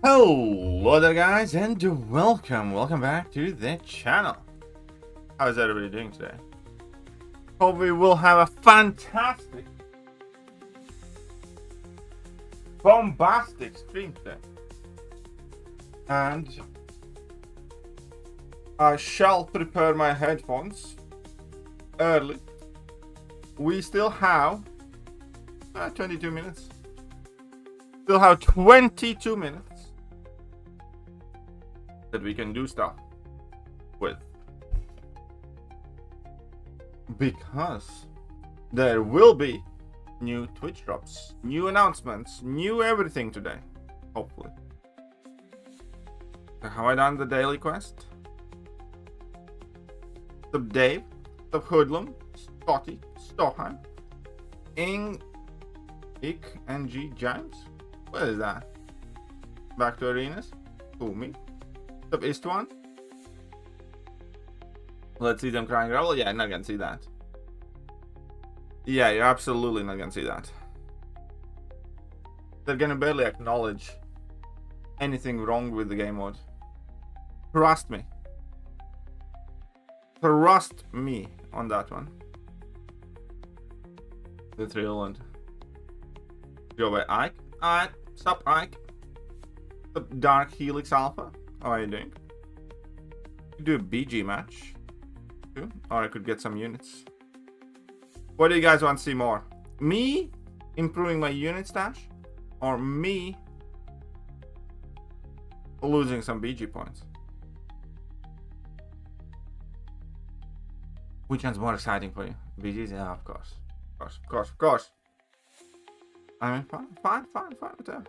Hello there guys, and welcome back to the channel. How is everybody doing today? Hope we will have a fantastic, bombastic stream today. And I shall prepare my headphones early. We still have 22 minutes. Still have 22 minutes that we can do stuff with, because there will be new Twitch drops, new announcements, new everything today, hopefully. So have I done the daily quest? Sub Dave, Sub Hoodlum, Spotty, Stoheim, Ing, Ik, and G Giants. What is that? Back to arenas? Who, me? Sub Istwan? Let's see them crying gravel. Yeah, I'm not gonna see that. Yeah, you're absolutely not gonna see that. They're gonna barely acknowledge anything wrong with the game mode. Trust me. Trust me on that one. The thrill and go by Ike. Alright, stop Ike. Stop Dark Helix Alpha. How are you doing? You do a BG match. Too. Or I could get some units. What do you guys want to see more? Me improving my unit stash? Or me losing some BG points? Which one's more exciting for you? BGs? Yeah, of course. Of course. I mean, fine with that.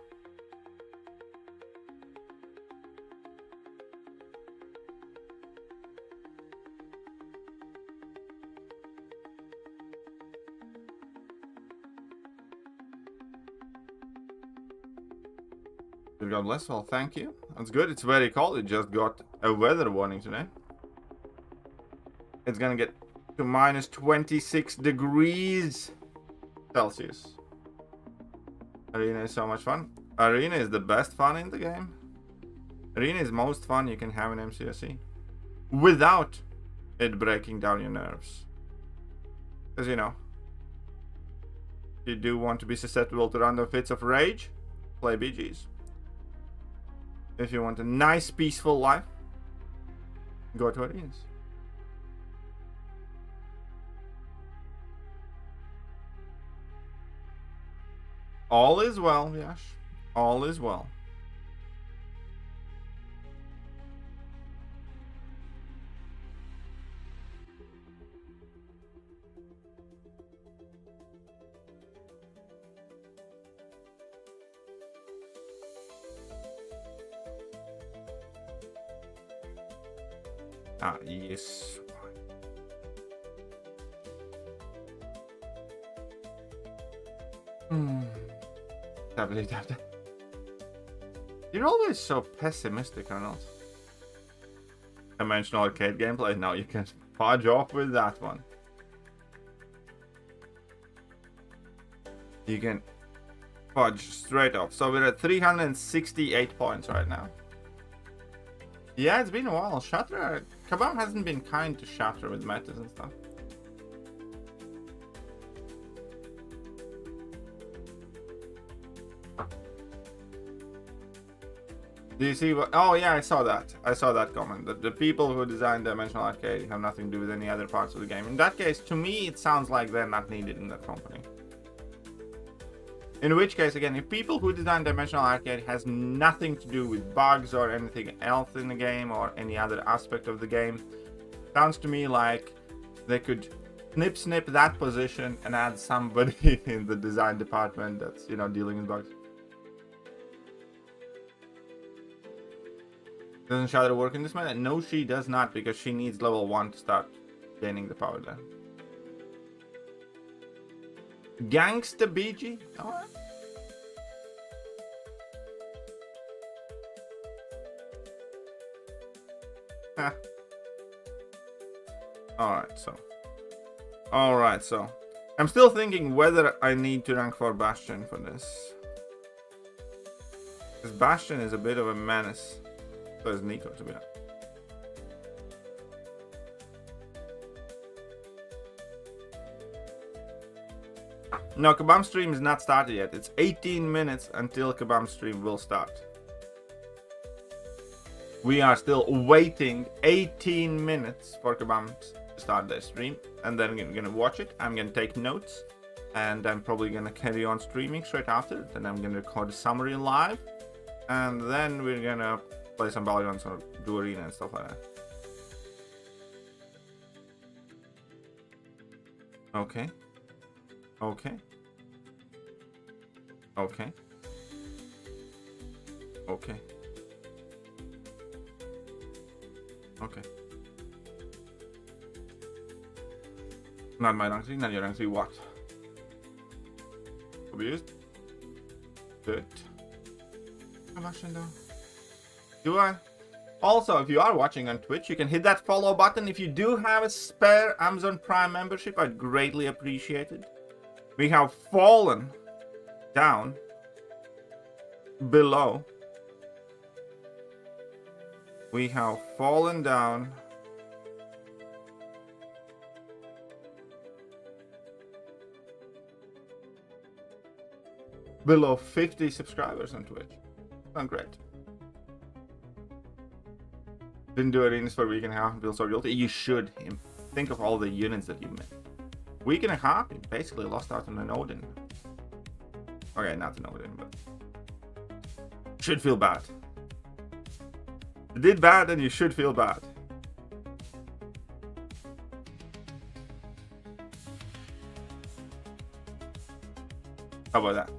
God bless. Well, thank you. That's good. It's very cold. It just got a weather warning today. It's gonna get to minus 26 degrees Celsius. Arena is so much fun. Arena is the best fun in the game. Arena is most fun you can have in MCOC without it breaking down your nerves. Because, you know, you do want to be susceptible to random fits of rage, play BGs. If you want a nice, peaceful life, go to arenas. All is well, Yash. All is well. Ah, yes. You're always so pessimistic, Arnold. Dimensional arcade gameplay? No, you can fudge off with that one. You can fudge straight off. So we're at 368 points right now. Yeah, it's been a while. Kabam hasn't been kind to Shatter with metas and stuff. Do you see what? Oh yeah, I saw that. I saw that comment. That the people who designed Dimensional Arcade have nothing to do with any other parts of the game. In that case, to me, it sounds like they're not needed in that company. In which case, again, if people who design Dimensional Arcade has nothing to do with bugs or anything else in the game or any other aspect of the game, sounds to me like they could snip that position and add somebody in the design department that's, you know, dealing with bugs. Doesn't Shadow work in this meta? No, she does not, because she needs level 1 to start gaining the power there. Gangsta BG? Alright. Alright, so I'm still thinking whether I need to rank 4 Bastion for this. This Bastion is a bit of a menace. So is Nico, to be honest. No, Kabam stream is not started yet. It's 18 minutes until Kabam stream will start. We are still waiting 18 minutes for Kabam to start their stream. And then I'm gonna watch it. I'm gonna take notes. And I'm probably gonna carry on streaming straight after. Then I'm gonna record a summary live. And then we're gonna play some Valentine's or do arena and stuff like that. Okay. Okay. Okay. Okay. Okay. Not my rank 3, not your rank 3, what? Abused? Good. How much in though? Do I? Also, if you are watching on Twitch, you can hit that follow button. If you do have a spare Amazon Prime membership, I'd greatly appreciate it. We have fallen down below. We have fallen down below 50 subscribers on Twitch. Not great. Didn't do arenas for a week and a half and feel so guilty. You should. Think of all the units that you missed. Week and a half, you basically lost out on an Odin. Okay, not an Odin, but should feel bad. You did bad and you should feel bad. How about that?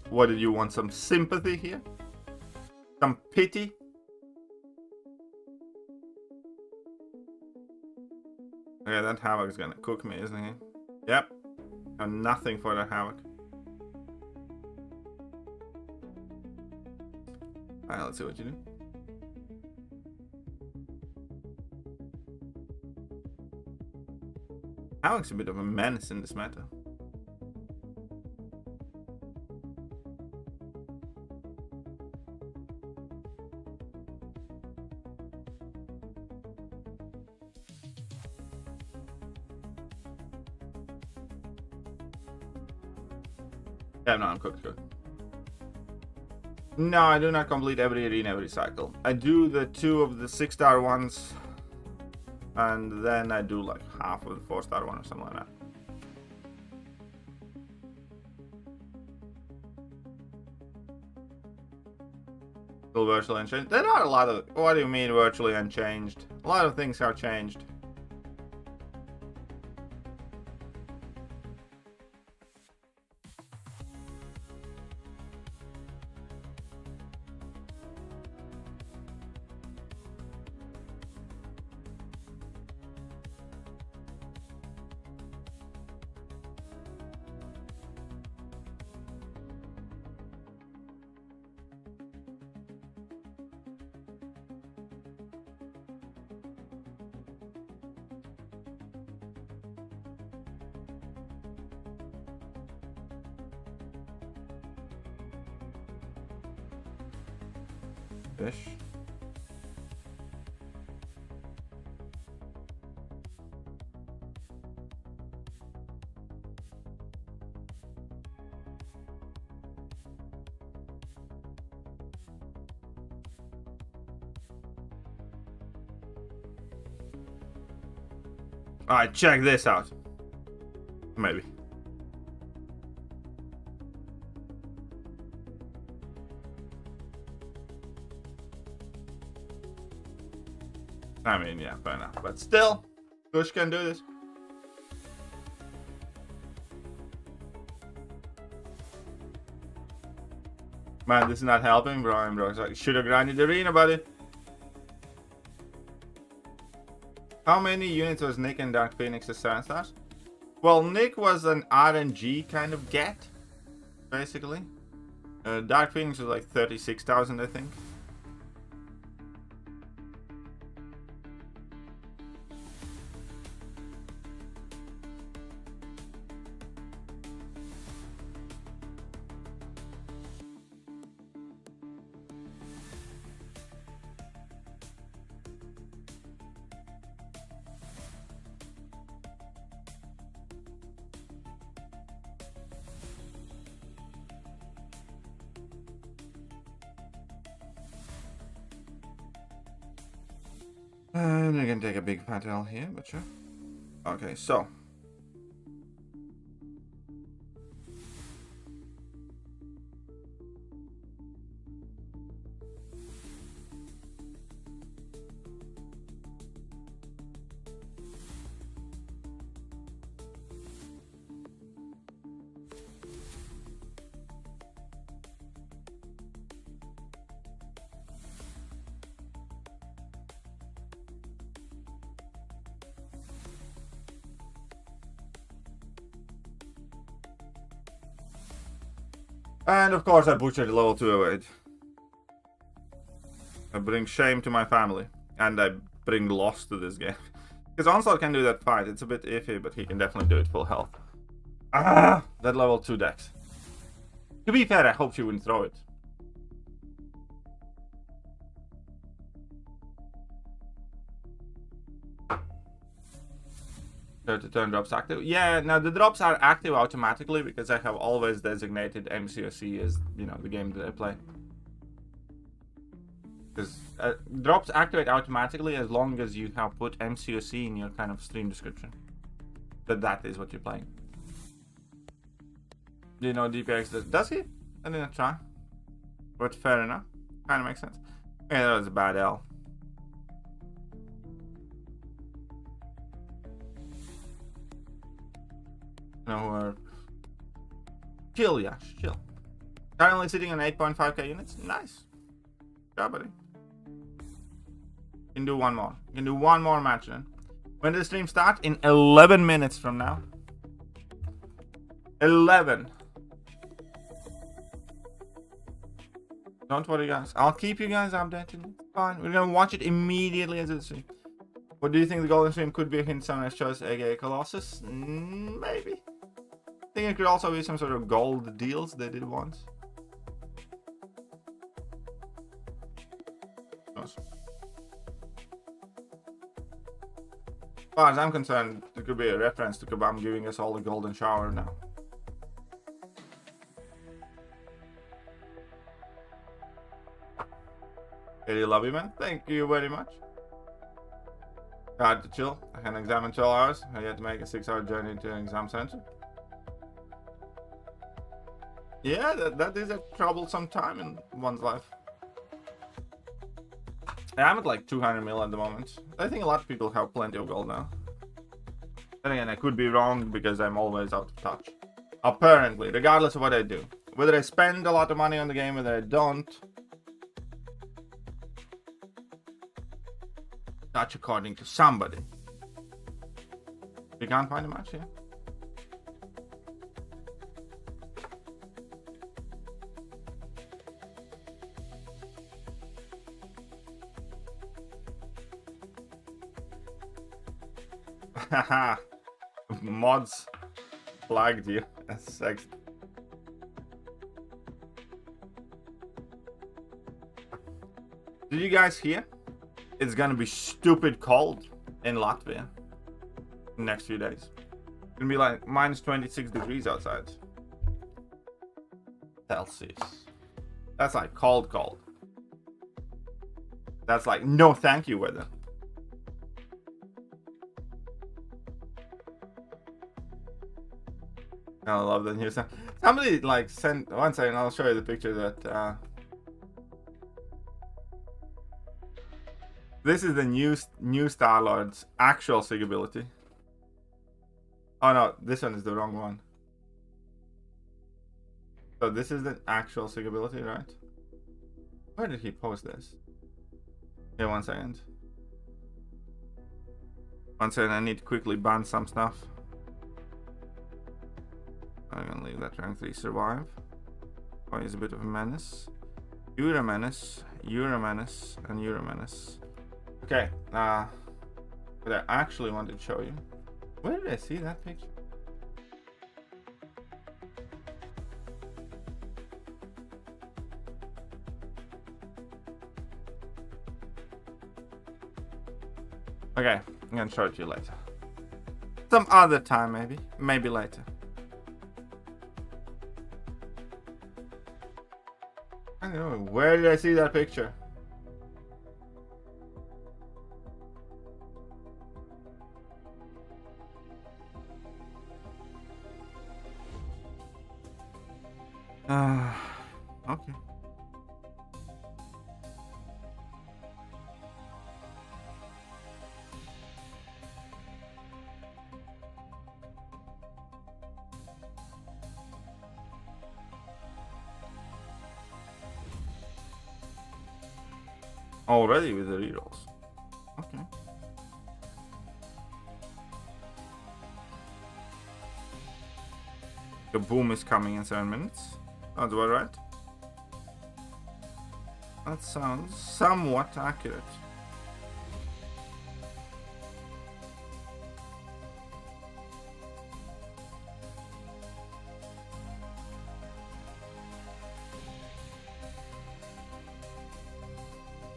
What did you want? Some sympathy here? Some pity? Okay, that Havoc is gonna cook me, isn't he? Yep. And nothing for that Havoc. Alright, let's see what you do. Havoc's a bit of a menace in this meta. Yeah, no, I'm cooked. No, I do not complete every arena every cycle. I do the 2 of the 6-star ones, and then I do like half of the 4-star one or something like that. Still virtually unchanged. There are a lot of. What do you mean virtually unchanged? A lot of things have changed. Fish. Alright, check this out. Maybe. I mean, yeah, fair enough. But still, Kush can do this. Man, this is not helping, bro. Should have grinded the arena, buddy. How many units was Nick and Dark Phoenix as 7 stars? Well, Nick was an RNG kind of get, basically. Dark Phoenix was like 36,000, I think. And I can take a big fat L here, but sure. Okay, so. And of course I butchered level 208. I bring shame to my family. And I bring loss to this game. Because Onslaught can do that fight. It's a bit iffy, but he can definitely do it full health. Ah! That level 2 dex. To be fair, I hope she wouldn't throw it. To turn drops active. Yeah, now the drops are active automatically because I have always designated MCOC as, you know, the game that I play. Because drops activate automatically as long as you have put MCOC in your kind of stream description. That is what you're playing. Do you know DPX does he? I didn't try. But fair enough. Kind of makes sense. Okay, that was a bad L. No, chill, yeah, chill. Currently sitting on 8.5k units. Nice. Good job, buddy. You can do one more. You can do one more match then. When does the stream start? In 11 minutes from now. 11. Don't worry, guys. I'll keep you guys updated. It's fine. We're gonna watch it immediately as it's stream. What do you think the golden stream could be a hint someone has chosen aka Colossus? Maybe. I think it could also be some sort of gold deals they did once. As far as I'm concerned, it could be a reference to Kabam giving us all a golden shower now. Really love you, man. Thank you very much. Hard to chill. I can exam in 12 hours. I had to make a 6-hour journey to an exam center. Yeah, that is a troublesome time in one's life. I'm at like 200 mil at the moment. I think a lot of people have plenty of gold now. Then again, I could be wrong because I'm always out of touch. Apparently, regardless of what I do. Whether I spend a lot of money on the game, whether I don't. Touch according to somebody. We can't find a match here. Haha. Mods flagged you as sex. Did you guys hear? It's gonna be stupid cold in Latvia in the next few days. It's gonna be like minus 26 degrees outside. Celsius. That's like cold. That's like no thank you weather. I love that new sound. Somebody like sent one second. I'll show you the picture that. This is the new Star-Lord's actual sig ability. Oh no, this one is the wrong one. So this is the actual sig ability, right? Where did he post this? Here, one second. One second, I need to quickly ban some stuff. I'm gonna leave that rank 3 survive. Oh, he's a bit of a menace. You're a menace, you're a menace, and you're a menace. Okay, what I actually wanted to show you. Where did I see that picture? Okay, I'm gonna show it to you later. Some other time, maybe. Maybe later. I don't know, where did I see that picture? Okay. Already with the rerolls. Okay. The boom is coming in 7 minutes. That's about right. That sounds somewhat accurate.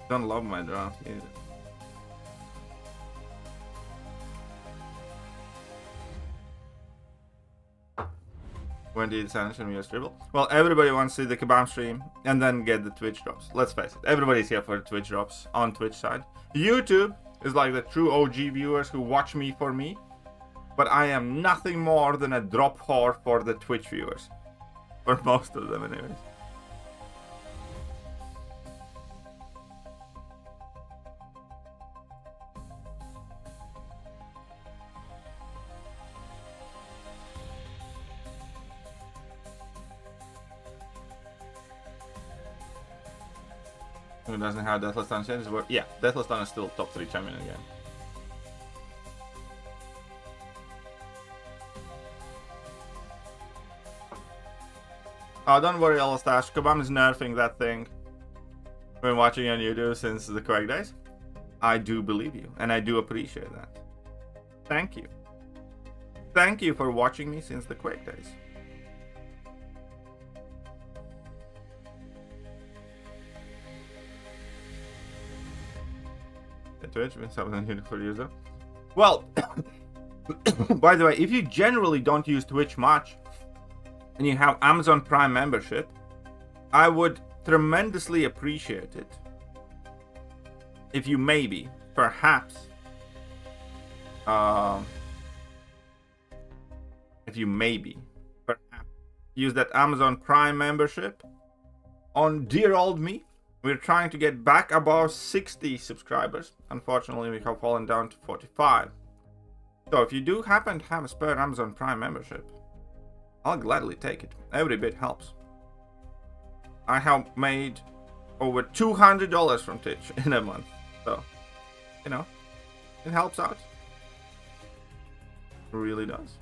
Don't love my draft either. When did Ascension use dribble? Well, everybody wants to see the Kabam stream and then get the Twitch drops. Let's face it, everybody's here for the Twitch drops on Twitch side. YouTube is like the true OG viewers who watch me for me, but I am nothing more than a drop whore for the Twitch viewers. For most of them anyways. Who doesn't have Deathless Stun changes? Yeah, Deathless Stun is still top 3 champion again. Oh, don't worry, Alastash. Kabam is nerfing that thing. Been watching on YouTube since the Quake days. I do believe you, and I do appreciate that. Thank you. Thank you for watching me since the Quake days. Twitch been something new for user. Well, by the way, if you generally don't use Twitch much and you have Amazon Prime membership, I would tremendously appreciate it if you maybe, perhaps, use that Amazon Prime membership on dear old me. We're trying to get back above 60 subscribers. Unfortunately, we have fallen down to 45. So if you do happen to have a spare Amazon Prime membership, I'll gladly take it. Every bit helps. I have made over $200 from Twitch in a month. So, you know, it helps out. It really does.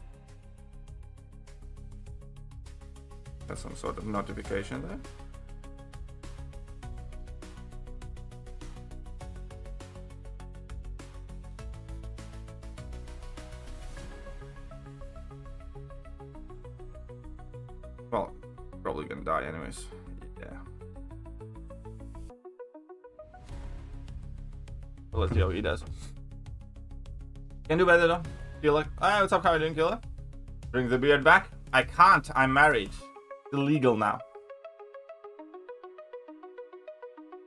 That's some sort of notification there. Well, probably gonna die anyways. Yeah. Well, let's see how he does. Can do better though. Feel like, hey, what's up, how are you doing, Killer? Bring the beard back? I can't, I'm married. It's illegal now.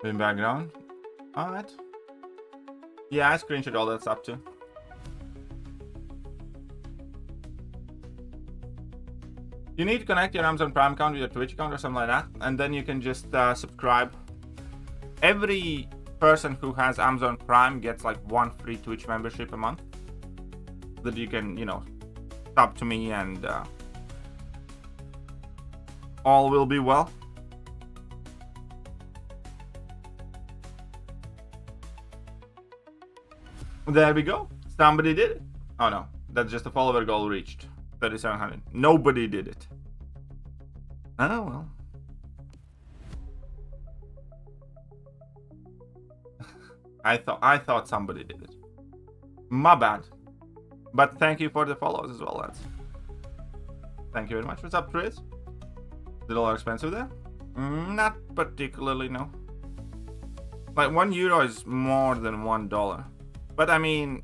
Been back down. Alright. Yeah, I screenshot all that stuff too. You need to connect your Amazon Prime account with your Twitch account or something like that, and then you can just subscribe. Every person who has Amazon Prime gets like 1 free Twitch membership a month that you can, you know, sub to me, and all will be well. There we go. Somebody did it. Oh no, that's just a follower goal reached. 3,700. Nobody did it. Oh well. I thought somebody did it. My bad. But thank you for the follows as well, lads. Thank you very much. What's up, Chris? Is it all expensive there? Not particularly, no. Like €1 is more than $1. But I mean,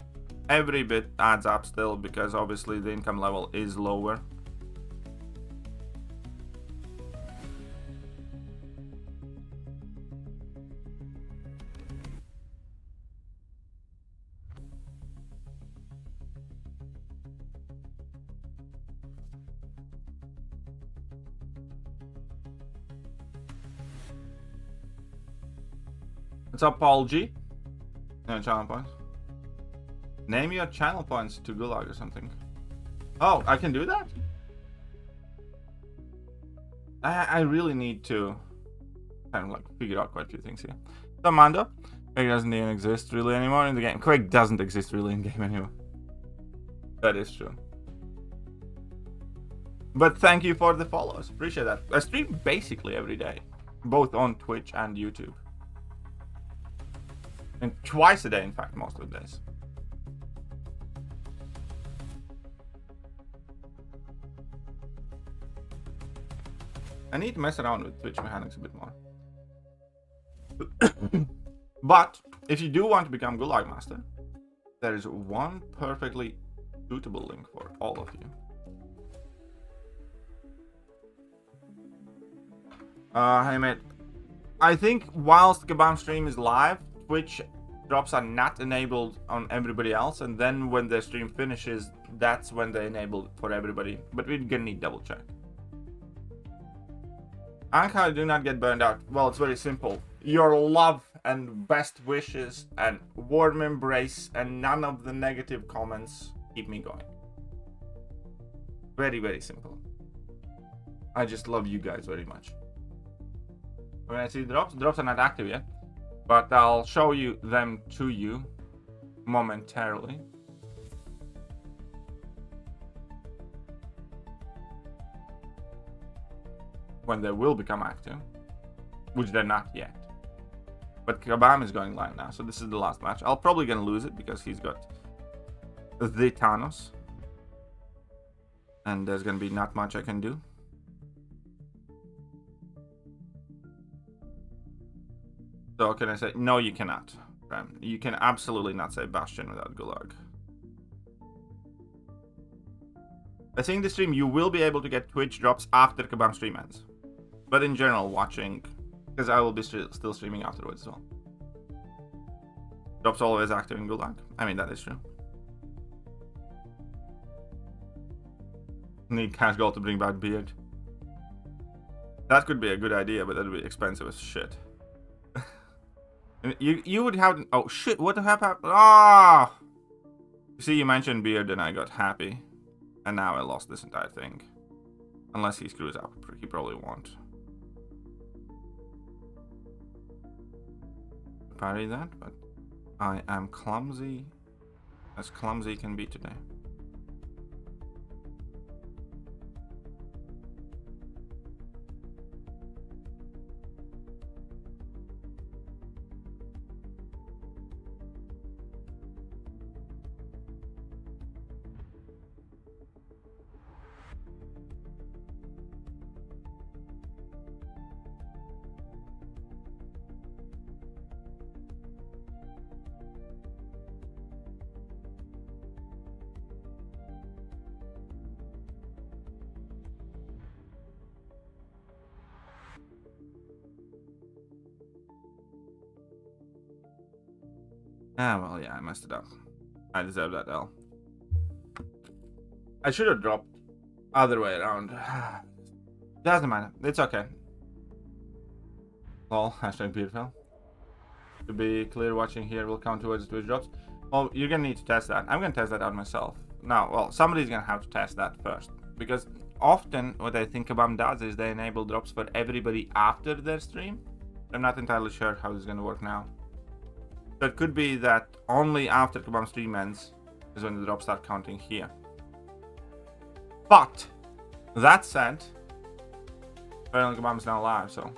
every bit adds up still, because obviously the income level is lower. What's up, Paul G? No channel points. Name your channel points to Gulag or something. Oh, I can do that? I really need to kind of like figure out quite a few things here. So, Amanda, Quake doesn't even exist really anymore in the game. Quake doesn't exist really in the game anymore. That is true. But thank you for the follows. Appreciate that. I stream basically every day, both on Twitch and YouTube. And twice a day, in fact, most of the days. I need to mess around with Twitch mechanics a bit more. But if you do want to become Gulag Master, there is one perfectly suitable link for all of you. Hey mate, I think whilst Kabam stream is live, Twitch drops are not enabled on everybody else, and then when the stream finishes, that's when they enable for everybody. But we're gonna need double check. Anka, do not get burned out. Well, it's very simple. Your love and best wishes and warm embrace and none of the negative comments keep me going. Very, very simple. I just love you guys very much. When I see drops are not active yet, but I'll show you them to you momentarily. When they will become active, which they're not yet. But Kabam is going live now, so this is the last match. I'll probably gonna lose it because he's got the Thanos, and there's gonna be not much I can do. So can I say no? You cannot. You can absolutely not say Bastion without Gulag. I think the stream you will be able to get Twitch drops after Kabam stream ends. But in general, watching, because I will be still streaming afterwards as well. Drops always active in Gulag. I mean, that is true. Need cash gold to bring back Beard. That could be a good idea, but that would be expensive as shit. you would have... Oh shit, what happened? Ah! See, you mentioned Beard and I got happy. And now I lost this entire thing. Unless he screws up, he probably won't. Parry that, but I am clumsy as clumsy can be today. Ah, well, yeah, I messed it up. I deserve that L. I should have dropped other way around. Doesn't matter. It's okay. Lol, hashtag beautiful. To be clear, watching here will count towards the Twitch drops. Well, you're gonna need to test that. I'm gonna test that out myself. Now, well, somebody's gonna have to test that first. Because often what I think Kabam does is they enable drops for everybody after their stream. I'm not entirely sure how this is gonna work now. So it could be that only after Kabam stream ends is when the drops start counting here. But that said, apparently Kabam is now live, so.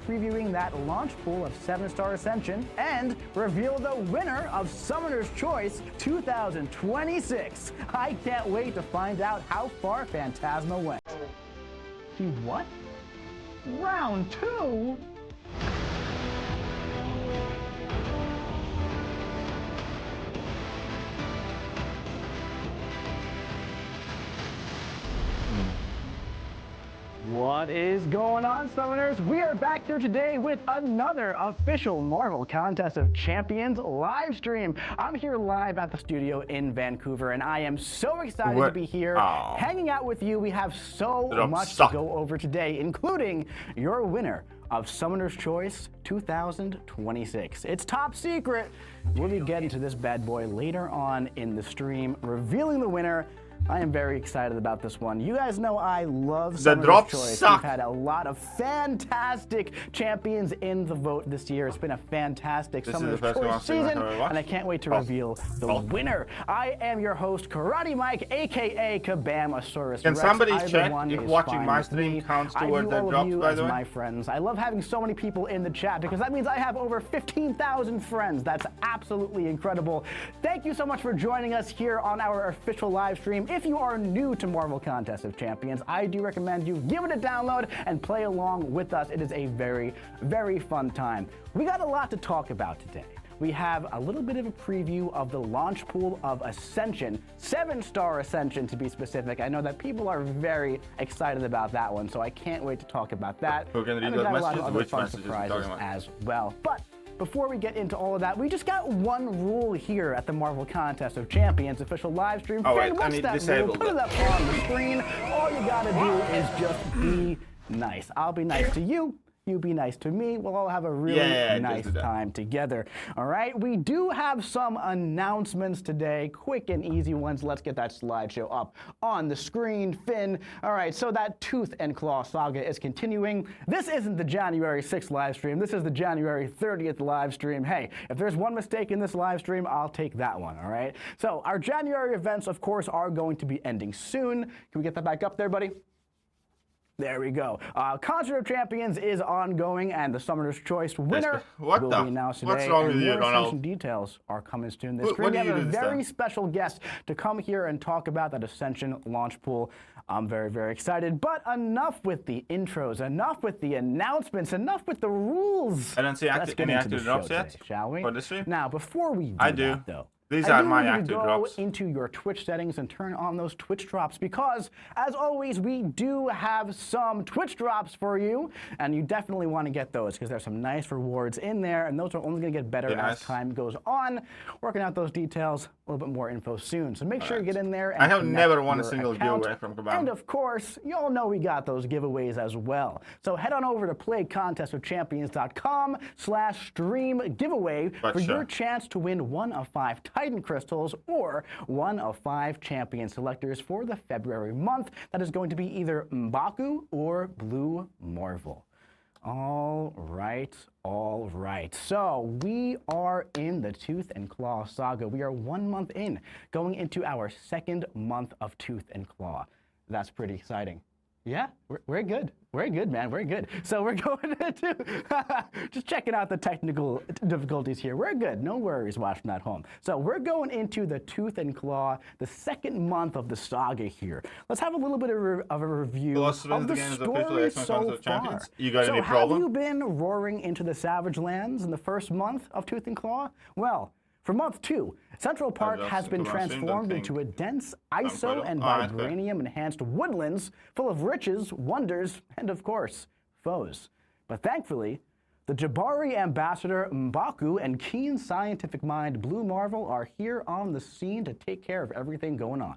Previewing that launch pool of 7-star Ascension and reveal the winner of Summoner's Choice 2026. I can't wait to find out how far Phantasma went. He what? Round 2? What is going on, Summoners? We are back here today with another official Marvel Contest of Champions live stream. I'm here live at the studio in Vancouver, and I am so excited to be here hanging out with you. We have so much to go over today, including your winner of Summoner's Choice 2026. It's top secret. We'll be getting to this bad boy later on in the stream, revealing the winner. I am very excited about this one. You guys know I love Summoner's Choice. We've had a lot of fantastic champions in the vote this year. It's been a fantastic Summoner's Choice season, and I can't wait to reveal the winner. I am your host, Karate Mike, aka Kabam Asaurus. Can somebody check if watching my stream counts toward the drops, by the way? My friends. I love having so many people in the chat because that means I have over 15,000 friends. That's absolutely incredible. Thank you so much for joining us here on our official live stream. If you are new to Marvel Contest of Champions, I do recommend you give it a download and play along with us. It is a very, very fun time. We got a lot to talk about today. We have a little bit of a preview of the launch pool of Ascension, 7-star Ascension to be specific. I know that people are very excited about that one, so I can't wait to talk about that. We're going to read those messages. Which messages are you talking about? As well. But before we get into all of that, we just got one rule here at the Marvel Contest of Champions official live stream. Oh, wait, what's that rule? Put it up on the screen. All you gotta do is just be nice. I'll be nice to you. You be nice to me. We'll all have a really nice time together. All right, we do have some announcements today, quick and easy ones. Let's get that slideshow up on the screen. Finn. All right, so that Tooth and Claw saga is continuing. This isn't the January 6th live stream. This is the January 30th live stream. Hey, if there's one mistake in this live stream, I'll take that one, all right? So our January events, of course, are going to be ending soon. Can we get that back up there, buddy? There we go. Concert of Champions is ongoing, and the Summoner's Choice winner will be announced today. What's wrong with you, Ronald? Details are coming soon. This stream, we have a very special guest to come here and talk about that Ascension launch pool. I'm very, very excited. But enough with the intros, enough with the announcements, enough with the rules. I don't see any active drops yet, shall we? For this stream? Now, before we do that, though, these are my active drops. Go into your Twitch settings and turn on those Twitch drops because, as always, we do have some Twitch drops for you, and you definitely want to get those because there's some nice rewards in there, and those are only going to get better as time goes on. Working out those details, a little bit more info soon. So make sure you get in there. And I have never won a single giveaway from Kabam. And of course, you all know we got those giveaways as well. So head on over to playcontestofchampions.com/stream giveaway for your chance to win one of 5 Titan crystals or one of 5 champion selectors for the February month. That is going to be either M'Baku or Blue Marvel. All right. So we are in the Tooth and Claw saga. We are 1 month in, going into our 2nd month of Tooth and Claw. That's pretty exciting. Yeah, we're good. We're good, man. We're good. So we're going into just checking out the technical difficulties here. We're good. No worries watching at home. So we're going into the Tooth and Claw, the 2nd month of the saga here. Let's have a little bit of a review of the story so far. You got any problem? Have you been roaring into the Savage Lands in the 1st month of Tooth and Claw? Well, for month 2, Central Park has been transformed into a dense ISO and vibranium-enhanced woodlands full of riches, wonders, and of course, foes. But thankfully, the Jabari ambassador M'Baku and keen scientific mind Blue Marvel are here on the scene to take care of everything going on.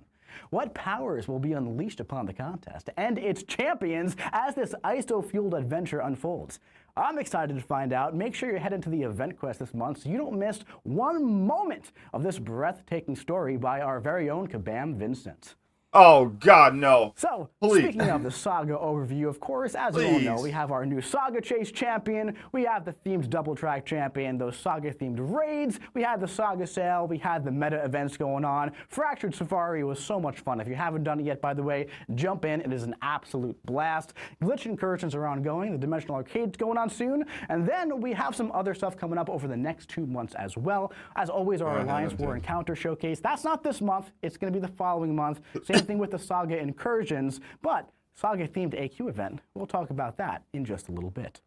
What powers will be unleashed upon the contest and its champions as this ISO-fueled adventure unfolds? I'm excited to find out. Make sure you're headed to the event quest this month so you don't miss one moment of this breathtaking story by our very own Kabam Vincent. Oh, God, no. So, speaking of the Saga overview, of course, as you all know, we have our new Saga Chase champion, we have the themed double track champion, those Saga-themed raids, we had the Saga sale, we had the meta events going on. Fractured Safari was so much fun. If you haven't done it yet, by the way, jump in. It is an absolute blast. Glitch incursions are ongoing. The Dimensional Arcade's going on soon. And then we have some other stuff coming up over the next 2 months as well. As always, our Alliance War Encounter Showcase. That's not this month. It's going to be the following month. Same thing with the Saga incursions, but Saga-themed AQ event, we'll talk about that in just a little bit.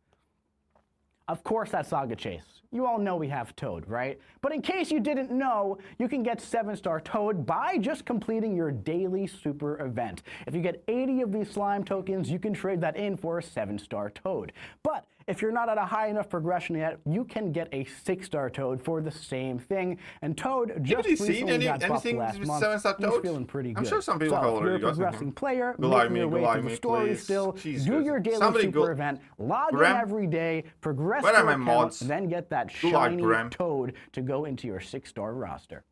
Of course, that's Saga Chase. You all know we have Toad, right? But in case you didn't know, you can get 7-star Toad by just completing your daily super event. If you get 80 of these slime tokens, you can trade that in for a 7-star Toad. But if you're not at a high enough progression yet, you can get a 6-star Toad for the same thing. And Toad just recently got buffed last month. He's feeling pretty good. I'm sure some people have already got if you're a progressing player, making your way through the story still, do your daily super event, log in every day, progress your account, and then get that shiny Toad to go into your 6-star roster.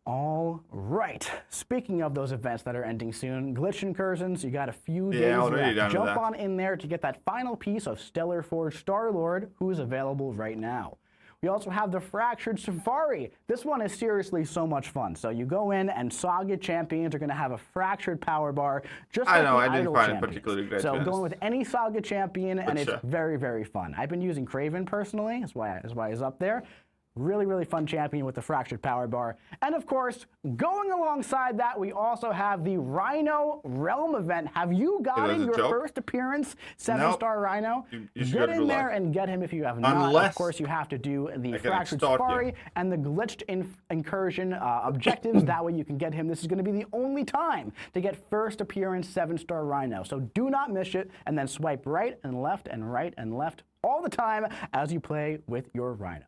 All right. Speaking of those events that are ending soon, glitch incursions, you got a few days left. Jump on in there to get that final piece of Stellar Forge Star-Lord, who is available right now. We also have the Fractured Safari. This one is seriously so much fun. So you go in and Saga champions are going to have a Fractured Power Bar, just like the I didn't find champions. it particularly great. So going with any Saga champion, and it's very, very fun. I've been using Craven personally. That's why he's up there. Really, really fun champion with the Fractured Power Bar. And of course, going alongside that, we also have the Rhino Realm event. Have you gotten your first appearance, 7-star Rhino? Get in there and get him if you have not. Of course, you have to do the Fractured Safari and the glitched incursion objectives. That way you can get him. This is going to be the only time to get first appearance 7-star Rhino. So do not miss it, and then swipe right and left and right and left all the time as you play with your Rhino.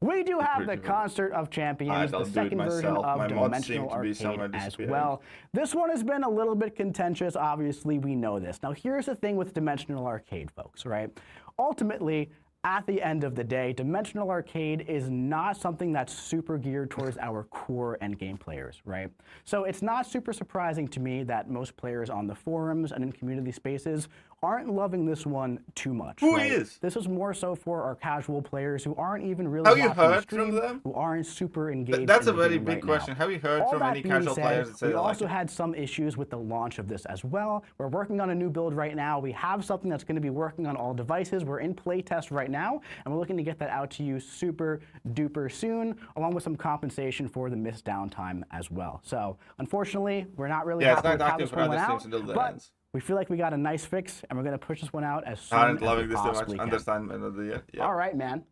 We do have the Concert of Champions, the second version of Dimensional Arcade as well. This one has been a little bit contentious, obviously, we know this. Now, here's the thing with Dimensional Arcade, folks, right? Ultimately, at the end of the day, Dimensional Arcade is not something that's super geared towards our core endgame players, right? So it's not super surprising to me that most players on the forums and in community spaces aren't loving this one too much. Who is? This is more so for our casual players who aren't even really watching the stream, who aren't super engaged. That's a very big question. Have you heard from any casual players that say we also had some issues with the launch of this as well. We're working on a new build right now. We have something that's going to be working on all devices. We're in playtest right now, and we're looking to get that out to you super duper soon, along with some compensation for the missed downtime as well. So unfortunately, we're not really happy with how this one went out, but we feel like we got a nice fix, and we're going to push this one out as soon as we possibly can. Understandment of the year. Yeah. All right, man.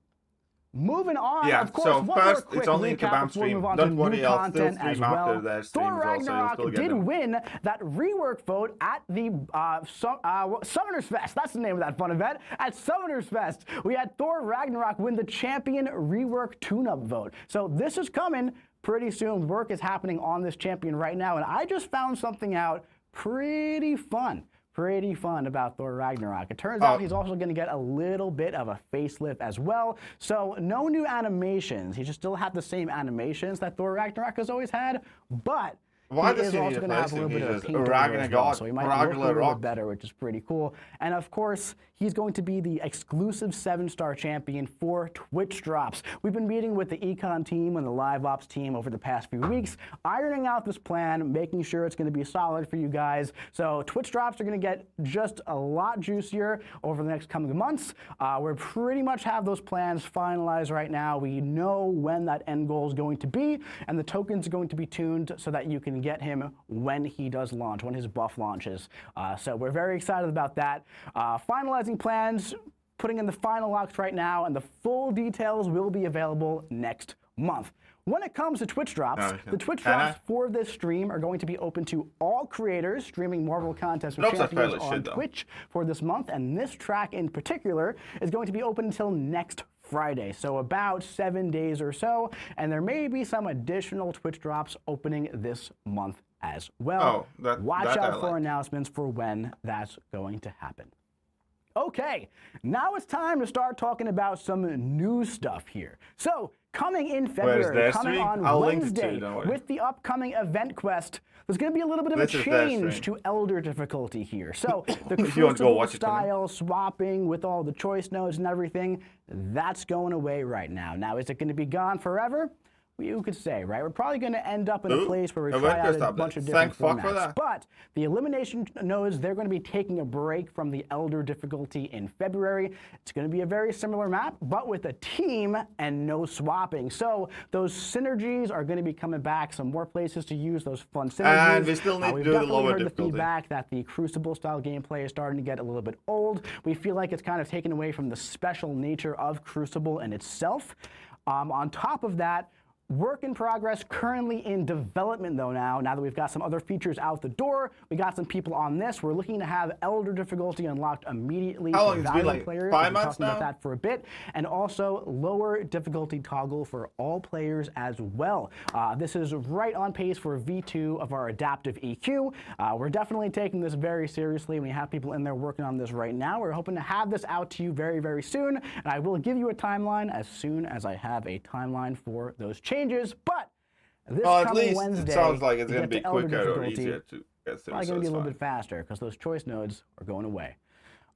Moving on, yeah, of course, so one first, more quick it's only recap before we move on to new content as well. Thor Ragnarok did win that rework vote at the Summoners Fest. That's the name of that fun event. At Summoners Fest, we had Thor Ragnarok win the champion rework tune-up vote. So this is coming pretty soon. Work is happening on this champion right now, and I just found something out pretty fun about Thor Ragnarok. It turns out he's also going to get a little bit of a facelift as well. So no new animations. He should still have the same animations that Thor Ragnarok has always had, but he is also going to have a little bit of a paint over as well, so he might look a little bit better, which is pretty cool. And of course, he's going to be the exclusive 7-star champion for Twitch drops. We've been meeting with the econ team and the live ops team over the past few weeks, ironing out this plan, making sure it's going to be solid for you guys. So Twitch drops are going to get just a lot juicier over the next coming months. We pretty much have those plans finalized right now. We know when that end goal is going to be, and the tokens are going to be tuned so that you can get him when he does launch, when his buff launches. So we're very excited about that. Finalizing plans, putting in the final locks right now, and the full details will be available next month. When it comes to Twitch drops, the Twitch drops for this stream are going to be open to all creators streaming Marvel contests with champions on Twitch for this month, and this track in particular is going to be open until next Friday, so about 7 days or so, and there may be some additional Twitch drops opening this month as well. Watch out for announcements for when that's going to happen. Okay, now it's time to start talking about some new stuff here. So, coming in February, coming on Wednesday, with the upcoming event quest, there's going to be a little bit of a change to Elder difficulty here. So, the crucible style swapping with all the choice nodes and everything, that's going away right now. Now, is it going to be gone forever? you could say, right? We're probably going to end up in a place where we a try out WordPress a bunch of update. different Thank fuck for formats. that. But the elimination nodes, they're going to be taking a break from the Elder difficulty in February. It's going to be a very similar map, but with a team and no swapping. So those synergies are going to be coming back. Some more places to use those fun synergies. And we still need to do the lower difficulty. We've definitely heard the feedback that the Crucible style gameplay is starting to get a little bit old. We feel like it's kind of taken away from the special nature of Crucible in itself. On top of that, work in progress, currently in development though now that we've got some other features out the door, we got some people on this. We're looking to have Elder difficulty unlocked immediately for Valiant players. 5 months talking about that for a bit. And also lower difficulty toggle for all players as well. This is right on pace for V2 of our adaptive EQ. We're definitely taking this very seriously. We have people in there working on this right now. We're hoping to have this out to you very, very soon. And I will give you a timeline as soon as I have a timeline for those changes. But this coming Wednesday, it sounds like it's going to be Elder quicker or difficulty, easier to get through. probably going to be a little bit faster because those choice nodes are going away.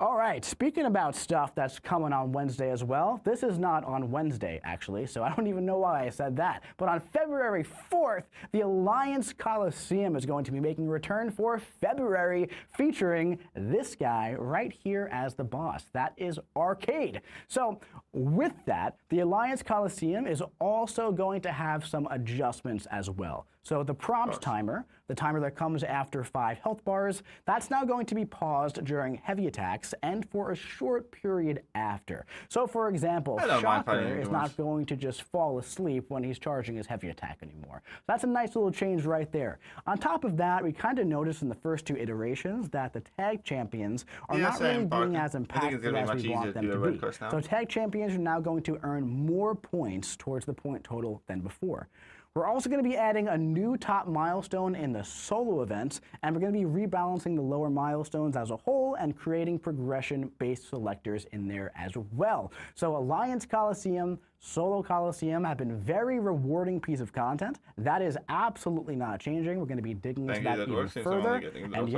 All right, speaking about stuff that's coming on Wednesday as well, this is not on Wednesday, actually, so I don't even know why I said that. But on February 4th, the Alliance Coliseum is going to be making a return for February, featuring this guy right here as the boss. That is Arcade. So with that, the Alliance Coliseum is also going to have some adjustments as well. So the prompt timer, the timer that comes after 5 health bars, that's now going to be paused during heavy attacks and for a short period after. So for example, Shocker is not going to just fall asleep when he's charging his heavy attack anymore. So that's a nice little change right there. On top of that, we kind of noticed in the first 2 iterations that the tag champions are not really being as impactful as we want them to be. So tag champions are now going to earn more points towards the point total than before. We're also going to be adding a new top milestone in the solo events, and we're going to be rebalancing the lower milestones as a whole and creating progression-based selectors in there as well. So Alliance Coliseum, Solo Coliseum have been very rewarding piece of content. That is absolutely not changing. We're going to be digging into that even further. And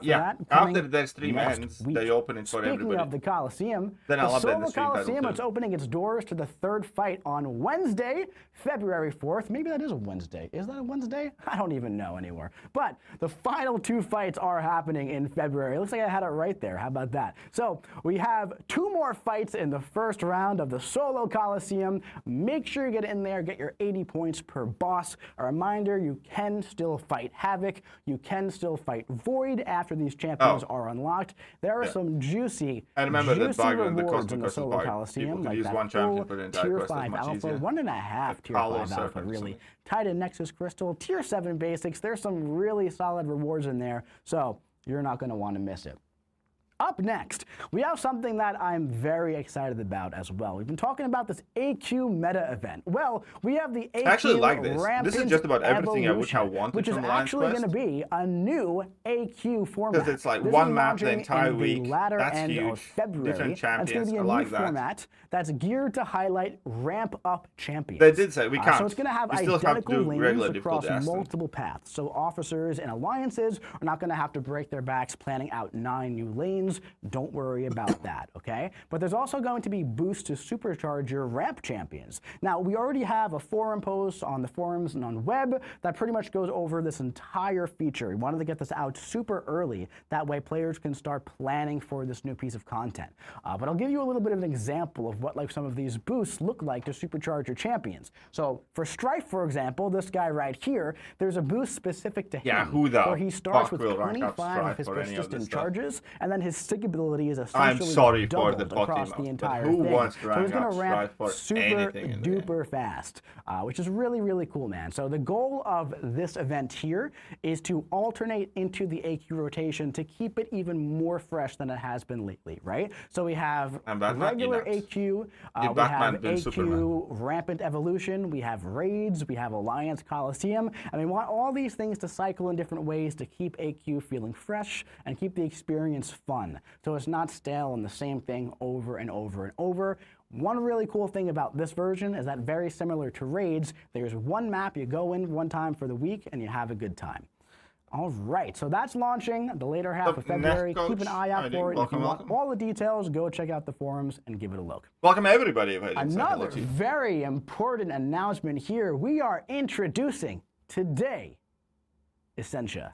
yeah, after their stream ends, they open it for everybody. Speaking of the Coliseum, then the Solo Coliseum, it's opening its doors to the 3rd fight on Wednesday, February 4th. Maybe that is a Wednesday. Is that a Wednesday? I don't even know anymore. But the final 2 fights are happening in February. It looks like I had it right there. How about that? So we have 2 more fights in the first round of the Solo Coliseum. Make sure you get in there, get your 80 points per boss. A reminder, you can still fight Havoc. You can still fight Void after these champions are unlocked. There are some juicy rewards in the Solo Coliseum, like that full Tier 5 Alpha, 1.5 Tier 5 Alpha, really. Titan Nexus Crystal, Tier 7 Basics. There's some really solid rewards in there, so you're not going to want to miss it. Up next, we have something that I'm very excited about as well. We've been talking about this AQ meta event. Well, we have the AQ I actually like this. Rampant This is just about everything Evolution, I wanted which is from actually going to be a new AQ format. Because it's like this one map the entire week. The latter That's end huge. Of February. Different champions. It's going to be a like new format that's geared to highlight ramp-up champions. They did say we can't. So it's going to have identical lanes across multiple paths. So officers and alliances are not going to have to break their backs planning out 9 new lanes. Don't worry about that, okay? But there's also going to be boosts to supercharge your ramp champions. Now, we already have a forum post on the forums and on web that pretty much goes over this entire feature. We wanted to get this out super early. That way players can start planning for this new piece of content. But I'll give you a little bit of an example of what like some of these boosts look like to supercharge your champions. So for Strife, for example, this guy right here, there's a boost specific to him where he starts with 25 of his persistent charges, and then his stick ability is essentially doubled across the entire thing. So he's going to ramp super duper fast, which is really, really cool, man. So the goal of this event here is to alternate into the AQ rotation to keep it even more fresh than it has been lately, right? So we have regular AQ, we have AQ Rampant Evolution, we have Raids, we have Alliance Coliseum, and we want all these things to cycle in different ways to keep AQ feeling fresh and keep the experience fun. So it's not stale and the same thing over and over and over. One really cool thing about this version is that very similar to Raids, there's one map, you go in one time for the week and you have a good time. All right, so that's launching the later half of February. Keep an eye out for it. If you want all the details, go check out the forums and give it a look. Welcome everybody. Another very important announcement here. We are introducing today Ascension.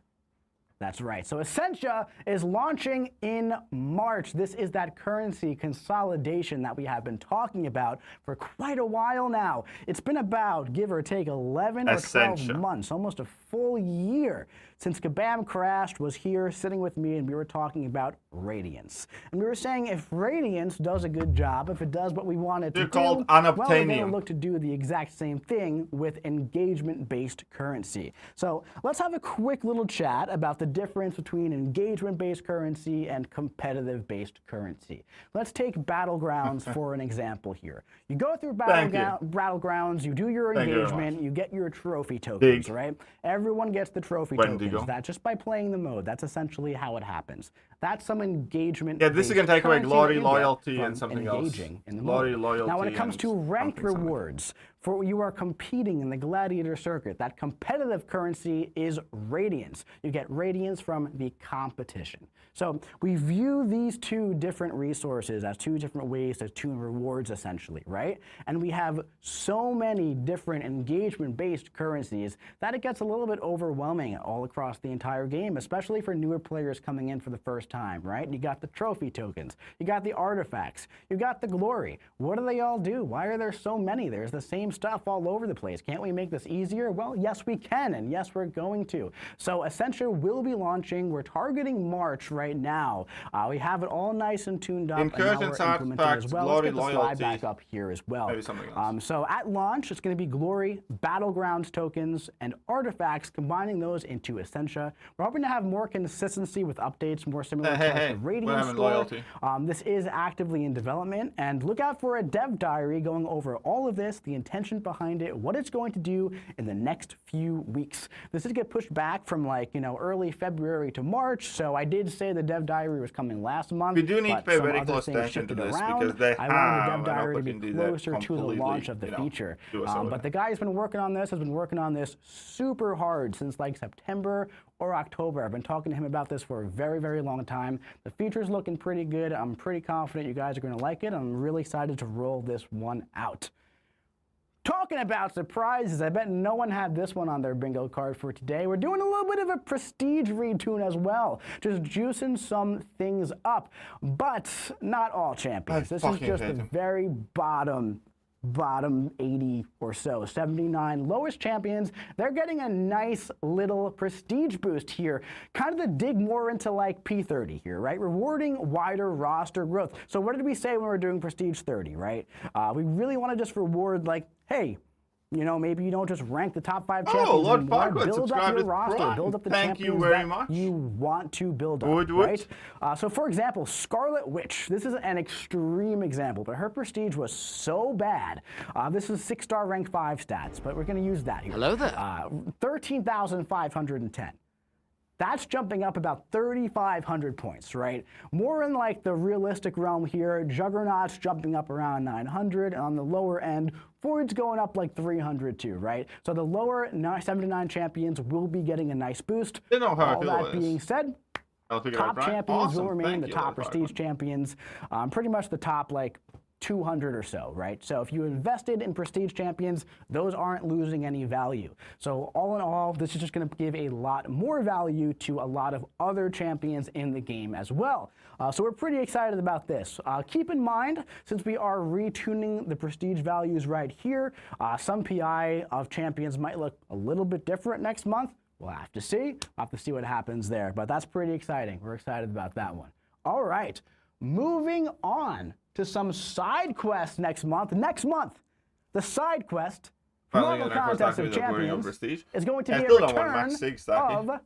That's right. So Ascension is launching in March. This is that currency consolidation that we have been talking about for quite a while now. It's been about, give or take, 11 or 12 months, almost a full year since Kabam crashed, was here sitting with me, and we were talking about Radiance. And we were saying if Radiance does a good job, if it does what we want it to do, well, we're going to look to do the exact same thing with engagement-based currency. So let's have a quick little chat about the difference between engagement-based currency and competitive-based currency. Let's take Battlegrounds for an example here. You go through Battlegrounds, you do your engagement, you get your trophy tokens, right? Everyone gets the trophy tokens. That just by playing the mode. That's essentially how it happens. That's some engagement. Yeah, this is going to take away glory, loyalty, and something else. In the glory, loyalty. Now, when it comes to ranked rewards, for you are competing in the gladiator circuit, that competitive currency is radiance. You get radiance from the competition. So we view these two different resources as two different ways to tune rewards, essentially, right? And we have so many different engagement-based currencies that it gets a little bit overwhelming all across the entire game, especially for newer players coming in for the first time, right? You got the trophy tokens, you got the artifacts, you got the glory. What do they all do? Why are there so many? There's the same stuff all over the place. Can't we make this easier? Well, yes, we can, and yes, we're going to. So Ascension will be launching. We're targeting March right now. We have it all nice and tuned up, and now we're implementing as well. Let's get the slide back up here as well. Maybe something else. So at launch, it's going to be glory, battlegrounds tokens, and artifacts, combining those into Ascension. We're hoping to have more consistency with updates, more similar to the Radiant store. This is actively in development, and look out for a dev diary going over all of this, the intention behind it, what it's going to do in the next few weeks. This did get pushed back from, like, early February to March, so I did say the dev diary was coming last month. We do need to pay very close attention to this because they have the dev diary to be closer to the launch of the feature. But the guy who's been working on this has been working on this super hard since like September or October. I've been talking to him about this for a very, very long time. The feature's looking pretty good. I'm pretty confident you guys are going to like it. I'm really excited to roll this one out. Talking about surprises, I bet no one had this one on their bingo card for today. We're doing a little bit of a prestige retune as well, just juicing some things up, but not all champions. This is just the very bottom 80 or so, 79 lowest champions. They're getting a nice little prestige boost here, kind of to dig more into like P30 here, right? Rewarding wider roster growth. So what did we say when we were doing prestige 30, right? We really want to just reward, like, hey, maybe you don't just rank the top 5 champions. Oh, Lord Farquaad, build up your roster, build up the champions that you want to build up, right? So, for example, Scarlet Witch. This is an extreme example, but her prestige was so bad. This is 6-star rank 5 stats, but we're going to use that here. Hello there. 13,510. That's jumping up about 3,500 points, right? More in like the realistic realm here. Juggernaut's jumping up around 900, and on the lower end, Ford's going up like 300 too, right? So the lower 79 champions will be getting a nice boost. All that being said, top champions will remain the top prestige champions. Pretty much the top like 200 or so, right? So if you invested in prestige champions, those aren't losing any value. So all in all, this is just going to give a lot more value to a lot of other champions in the game as well. So we're pretty excited about this. Keep in mind, since we are retuning the prestige values right here, some PI of champions might look a little bit different next month. We'll have to see. We'll have to see what happens there, but that's pretty exciting. We're excited about that one. All right, moving on to some side quests next month. The side quest, Marvel Contest of Champions, is going to be a return of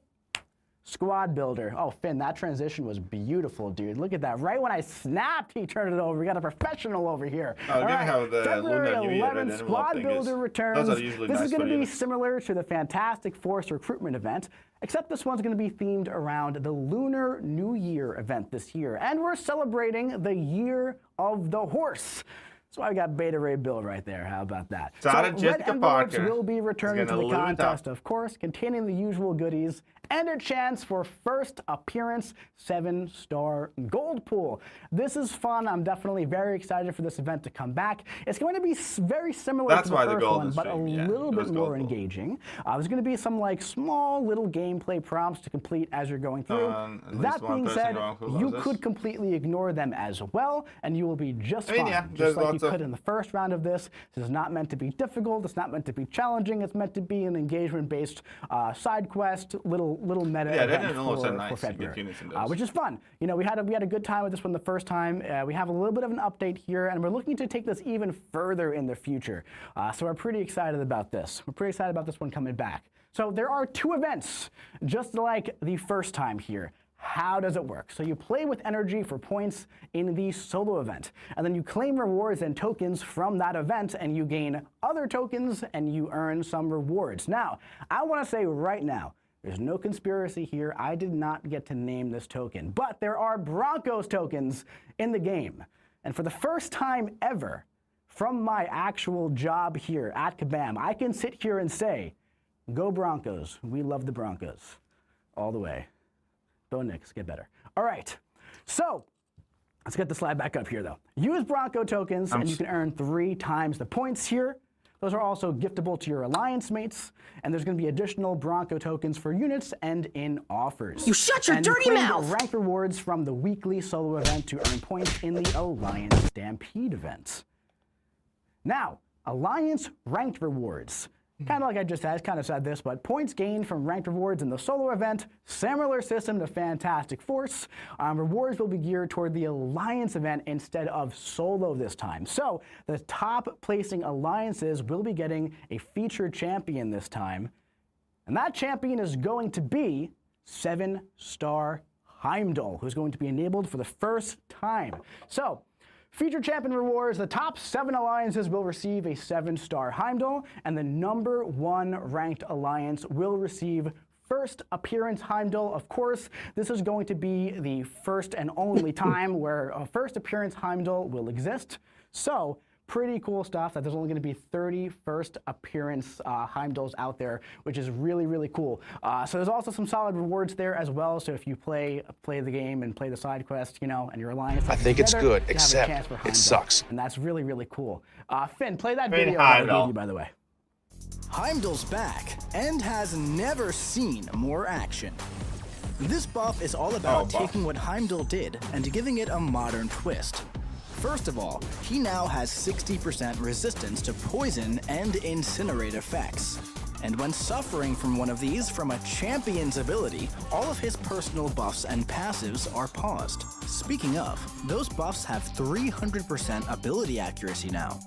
Squad Builder. Oh, Finn, that transition was beautiful, dude. Look at that. Right when I snapped, he turned it over. We got a professional over here. All right. How the February 11th, Squad Builder returns. This is going to be similar to the Fantastic Force recruitment event, except this one's going to be themed around the Lunar New Year event this year. And we're celebrating the Year of the Horse. So I got Beta Ray Bill right there. How about that? Shout so out Jessica red envelopes Parker. will be returning to the Gonna loot contest, up. of course, containing the usual goodies and a chance for first appearance 7-star gold pool. This is fun. I'm definitely very excited for this event to come back. It's going to be very similar to the first one, but a little bit more engaging. There's going to be some like small little gameplay prompts to complete as you're going through. That being said, you could completely ignore them as well, and you will be just fine. Just like you could in the first round of this. This is not meant to be difficult. It's not meant to be challenging. It's meant to be an engagement-based side quest, little meta event for February, which is fun. You know, we had a good time with this one the first time. We have a little bit of an update here, and we're looking to take this even further in the future. So we're pretty excited about this. We're pretty excited about this one coming back. So there are 2 events, just like the first time here. How does it work? So you play with energy for points in the solo event, and then you claim rewards and tokens from that event, and you gain other tokens, and you earn some rewards. Now, I want to say right now, there's no conspiracy here. I did not get to name this token, but there are Broncos tokens in the game. And for the first time ever, from my actual job here at Kabam, I can sit here and say, go Broncos. We love the Broncos. All the way. Bo Nix, get better. All right, so let's get the slide back up here though. Use Bronco tokens and you can earn 3 times the points here. Those are also giftable to your alliance mates, and there's going to be additional Bronco tokens for units and in offers. You shut your dirty mouth! Rank rewards from the weekly solo event to earn points in the Alliance Stampede event. Now, Alliance ranked rewards. Kind of like I just kind of said this, but points gained from ranked rewards in the solo event, similar system to Fantastic Force. Rewards will be geared toward the Alliance event instead of solo this time. So the top placing alliances will be getting a featured champion this time. And that champion is going to be 7-star Heimdall, who's going to be enabled for the first time. So, featured champion rewards, the top 7 alliances will receive a 7-star Heimdall, and the number 1 ranked alliance will receive first appearance Heimdall. Of course, this is going to be the first and only time where a first appearance Heimdall will exist. So, pretty cool stuff that there's only going to be 30 first appearance Heimdalls out there, which is really, really cool. So there's also some solid rewards there as well. So if you play the game and play the side quest, you know, and your alliance, I think it's good, except it sucks. And that's really, really cool. Finn, play that video I gave you, by the way. Heimdall's back and has never seen more action. This buff is all about taking what Heimdall did and giving it a modern twist. First of all, he now has 60% resistance to poison and incinerate effects. And when suffering from one of these from a champion's ability, all of his personal buffs and passives are paused. Speaking of, those buffs have 300% ability accuracy now.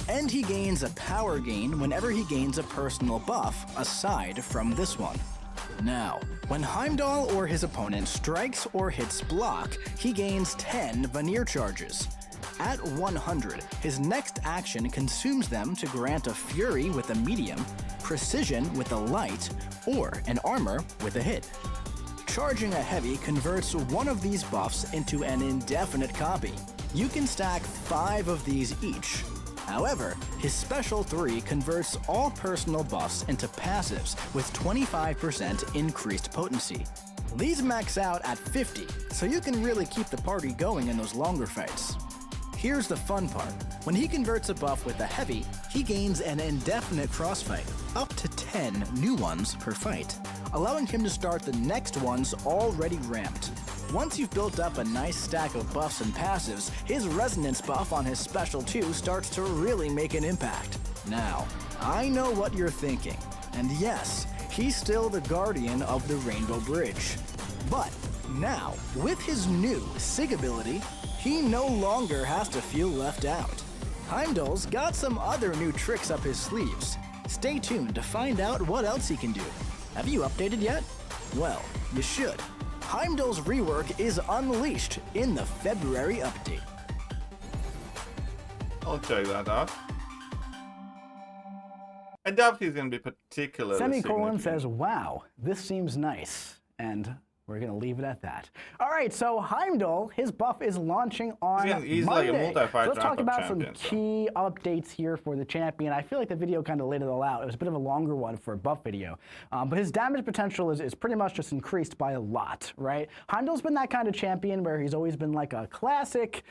And he gains a power gain whenever he gains a personal buff aside from this one. Now, when Heimdall or his opponent strikes or hits block, he gains 10 veneer charges. At 100, his next action consumes them to grant a fury with a medium, precision with a light, or an armor with a hit. Charging a heavy converts one of these buffs into an indefinite copy. You can stack 5 of these each. However, his special 3 converts all personal buffs into passives with 25% increased potency. These max out at 50, so you can really keep the party going in those longer fights. Here's the fun part. When he converts a buff with a heavy, he gains an indefinite crossfight, up to 10 new ones per fight, allowing him to start the next ones already ramped. Once you've built up a nice stack of buffs and passives, his resonance buff on his special 2 starts to really make an impact. Now, I know what you're thinking, and yes, he's still the guardian of the Rainbow Bridge. But now, with his new Sig ability, he no longer has to feel left out. Heimdall's got some other new tricks up his sleeves. Stay tuned to find out what else he can do. Have you updated yet? Well, you should. Heimdall's rework is unleashed in the February update. I'll check that out. I doubt he's going to be particularly Semicolon significant. says, wow, this seems nice. And We're going to leave it at that. All right, so Heimdall, his buff is launching on he's Monday. like a multi-fight So let's talk about some champion, key updates here for the champion. I feel like the video kind of laid it all out. It was a bit of a longer one for a buff video. But his damage potential is pretty much just increased by a lot, right? Heimdall's been that kind of champion where he's always been like a classic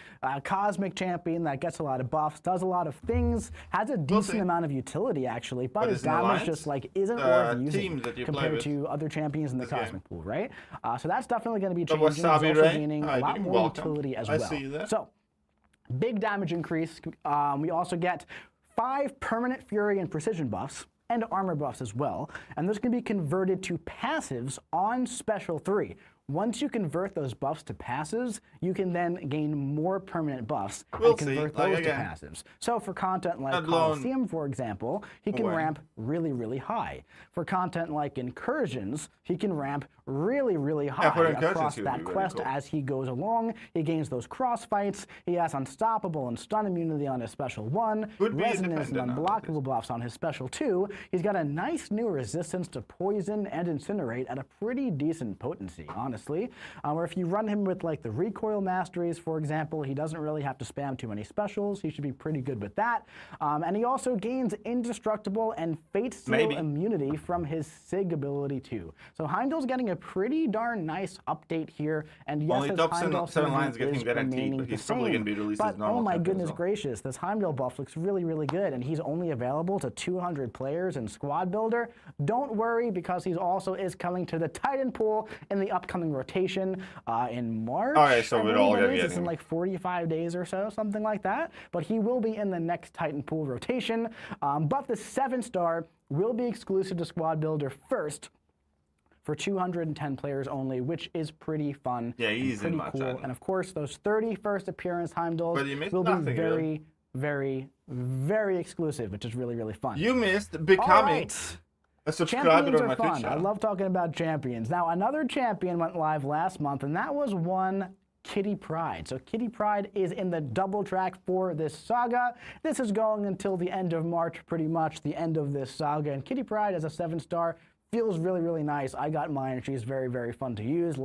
cosmic champion that gets a lot of buffs, does a lot of things, has a decent amount of utility actually, but his damage just like isn't worth using compared to other champions in the cosmic pool, right? So that's definitely going to be changing. He's also gaining a lot more utility as well. So big damage increase. We also get 5 permanent fury and precision buffs and armor buffs as well, and those can be converted to passives on Special 3. Once you convert those buffs to passives, you can then gain more permanent buffs and convert those to passives. So for content like Coliseum, for example, he can ramp really, really high. For content like Incursions, he can ramp really, really high across that quest as he goes along. He gains those cross fights. He has Unstoppable and Stun Immunity on his Special 1, Resonance and Unblockable buffs on his Special 2. He's got a nice new resistance to Poison and Incinerate at a pretty decent potency, honestly. Where if you run him with like the recoil masteries, for example, he doesn't really have to spam too many specials. He should be pretty good with that. And he also gains Indestructible and Fate Seal immunity from his Sig ability too. So Heimdall's getting a pretty darn nice update here. And yes, his Heimdall is remaining the same. But oh my goodness gracious, this Heimdall buff looks really, really good. And he's only available to 200 players in Squad Builder. Don't worry, because he also is coming to the Titan pool in the upcoming rotation in March. Okay, so we're all gonna get it's in like 45 days or so, something like that. But he will be in the next Titan pool rotation. But the 7-star will be exclusive to Squad Builder first for 210 players only, which is pretty fun. Yeah, he's pretty cool. And of course, those 30 first appearance Heimdalls will be very, very, very exclusive, which is really, really fun. You missed becoming a subscriber champions on my are fun. Twitch I love talking about champions. Now, another champion went live last month, and that was one Kitty Pryde. So Kitty Pryde is in the double track for this saga. This is going until the end of March, pretty much the end of this saga. And Kitty Pryde as a 7-star feels really, really nice. I got mine, and she's very, very fun to use. The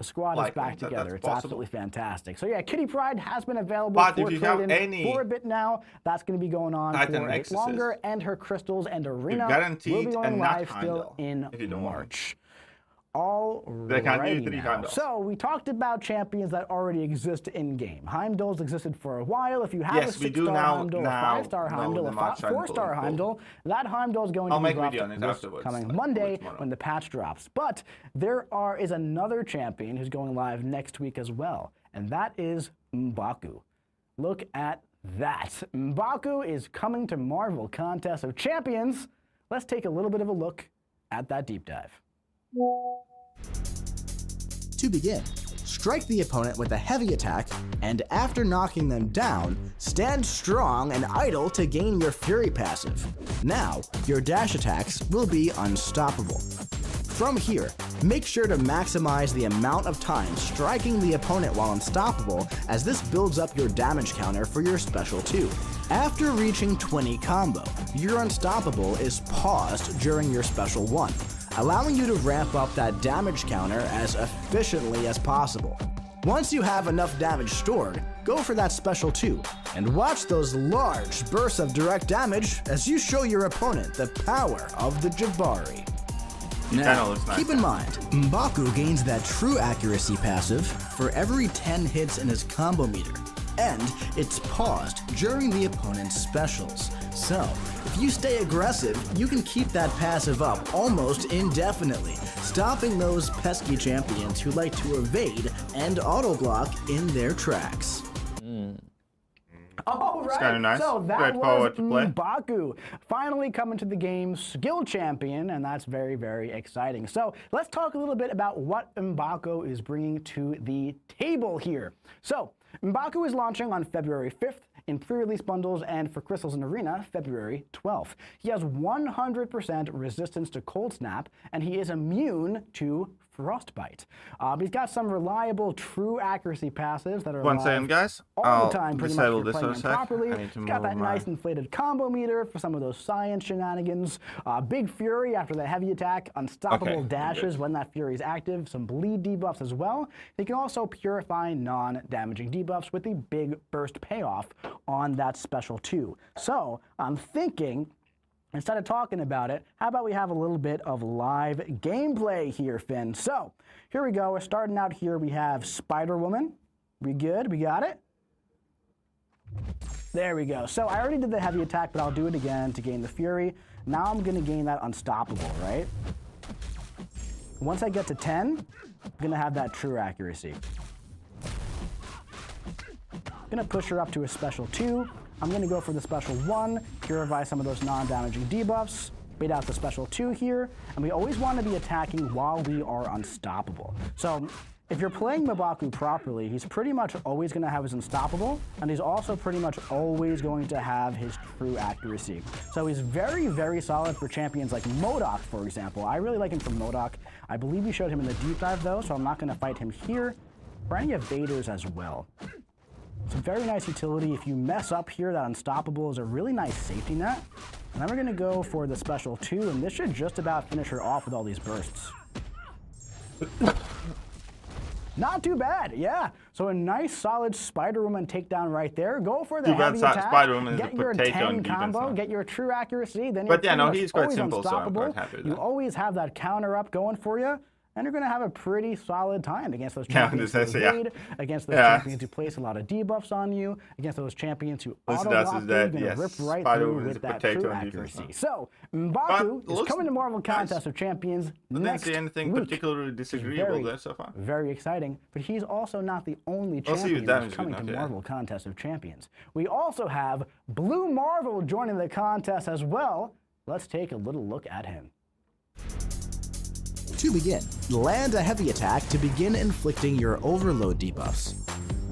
squad is back together. It's absolutely fantastic. So yeah, Kitty Pryde has been available for trade-in for a bit now. That's going to be going on for a bit longer, and her crystals and arena will be going live still in March. All right. So we talked about champions that already exist in game. Heimdall's existed for a while. If you have a 6-star Heimdall, a 5-star Heimdall, a 4-star Heimdall, that Heimdall is going to be dropped this coming Monday when the patch drops. But there is another champion who's going live next week as well, and that is M'Baku. Look at that. M'Baku is coming to Marvel Contest of Champions. Let's take a little bit of a look at that deep dive. To begin, strike the opponent with a heavy attack, and after knocking them down, stand strong and idle to gain your Fury passive. Now, your dash attacks will be unstoppable. From here, make sure to maximize the amount of time striking the opponent while unstoppable, as this builds up your damage counter for your Special 2. After reaching 20 combo, your unstoppable is paused during your Special 1, allowing you to ramp up that damage counter as efficiently as possible. Once you have enough damage stored, go for that Special 2, and watch those large bursts of direct damage as you show your opponent the power of the Jabari. Now, keep in mind, M'Baku gains that true accuracy passive for every 10 hits in his combo meter, and it's paused during the opponent's specials. So, if you stay aggressive, you can keep that passive up almost indefinitely, stopping those pesky champions who like to evade and auto-block in their tracks. All right, nice. So that was M'Baku finally coming to the game, skill champion, and that's very, very exciting. So let's talk a little bit about what M'Baku is bringing to the table here. So M'Baku is launching on February 5th in pre-release bundles, and for Crystals and Arena, February 12th. He has 100% resistance to Cold Snap, and he is immune to Frostbite. But he's got some reliable, true accuracy passives that are One second, guys. all the time, pretty much, if disable you're this playing for a him sec. properly. I need to He's got that move nice my... inflated combo meter for some of those science shenanigans. Big Fury after the heavy attack, unstoppable dashes when that Fury is active, some bleed debuffs as well. He can also purify non-damaging debuffs with the big burst payoff on that special 2. So I'm thinking, instead of talking about it, how about we have a little bit of live gameplay here, Finn? So here we go. We're starting out here. We have Spider-Woman. We good? We got it? There we go. So I already did the heavy attack, but I'll do it again to gain the Fury. Now I'm going to gain that unstoppable, right? Once I get to 10, I'm going to have that true accuracy. I'm going to push her up to a special 2. I'm going to go for the special 1, purify some of those non-damaging debuffs, bait out the special 2 here, and we always want to be attacking while we are unstoppable. So if you're playing M'Baku properly, he's pretty much always going to have his unstoppable, and he's also pretty much always going to have his true accuracy. So he's very, very solid for champions like MODOK, for example. I really like him for MODOK. I believe we showed him in the deep dive, though, so I'm not going to fight him here. For any evaders as well. It's a very nice utility. If you mess up here, that unstoppable is a really nice safety net. And then we're going to go for the special 2, and this should just about finish her off with all these bursts. Not too bad, yeah. So a nice, solid Spider-Woman takedown right there. Go for the heavy attack, Spider-Woman get your 10 combo, get your true accuracy, then you're he's quite simple, so I'm quite happy with that. You always have that counter up going for you. And you're going to have a pretty solid time against those champions who evade, against those champions who place a lot of debuffs on you, against those champions who auto-lock you, going to rip right through with that true accuracy. So, M'Baku is coming to Marvel Contest of Champions next week. I didn't see anything particularly disagreeable there so far. Very exciting, but he's also not the only champion that's coming to Marvel Contest of Champions. We also have Blue Marvel joining the contest as well. Let's take a little look at him. To begin, land a heavy attack to begin inflicting your overload debuffs.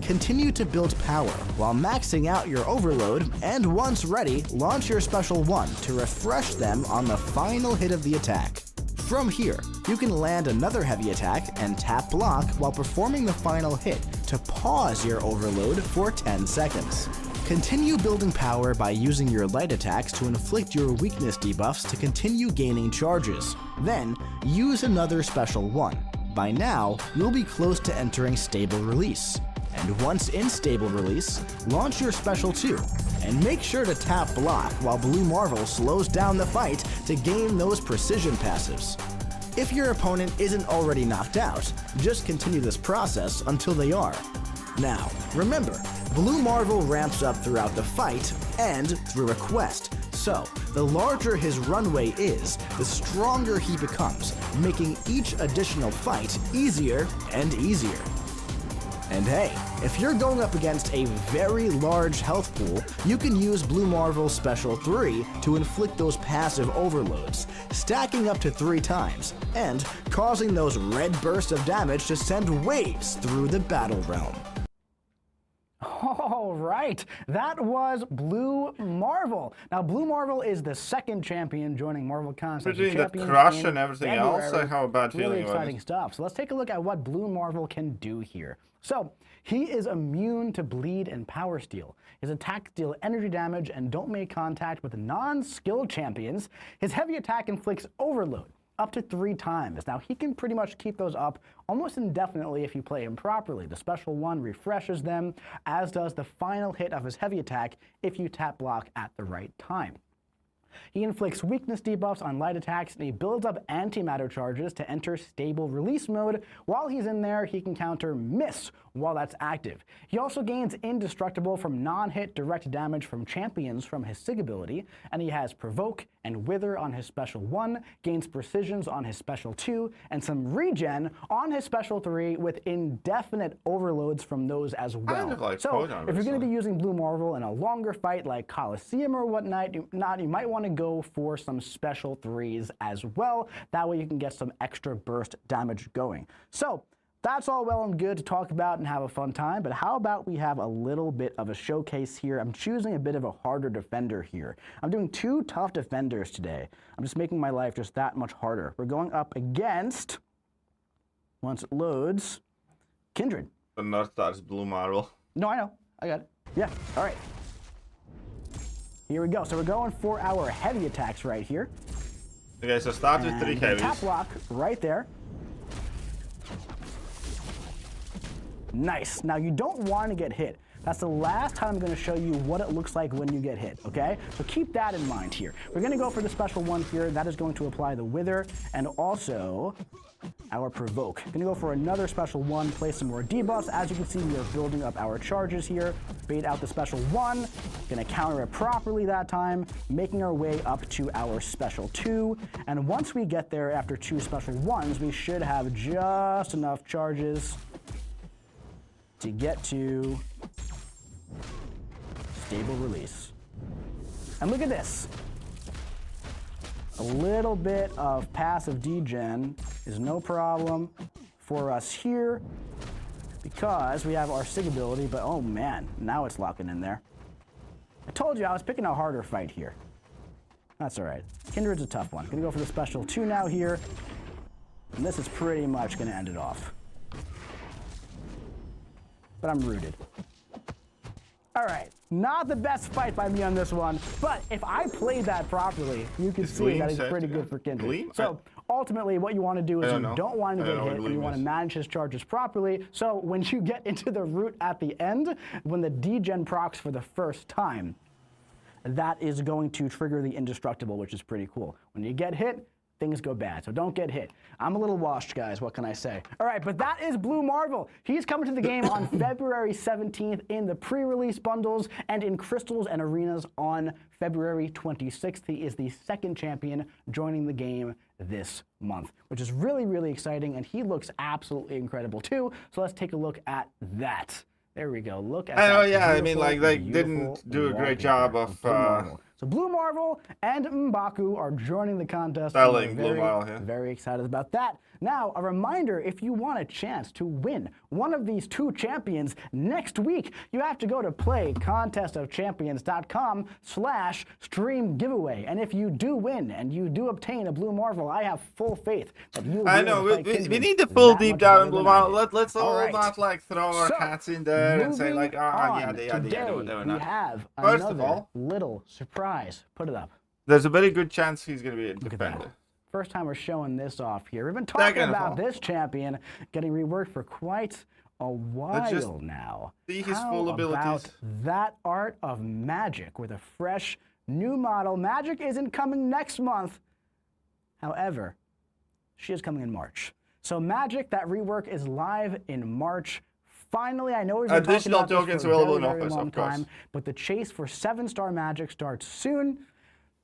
Continue to build power while maxing out your overload, and once ready, launch your special 1 to refresh them on the final hit of the attack. From here, you can land another heavy attack and tap block while performing the final hit to pause your overload for 10 seconds. Continue building power by using your light attacks to inflict your weakness debuffs to continue gaining charges. Then, use another special 1. By now, you'll be close to entering stable release. And once in stable release, launch your special 2. And make sure to tap block while Blue Marvel slows down the fight to gain those precision passives. If your opponent isn't already knocked out, just continue this process until they are. Now, remember, Blue Marvel ramps up throughout the fight and through a quest, so the larger his runway is, the stronger he becomes, making each additional fight easier and easier. And hey, if you're going up against a very large health pool, you can use Blue Marvel's Special 3 to inflict those passive overloads, stacking up to 3 times, and causing those red bursts of damage to send waves through the battle realm. All right, that was Blue Marvel. Now, Blue Marvel is the second champion joining Marvel Contest. Between the crush and everything else, I have a bad feeling really about exciting stuff. So let's take a look at what Blue Marvel can do here. So he is immune to bleed and power steal. His attacks deal energy damage and don't make contact with non-skilled champions. His heavy attack inflicts overload up to 3 times. Now, he can pretty much keep those up almost indefinitely if you play him properly. The special 1 refreshes them, as does the final hit of his heavy attack if you tap block at the right time. He inflicts weakness debuffs on light attacks, and he builds up antimatter charges to enter stable release mode. While he's in there, he can counter miss while that's active. He also gains indestructible from non-hit direct damage from champions from his SIG ability, and he has provoke and wither on his special 1, gains precisions on his special 2, and some regen on his special 3 with indefinite overloads from those as well. So if you're going to be using Blue Marvel in a longer fight like Coliseum or whatnot, you might want to go for some special 3s as well. That way you can get some extra burst damage going. So that's all well and good to talk about and have a fun time, but how about we have a little bit of a showcase here? I'm choosing a bit of a harder defender here. I'm doing 2 tough defenders today. I'm just making my life just that much harder. We're going up against Once it loads, Kindred. The Northstar's blue marble. No, I know. I got it. Yeah. All right. Here we go. So we're going for our heavy attacks right here. Okay, so start with 3 heavies. Tap block right there. Nice. Now you don't want to get hit. That's the last time I'm going to show you what it looks like when you get hit, okay? So keep that in mind here. We're going to go for the special one here. That is going to apply the Wither and also our Provoke. Going to go for another special one, place some more debuffs. As you can see, we are building up our charges here. Bait out the special one. Going to counter it properly that time, making our way up to our special 2. And once we get there after 2 special ones, we should have just enough charges to get to stable release. And look at this. A little bit of passive degen is no problem for us here because we have our Sig ability, but oh man, now it's locking in there. I told you I was picking a harder fight here. That's all right. Kindred's a tough one. Gonna go for the special 2 now here, and this is pretty much gonna end it off. But I'm rooted. All right, not the best fight by me on this one, but if I played that properly, you can see that it's pretty good for Kindred. So ultimately what you want to do is you don't want to get hit and you want to manage his charges properly. So when you get into the root at the end, when the degen procs for the first time, that is going to trigger the indestructible, which is pretty cool. When you get hit, things go bad, so don't get hit. I'm a little washed, guys, what can I say? All right, but that is Blue Marvel. He's coming to the game on February 17th in the pre-release bundles and in Crystals and Arenas on February 26th. He is the 2nd champion joining the game this month, which is really, really exciting, and he looks absolutely incredible too, so let's take a look at that. There we go, look at that. Oh yeah, I mean, like, they didn't do a great job of... So Blue Marvel and M'Baku are joining the contest. Selling Blue Marvel here. Very excited about that. Now, a reminder, if you want a chance to win one of these 2 champions next week, you have to go to playcontestofchampions.com/stream giveaway. And if you do win and you do obtain a Blue Marvel, I have full faith that you will be able to play we need the full deep dive in Blue Marvel. Let's all right. not like throw our hats in there and say like, today we have another little surprise. Put it up. There's a very good chance he's going to be a defender. First time we're showing this off here. We've been talking about this champion getting reworked for quite a while now. See his full abilities. About that art of Magic with a fresh new model? Magic isn't coming next month. However, she is coming in March. So Magic, that rework is live in March. Finally, I know we've been talking about this for a very long time, but the chase for 7-star Magic starts soon.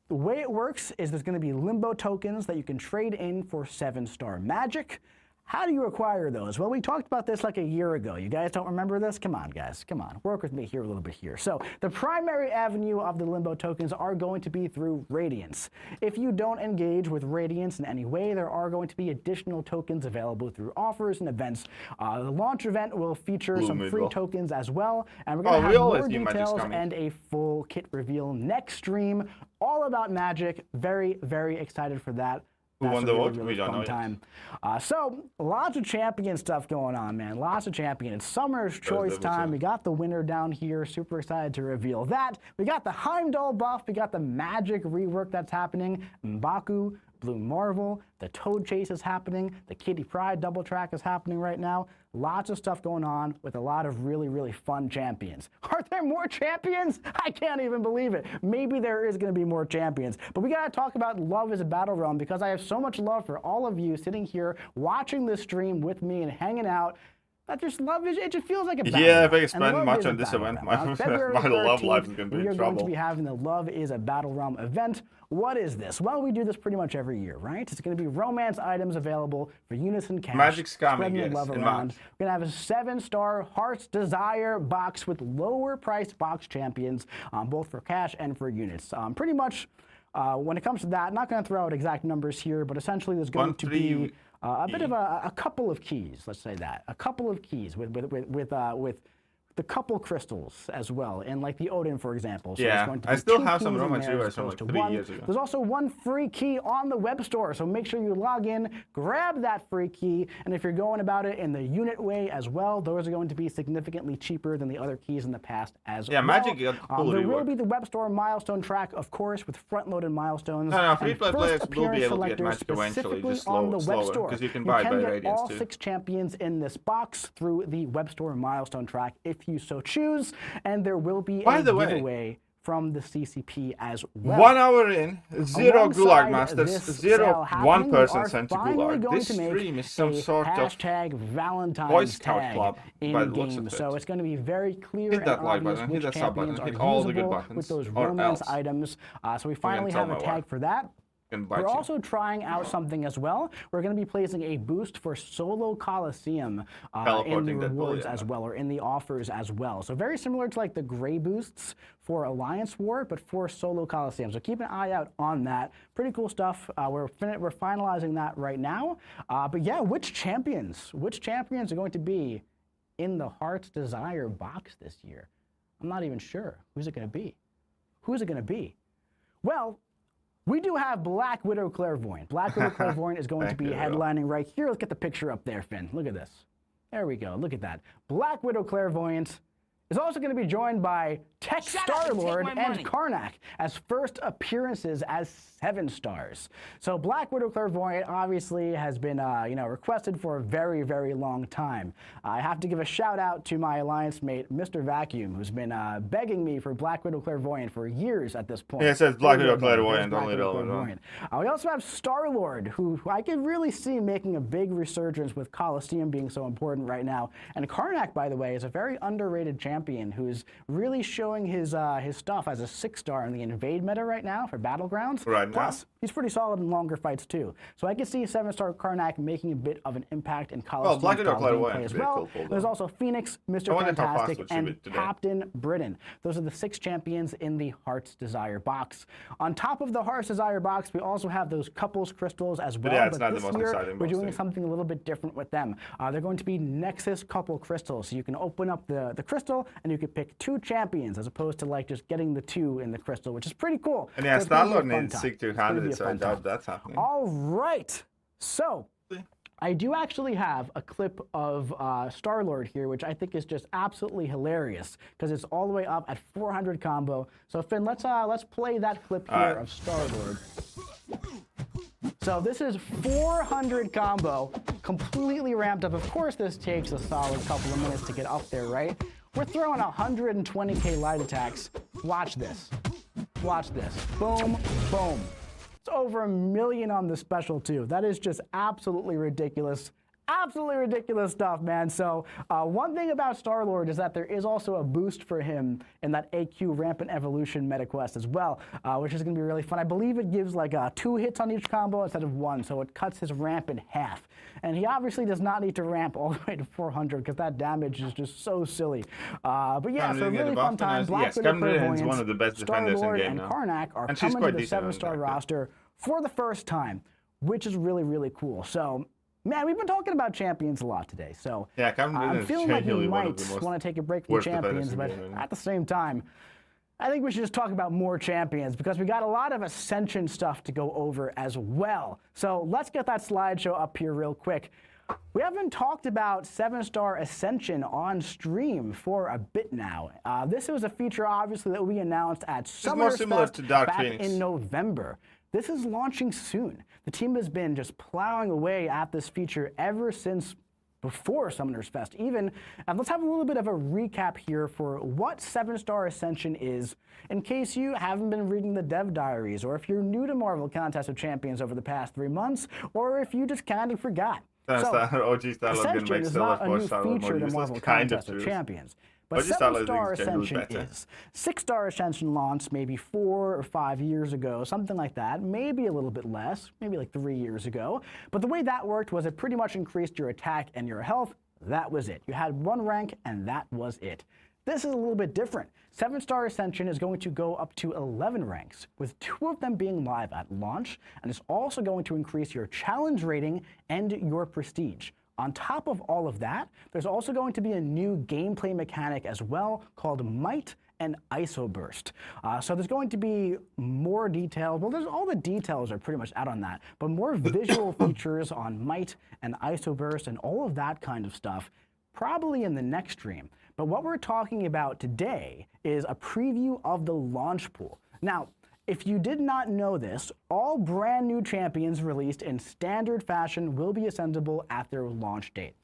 The way it works is there's going to be limbo tokens that you can trade in for 7-star Magic. How do you acquire those? Well, we talked about this like a year ago. You guys don't remember this? Come on, guys. Come on. Work with me here a little bit here. So the primary avenue of the limbo tokens are going to be through Radiance. If you don't engage with Radiance in any way, there are going to be additional tokens available through offers and events. The launch event will feature some free tokens as well. And we're going to have more details and a full kit reveal next stream. All about Magic. Very, very excited for that. Who won the vote? We don't know yet. So, lots of champion stuff going on, man. Lots of champion. It's Summer's Choice time. We got the winner down here. Super excited to reveal that. We got the Heimdall buff. We got the Magic rework that's happening. M'Baku, Blue Marvel, the Toad Chase is happening. The Kitty Pryde double track is happening right now. Lots of stuff going on with a lot of really, really fun champions. Are there more champions? I can't even believe it. Maybe there is going to be more champions. But we got to talk about love as a battle realm because I have so much love for all of you sitting here watching this stream with me and hanging out. That just love is, it just feels like a battle. Yeah, if I spend much on this event, my love life is going to be in trouble. We are going to be having the Love is a Battle Realm event. What is this? Well, we do this pretty much every year, right? It's going to be romance items available for Unison Cash. Magic's coming, yes, love around. We're going to have a 7-star Heart's Desire box with lower priced box champions, both for cash and for units. Pretty much, when it comes to that, I'm not going to throw out exact numbers here, but essentially there's going to be a bit of a couple of keys, let's say that. A couple of keys with the couple crystals as well, and like the Odin, for example. So yeah, it's going to be I still 2 have some keys in Roman there Zero as from like opposed to 3 1. years ago. There's also 1 free key on the web store, so make sure you log in, grab that free key, and if you're going about it in the unit way as well, those are going to be significantly cheaper than the other keys in the past as well. Yeah, Magic got full There rework. will be the web store milestone track, of course, with front-loaded milestones. No, and free-to-play first players will be able to get appearance Magic eventually, specifically just on the web slower, store. because you can buy by get Radiance all too. 6 champions in this box through the web store milestone track if you so choose, and there will be a giveaway from the CCP as well. 1 hour in, 0 Gulag Alongside Masters, this 0 sale 1 happening, person we are sent to finally Gulag. going This to make stream is some a sort of hashtag Valentine's Boy Scout tag club by the looks in-game. of So it. it's going to be very clear Hit and that like obvious button, hit which that sub champions button, are hit all the good usable buttons, with those or romance else. items. So we finally tell have a my tag wife. for that. Can bite We're you. also trying out something as well. We're going to be placing a boost for Solo Coliseum in the Teleporting that rewards bully, as well, or in the offers as well. So very similar to like the gray boosts for Alliance War, but for Solo Coliseum. So keep an eye out on that. Pretty cool stuff. We're finalizing that right now. But yeah, which champions are going to be in the Heart's Desire box this year? I'm not even sure. Who's it going to be? Who's it going to be? Well, we do have Black Widow Clairvoyant. Black Widow Clairvoyant is going to be headlining right here. Let's get the picture up there, Finn. Look at this. There we go. Look at that. Black Widow Clairvoyant is also going to be joined by Tech Star-Lord and Karnak as first appearances as 7 stars. So Black Widow Clairvoyant obviously has been requested for a very, very long time. I have to give a shout out to my alliance mate, Mr. Vacuum, who's been begging me for Black Widow Clairvoyant for years at this point. Yeah, it says Black Widow Clairvoyant, only relevant. We also have Star-Lord, who I could really see making a big resurgence with Coliseum being so important right now. And Karnak, by the way, is a very underrated champion who's really showing his stuff as a 6-star in the Invade meta right now for Battlegrounds. Right. Plus, he's pretty solid in longer fights too. So I can see 7-star Karnak making a bit of an impact in Coliseum Black Widow style gameplay Clairvoyant as is very well. cool, There's also Phoenix, Mr. Fantastic, and Captain Britain. Those are the 6 champions in the Heart's Desire box. On top of the Heart's Desire box, we also have those couples crystals as well. Yeah, it's but not this the most year, exciting we're box doing thing. something a little bit different with them. They're going to be Nexus couple crystals. So you can open up the crystal and you can pick 2 champions as opposed to like just getting the 2 in the crystal, which is pretty cool. And yeah, So it's gonna be a Star-Lord fun needs time. 6,200, so I fun doubt time. that's happening. All right. So I do actually have a clip of Star-Lord here, which I think is just absolutely hilarious because it's all the way up at 400 combo. So Finn, let's play that clip here of Star-Lord. So this is 400 combo, completely ramped up. Of course, this takes a solid couple of minutes to get up there, right? We're throwing 120k light attacks. Watch this. Watch this. Boom, boom. It's over 1 million on the special too. That is just absolutely ridiculous. Absolutely ridiculous stuff, man. So one thing about Star-Lord is that there is also a boost for him in that AQ Rampant Evolution meta quest as well, which is going to be really fun. I believe it gives like 2 hits on each combo instead of 1, so it cuts his ramp in half. And he obviously does not need to ramp all the way to 400 because that damage is just so silly. But yeah, so a really fun time. Black Widow Clairvoyant, one of the best defenders in game and now. Karnak are And she's coming to quite the decent 7-star on that, roster for the first time, which is really, really cool. So man, we've been talking about champions a lot today, so yeah, I'm feeling like we might want to take a break from champions, but at the same time, I think we should just talk about more champions because we got a lot of Ascension stuff to go over as well. So let's get that slideshow up here real quick. We haven't talked about 7-star Ascension on stream for a bit now. This was a feature, obviously, that we announced at Summer's Fest back in November. This is launching soon. The team has been just plowing away at this feature ever since before Summoner's Fest even. And let's have a little bit of a recap here for what 7-star Ascension is, in case you haven't been reading the dev diaries, or if you're new to Marvel Contest of Champions over the past 3 months, or if you just kind of forgot. Ascension is not a new feature to Marvel Contest of Champions. But 7-star Ascension is. 6-star Ascension launched maybe 4 or 5 years ago, something like that, maybe a little bit less, maybe like 3 years ago. But the way that worked was it pretty much increased your attack and your health. That was it. You had 1 rank and that was it. This is a little bit different. 7-star Ascension is going to go up to 11 ranks, with 2 of them being live at launch, and it's also going to increase your challenge rating and your prestige. On top of all of that, there's also going to be a new gameplay mechanic as well called Might and Isoburst. So there's going to be more detail. Well, all the details are pretty much out on that, but more visual features on Might and Isoburst and all of that kind of stuff probably in the next stream. But what we're talking about today is a preview of the launch pool. Now, if you did not know this, all brand new champions released in standard fashion will be ascendable at their launch date.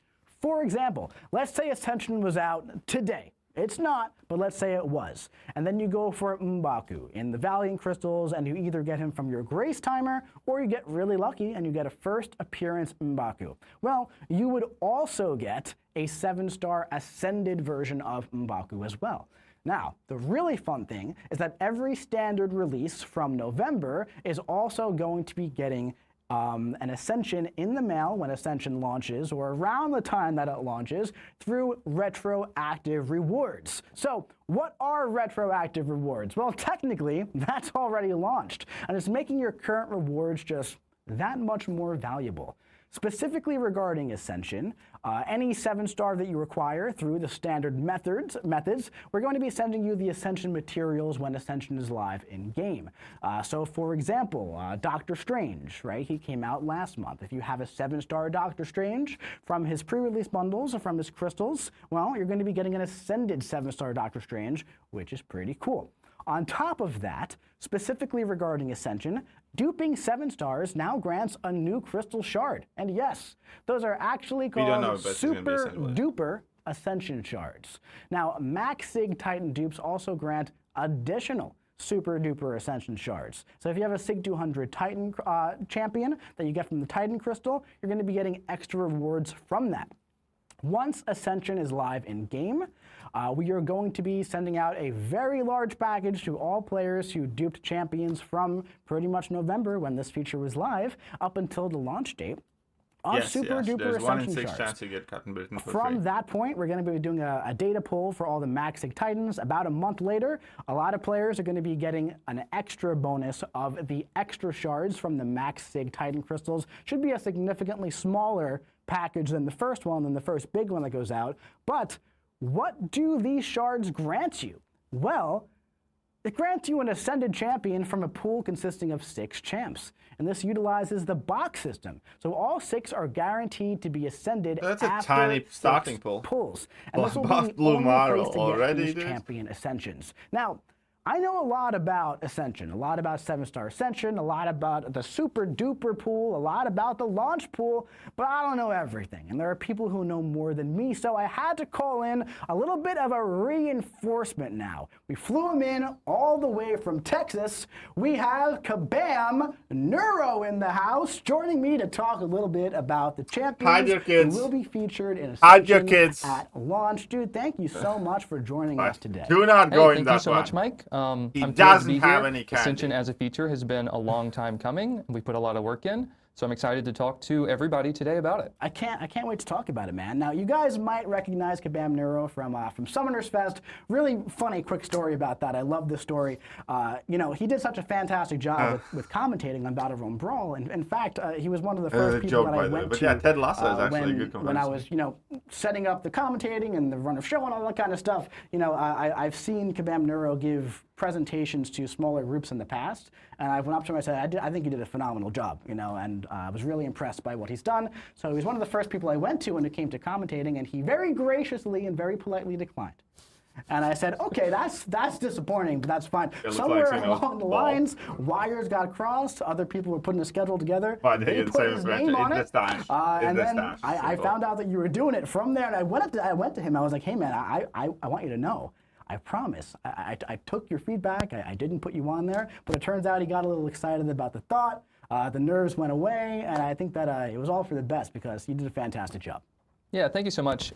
For example, let's say Ascension was out today. It's not, but let's say it was. And then you go for M'Baku in the Valiant Crystals, and you either get him from your Grace Timer, or you get really lucky and you get a first appearance M'Baku. Well, you would also get a 7-star Ascended version of M'Baku as well. Now, the really fun thing is that every standard release from November is also going to be getting an Ascension in the mail when Ascension launches, or around the time that it launches, through retroactive rewards. So, what are retroactive rewards? Well, technically, that's already launched, and it's making your current rewards just that much more valuable. Specifically regarding Ascension, any 7-star that you require through the standard methods, we're going to be sending you the Ascension materials when Ascension is live in-game. So for example, Doctor Strange, right? He came out last month. If you have a 7-star Doctor Strange from his pre-release bundles or from his crystals, well, you're going to be getting an Ascended 7-star Doctor Strange, which is pretty cool. On top of that, specifically regarding Ascension, duping 7 stars now grants a new crystal shard. And yes, those are actually called super duper Ascension shards. Now, Max Sig Titan dupes also grant additional super duper Ascension shards. So if you have a Sig 200 Titan champion that you get from the Titan crystal, you're going to be getting extra rewards from that. Once Ascension is live in-game, we are going to be sending out a very large package to all players who duped champions from pretty much November, when this feature was live, up until the launch date, of super duper There's Ascension 1 in 6 shards. chance to get cut and bitten for From free. that point, we're going to be doing a data poll for all the Max Sig Titans. About a month later, a lot of players are going to be getting an extra bonus of the extra shards from the Max Sig Titan crystals. Should be a significantly smaller package than the first one, than the first big one that goes out. But what do these shards grant you? Well, it grants you an Ascended champion from a pool consisting of 6 champs. And this utilizes the box system. So all 6 are guaranteed to be Ascended That's after a tiny starting 6 pool. pulls. And this will Buff be the Blue only model place to already, get these dude. champion Ascensions. Now, I know a lot about Ascension, a lot about 7-star Ascension, a lot about the super duper pool, a lot about the launch pool, but I don't know everything. And there are people who know more than me, so I had to call in a little bit of a reinforcement now. We flew him in all the way from Texas. We have Kabam Neuro in the house, joining me to talk a little bit about the champions who will be featured in Ascension at launch. Dude, thank you so much for joining us today. Do not go in that one. Thank you so much, Mike. He I'm doesn't have any candy. Ascension as a feature has been a long time coming. We put a lot of work in, so I'm excited to talk to everybody today about it. I can't wait to talk about it, man. Now, you guys might recognize Kabam Neuro from Summoners Fest. Really funny, quick story about that. I love this story. You know, he did such a fantastic job with commentating on Battleground Brawl. And in fact, he was one of the first people that I went to. Yeah, Ted Lasso is actually a good comparison. When I was, you know, setting up the commentating and the run of show and all that kind of stuff. You know, I've seen Kabam Neuro give presentations to smaller groups in the past, and I went up to him and I said, I think you did a phenomenal job, you know, and I was really impressed by what he's done. So he was one of the first people I went to when it came to commentating, and he very graciously and very politely declined. And I said, okay, that's disappointing, but that's fine. Somewhere along the lines, wires got crossed. Other people were putting a schedule together. They put his name on it. And then I found out that you were doing it from there. And I went to him. I was like, hey, man, I want you to know. I promise. I took your feedback. I didn't put you on there. But it turns out he got a little excited about the thought. The nerves went away. And I think that it was all for the best because you did a fantastic job. Yeah, thank you so much.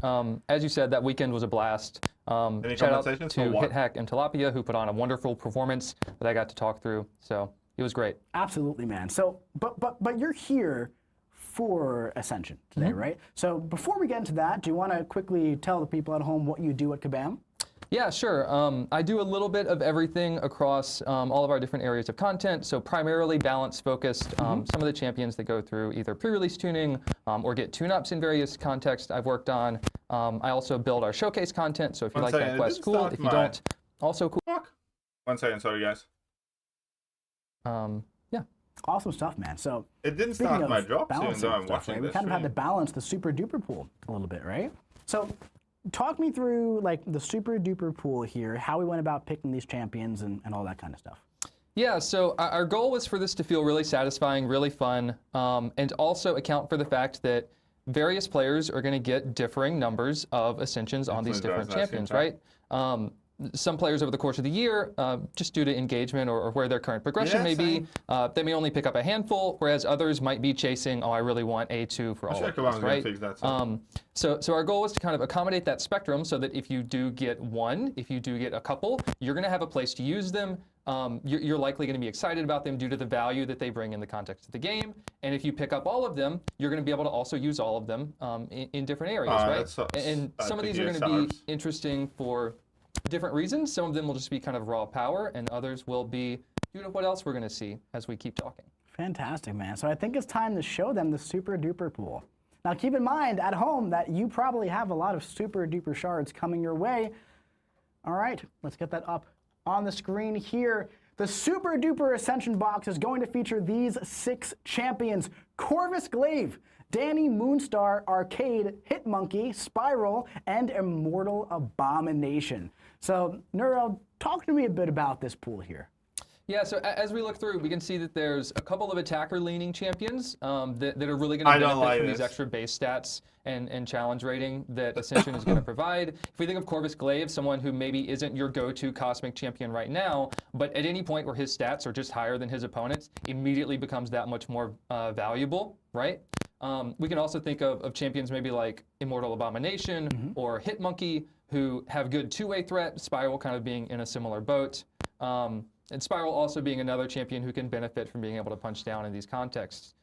As you said, that weekend was a blast. Shout out to HitHack and Tilapia, who put on a wonderful performance that I got to talk through. So it was great. Absolutely, man. So, but you're here for Ascension today, right? So before we get into that, do you want to quickly tell the people at home what you do at Kabam? Yeah, sure. I do a little bit of everything across all of our different areas of content. So primarily balance focused. Some of the champions that go through either pre-release tuning or get tune-ups in various contexts I've worked on. I also build our showcase content. So if you like that quest, cool. If you don't, also cool. Fuck. 1 second, sorry guys. Yeah. Awesome stuff, man. So it didn't start my drops, even though I'm watching right? this. We kind of had to balance the super duper pool a little bit, right? So talk me through like the super duper pool here, how we went about picking these champions and all that kind of stuff. Yeah, so our goal was for this to feel really satisfying, really fun, and also account for the fact that various players are going to get differing numbers of ascensions on these different champions, right? Some players over the course of the year, just due to engagement or where their current progression may be, they may only pick up a handful, whereas others might be chasing, oh, I really want A2 for all of this, right? So our goal is to kind of accommodate that spectrum so that if you do get one, if you do get a couple, you're going to have a place to use them. You're likely going to be excited about them due to the value that they bring in the context of the game. And if you pick up all of them, you're going to be able to also use all of them in different areas, right? And some of these are going to be interesting for different reasons. Some of them will just be kind of raw power, and others will be due to what else we're going to see as we keep talking. Fantastic, man. So I think it's time to show them the super duper pool. Now keep in mind at home that you probably have a lot of super duper shards coming your way. All right, let's get that up on the screen here. The super duper Ascension box is going to feature these 6 champions: Corvus Glaive, Danny Moonstar, Arcade, Hitmonkey, Spiral, and Immortal Abomination. So, Neuro, talk to me a bit about this pool here. Yeah, so as we look through, we can see that there's a couple of attacker-leaning champions that are really going to benefit from these extra base stats and challenge rating that Ascension is going to provide. If we think of Corvus Glaive, someone who maybe isn't your go-to cosmic champion right now, but at any point where his stats are just higher than his opponents, immediately becomes that much more valuable, right? We can also think of champions maybe like Immortal Abomination or Hitmonkey, who have good two-way threat, Spiral kind of being in a similar boat. And Spiral also being another champion who can benefit from being able to punch down in these contexts.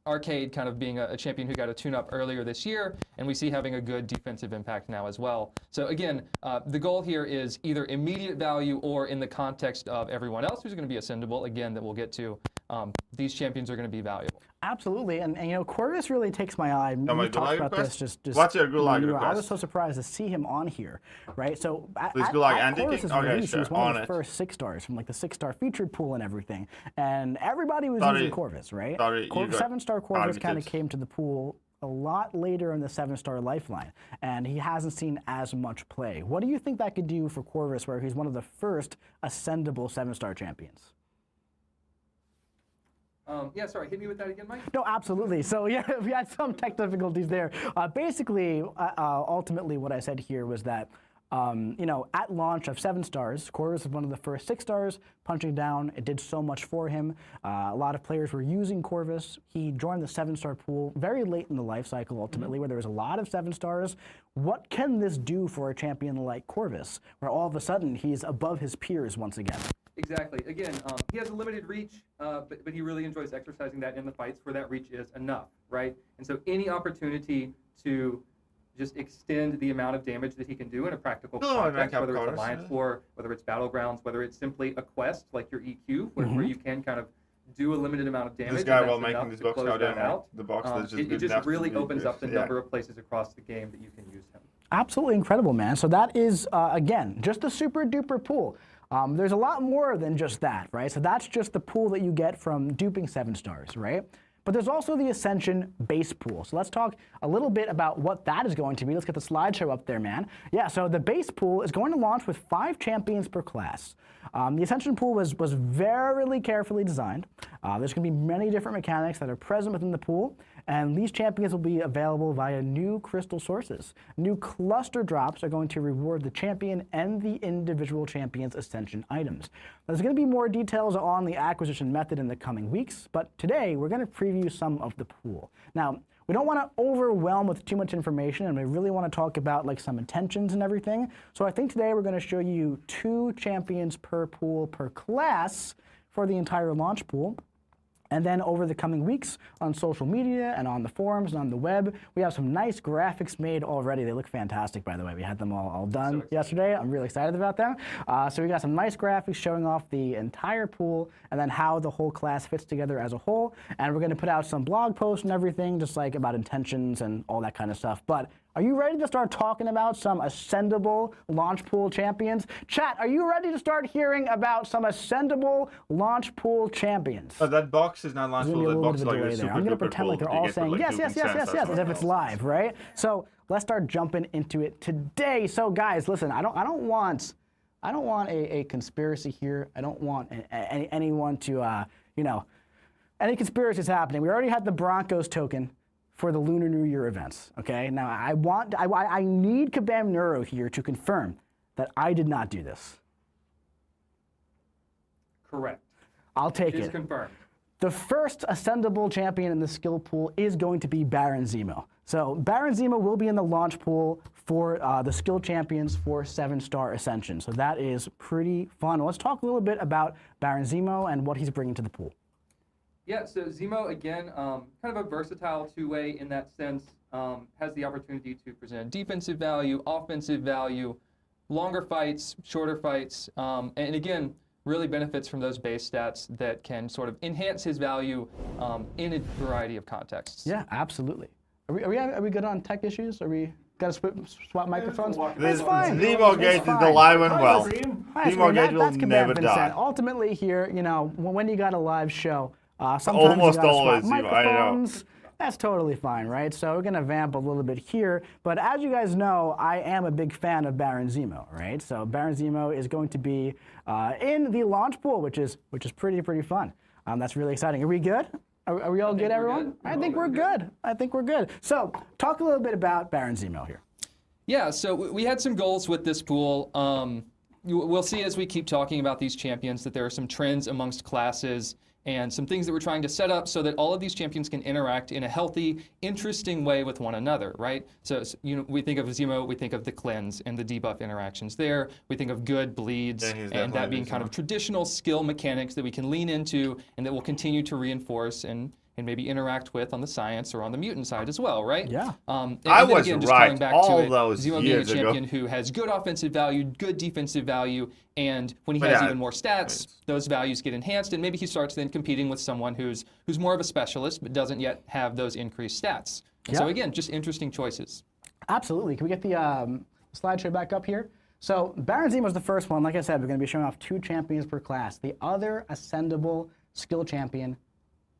Arcade kind of being a champion who got a tune-up earlier this year, and we see having a good defensive impact now as well. So again, the goal here is either immediate value or in the context of everyone else who's going to be ascendable, again, that we'll get to, these champions are going to be valuable. Absolutely, and you know, Corvus really takes my eye. We talked about this just what's your Gulag request? I was so surprised to see him on here, right? So at Corvus's release, he was one of the first 6 stars from like the 6-star featured pool and everything, and everybody was using Corvus, right? 7-star Corvus kind of came to the pool a lot later in the 7-star lifeline, and he hasn't seen as much play. What do you think that could do for Corvus, where he's one of the first ascendable 7-star champions? Yeah, sorry, hit me with that again, Mike? No, absolutely. So yeah, we had some tech difficulties there. Basically, ultimately what I said here was that, you know, at launch of 7 stars, Corvus was one of the first 6 stars, punching down. It did so much for him. A lot of players were using Corvus. He joined the 7-star pool very late in the life cycle, ultimately, where there was a lot of 7 stars. What can this do for a champion like Corvus, where all of a sudden he's above his peers once again? Exactly. Again, he has a limited reach, but he really enjoys exercising that in the fights where that reach is enough, right? And so any opportunity to just extend the amount of damage that he can do in a practical context, whether it's Alliance War, whether it's Battlegrounds, whether it's simply a quest like your EQ, where you can kind of do a limited amount of damage. This guy, while making this box out, the box it just really opens up the number of places across the game that you can use him. Absolutely incredible, man. So that is, again, just a super duper pool. There's a lot more than just that, right? So that's just the pool that you get from duping 7 stars, right? But there's also the Ascension base pool. So let's talk a little bit about what that is going to be. Let's get the slideshow up there, man. Yeah, so the base pool is going to launch with 5 champions per class. The Ascension pool was very carefully designed. There's going to be many different mechanics that are present within the pool, and these champions will be available via new crystal sources. New cluster drops are going to reward the champion and the individual champion's Ascension items. There's going to be more details on the acquisition method in the coming weeks, but today we're going to preview some of the pool. Now, we don't want to overwhelm with too much information, and we really want to talk about like some intentions and everything. So I think today we're going to show you 2 champions per pool per class for the entire launch pool. And then over the coming weeks on social media and on the forums and on the web, we have some nice graphics made already. They look fantastic, by the way. We had them all done yesterday. I'm really excited about them. So we got some nice graphics showing off the entire pool and then how the whole class fits together as a whole. And we're going to put out some blog posts and everything, just like about intentions and all that kind of stuff. But are you ready to start talking about some ascendable launch pool champions? Chat, are you ready to start hearing about some ascendable launch pool champions? Oh, that box is not launch pool. That box is like a super I'm going to pretend like they're all saying yes, yes, yes, yes, yes, as if it's live, right? So let's start jumping into it today. So guys, listen, I don't want a conspiracy here. I don't want anyone to, any conspiracies happening. We already had the Broncos token for the Lunar New Year events, okay? Now, I need Kabam Neuro here to confirm that I did not do this. Correct. I'll take it. It's confirmed. The first ascendable champion in the skill pool is going to be Baron Zemo. So Baron Zemo will be in the launch pool for the skill champions for 7-star Ascension. So that is pretty fun. Let's talk a little bit about Baron Zemo and what he's bringing to the pool. Yeah, so Zemo, again, kind of a versatile two-way in that sense, has the opportunity to present defensive value, offensive value, longer fights, shorter fights, and again, really benefits from those base stats that can sort of enhance his value in a variety of contexts. Yeah, absolutely. Are we good on tech issues? Are we got to swap microphones? This fine. Zemo Gate is alive and well. Zemo Gate will never die. Ultimately here, when you got a live show, sometimes almost you gotta always, swap microphones. I know. That's totally fine, right? So we're going to vamp a little bit here. But as you guys know, I am a big fan of Baron Zemo, right? So Baron Zemo is going to be in the launch pool, which is pretty fun. That's really exciting. Are we good? Are we all good, everyone? I think we're good. I think we're good. So talk a little bit about Baron Zemo here. Yeah, so we had some goals with this pool. We'll see as we keep talking about these champions that there are some trends amongst classes and some things that we're trying to set up so that all of these champions can interact in a healthy, interesting way with one another, right? So we think of Zemo, we think of the cleanse and the debuff interactions there. We think of good bleeds, and that being kind of traditional skill mechanics that we can lean into and that we'll continue to reinforce and maybe interact with on the science or on the mutant side as well, right? Yeah. I was again, just right coming back all to it, those Zemo years being a champion ago. who has good offensive value, good defensive value, and when he has even more stats, those values get enhanced, and maybe he starts then competing with someone who's more of a specialist but doesn't yet have those increased stats. And so again, just interesting choices. Absolutely. Can we get the slideshow back up here? So Baron Zemo is the first one. Like I said, we're going to be showing off 2 champions per class. The other ascendable skill champion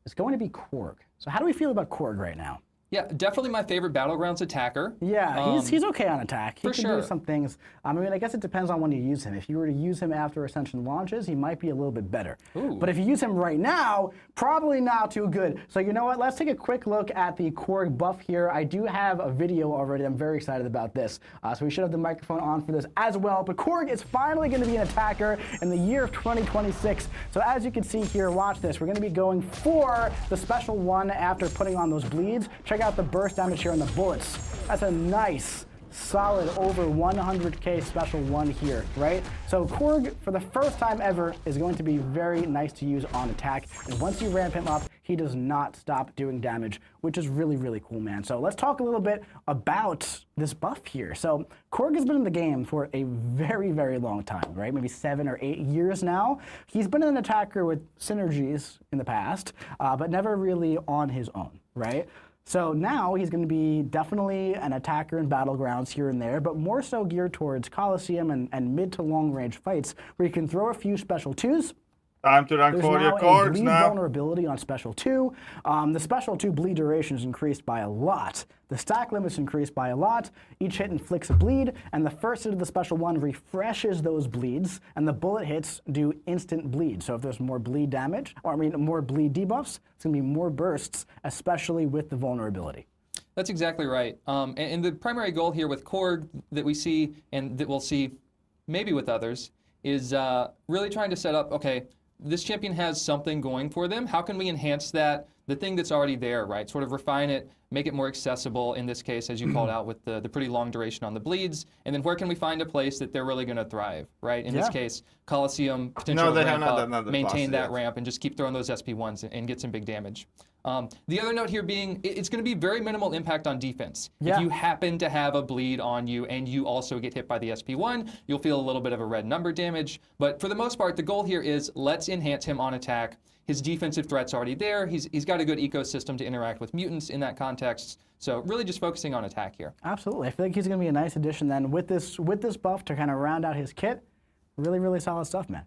is going to be Korg. So how do we feel about Korg right now? Yeah, definitely my favorite Battlegrounds attacker. Yeah, he's okay on attack. He can sure. do some things. I mean, I guess it depends on when you use him. If you were to use him after Ascension launches, he might be a little bit better. Ooh. But if you use him right now, probably not too good. So you know what? Let's take a quick look at the Korg buff here. I do have a video already. I'm very excited about this. So we should have the microphone on for this as well. But Korg is finally going to be an attacker in the year of 2026. So as you can see here, watch this. We're going to be going for the special one after putting on those bleeds. Check out the burst damage here on the bullets. That's a nice, solid over 100k special one here, right? So Korg, for the first time ever, is going to be very nice to use on attack. And once you ramp him up, he does not stop doing damage, which is really, really cool, man. So let's talk a little bit about this buff here. So Korg has been in the game for a very, very long time, right? Maybe 7 or 8 years now. He's been an attacker with synergies in the past, but never really on his own, right? So now he's going to be definitely an attacker in Battlegrounds here and there, but more so geared towards Coliseum and mid to long range fights where you can throw a few special 2s. Time to run for your cards bleed now. Vulnerability on special 2. The special 2 bleed duration is increased by a lot. The stack limit's increased by a lot. Each hit inflicts a bleed, and the first hit of the special 1 refreshes those bleeds, and the bullet hits do instant bleed. So if there's more bleed damage, or more bleed debuffs, it's going to be more bursts, especially with the vulnerability. That's exactly right. And the primary goal here with Korg that we see, and that we'll see maybe with others, is really trying to set up, okay, this champion has something going for them. How can we enhance that the thing that's already there, right? Sort of refine it, make it more accessible, in this case, as you called out, with the pretty long duration on the bleeds. And then where can we find a place that they're really going to thrive, right? In this case, Colosseum, potential ramp up, maintain that ramp, and just keep throwing those SP1s and get some big damage. The other note here being, it's going to be very minimal impact on defense. If you happen to have a bleed on you and you also get hit by the SP1, you'll feel a little bit of a red number damage. But for the most part, the goal here is let's enhance him on attack. His defensive threat's already there. He's got a good ecosystem to interact with mutants in that context. So really just focusing on attack here. Absolutely. I feel like he's going to be a nice addition then with this buff to kind of round out his kit. Really, really solid stuff, man.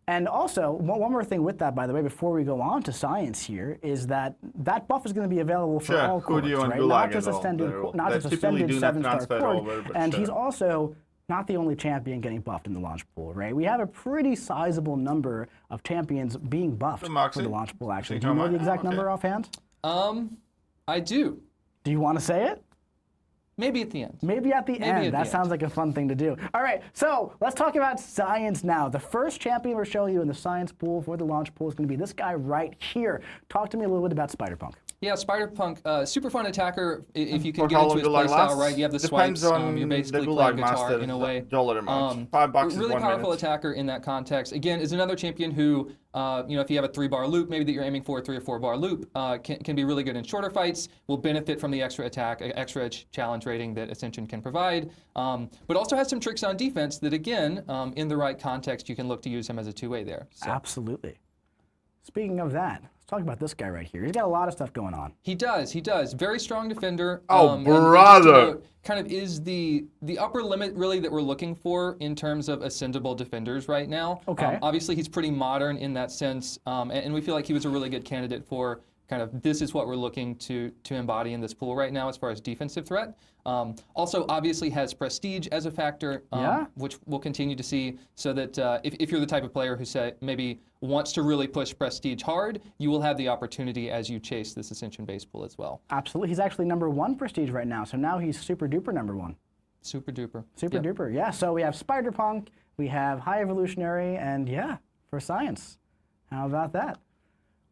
And also, one more thing with that, by the way, before we go on to science here, is that buff is going to be available for all cores, right? Not just ascended 7-star core. And he's also not the only champion getting buffed in the launch pool, right? We have a pretty sizable number of champions being buffed for the launch pool, actually. Do you know the exact number offhand? I do. Do you want to say it? Maybe at the end. Maybe at the end. That sounds like a fun thing to do. All right, so let's talk about science now. The first champion we're showing you in the science pool for the launch pool is going to be this guy right here. Talk to me a little bit about Spider-Punk. Yeah, Spider-Punk, super fun attacker. If you can get into his playstyle right, you have the swipes. You're basically playing guitar in a way. $5 really powerful attacker in that context. Again, is another champion who, if you have a 3-bar loop, maybe that you're aiming for a 3 or 4-bar loop, can be really good in shorter fights. Will benefit from the extra attack, extra challenge rating that Ascension can provide. But also has some tricks on defense that, again, in the right context, you can look to use him as a two-way there. So. Absolutely. Speaking of that, let's talk about this guy right here. He's got a lot of stuff going on. He does. Very strong defender. Brother! Kind of is the upper limit, really, that we're looking for in terms of ascendable defenders right now. Okay. Obviously, he's pretty modern in that sense, and we feel like he was a really good candidate for kind of this is what we're looking to embody in this pool right now as far as defensive threat. Also, obviously has prestige as a factor, which we'll continue to see, so that if you're the type of player who maybe wants to really push prestige hard, you will have the opportunity as you chase this Ascension base pool as well. Absolutely. He's actually #1 prestige right now, so now he's super duper #1. Super duper. Super duper, yeah. So we have Spider-Punk, we have High Evolutionary, and for science. How about that?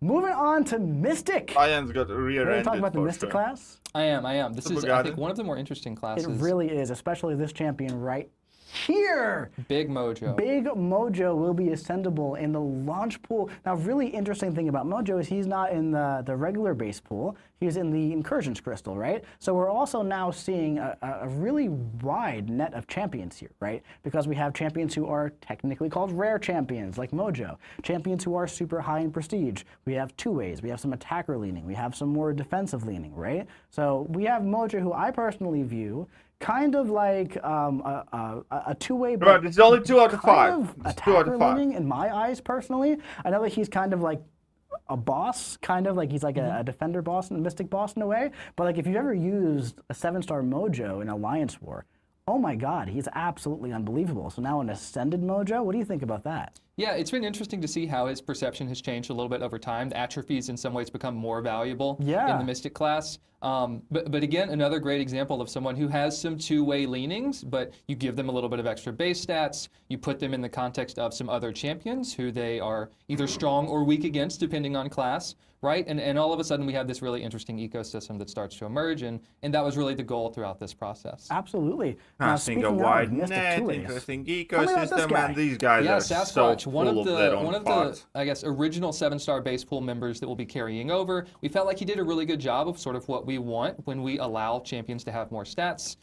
Moving on to Mystic. Ian's got rear-ended. Are you talking about the Mystic class? I am. This is, I think, one of the more interesting classes. It really is, especially this champion right here. Big Mojo. Big Mojo will be ascendable in the launch pool. Now, really interesting thing about Mojo is he's not in the regular base pool. He's in the Incursions Crystal, right? So we're also now seeing a really wide net of champions here, right? Because we have champions who are technically called rare champions, like Mojo. Champions who are super high in prestige. We have two-ways. We have some attacker leaning. We have some more defensive leaning, right? So we have Mojo, who I personally view kind of like a two-way, but it's only 2 out of 5. Attacker leaning in my eyes, personally. I know that he's kind of like a boss, kind of like he's like a defender boss and a mystic boss in a way. But like if you've ever used a 7-star Mojo in Alliance War, oh my God, he's absolutely unbelievable. So now an ascended Mojo, what do you think about that? Yeah, it's been interesting to see how his perception has changed a little bit over time. The atrophies in some ways become more valuable in the Mystic class. But again, another great example of someone who has some two-way leanings, but you give them a little bit of extra base stats, you put them in the context of some other champions who they are either strong or weak against, depending on class, right? And all of a sudden we have this really interesting ecosystem that starts to emerge, and that was really the goal throughout this process. Absolutely. Casting a wide net, interesting ecosystem, and these guys are Sasquatch, so one of the I guess original 7-star base pool members that we'll be carrying over. We felt like he did a really good job of sort of what we want when we allow champions to have more stats.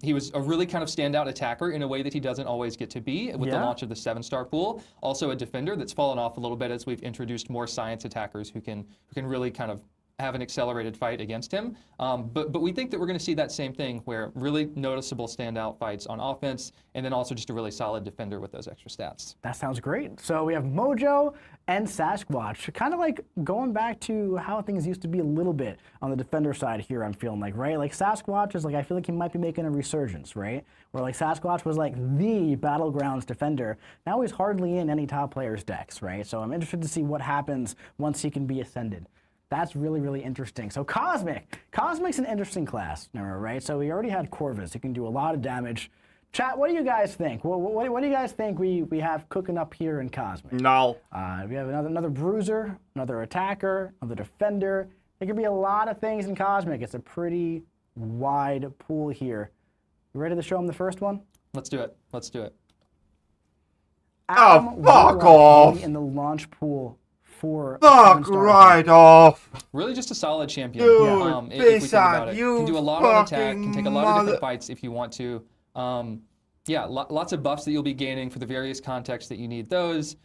He was a really kind of standout attacker in a way that he doesn't always get to be with the launch of the 7-star pool. Also a defender that's fallen off a little bit as we've introduced more science attackers who can really kind of have an accelerated fight against him. But we think that we're going to see that same thing where really noticeable standout fights on offense and then also just a really solid defender with those extra stats. That sounds great. So we have Mojo and Sasquatch, kind of like going back to how things used to be a little bit on the defender side here, I'm feeling like, right? Like Sasquatch is like, I feel like he might be making a resurgence, right? Where like Sasquatch was like the Battlegrounds defender. Now he's hardly in any top players' decks, right? So I'm interested to see what happens once he can be ascended. That's really, really interesting. So Cosmic. Cosmic's an interesting class, right? So we already had Corvus. He can do a lot of damage. Chat, what do you guys think? What do you guys think we have cooking up here in Cosmic? No. We have another bruiser, another attacker, another defender. There could be a lot of things in Cosmic. It's a pretty wide pool here. You ready to show them the first one? Let's do it. Let's do it. Adam fuck off! In the launch pool for fuck right off! Really, just a solid champion. Dude, if we think about it, can do a lot on attack, can take a lot of different fights if you want to. Yeah, lots of buffs that you'll be gaining for the various contexts that you need those.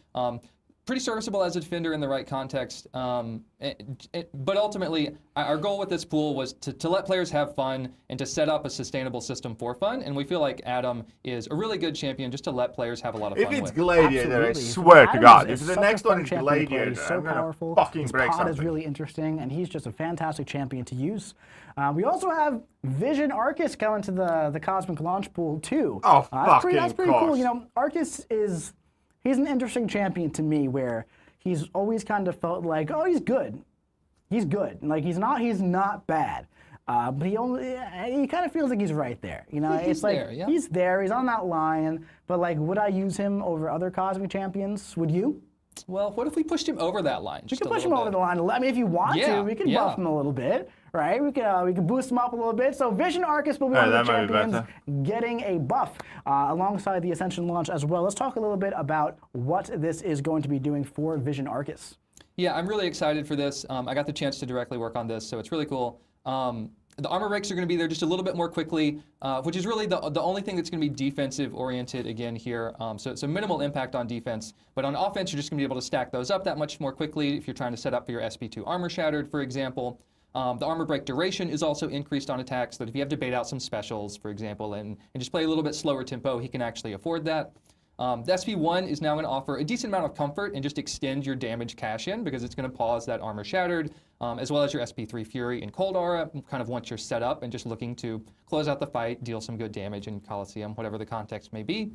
Pretty serviceable as a defender in the right context. But ultimately, our goal with this pool was to let players have fun and to set up a sustainable system for fun. And we feel like Adam is a really good champion just to let players have a lot of fun with. If it's with. Gladiator, Absolutely. I swear to God, Is if the next one is Gladiator, he's so I'm gonna powerful. fucking His break pod something. is really interesting, and he's just a fantastic champion to use. We also have Vision Arcus coming to the Cosmic Launch Pool too. Oh, that's pretty cool. course. You know, Arcus he's an interesting champion to me, where he's always kind of felt like, oh, he's good. He's good. Like he's not bad. But he kind of feels like he's right there. You know, it's like there, yeah. he's there. He's on that line. But like, would I use him over other Cosmic champions? Would you? Well, what if we pushed him over that line? We could push him over the line. I mean, if you want to, we can buff him a little bit, right? We could boost him up a little bit. So Vision Arcus will be one of the champions getting a buff alongside the Ascension launch as well. Let's talk a little bit about what this is going to be doing for Vision Arcus. Yeah, I'm really excited for this. I got the chance to directly work on this, so it's really cool. The armor breaks are going to be there just a little bit more quickly, which is really the only thing that's going to be defensive oriented again here. So it's a minimal impact on defense, but on offense you're just going to be able to stack those up that much more quickly if you're trying to set up for your SP2 Armor Shattered, for example. The armor break duration is also increased on attacks, so that if you have to bait out some specials, for example, and just play a little bit slower tempo, he can actually afford that. The SP1 is now going to offer a decent amount of comfort and just extend your damage cash-in because it's going to pause that Armor Shattered, as well as your SP3 Fury and Cold Aura, kind of once you're set up and just looking to close out the fight, deal some good damage in Coliseum, whatever the context may be.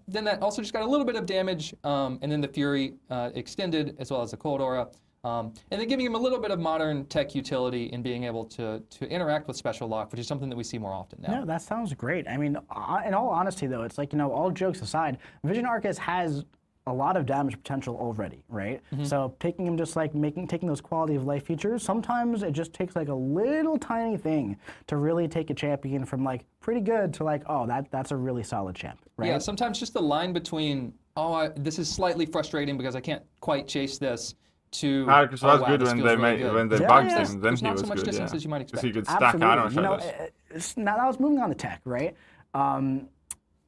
Then that also just got a little bit of damage, and then the Fury extended, as well as the Cold Aura. And then giving him a little bit of modern tech utility in being able to interact with Special Lock, which is something that we see more often now. Yeah, that sounds great. I mean, in all honesty, though, it's like, you know, all jokes aside, Vision Arcus has a lot of damage potential already, right? So taking him just like taking those quality of life features, sometimes it just takes like a little tiny thing to really take a champion from like pretty good to like, oh, that's a really solid champ, right? Yeah, sometimes just the line between, this is slightly frustrating because I can't quite chase this, to Arcus was good when they bugged him. Then There's he not was so much good, distance as you might expect. Because he could stack armor shadows. Now let's moving on to tech, right?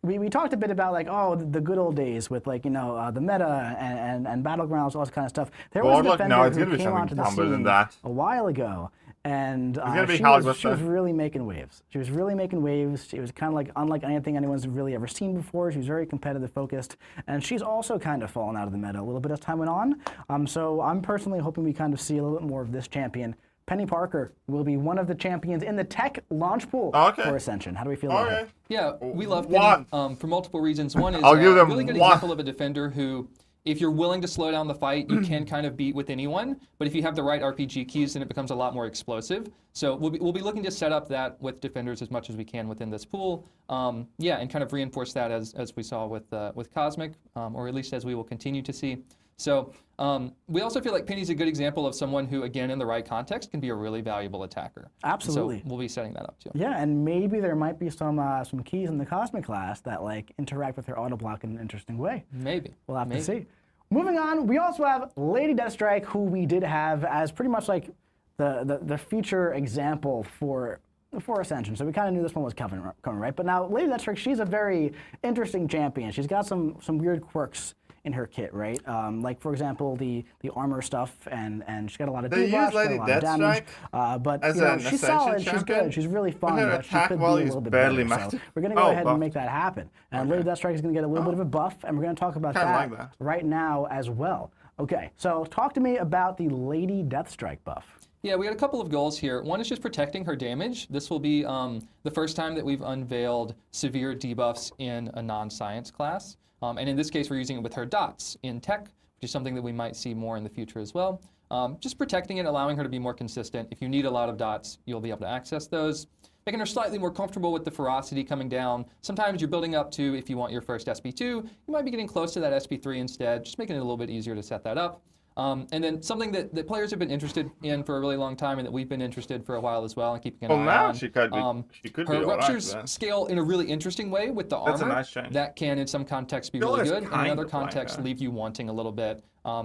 We talked a bit about like, oh, the good old days with like, you know, the meta and battlegrounds, all this kind of stuff. There was a defender who came onto the scene a while ago, and she was really making waves. She was really making waves. She was kind of like unlike anything anyone's really ever seen before. She was very competitive focused, and she's also kind of fallen out of the meta a little bit as time went on. So I'm personally hoping we kind of see a little bit more of this champion. Penny Parker will be one of the champions in the tech launch pool for Ascension. How do we feel about it? Yeah, we love Penny for multiple reasons. One is a really good example of a defender who, if you're willing to slow down the fight, you can kind of beat with anyone. But if you have the right RPG keys, then it becomes a lot more explosive. So we'll be looking to set up that with defenders as much as we can within this pool. Yeah, and kind of reinforce that as we saw with Cosmic, or at least as we will continue to see. So we also feel like Penny's a good example of someone who, again, in the right context, can be a really valuable attacker. Absolutely. So we'll be setting that up too. Yeah, and maybe there might be some keys in the Cosmic class that like interact with her auto block in an interesting way. Maybe. We'll have to see. Moving on, we also have Lady Deathstrike, who we did have as pretty much like the feature example for Ascension. So we kind of knew this one was coming, right? But now Lady Deathstrike, she's a very interesting champion. She's got some weird quirks in her kit, right? Like for example, the armor stuff, and she's got a lot of debuffs, got a lot of damage. But you know, she's solid, she's good, she's really fun, but she could be a little bit better. So we're gonna go ahead and make that happen. And Lady Deathstrike is gonna get a little bit of a buff, and we're gonna talk about that right now as well. Okay, so talk to me about the Lady Deathstrike buff. Yeah, we had a couple of goals here. One is just protecting her damage. This will be the first time that we've unveiled severe debuffs in a non-science class. And in this case, we're using it with her dots in tech, which is something that we might see more in the future as well. Just protecting it, allowing her to be more consistent. If you need a lot of dots, you'll be able to access those. making her slightly more comfortable with the ferocity coming down. Sometimes you're building up to, if you want your first SP2, you might be getting close to that SP3 instead, just making it a little bit easier to set that up. And then something that players have been interested in for a really long time, and that we've been interested for a while as well, and keeping an eye on. She could be her ruptures scale in a really interesting way with the armor. That's a nice change. That can, in some contexts, be really good, and in other contexts, leave you wanting a little bit.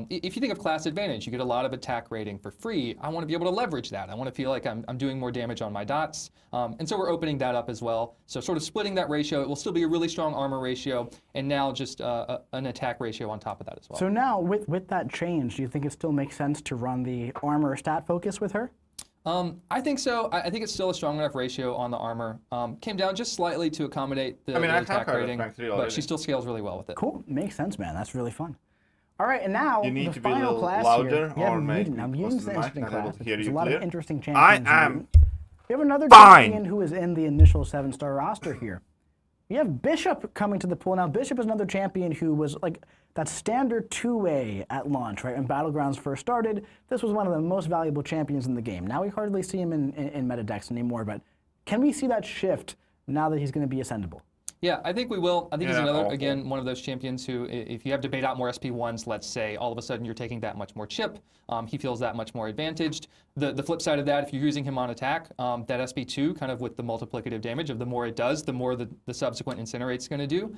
If you think of class advantage, you get a lot of attack rating for free. I want to be able to leverage that. I want to feel like I'm doing more damage on my dots. And so we're opening that up as well. So sort of splitting that ratio. It will still be a really strong armor ratio, and now just an attack ratio on top of that as well. So now, with that change, do you think it still makes sense to run the armor stat focus with her? I think so. I think it's still a strong enough ratio on the armor. Came down just slightly to accommodate the attack rating, but she still scales really well with it. Cool. Makes sense, man. That's really fun. All right, and now you need the to be final a class louder here. or make Now, Mutant's an interesting class. There's a lot of interesting I champions. am We have another champion who is in the initial 7-star roster here. We have Bishop coming to the pool. Now, Bishop is another champion who was like that standard 2A at launch, right? When Battlegrounds first started, this was one of the most valuable champions in the game. Now we hardly see him in meta decks anymore, but can we see that shift now that he's going to be ascendable? Yeah, I think we will. I think he's another, again, one of those champions who, if you have to bait out more SP1s, let's say, all of a sudden you're taking that much more chip. He feels that much more advantaged. The flip side of that, if you're using him on attack, that SP2, kind of with the multiplicative damage of the more it does, the more the subsequent Incinerate's going to do.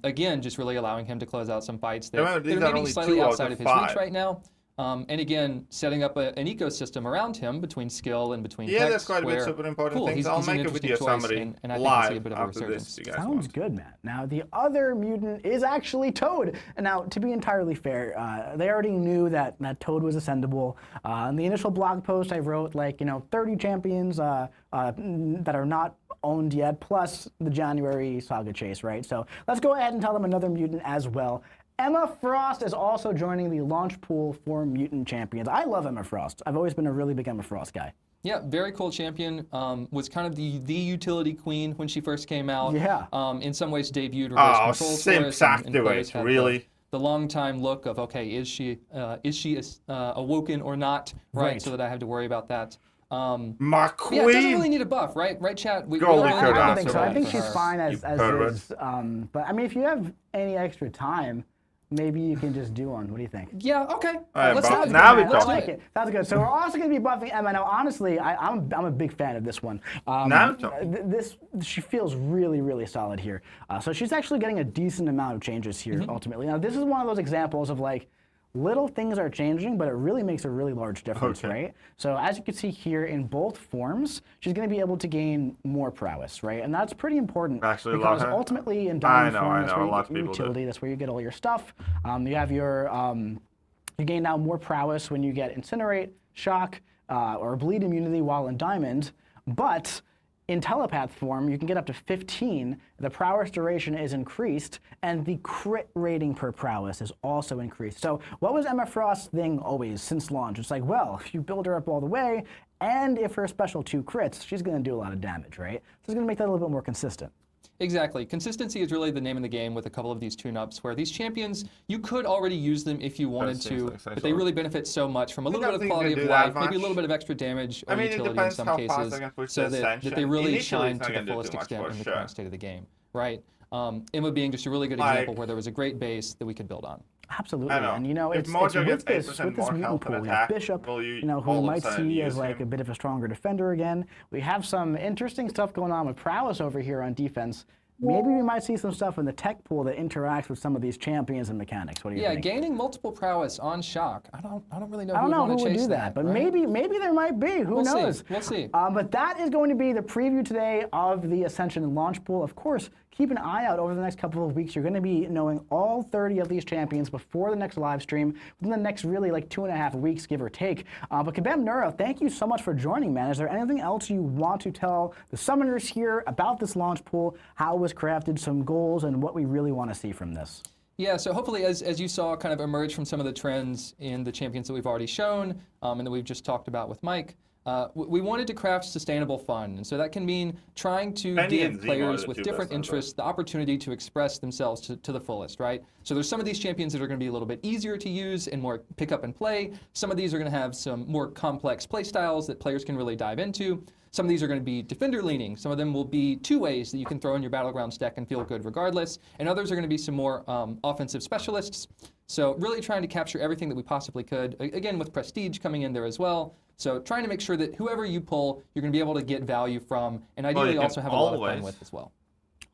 Again, just really allowing him to close out some fights that are maybe slightly outside of his reach right now. And again, setting up an ecosystem around him between skill and between techs. That's quite a bit super important things. I'll make a video summary and I think we'll see a bit of a resurgence. Sounds good, Matt. Now, the other mutant is actually Toad. And now, to be entirely fair, they already knew that Toad was ascendable. In the initial blog post, I wrote, 30 champions that are not owned yet, plus the January Saga chase, right? So let's go ahead and tell them another mutant as well. Emma Frost is also joining the launch pool for mutant champions. I love Emma Frost. I've always been a really big Emma Frost guy. Yeah, very cool champion. Was kind of the utility queen when she first came out. Yeah. In some ways debuted reverse controls for us. Activate, really. The long time look of, okay, is she awoken or not? Right. So that I have to worry about that. My queen. Yeah, it doesn't really need a buff, right? Right, chat. I don't think so. I think she's fine as is. But I mean, if you have any extra time, maybe you can just do one. What do you think? Yeah, okay. Let's do it. Let's make it. That's good. So we're also going to be buffing Emma. Now, honestly, I'm a big fan of this one. She feels really, really solid here. So she's actually getting a decent amount of changes here, ultimately. Now, this is one of those examples of little things are changing, but it really makes a really large difference, right? So as you can see here, in both forms, she's going to be able to gain more prowess, right? And that's pretty important because ultimately in diamond form, that's where you get your utility, that's where you get all your stuff. You have your, you gain now more prowess when you get Incinerate, Shock, or Bleed immunity while in diamond, but in telepath form, you can get up to 15. The prowess duration is increased, and the crit rating per prowess is also increased. So what was Emma Frost's thing always since launch? It's like, well, if you build her up all the way, and if her special 2 crits, she's going to do a lot of damage, right? So it's going to make that a little bit more consistent. Exactly. Consistency is really the name of the game with a couple of these tune-ups where these champions, you could already use them if you wanted to, but they really benefit so much from a little bit of quality of life, maybe a little bit of extra damage or utility in some cases, so that they really shine to the fullest extent in the current state of the game, right? Emma being just a really good example where there was a great base that we could build on. Absolutely, and it's with this mutant pool, we have Bishop, who we might see as a bit of a stronger defender again. We have some interesting stuff going on with prowess over here on defense. Maybe we might see some stuff in the tech pool that interacts with some of these champions and mechanics. What do you think? Yeah, gaining multiple prowess on Shock. I don't really know. I don't know who would do that, but right? maybe there might be. Who knows? We'll see. But that is going to be the preview today of the Ascension launch pool. Of course, keep an eye out over the next couple of weeks. You're going to be knowing all 30 of these champions before the next live stream, within the next really 2.5 weeks, give or take. But Kabam Neuro, thank you so much for joining, man. Is there anything else you want to tell the summoners here about this launch pool, how it was crafted, some goals, and what we really want to see from this? Yeah, so hopefully as you saw kind of emerge from some of the trends in the champions that we've already shown and that we've just talked about with Mike, we wanted to craft sustainable fun. And so that can mean trying to give players with different interests the opportunity to express themselves to the fullest, right? So there's some of these champions that are going to be a little bit easier to use and more pick up and play. Some of these are going to have some more complex play styles that players can really dive into. Some of these are going to be defender leaning. Some of them will be 2 ways that you can throw in your Battlegrounds deck and feel good regardless. And others are going to be some more offensive specialists. So really trying to capture everything that we possibly could. Again, with Prestige coming in there as well. So trying to make sure that whoever you pull, you're going to be able to get value from, and ideally also have a lot of fun with as well.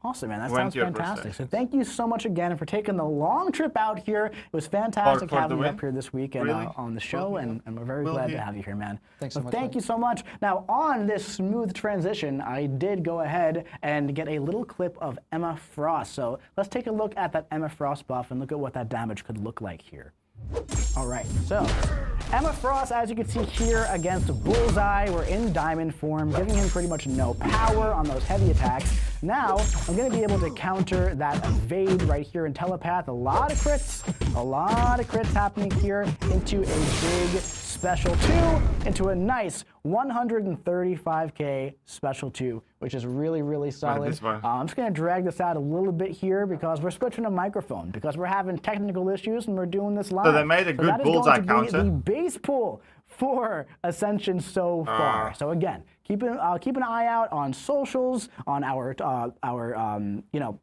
Awesome, man. That sounds fantastic. So thank you so much again for taking the long trip out here. It was fantastic having you up here this week and on the show, and we're very glad to have you here, man. Thanks so much. Thank you so much. Now, on this smooth transition, I did go ahead and get a little clip of Emma Frost. So let's take a look at that Emma Frost buff and look at what that damage could look like here. All right, so Emma Frost, as you can see here against Bullseye, we're in diamond form, giving him pretty much no power on those heavy attacks. Now, I'm going to be able to counter that evade right here in telepath. A lot of crits happening here into a big special 2, into a nice 135k special 2, which is really, really solid. I'm just going to drag this out a little bit here because we're switching a microphone, because we're having technical issues and we're doing this live. So they made a good Bullseye counter. That is going to be the base pool for Ascension so far. So again, keep an eye out on socials, on our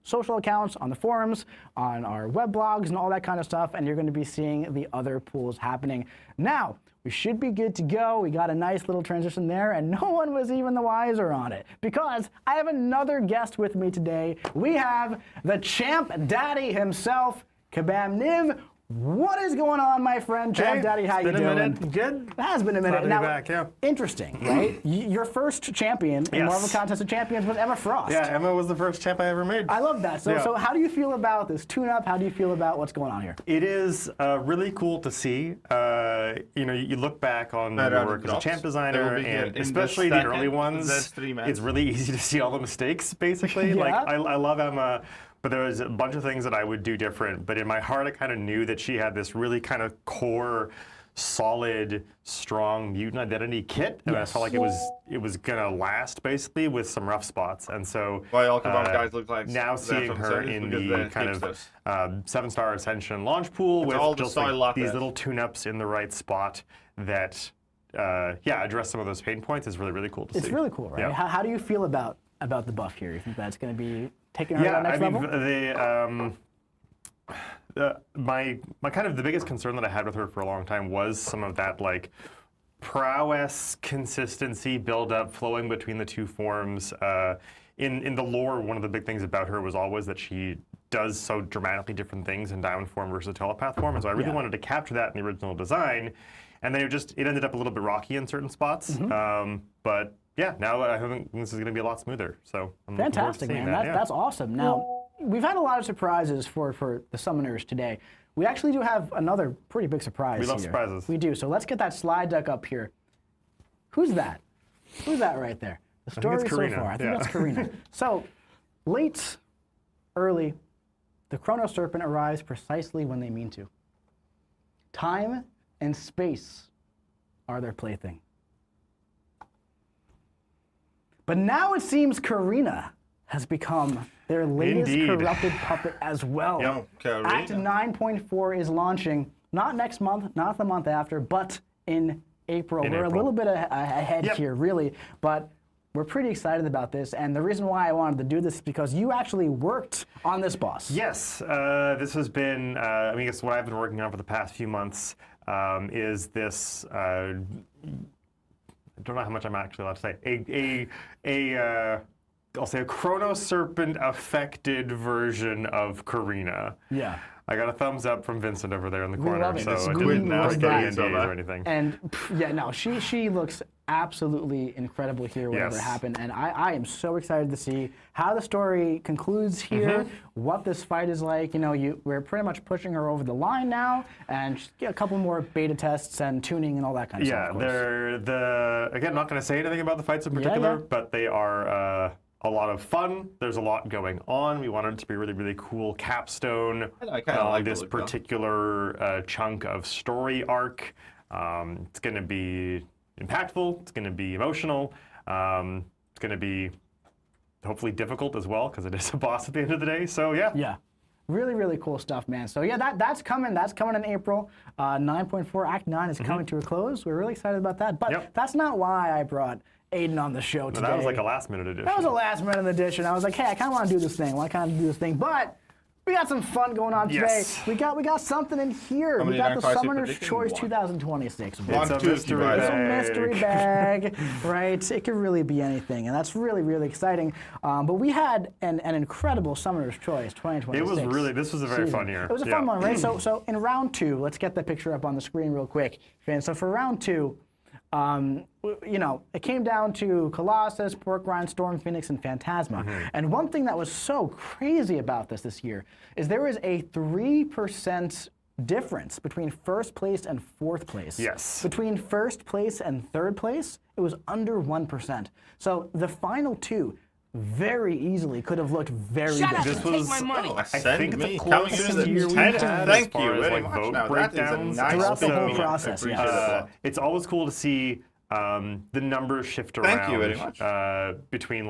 social accounts, on the forums, on our web blogs, and all that kind of stuff, and you're going to be seeing the other pools happening. Now, we should be good to go. We got a nice little transition there, and no one was even the wiser on it, because I have another guest with me today. We have the champ daddy himself, Kabam Niv. What is going on, my friend? Champ Daddy, how you doing? It's been a minute. Good. It has been a minute. Glad to be back, yeah. Interesting, right? Your first champion in Marvel Contest of Champions was Emma Frost. Yeah, Emma was the first champ I ever made. I love that. So how do you feel about this tune-up? How do you feel about what's going on here? It is really cool to see. You look back on your work as a champ designer, and especially the early ones, it's really easy to see all the mistakes, basically. Like, I love Emma. But there was a bunch of things that I would do different. But in my heart, I kind of knew that she had this really kind of core, solid, strong mutant identity kit, and I felt like it was gonna last basically with some rough spots. And so all Kabam guys look like now seeing her in the kind of 7-star Ascension launch pool with just like these little tune-ups in the right spot that address some of those pain points is really, really cool to see. It's really cool, right? Yeah. How do you feel about the buff here? You think that's going to be taking her to the next level? My kind of the biggest concern that I had with her for a long time was some of that like prowess, consistency, build-up, flowing between the two forms. In the lore, one of the big things about her was always that she does so dramatically different things in diamond form versus telepath form, and so I really wanted to capture that in the original design, and then it ended up a little bit rocky in certain spots, but yeah, now I think this is going to be a lot smoother. So I'm fantastic, man. That's awesome. Now, we've had a lot of surprises for the summoners today. We actually do have another pretty big surprise here. We love surprises. We do. So let's get that slide deck up here. Who's that? Who's that right there? The story so far. I think that's Karina. So, early, the Chrono Serpent arrives precisely when they mean to. Time and space are their plaything. But now it seems Karina has become their latest corrupted puppet as well. Act 9.4 is launching, not next month, not the month after, but in April. We're a little bit ahead here, really, but we're pretty excited about this, and the reason why I wanted to do this is because you actually worked on this boss. Yes, this has been, I mean, it's what I've been working on for the past few months, is this, I don't know how much I'm actually allowed to say, I'll say a Chrono Serpent affected version of Karina. Yeah. I got a thumbs up from Vincent over there in the corner, so I didn't break any NDAs or anything. And yeah, no, she looks absolutely incredible here, whatever happened. And I am so excited to see how the story concludes here, what this fight is like. You know, we're pretty much pushing her over the line now, and get a couple more beta tests and tuning and all that kind of stuff. Yeah, again, I'm not going to say anything about the fights in particular, but they are a lot of fun. There's a lot going on. We wanted it to be a really, really cool capstone on this particular chunk of story arc. It's going to be impactful. It's going to be emotional. It's going to be hopefully difficult as well, because it is a boss at the end of the day. So yeah. Yeah. Really, really cool stuff, man. So yeah, that's coming. That's coming in April. 9.4 Act 9 is coming to a close. We're really excited about that. But that's not why I brought Aiden on the show today. That was like a last-minute edition. That was a last-minute edition. I was like, hey, I kind of want to do this thing. But we got some fun going on today. Yes. We got something in here. We got the Summoner's Choice 2026. It's a mystery bag. It's a mystery bag, right? It could really be anything, and that's really, really exciting. But we had an incredible Summoner's Choice 2026. This was a very fun year. It was a fun one, right? So in round 2, let's get the picture up on the screen real quick. So for round 2, it came down to Colossus, Porkrind, Storm Phoenix, and Phantasma. And one thing that was so crazy about this year is there was a 3% difference between first place and fourth place. Yes. Between first place and third place, it was under 1%. So the final 2 very easily could have looked very different. This was, my money. I think, the closest year we had as far as like vote now, breakdowns. Throughout the whole process, It's always cool to see the numbers shift around. Thank you very much. Between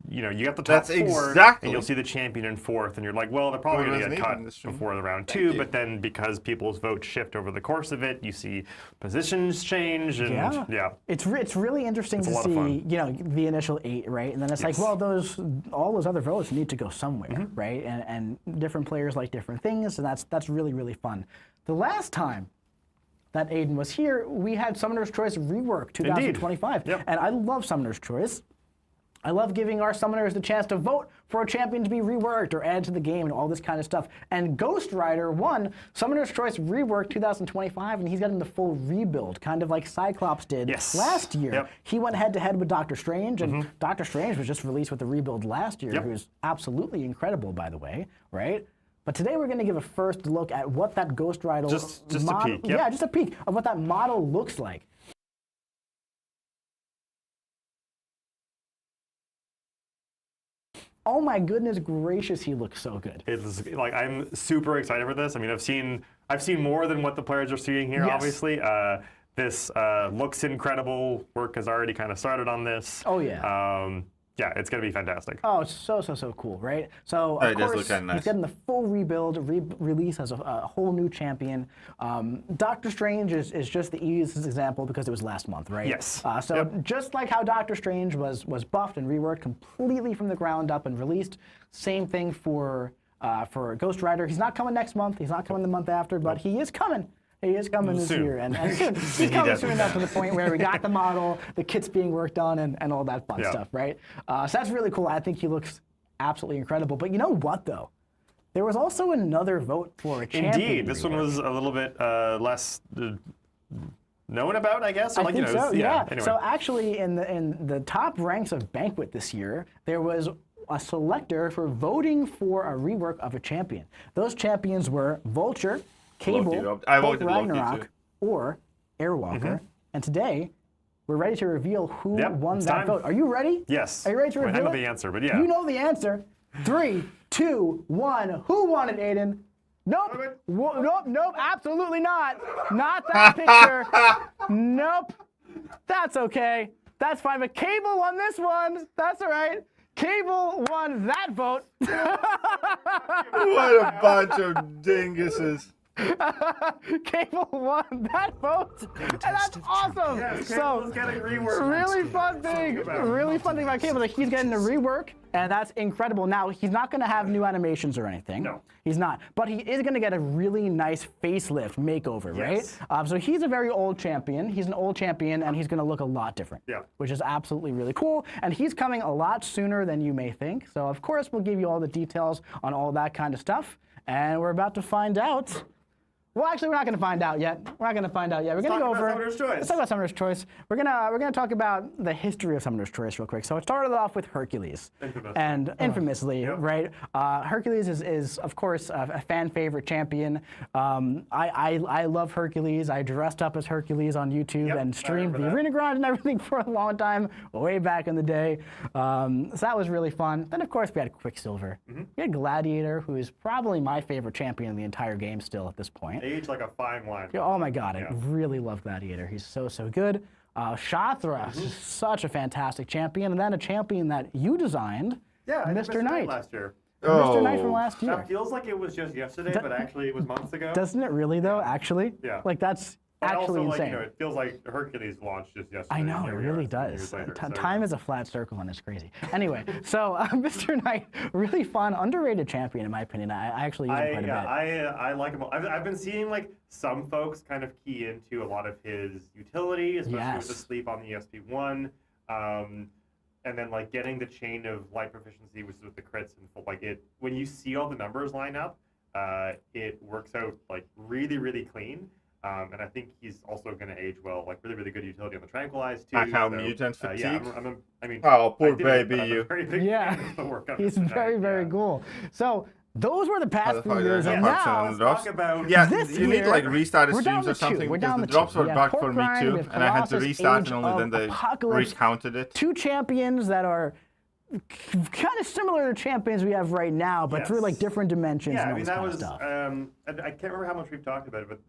you got the top 4, exactly. and you'll see the champion in 4th, and you're like, well, they're probably going to get cut before the round 2. But then because people's votes shift over the course of it, you see positions change, and it's really interesting to see the initial 8, right? And then it's like, well, all those other votes need to go somewhere, right? And different players like different things, and that's really, really fun. The last time that Aiden was here, we had Summoner's Choice Rework 2025. Yep. And I love Summoner's Choice. I love giving our summoners the chance to vote for a champion to be reworked or added to the game and all this kind of stuff. And Ghost Rider won Summoner's Choice Rework 2025, and he's getting the full rebuild, kind of like Cyclops did last year. Yep. He went head-to-head with Doctor Strange, and Doctor Strange was just released with the rebuild last year, who's absolutely incredible, by the way, right? But today we're going to give a first look at what that Ghost Rider just model, a peek. Yep. Yeah, just a peek of what that model looks like. Oh my goodness gracious, he looks so good. It's like, I'm super excited for this. I mean, I've seen more than what the players are seeing here, obviously. This looks incredible. Work has already kind of started on this. Oh yeah. Yeah, it's going to be fantastic. Oh, it's so cool, right? So, of course, he's getting the full rebuild, release as a whole new champion. Doctor Strange is just the easiest example because it was last month, right? Yes. Just like how Doctor Strange was buffed and reworked completely from the ground up and released, same thing for Ghost Rider. He's not coming next month. He's not coming the month after, but he is coming. He is coming this year, and soon. He's coming soon enough to the point where we got the model, the kit's being worked on, and all that fun stuff, right? So that's really cool. I think he looks absolutely incredible. But you know what, though? There was also another vote for a champion. Indeed, this one was a little bit less known about, I guess. I think so. Yeah. Anyway. So actually, in the top ranks of Banquet this year, there was a selector for voting for a rework of a champion. Those champions were Vulture, Cable, Ragnarok, or Airwalker. And today, we're ready to reveal who won that vote. Are you ready? Yes. Are you ready to reveal I know the answer, but yeah. You know the answer. 3, 2, 1. Who won it, Aiden? Nope. Nope. Absolutely not. Not that picture. Nope. That's okay. That's fine. But Cable won this one. That's all right. Cable won that vote. What a bunch of dinguses. Cable won that vote, and that's awesome. Yes, so getting reworked. Really fun thing about Cable. Like, he's getting a rework, and that's incredible. Now he's not going to have new animations or anything. No, he's not. But he is going to get a really nice facelift makeover, right? So he's a very old champion. He's an old champion, and he's going to look a lot different. Yeah. Which is absolutely really cool. And he's coming a lot sooner than you may think. So of course we'll give you all the details on all that kind of stuff, and we're about to find out. Well, actually, we're not going to find out yet. We're not going to find out yet. We're going to go over. Summoner's Choice. Let's talk about Summoner's Choice. We're gonna talk about the history of Summoner's Choice real quick. So it started off with Hercules, infamously, right? Hercules is of course a fan favorite champion. I love Hercules. I dressed up as Hercules on YouTube and streamed the arena grind and everything for a long time, way back in the day. So that was really fun. Then of course we had Quicksilver. We had Gladiator, who is probably my favorite champion in the entire game still at this point. Age like a fine wine. Oh my God, I really love Gladiator. He's so good. Shathra is such a fantastic champion, and then a champion that you designed, Mr. Knight. Last year. Mr. Knight from last year. That feels like it was just yesterday, but actually it was months ago. Doesn't it really though? Actually, Yeah. Like that's actually also, insane. It feels like Hercules launched just yesterday. I know, it really does. Time is a flat circle and it's crazy. Anyway, so Mr. Knight, really fun, underrated champion in my opinion. I actually use him quite a bit. I like him. I've been seeing some folks kind of key into a lot of his utility, especially with the sleep on the ESP1. And then getting the chain of light proficiency, which is with the crits and full, when you see all the numbers line up, it works out really, really clean. And I think he's also going to age well, really, really good utility on the tranquilize too. How mutant fatigue? Yeah, oh, poor baby, you. He's very, very cool. So those were the past few years, and now let's talk about this you need restart the streams or something because the drops were bugged for me too, and I had to restart and only then they recounted it. Two champions that are kind of similar to champions we have right now, but through different dimensions. Yeah, and that was. I can't remember how much we've talked about it, but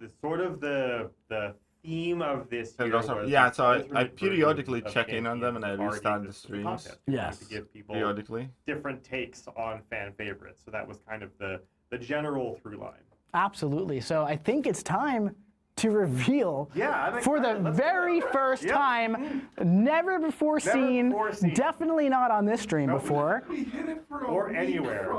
the theme of this year was so I periodically check in on them and I restart the streams. Yes. To give people periodically different takes on fan favorites. So that was kind of the general through line. Absolutely. So I think it's time to reveal for the very first time, never before seen, definitely not on this stream before. Or anywhere.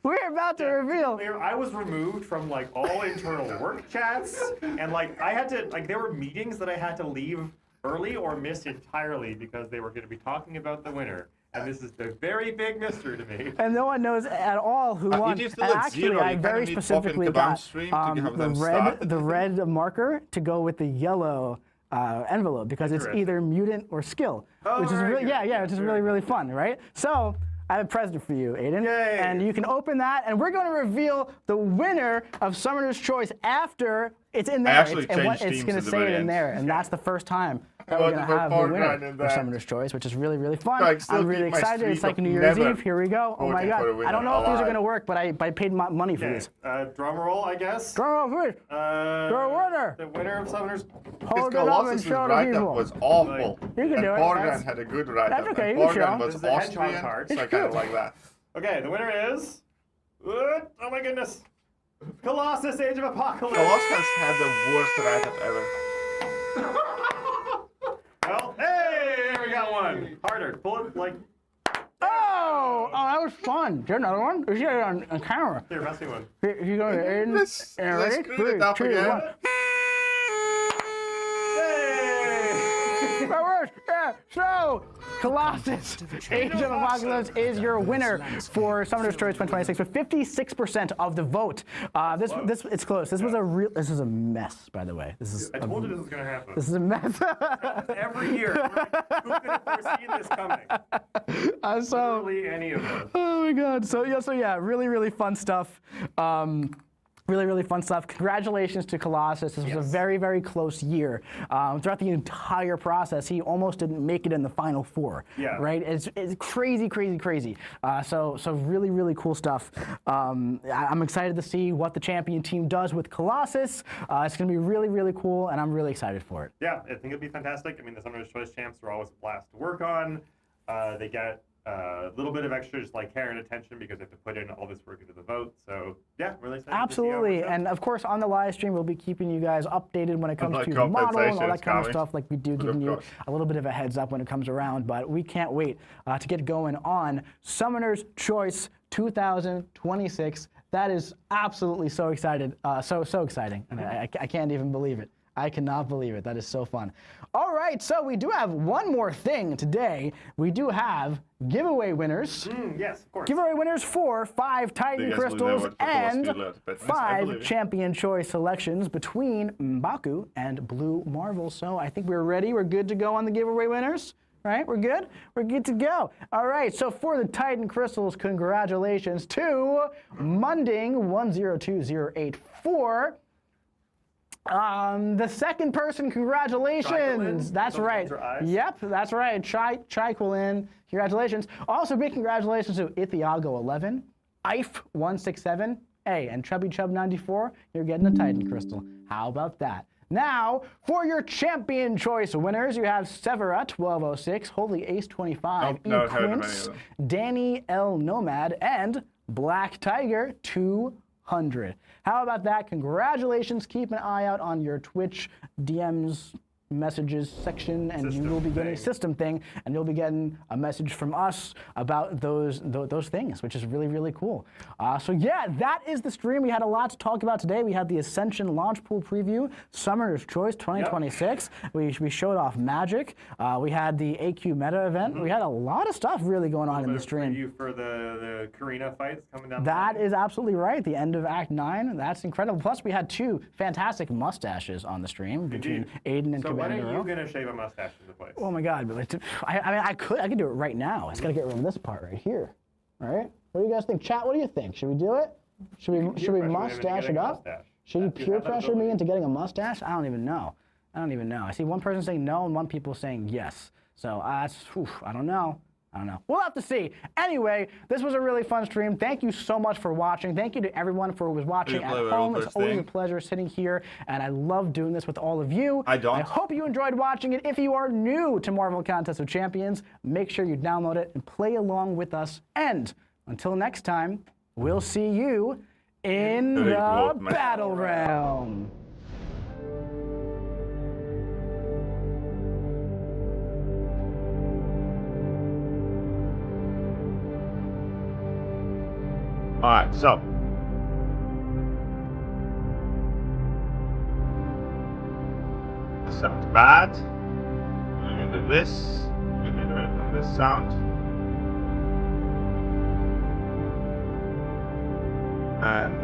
We're about to reveal. I was removed from all internal work chats, and I had to there were meetings that I had to leave early or miss entirely because they were going to be talking about the winner. And this is the very big mystery to me. And no one knows at all who won. And actually, I very specifically got the red marker to go with the yellow envelope because it's either mutant or skill, which is really which is really, really fun, right? So I have a present for you, Aiden. Yay. And you can open that, and we're going to reveal the winner of Summoner's Choice after it's in there. And what it's going to say it in there, and that's the first time that we're going to have the winner of Summoner's Choice, which is really, really fun. I'm really excited. It's like New Year's Eve. Here we go. Oh my God. I don't know if these are going to work, but I paid money for these. Drum roll, I guess. Drum roll, please. The winner. The winner of Summoner's. Hold it up and show the people. Was awful. You can do it. Borgan had a good write-up. That's okay. You can show. Was Austrian, so I kind of like that. Okay, the winner is. Oh my goodness. Colossus, Age of Apocalypse. Colossus had the worst write-up ever. Well, hey, there we got one. Harder. Pull it Oh, that was fun. Is there another one? Is there on camera? Here, pass me one. Here you go, Aiden. Let's screw it up again. That works. Yeah. So, Colossus, Age of Apocalypse is your winner for Summoner's Choice 2026 with 56% of the vote. This it's close. This was a mess, by the way. I told you this was gonna happen. This is a mess. Every year. Who could have foreseen this coming? Literally any of us. Oh my God. So yeah, really, really fun stuff. Really, really fun stuff. Congratulations to Colossus. This was a very, very close year. Throughout the entire process, he almost didn't make it in the final four. Yeah. Right? It's crazy, crazy, crazy. So really, really cool stuff. I'm excited to see what the champion team does with Colossus. It's going to be really, really cool, and I'm really excited for it. Yeah, I think it'll be fantastic. I mean, the Summoner's Choice champs are always a blast to work on. They get a little bit of extra care and attention because they have to put in all this work into the vote. So yeah, really excited. Absolutely, and of course on the live stream we'll be keeping you guys updated when it comes to the model and all that kind of stuff. Like we do, giving you a little bit of a heads up when it comes around. But we can't wait to get going on Summoner's Choice 2026. That is absolutely so excited, so exciting, and I can't even believe it. I cannot believe it. That is so fun. All right, so we do have one more thing today. We do have giveaway winners. Yes, of course. Giveaway winners for 5 Titan Crystals and 5 Champion Choice selections between M'Baku and Blue Marvel. So I think we're ready. We're good to go on the giveaway winners. Right, we're good? We're good to go. All right, so for the Titan Crystals, congratulations to Munding102084. The second person, congratulations. That's right. Yep, that's right. Triquilin, congratulations. Also, big congratulations to Ithiago11, Ife167, and Chubby Chub 94. You're getting a Titan Crystal. How about that? Now, for your Champion Choice winners, you have Severa 1206, Holy Ace 25, Quince, Danny L Nomad, and Black Tiger 200. 500. How about that? Congratulations. Keep an eye out on your Twitch DMs messages section, and you will be getting a system thing, and you'll be getting a message from us about those things, which is really, really cool. So yeah, that is the stream. We had a lot to talk about today. We had the Ascension launch pool preview, Summoner's Choice 2026. Yep. We showed off Magic. We had the AQ meta event. We had a lot of stuff really going on in the stream. Preview for the Karina fights coming down. That is absolutely right. The end of Act 9. That's incredible. Plus, we had 2 fantastic mustaches on the stream between Aiden and So when are you gonna shave a mustache into place? Oh my God! I mean, I could do it right now. I just gotta get rid of this part right here. All right. What do you guys think? Chat. What do you think? Should we do it? Should we mustache it up? Should you peer pressure me into getting a mustache? I don't even know. I see one person saying no and one people saying yes. So I don't know. We'll have to see. Anyway, this was a really fun stream. Thank you so much for watching. Thank you to everyone who was watching at home. It's always a pleasure sitting here, and I love doing this with all of you. I hope you enjoyed watching it. If you are new to Marvel Contest of Champions, make sure you download it and play along with us. And until next time, we'll see you in the Battle Realm. Alright, so this sounds bad. We're gonna do this. We're gonna get rid of this sound. And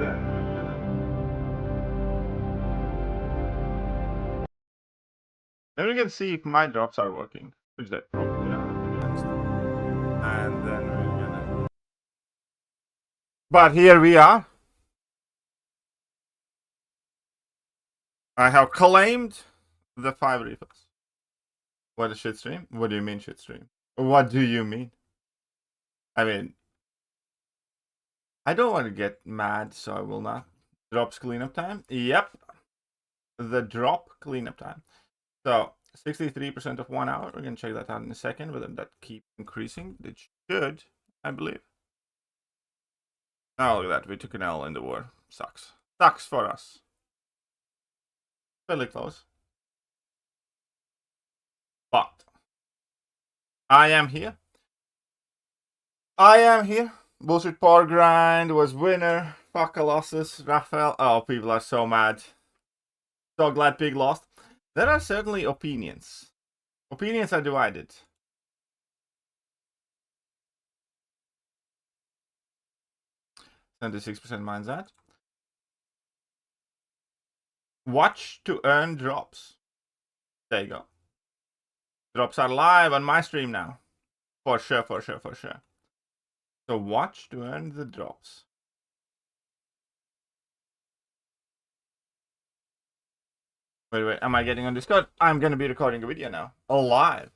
then we can see if my drops are working, which they probably are, to be honest. And then we're gonna. But here we are. I have claimed the 5 refills. What a shit stream? What do you mean shit stream? What do you mean? I mean, I don't want to get mad, so I will not. Drops cleanup time? Yep. The drop cleanup time. So, 63% of 1 hour. We're going to check that out in a second, whether that keeps increasing. It should, I believe. Oh, look at that. We took an L in the war. Sucks. Sucks for us. Fairly close. But I am here. Bullshit power grind was winner. Fuck Colossus. Raphael. Oh, people are so mad. So glad Pig lost. There are certainly opinions. Opinions are divided. %% minds that. Watch to earn drops. There you go. Drops are live on my stream now. For sure. So watch to earn the drops. Wait, am I getting on Discord? I'm going to be recording a video now. Live.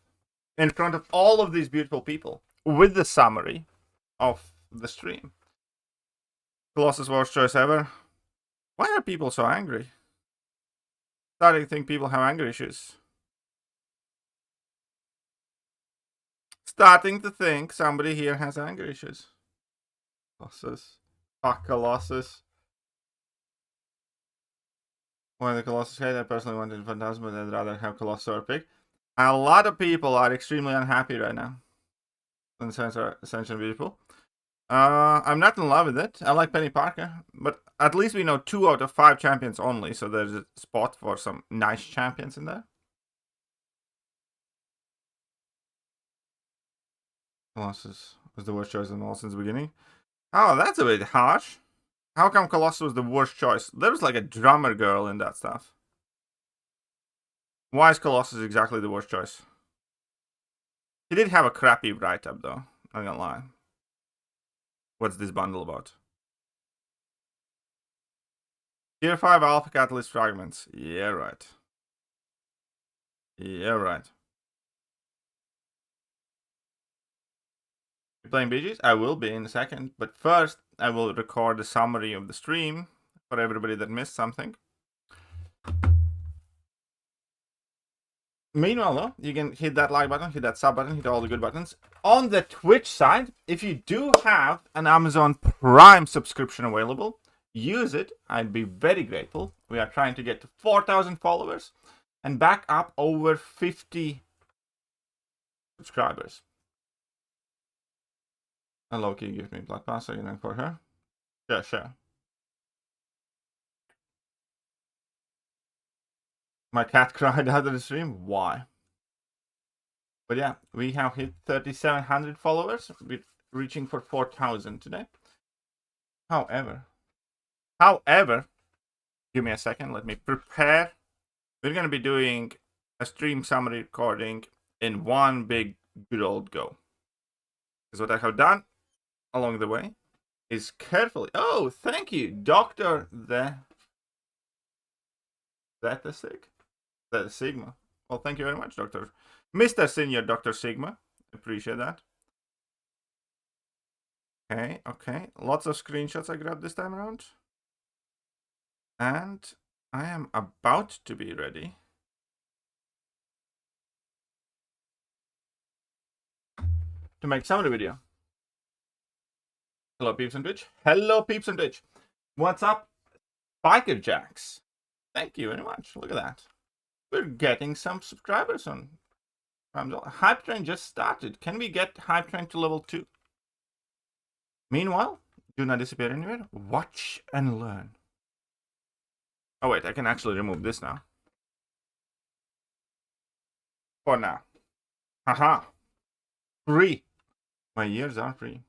In front of all of these beautiful people. With the summary of the stream. Colossus worst choice ever. Why are people so angry? Starting to think people have anger issues. Starting to think somebody here has anger issues. Colossus. Fuck Colossus. When the Colossus hate, I personally wanted Phantasm, but I'd rather have Colossus or Pig. A lot of people are extremely unhappy right now. In the sense of Ascension people. I'm not in love with it. I like Penny Parker, but at least we know 2 out of 5 champions only, so there's a spot for some nice champions in there. Colossus was the worst choice in all since the beginning. Oh, that's a bit harsh. How come Colossus was the worst choice? There was like a drummer girl in that stuff. Why is Colossus exactly the worst choice? He did have a crappy write-up though, not gonna lie. What's this bundle about? Tier 5 Alpha Catalyst Fragments. Yeah, right. Yeah, right. You playing BGs? I will be in a second. But first, I will record a summary of the stream for everybody that missed something. Meanwhile, though, you can hit that like button, hit that sub button, hit all the good buttons. On the Twitch side, if you do have an Amazon Prime subscription available, use it, I'd be very grateful. We are trying to get to 4,000 followers and back up over 50 subscribers. And Loki give me blood pass again for her. Yeah, sure. My cat cried out of the stream. Why? But yeah, we have hit 3,700 followers. We're reaching for 4,000 today. However, give me a second. Let me prepare. We're going to be doing a stream summary recording in one big good old go. Because what I have done along the way is carefully. Oh, thank you, Dr. The Sigma. Well, thank you very much, Dr. Mr. Senior Dr. Sigma. Appreciate that. Okay. Lots of screenshots I grabbed this time around. And I am about to be ready to make summary video. Hello, peeps on Twitch. Hello, peeps on Twitch. What's up, Biker Jacks? Thank you very much. Look at that. We're getting some subscribers on Hype Train just started. Can we get Hype Train to level 2? Meanwhile, do not disappear anywhere. Watch and learn. Oh wait, I can actually remove this now. For now. Haha. Free. My ears are free.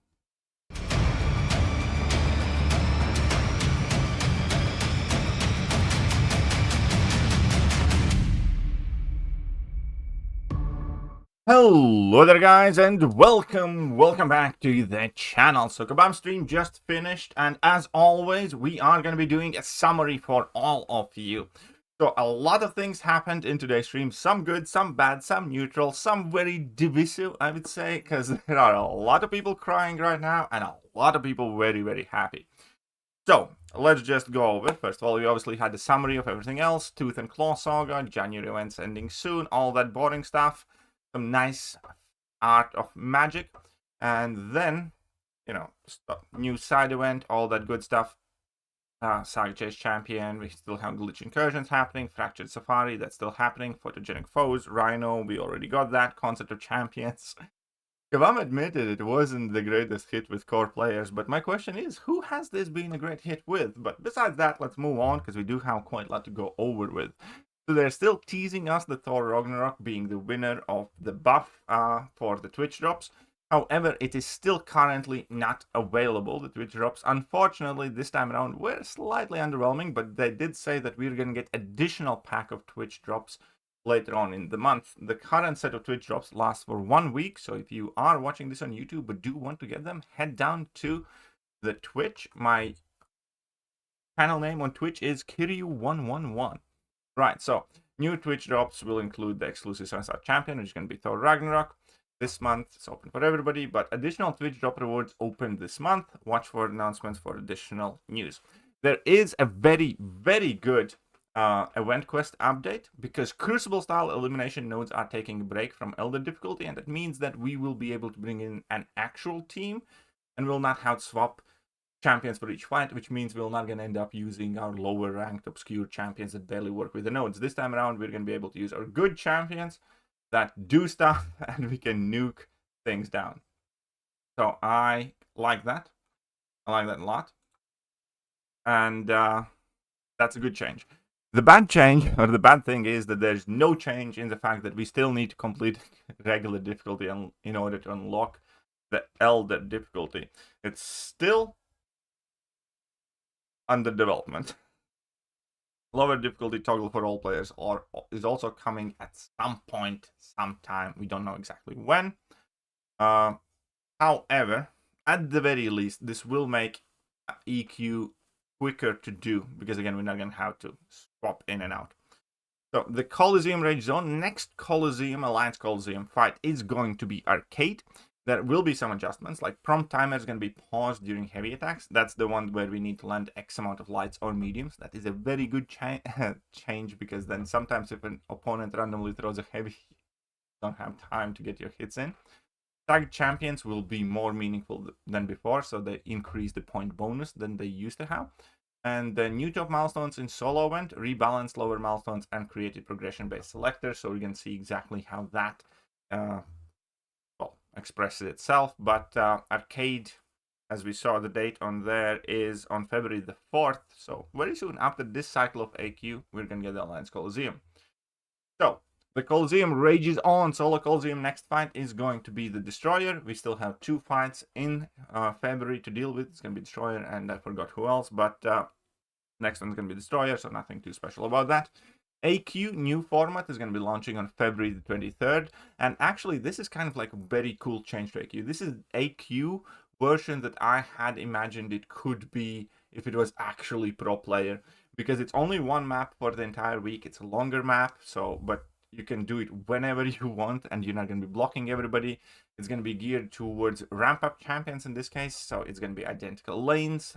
Hello there guys, and welcome back to the channel. So Kabam stream just finished, and as always we are going to be doing a summary for all of you. So a lot of things happened in today's stream, some good, some bad, some neutral, some very divisive, I would say, because there are a lot of people crying right now and a lot of people very happy. So let's just go over. First of all, we obviously had the summary of everything else. Tooth and Claw Saga, January events ending soon, all that boring stuff. Some nice art of magic, and then, you know, new side event, all that good stuff. Saga Chase Champion, we still have glitch incursions happening. Fractured Safari, that's still happening. Photogenic Foes, Rhino, we already got that. Concept of Champions. Kabam admitted it wasn't the greatest hit with core players, but my question is, who has this been a great hit with? But besides that, let's move on, because we do have quite a lot to go over with. So they're still teasing us the Thor Ragnarok being the winner of the buff for the Twitch drops. However, it is still currently not available, the Twitch drops. Unfortunately, this time around, we're slightly underwhelming, but they did say that we're going to get additional pack of Twitch drops later on in the month. The current set of Twitch drops lasts for 1 week, so if you are watching this on YouTube but do want to get them, head down to the Twitch. My channel name on Twitch is Thekiryu111. Right, so new Twitch drops will include the exclusive 7-star champion, which is going to be Thor Ragnarok. This month it's open for everybody, but additional Twitch drop rewards open this month. Watch for announcements for additional news. There is a very good event quest update, because Crucible style elimination nodes are taking a break from Elder difficulty, and that means that we will be able to bring in an actual team and will not have to swap champions for each fight, which means we're not going to end up using our lower ranked obscure champions that barely work with the nodes. This time around, we're going to be able to use our good champions that do stuff, and we can nuke things down. So I like that. I like that a lot. And that's a good change. The bad change, or the bad thing, is that there's no change in the fact that we still need to complete regular difficulty in order to unlock the Elder difficulty. It's still under development. Lower difficulty toggle for all players is also coming at some point, sometime. We don't know exactly when. However, at the very least, this will make EQ quicker to do, because again, we're not going to have to swap in and out. So the Coliseum Rage Zone, next Coliseum, Alliance Coliseum fight is going to be arcade. There will be some adjustments, like prompt timer is going to be paused during heavy attacks. That's the one where we need to land X amount of lights or mediums. That is a very good change, because then sometimes if an opponent randomly throws a heavy, you don't have time to get your hits in. Tag champions will be more meaningful than before, so they increase the point bonus than they used to have. And the new top milestones in solo event rebalanced lower milestones and created progression-based selectors. So we can see exactly how that expresses itself. But arcade, as we saw, the date on there is on February the 4th. So very soon after this cycle of AQ, we're going to get the Alliance Coliseum. So the Coliseum rages on. Solo Coliseum next fight is going to be the Destroyer. We still have 2 fights in February to deal with. It's going to be Destroyer and I forgot who else. But next one's going to be Destroyer, so nothing too special about that. AQ new format is going to be launching on February the 23rd. And actually, this is kind of like a very cool change to AQ. This is AQ version that I had imagined it could be if it was actually pro player, because it's only 1 map for the entire week. It's a longer map, so but you can do it whenever you want and you're not going to be blocking everybody. It's going to be geared towards ramp up champions in this case, so it's going to be identical lanes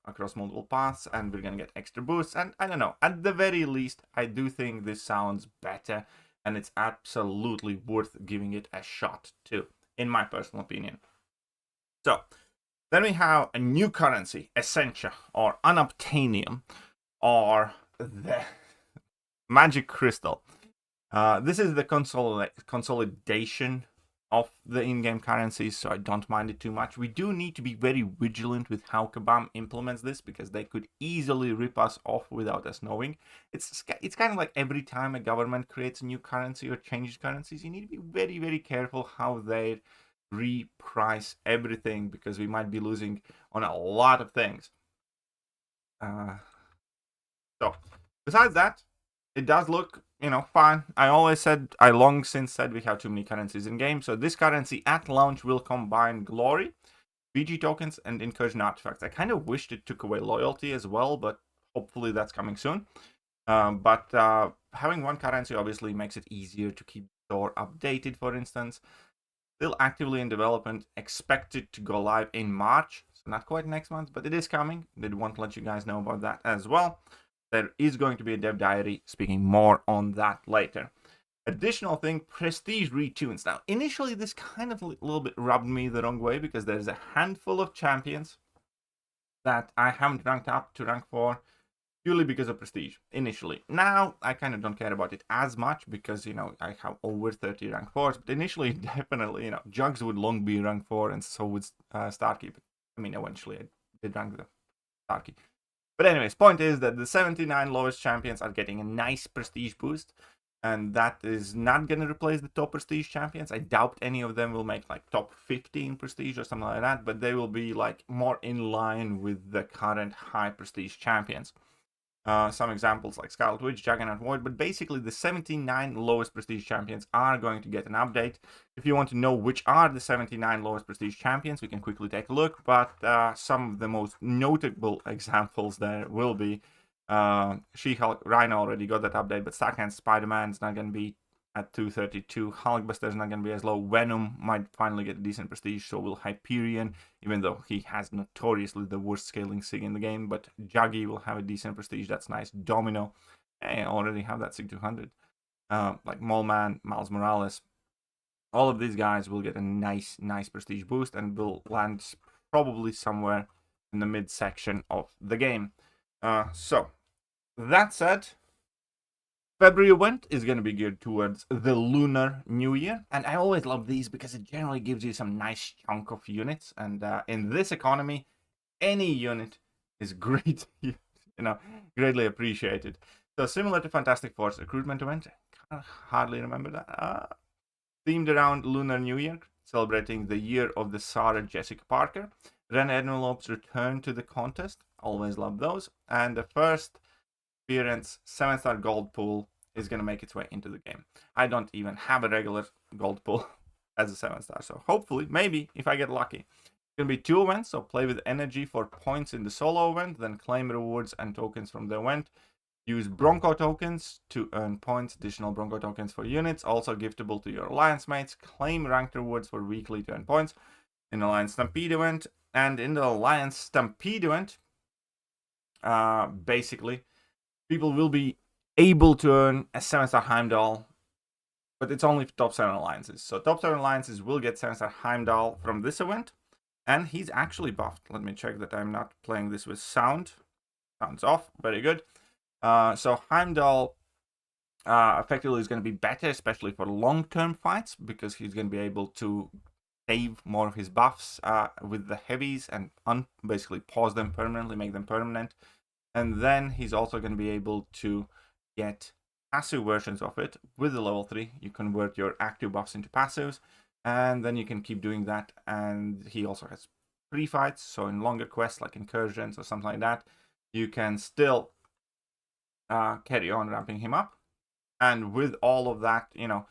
across multiple paths, and we're going to get extra boosts. And I don't know, at the very least I do think this sounds better, and it's absolutely worth giving it a shot too, in my personal opinion. So then we have a new currency, Ascension, or Unobtainium, or the Magic Crystal. This is the consolidation of the in-game currencies, so I don't mind it too much. We do need to be very vigilant with how Kabam implements this, because they could easily rip us off without us knowing. It's kind of like every time a government creates a new currency or changes currencies, you need to be very, very careful how they reprice everything, because we might be losing on a lot of things. So besides that, it does look, fine. I long since said we have too many currencies in game. So this currency at launch will combine glory, BG tokens, and incursion artifacts. I kind of wished it took away loyalty as well, but hopefully that's coming soon. But having 1 currency obviously makes it easier to keep the store updated, for instance. Still actively in development, expected to go live in March. So not quite next month, but it is coming. Did want to let you guys know about that as well. There is going to be a dev diary, speaking more on that later. Additional thing, prestige retunes. Now, initially, this kind of a little bit rubbed me the wrong way, because there's a handful of champions that I haven't ranked up to rank 4 purely because of prestige initially. Now, I kind of don't care about it as much, because, I have over 30 rank 4s. But initially, definitely, Jugs would long be rank 4, and so would Starkey. I mean, eventually, I did rank the Starkey. But anyways, point is that the 79 lowest champions are getting a nice prestige boost, and that is not going to replace the top prestige champions. I doubt any of them will make like top 15 prestige or something like that, but they will be like more in line with the current high prestige champions. Some examples like Scarlet Witch, Juggernaut, Void, but basically the 79 lowest prestige champions are going to get an update. If you want to know which are the 79 lowest prestige champions, we can quickly take a look, but some of the most notable examples there will be She-Hulk. Rhino already got that update, but Starkand Spider-Man is not going to be at 232. Hulkbuster is not going to be as low. Venom might finally get a decent prestige, so will Hyperion, even though he has notoriously the worst scaling SIG in the game. But Juggy will have a decent prestige. That's nice. Domino, I already have that SIG 200. Like Mole Man, Miles Morales. All of these guys will get a nice prestige boost and will land probably somewhere in the mid-section of the game. So, that said, February event is going to be geared towards the Lunar New Year, and I always love these because it generally gives you some nice chunk of units, and in this economy, any unit is great, greatly appreciated. So similar to Fantastic Four's recruitment event, I hardly remember that, themed around Lunar New Year, celebrating the year of the Sarah Jessica Parker. Ren envelopes return to the contest, always love those, and the first appearance 7-star gold pool is going to make its way into the game. I don't even have a regular gold pool as a 7-star, so hopefully, maybe, if I get lucky. It's going to be 2 events, so play with energy for points in the solo event, then claim rewards and tokens from the event. Use Bronco tokens to earn points, additional Bronco tokens for units, also giftable to your alliance mates. Claim ranked rewards for weekly to earn points in the Alliance Stampede event. And in the Alliance Stampede event, basically, people will be able to earn a 7-star Heimdall, but it's only for top 7 alliances. So top 7 alliances will get 7-star Heimdall from this event, and he's actually buffed. Let me check that I'm not playing this with sound. sounds off. Very good. So Heimdall effectively is going to be better, especially for long-term fights, because he's going to be able to save more of his buffs with the heavies and basically pause them permanently, make them permanent. And then he's also going to be able to get passive versions of it with the level 3. You convert your active buffs into passives, and then you can keep doing that. And he also has pre-fights, so in longer quests like incursions or something like that, you can still carry on ramping him up. And with all of that, you know,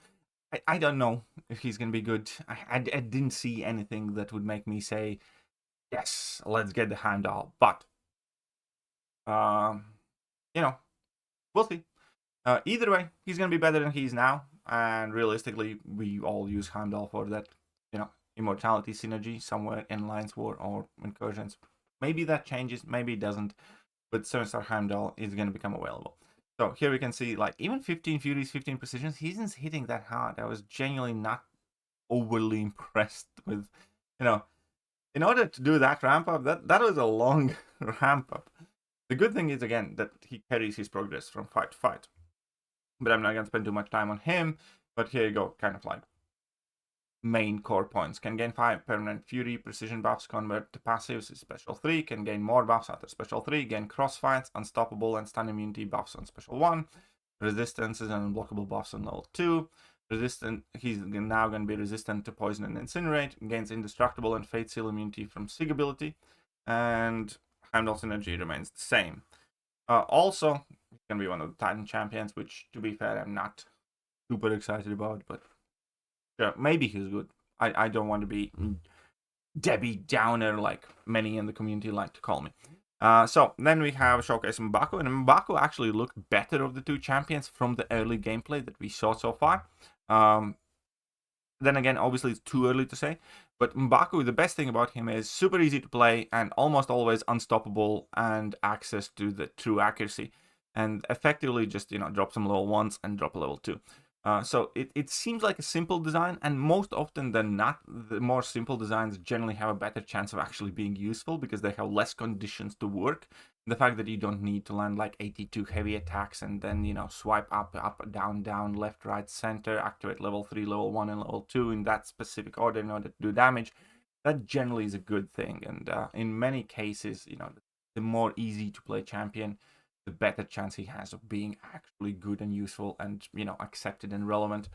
I don't know if he's going to be good. I didn't see anything that would make me say, yes, let's get the Heimdall. But, you know, we'll see. Either way, he's going to be better than he is now. And realistically, we all use Heimdall for that, you know, immortality synergy somewhere in Alliance War or Incursions. Maybe that changes, maybe it doesn't. But 7-star Heimdall is going to become available. So here we can see, like, even 15 Furies, 15 Precisions, he isn't hitting that hard. I was genuinely not overly impressed with, you know, in order to do that ramp up, that was a long ramp up. The good thing is, again, that he carries his progress from fight to fight. But I'm not going to spend too much time on him. But here you go, kind of like main core points. Can gain 5 permanent Fury, Precision buffs, convert to passives, Special 3. Can gain more buffs after Special 3. Gain crossfights, Unstoppable, and Stun Immunity buffs on Special 1. Resistances and Unblockable buffs on level 2. He's now going to be resistant to Poison and Incinerate. Gains Indestructible and Fate Seal immunity from Sig ability. And Heimdall's energy remains the same. Also, he's going to be one of the Titan champions, which, to be fair, I'm not super excited about, but yeah, maybe he's good. I don't want to be Debbie Downer like many in the community like to call me. So then we have Showcase M'Baku, and M'Baku actually looked better of the two champions from the early gameplay that we saw so far. Then again, obviously it's too early to say, but M'Baku, the best thing about him is super easy to play and almost always unstoppable and access to the true accuracy, and effectively just, you know, drop some level 1s and drop a level 2. So it seems like a simple design, and most often than not, the more simple designs generally have a better chance of actually being useful because they have less conditions to work. The fact that you don't need to land like 82 heavy attacks and then, you know, swipe up, down, left, right, center, activate level 3, level 1, and level 2 in that specific order in order to do damage, that generally is a good thing. And in many cases, you know, the more easy to play champion, the better chance he has of being actually good and useful and, you know, accepted and relevant,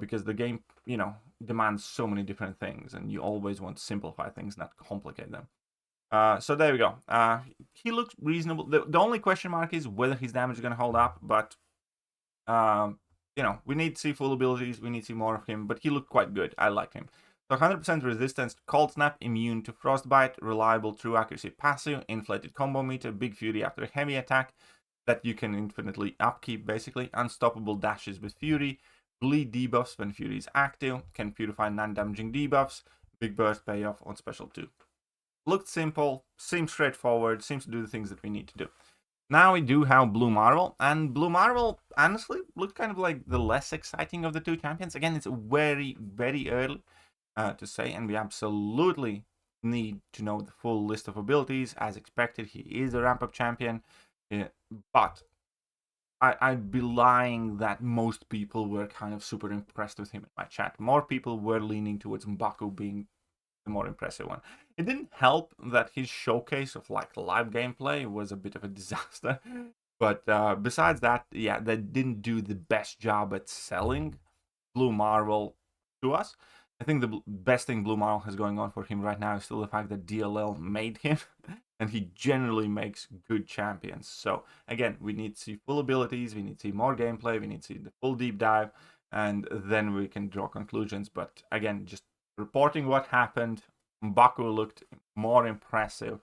because the game, you know, demands so many different things and you always want to simplify things, not complicate them. So there we go. He looks reasonable. The only question mark is whether his damage is going to hold up, but, you know, we need to see full abilities, we need to see more of him, but he looked quite good. I like him. So 100% resistance to Cold Snap, immune to Frostbite, reliable true accuracy passive, inflated combo meter, big fury after a heavy attack that you can infinitely upkeep basically, unstoppable dashes with fury, bleed debuffs when fury is active, can purify non-damaging debuffs, big burst payoff on special 2. Looked simple, seems straightforward, seems to do the things that we need to do. Now we do have Blue Marvel, and Blue Marvel honestly looked kind of like the less exciting of the two champions. Again, it's very, very early to say, and we absolutely need to know the full list of abilities. As expected, he is a ramp-up champion, but I'd be lying that most people were kind of super impressed with him in my chat. More people were leaning towards M'Baku being the more impressive one. It didn't help that his showcase of like live gameplay was a bit of a disaster, but besides that, yeah, they didn't do the best job at selling Blue Marvel to us. I think the best thing Blue Marvel has going on for him right now is still the fact that DLL made him, and he generally makes good champions. So again, we need to see full abilities, we need to see more gameplay, we need to see the full deep dive, and then we can draw conclusions. But again, just reporting what happened, M'Baku looked more impressive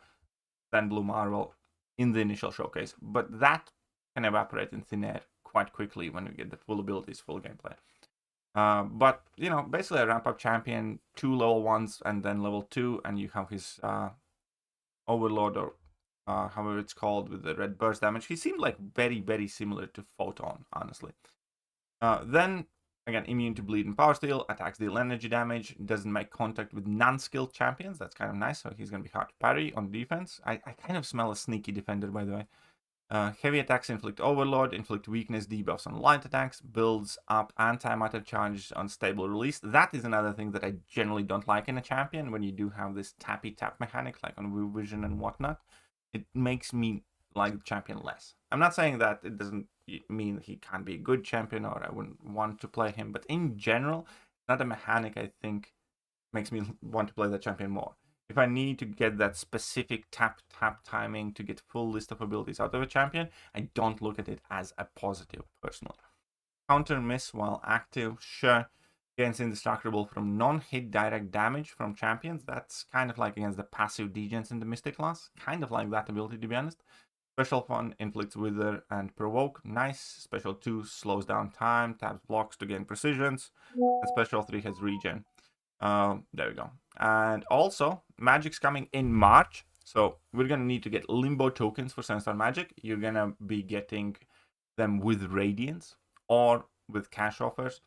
than Blue Marvel in the initial showcase, but that can evaporate in thin air quite quickly when we get the full abilities, full gameplay. But, you know, basically a ramp-up champion, 2 level 1s and then level 2, and you have his Overlord, or however it's called, with the red burst damage. He seemed like very, very similar to Photon, honestly. Then, Again, immune to bleed and power steal, attacks deal energy damage, doesn't make contact with non-skilled champions. That's kind of nice, so he's going to be hard to parry on defense. I kind of smell a sneaky defender, by the way. Heavy attacks inflict overload, inflict weakness debuffs on light attacks, builds up antimatter charges on stable release. That is another thing that I generally don't like in a champion, when you do have this tappy tap mechanic, like on Wu Vision and whatnot. It makes me like the champion less. I'm not saying that it doesn't mean he can't be a good champion or I wouldn't want to play him, but in general, not a mechanic I think makes me want to play the champion more. If I need to get that specific tap timing to get full list of abilities out of a champion, I don't look at it as a positive personally. Counter miss while active, sure. Against indestructible from non-hit direct damage from champions. That's kind of like against the passive degens in the Mystic class. Kind of like that ability, to be honest. Special 1 inflicts wither and provoke. Nice. Special 2 slows down time, taps blocks to gain precisions. And special 3 has regen. There we go. And also, magic's coming in March. So we're going to need to get limbo tokens for 7-star magic. You're going to be getting them with radiance or with cash offers.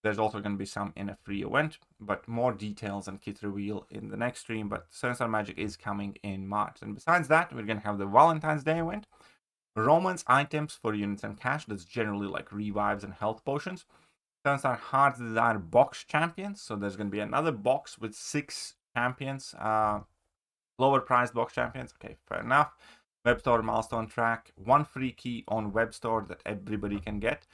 There's also going to be some in a free event, but more details and kit reveal in the next stream. But 7-star magic is coming in March. And besides that, we're going to have the Valentine's Day event. Romance items for units and cash. That's generally like revives and health potions. 7-star Heart's Desire box champions. So there's going to be another box with 6 champions. Lower priced box champions. Okay, fair enough. Web store milestone track. 1 free key on web store that everybody can get.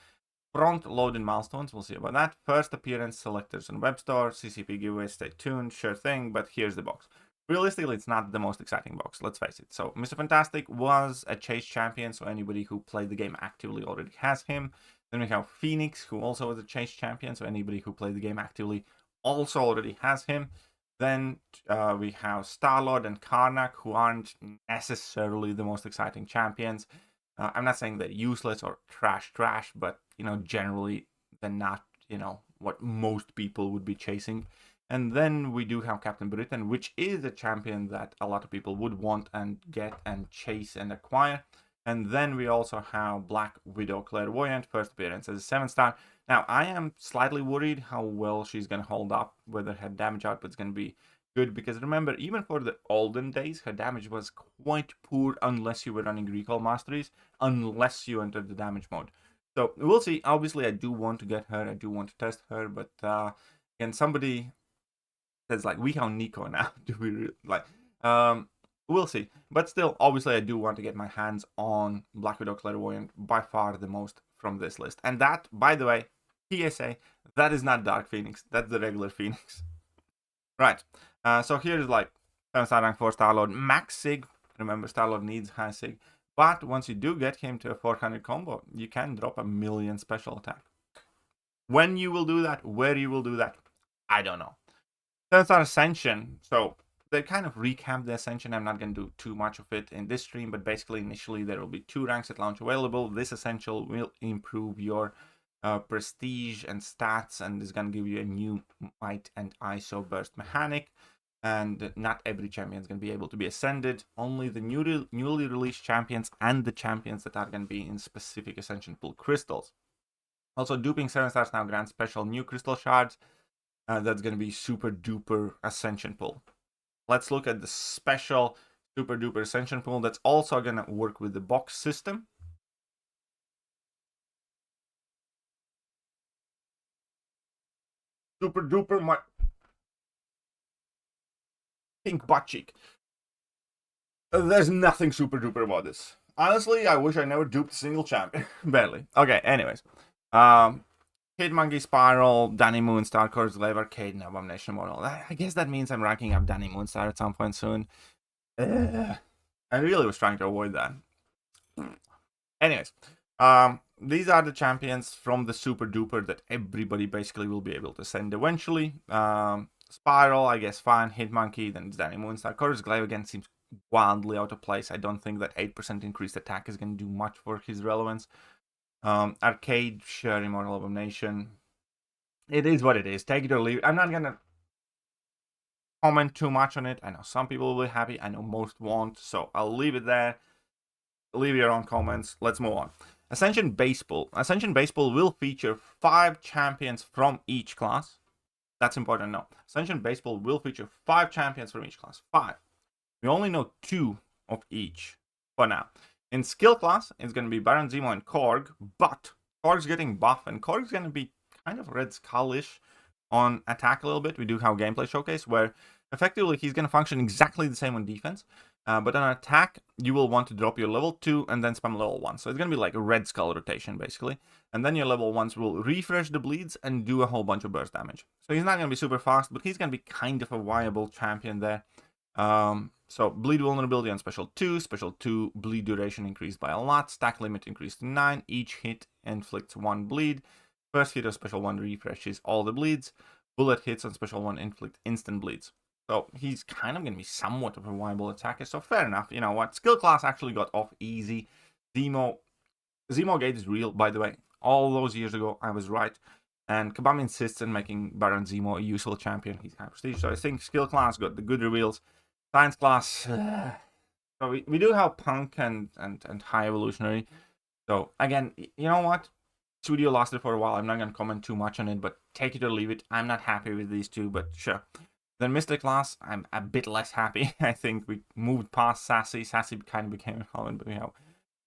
Front loading milestones, we'll see about that. First appearance selectors on web store, CCP giveaway, stay tuned, sure thing, but here's the box. Realistically, it's not the most exciting box, let's face it. So Mr. Fantastic was a chase champion, so anybody who played the game actively already has him. Then we have Phoenix, who also was a chase champion, so anybody who played the game actively also already has him. Then we have Star-Lord and Karnak, who aren't necessarily the most exciting champions. I'm not saying they're useless or trash, but, you know, generally they're not, you know, what most people would be chasing. And then we do have Captain Britain, which is a champion that a lot of people would want and get and chase and acquire. And then we also have Black Widow Clairvoyant, first appearance as a 7-star. Now, I am slightly worried how well she's going to hold up, whether her damage output is going to be good, because remember, even for the olden days, her damage was quite poor unless you were running recall masteries, unless you entered the damage mode. So we'll see. Obviously, I do want to get her, I do want to test her, but again, somebody says like, we have Nico now. Do we really, like? We'll see. But still, obviously, I do want to get my hands on Black Widow Clairvoyant, by far the most from this list. And that, by the way, PSA, that is not Dark Phoenix. That's the regular Phoenix. Right. So here's like 7-star rank 4 Star-Lord max sig. Remember, Star-Lord needs high sig. But once you do get him to a 400 combo, you can drop 1,000,000 special attack. When you will do that, where you will do that, I don't know. 7-star Ascension. So they kind of recapped the Ascension. I'm not going to do too much of it in this stream, but basically initially there will be 2 ranks at launch available. This Essential will improve your prestige and stats, and is going to give you a new might and ISO burst mechanic. And not every champion is going to be able to be ascended. Only the newly released champions and the champions that are going to be in specific Ascension pool crystals. Also, duping 7-stars now grants special new crystal shards. That's going to be super duper Ascension pool. Let's look at the special super duper Ascension pool that's also going to work with the box system. Super duper, my pink butt cheek. There's nothing super duper about this. Honestly, I wish I never duped a single champion. Barely. Okay, anyways. Kid Monkey Spiral, Danny Moonstar, Curse Glaive Arcade, and Abomination Model. I guess that means I'm ranking up Danny Moonstar at some point soon. I really was trying to avoid that. Anyways, these are the champions from the Super Duper that everybody basically will be able to send eventually. Spiral, I guess, fine. Hitmonkey, then it's Danny Moonstar. Curse Glaive again seems wildly out of place. I don't think that 8% increased attack is going to do much for his relevance. Arcade, sure, Immortal Abomination. It is what it is. Take it or leave it. I'm not going to comment too much on it. I know some people will be happy. I know most won't. So I'll leave it there. Leave your own comments. Let's move on. Ascension base pool. Ascension base pool will feature 5 champions from each class. That's important to know. Ascension base pool will feature 5 champions from each class. 5. We only know 2 of each for now. In skill class, it's going to be Baron Zemo and Korg, but Korg's getting buff, and Korg's going to be kind of Red Skull-ish on attack a little bit. We do have gameplay showcase where effectively he's going to function exactly the same on defense, but on attack, you will want to drop your level 2 and then spam level 1. So it's going to be like a Red Skull rotation, basically. And then your level 1s will refresh the bleeds and do a whole bunch of burst damage. So he's not going to be super fast, but he's going to be kind of a viable champion there. So bleed vulnerability on special 2, bleed duration increased by a lot, stack limit increased to 9, each hit inflicts 1 bleed, first hit of special 1 refreshes all the bleeds, bullet hits on special 1 inflict instant bleeds. So he's kind of going to be somewhat of a viable attacker, so fair enough. You know what, skill class actually got off easy. Zemo Gate is real, by the way. All those years ago, I was right. And Kabam insists on making Baron Zemo a useful champion. He's high prestige, so I think skill class got the good reveals. Science class, so we do have Punk and High Evolutionary. So again, you know what? This video lasted for a while. I'm not going to comment too much on it, but take it or leave it. I'm not happy with these two, but sure. Then Mystic class, I'm a bit less happy. I think we moved past Sassy. Sassy kind of became irrelevant, but we have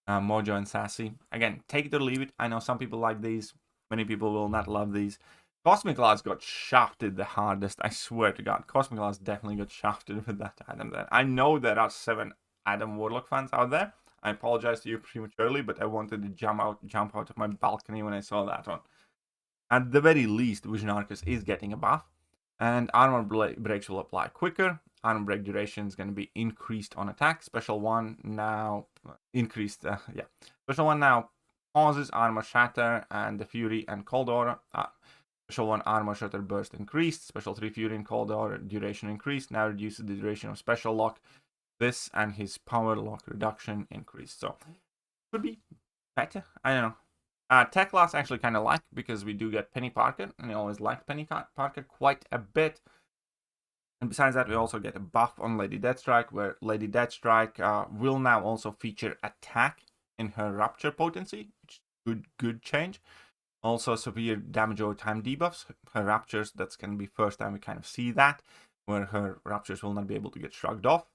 Mojo and Sassy. Again, take it or leave it. I know some people like these. Many people will not love these. Cosmic Class got shafted the hardest, I swear to God. Cosmic Class definitely got shafted with that Adam there. I know there are 7 Adam Warlock fans out there. I apologize to you prematurely, but I wanted to jump out of my balcony when I saw that one. At the very least, Vision Arcus is getting a buff, and Armor Breaks will apply quicker. Armor Break duration is going to be increased on attack. Special 1 now increased, Special 1 now pauses Armor Shatter and the Fury and Cold Aura. Special 1 Armor Shatter Burst increased. Special 3 Fury and Cold Aura duration increased. Now reduces the duration of Special Lock. This and his Power Lock reduction increased. So, could be better. I don't know. Tech class actually kind of like, because we do get Penny Parker. And I always liked Penny Parker quite a bit. And besides that, we also get a buff on Lady Deathstrike, where Lady Deathstrike will now also feature attack in her Rapture potency, which is good change. Also, severe damage over time debuffs. Her Raptures, that's going to be first time we kind of see that, where her Raptures will not be able to get shrugged off.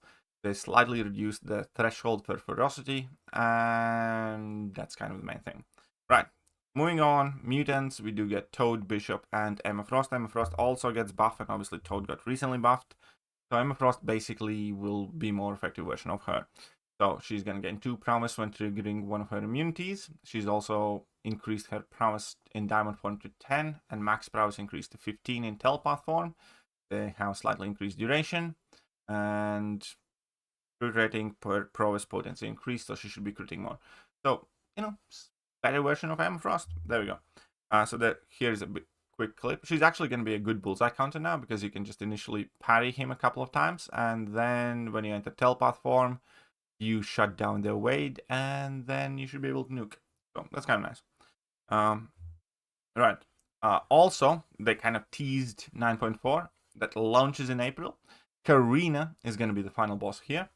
They slightly reduce the threshold for ferocity, and that's kind of the main thing. Right, moving on, mutants, we do get Toad, Bishop, and Emma Frost. Emma Frost also gets buffed, and obviously Toad got recently buffed. So Emma Frost basically will be a more effective version of her. So she's going to gain 2 prowess when triggering one of her immunities. She's also increased her prowess in diamond form to 10, and max prowess increased to 15 in telepath form. They have slightly increased duration, and crit rating per prowess potency increased, so she should be critting more. So, you know, better version of Emma Frost. There we go. So here's a quick clip. She's actually going to be a good bullseye counter now, because you can just initially parry him a couple of times, and then when you enter telepath form, you shut down their Wade, and then you should be able to nuke. So that's kind of nice. Right. Also, they kind of teased 9.4 that launches in April. Karina is going to be the final boss here,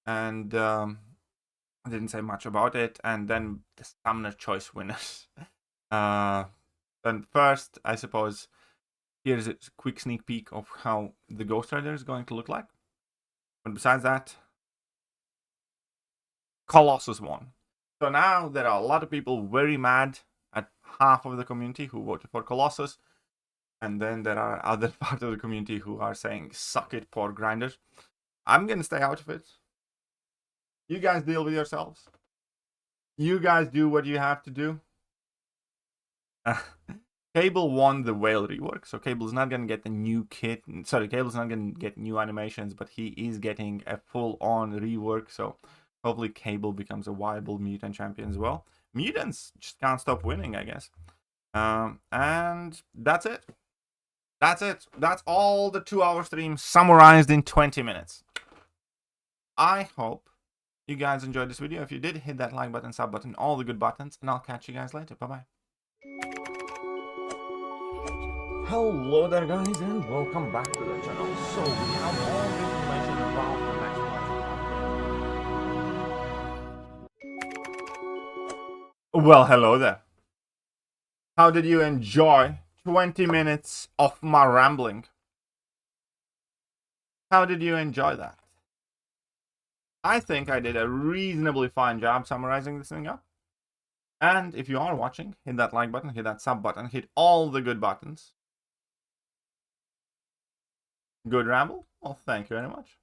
and I didn't say much about it. And then the Summoner Choice winners. And first, I suppose, here's a quick sneak peek of how the Ghost Rider is going to look like. But besides that, Colossus won. So now there are a lot of people very mad at half of the community who voted for Colossus. And then there are other part of the community who are saying, suck it, poor grinders. I'm going to stay out of it. You guys deal with yourselves. You guys do what you have to do. Cable won the Whale rework, so Cable's not going to get the new kit. Sorry, Cable's not going to get new animations, but he is getting a full-on rework, so hopefully Cable becomes a viable mutant champion as well. Mutants just can't stop winning, I guess. And that's it. That's it. That's all the 2-hour stream summarized in 20 minutes. I hope you guys enjoyed this video. If you did, hit that like button, sub button, all the good buttons, and I'll catch you guys later. Bye-bye. Hello there, guys, and welcome back to the channel. So we have all the information about the next Well, hello there. How did you enjoy 20 minutes of my rambling? How did you enjoy that? I think I did a reasonably fine job summarizing this thing up. And if you are watching, hit that like button, hit that sub button, hit all the good buttons. Good ramble? Well, thank you very much.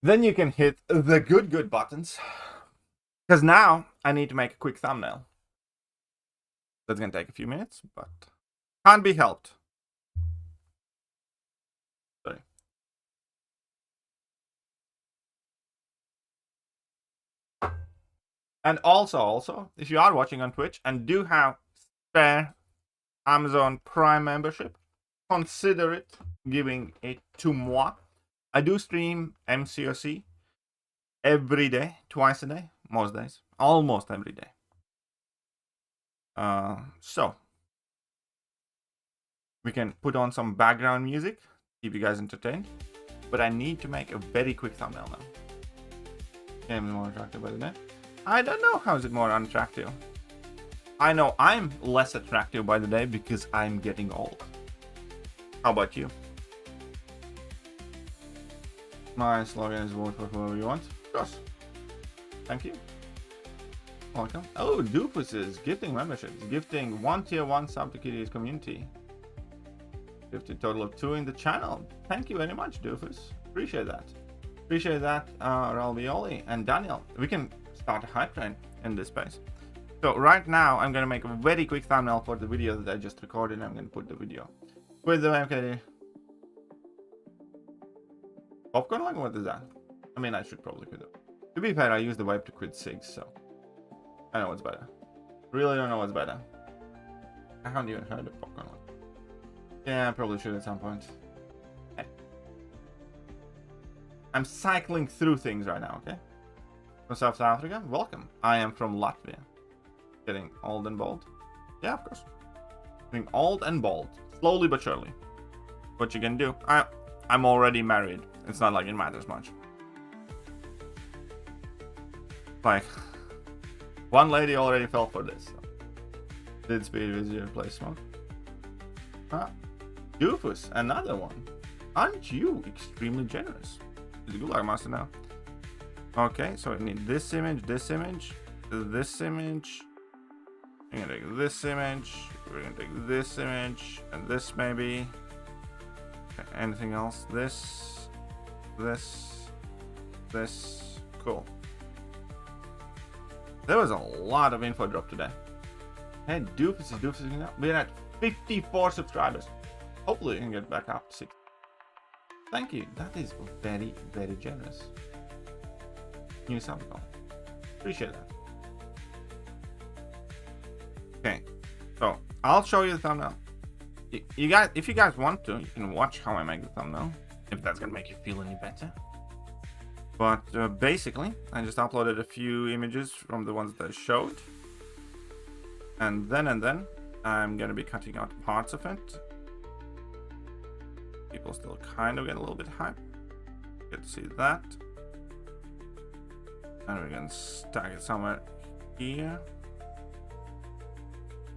Then you can hit the good buttons. Because now I need to make a quick thumbnail. That's going to take a few minutes, but can't be helped. Sorry. And also, if you are watching on Twitch and do have spare Amazon Prime membership, consider it giving it to moi. I do stream MCOC every day, twice a day, most days, almost every day. So we can put on some background music, keep you guys entertained, but I need to make a very quick thumbnail now. Game is more attractive by the day. I don't know how is it more unattractive. I know I'm less attractive by the day because I'm getting old. How about you? My slogan is vote for whoever you want. Of course. Thank you. Welcome. Oh, Doofus is gifting memberships. Gifting 1 tier 1 sub to Kiryu's community. Gifted total of 2 in the channel. Thank you very much, Doofus. Appreciate that. Appreciate that, Ralvioli and Daniel. We can start a hype train in this space. So right now, I'm going to make a very quick thumbnail for the video that I just recorded. And I'm going to put the video with the MKD. Popcorn line? What is that? I mean, I should probably quit it. To be fair, I use the wipe to quit SIGs, so I know what's better. Really don't know what's better. I haven't even heard of popcorn line. Yeah, I probably should at some point. Okay. I'm cycling through things right now, okay? From South Africa, welcome. I am from Latvia. Getting old and bald. Yeah, of course. Getting old and bald. Slowly but surely. What you can do. I'm already married. It's not like it matters much. Like, one lady already fell for this. So. Did Speed Visitor play Smoke? Ah, Doofus, another one. Aren't you extremely generous? Is it Gulag Master now? Okay, so we need this image, this image, this image. We're gonna take this image. We're gonna take this image and this maybe. Okay, anything else? This. Cool. There was a lot of info drop today. Hey, Doofus is now. We're at 54 subscribers. Hopefully we can get back up to 6. Thank you. That is very, very generous. New sub call. Appreciate that. Okay, so I'll show you the thumbnail. You guys, if you guys want to, you can watch how I make the thumbnail, if that's gonna make you feel any better. But basically, I just uploaded a few images from the ones that I showed, and then I'm gonna be cutting out parts of it. People still kind of get a little bit hyped. Get to see that, and we're gonna stack it somewhere here.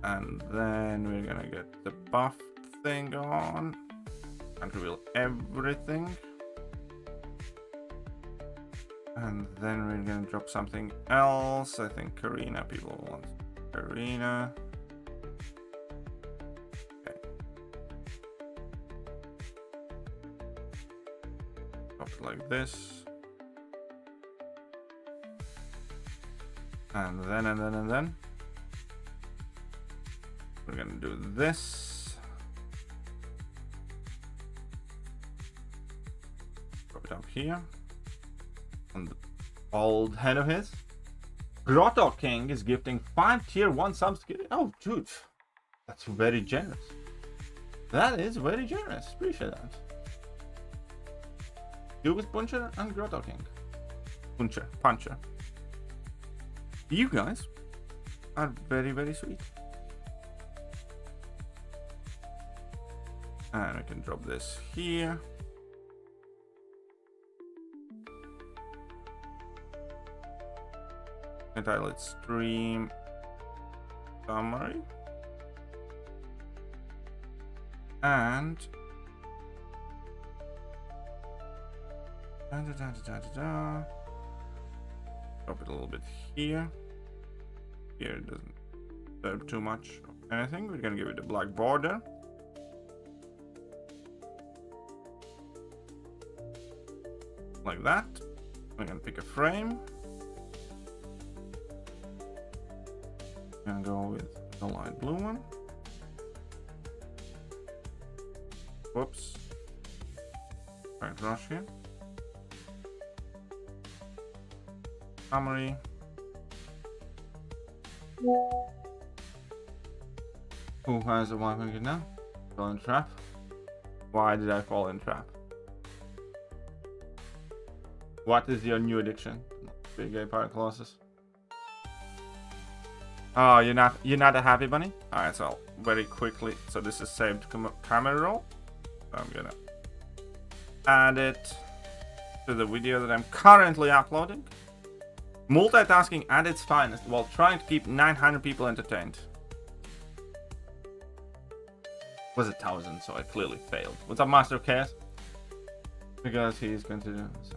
And then we're gonna get the buff thing on and reveal everything. And then we're gonna drop something else. I think Karina, people want Karina. Okay. Drop it like this. And then. We're gonna do this. Drop it up here. On the bald head of his. Grotto King is gifting 5 tier 1 subs. Oh, dude. That's very generous. That is very generous. Appreciate that. You with Puncher and Grotto King. Puncher. You guys are very, very sweet. And we can drop this here. Entitle it Stream Summary. And drop it a little bit here. Here it doesn't serve too much of anything. We're gonna give it a black border. Like that. We're gonna pick a frame. Gonna go with the light blue one. Whoops. Right, rush here. Summary. Who has a 100 now? Fall in trap. Why did I fall in trap? What is your new addiction? Big gay pirate colossus. Oh, you're not a happy bunny? Alright, so very quickly. So this is saved camera roll. So I'm gonna add it to the video that I'm currently uploading. Multitasking at its finest while trying to keep 900 people entertained. It was 1,000, so I clearly failed. What's up, Master of Chaos? Because he's going to do so.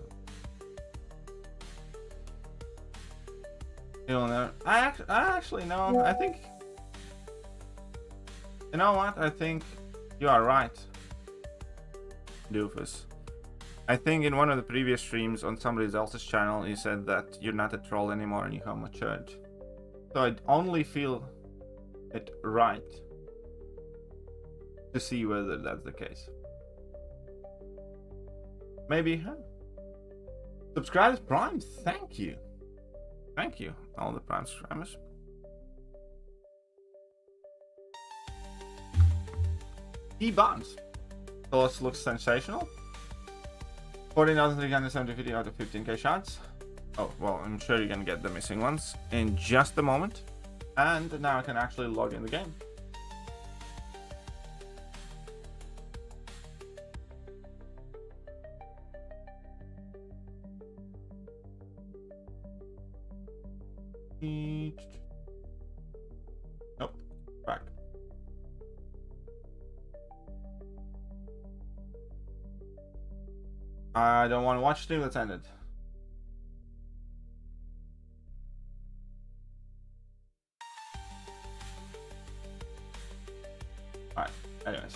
You'll never. I actually no. I think. You know what? I think you are right, Doofus. I think in one of the previous streams on somebody else's channel, you said that you're not a troll anymore and you have matured. So I only feel it right to see whether that's the case. Maybe, huh? Subscribers Prime, thank you. Thank you, all the Prime subscribers. E-bombs. Thoughts looks sensational. 14,370 out of 15k shots. Oh, well, I'm sure you're gonna get the missing ones in just a moment. And now I can actually log in the game. Nope, back. I don't want to watch stream that's ended. Alright, anyways.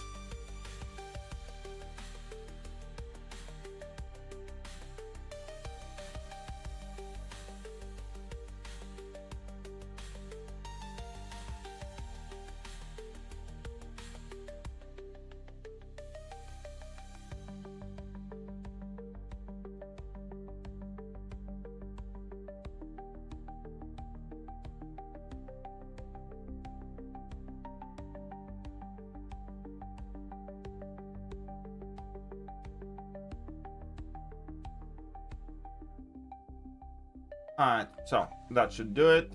Alright, so that should do it.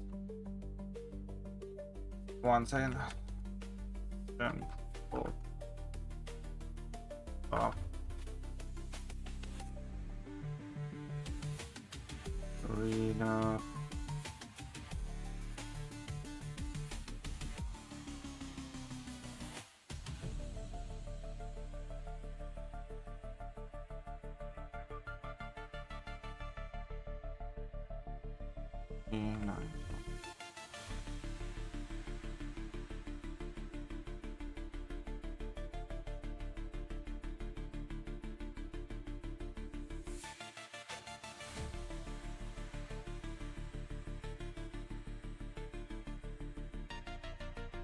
1 second. And pull it off. Arena.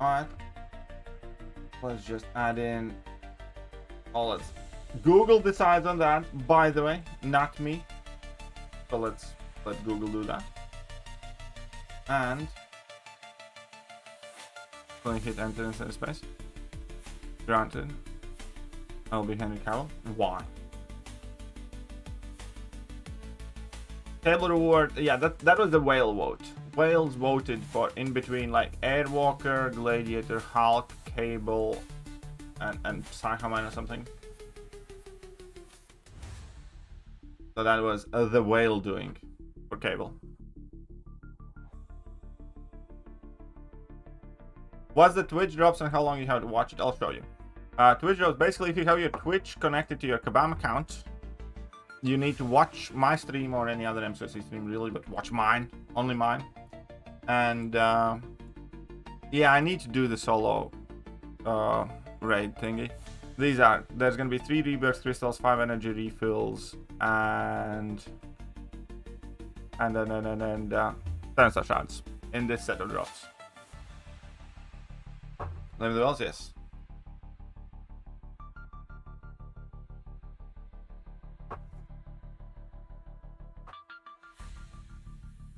Alright, let's just add in all its Google decides on that, by the way, not me. So let Google do that. And going to hit enter instead of space. Granted, I'll be Henry Cavill. Why? Table reward, yeah, that was the whale vote. Whales voted for in between like Airwalker, Gladiator, Hulk, Cable, and Saga or something. So that was the whale doing for Cable. What's the Twitch drops and how long you have to watch it? I'll show you. Twitch drops, basically if you have your Twitch connected to your Kabam account, you need to watch my stream or any other MCOC stream really, but watch mine, only mine. And yeah, I need to do the solo raid thingy. There's gonna be 3 rebirth crystals, 5 energy refills, and 7-star shards in this set of drops. Nevertheless, yes.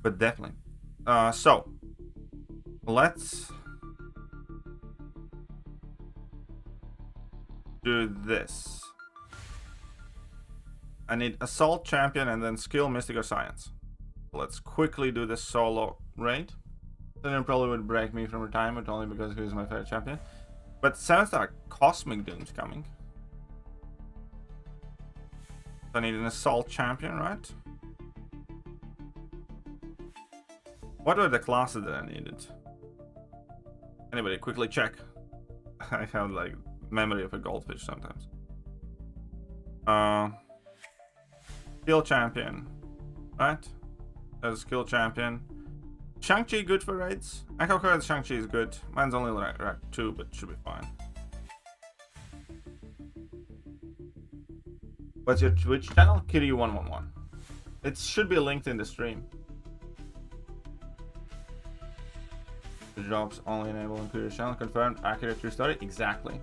But definitely. So let's do this. I need assault champion and then skill, mystic, or science. Let's quickly do this solo raid. Then it probably would break me from retirement only because he's my favorite champion. But 7-star Cosmic Doom's coming. So I need an assault champion, right? What were the classes that I needed? Anybody quickly check. I have like memory of a goldfish sometimes. Skill champion, right? As a skill champion. Shang-Chi good for raids? I have heard Shang-Chi is good. Mine's only rank 2, but should be fine. What's your Twitch channel? Kiryu111. It should be linked in the stream. The jobs only enable on Kiryu channel. Confirmed. Accurate true story. Exactly.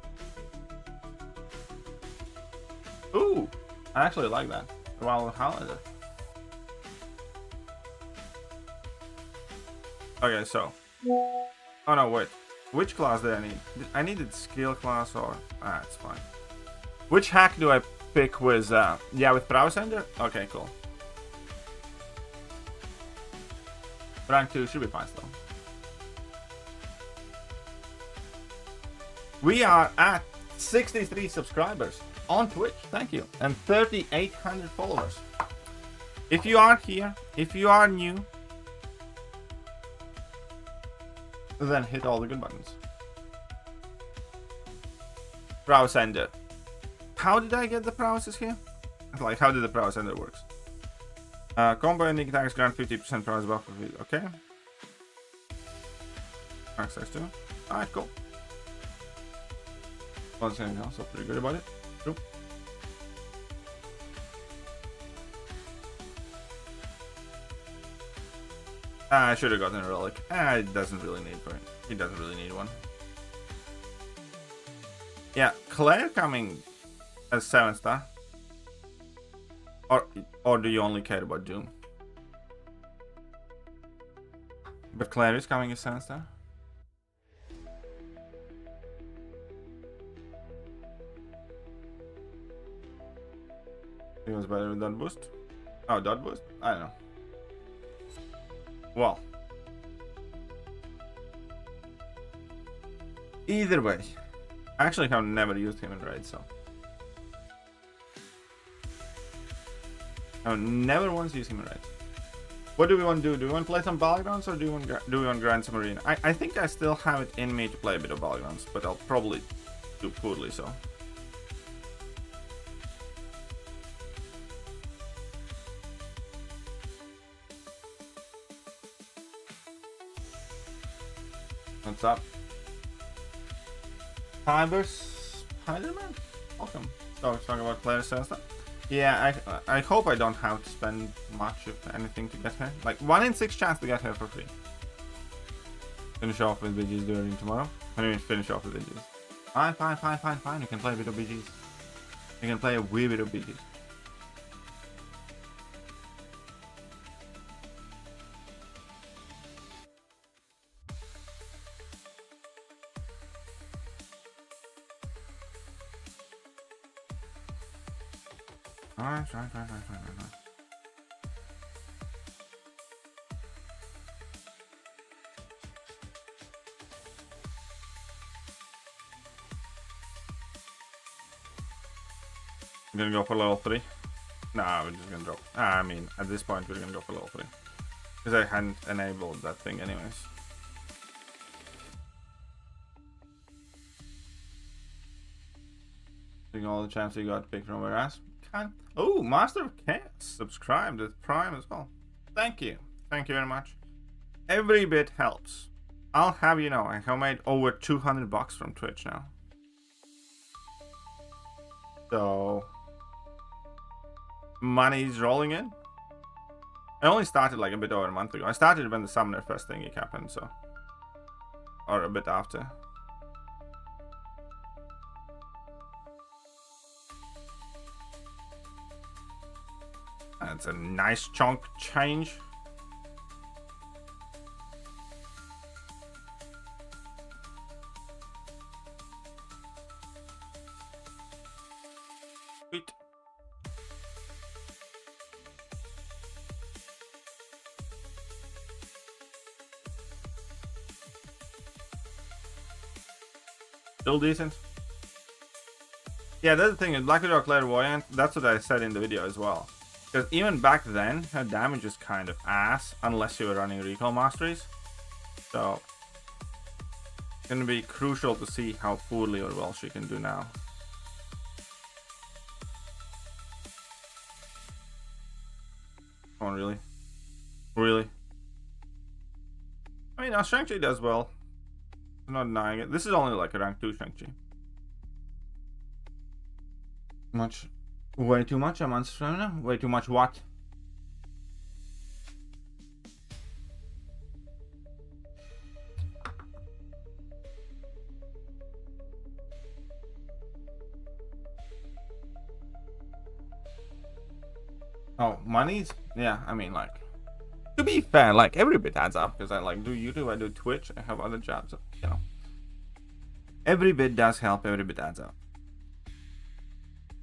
Ooh, I actually like that. Well, how is it? Okay, so. Oh no, wait. Which class did I need? I needed skill class or. Ah, it's fine. Which hack do I pick with. Yeah, with prowess ender? Okay, cool. Rank 2 should be fine still. We are at 63 subscribers on Twitch, thank you, and 3,800 followers. If you are here, if you are new, then hit all the good buttons. Prowess ender. How did I get the prowesses here? Like, how did the prowess ender works? Combo ending attacks grant 50% prowess buff. Okay. Max X2. Alright, cool. Well, so pretty good about it. True. I should have gotten a relic. It doesn't really need for it. He doesn't really need one. Yeah, Claire coming as 7-star. Or do you only care about Doom? But Claire is coming as 7-star. He was better with dot boost. Oh, dot boost? I don't know. Well. Either way. I actually have never used him in raid, so. I've never once used him in raid. What do we want to do? Do we want to play some Battlegrounds or do we want to grind some arena? I think I still have it in me to play a bit of Battlegrounds, but I'll probably do poorly so. What's up? Spider-Man? Welcome. So, let's talk about players and stuff. Yeah, I hope I don't have to spend much, if anything, to get here. Like, 1 in 6 chance to get here for free. Finish off with BGs during tomorrow. I mean, finish off with BGs. Fine. You can play a bit of BGs. You can play a wee bit of BGs. Alright. I'm gonna go for level 3. Nah, we're just gonna drop. I mean, at this point, we're gonna go for level 3. Because I hadn't enabled that thing anyways. Taking all the champs you got picked from your ass. Oh, Master of Chaos subscribed with Prime as well. Thank you. Thank you very much. Every bit helps. I'll have you know, I have made over $200 from Twitch now. So, money's rolling in. I only started like a bit over a month ago. I started when the Summoner Fest thingy happened, so. Or a bit after. That's a nice chunk change. Sweet. Still decent. Yeah, that's the thing is Black Widow Clairvoyant, that's what I said in the video as well. Because even back then, her damage is kind of ass, unless you were running recall masteries. So, it's going to be crucial to see how poorly or well she can do now. Come on, really? Really? I mean, Shang-Chi does well. I'm not denying it. This is only like a rank 2 Shang-Chi. Much. Way too much, I'm unsubscribed now. Way too much what? Oh, monies? Yeah, I mean, like, to be fair, like, every bit adds up, because I, like, do YouTube, I do Twitch, I have other jobs, so, you know. Every bit does help, every bit adds up.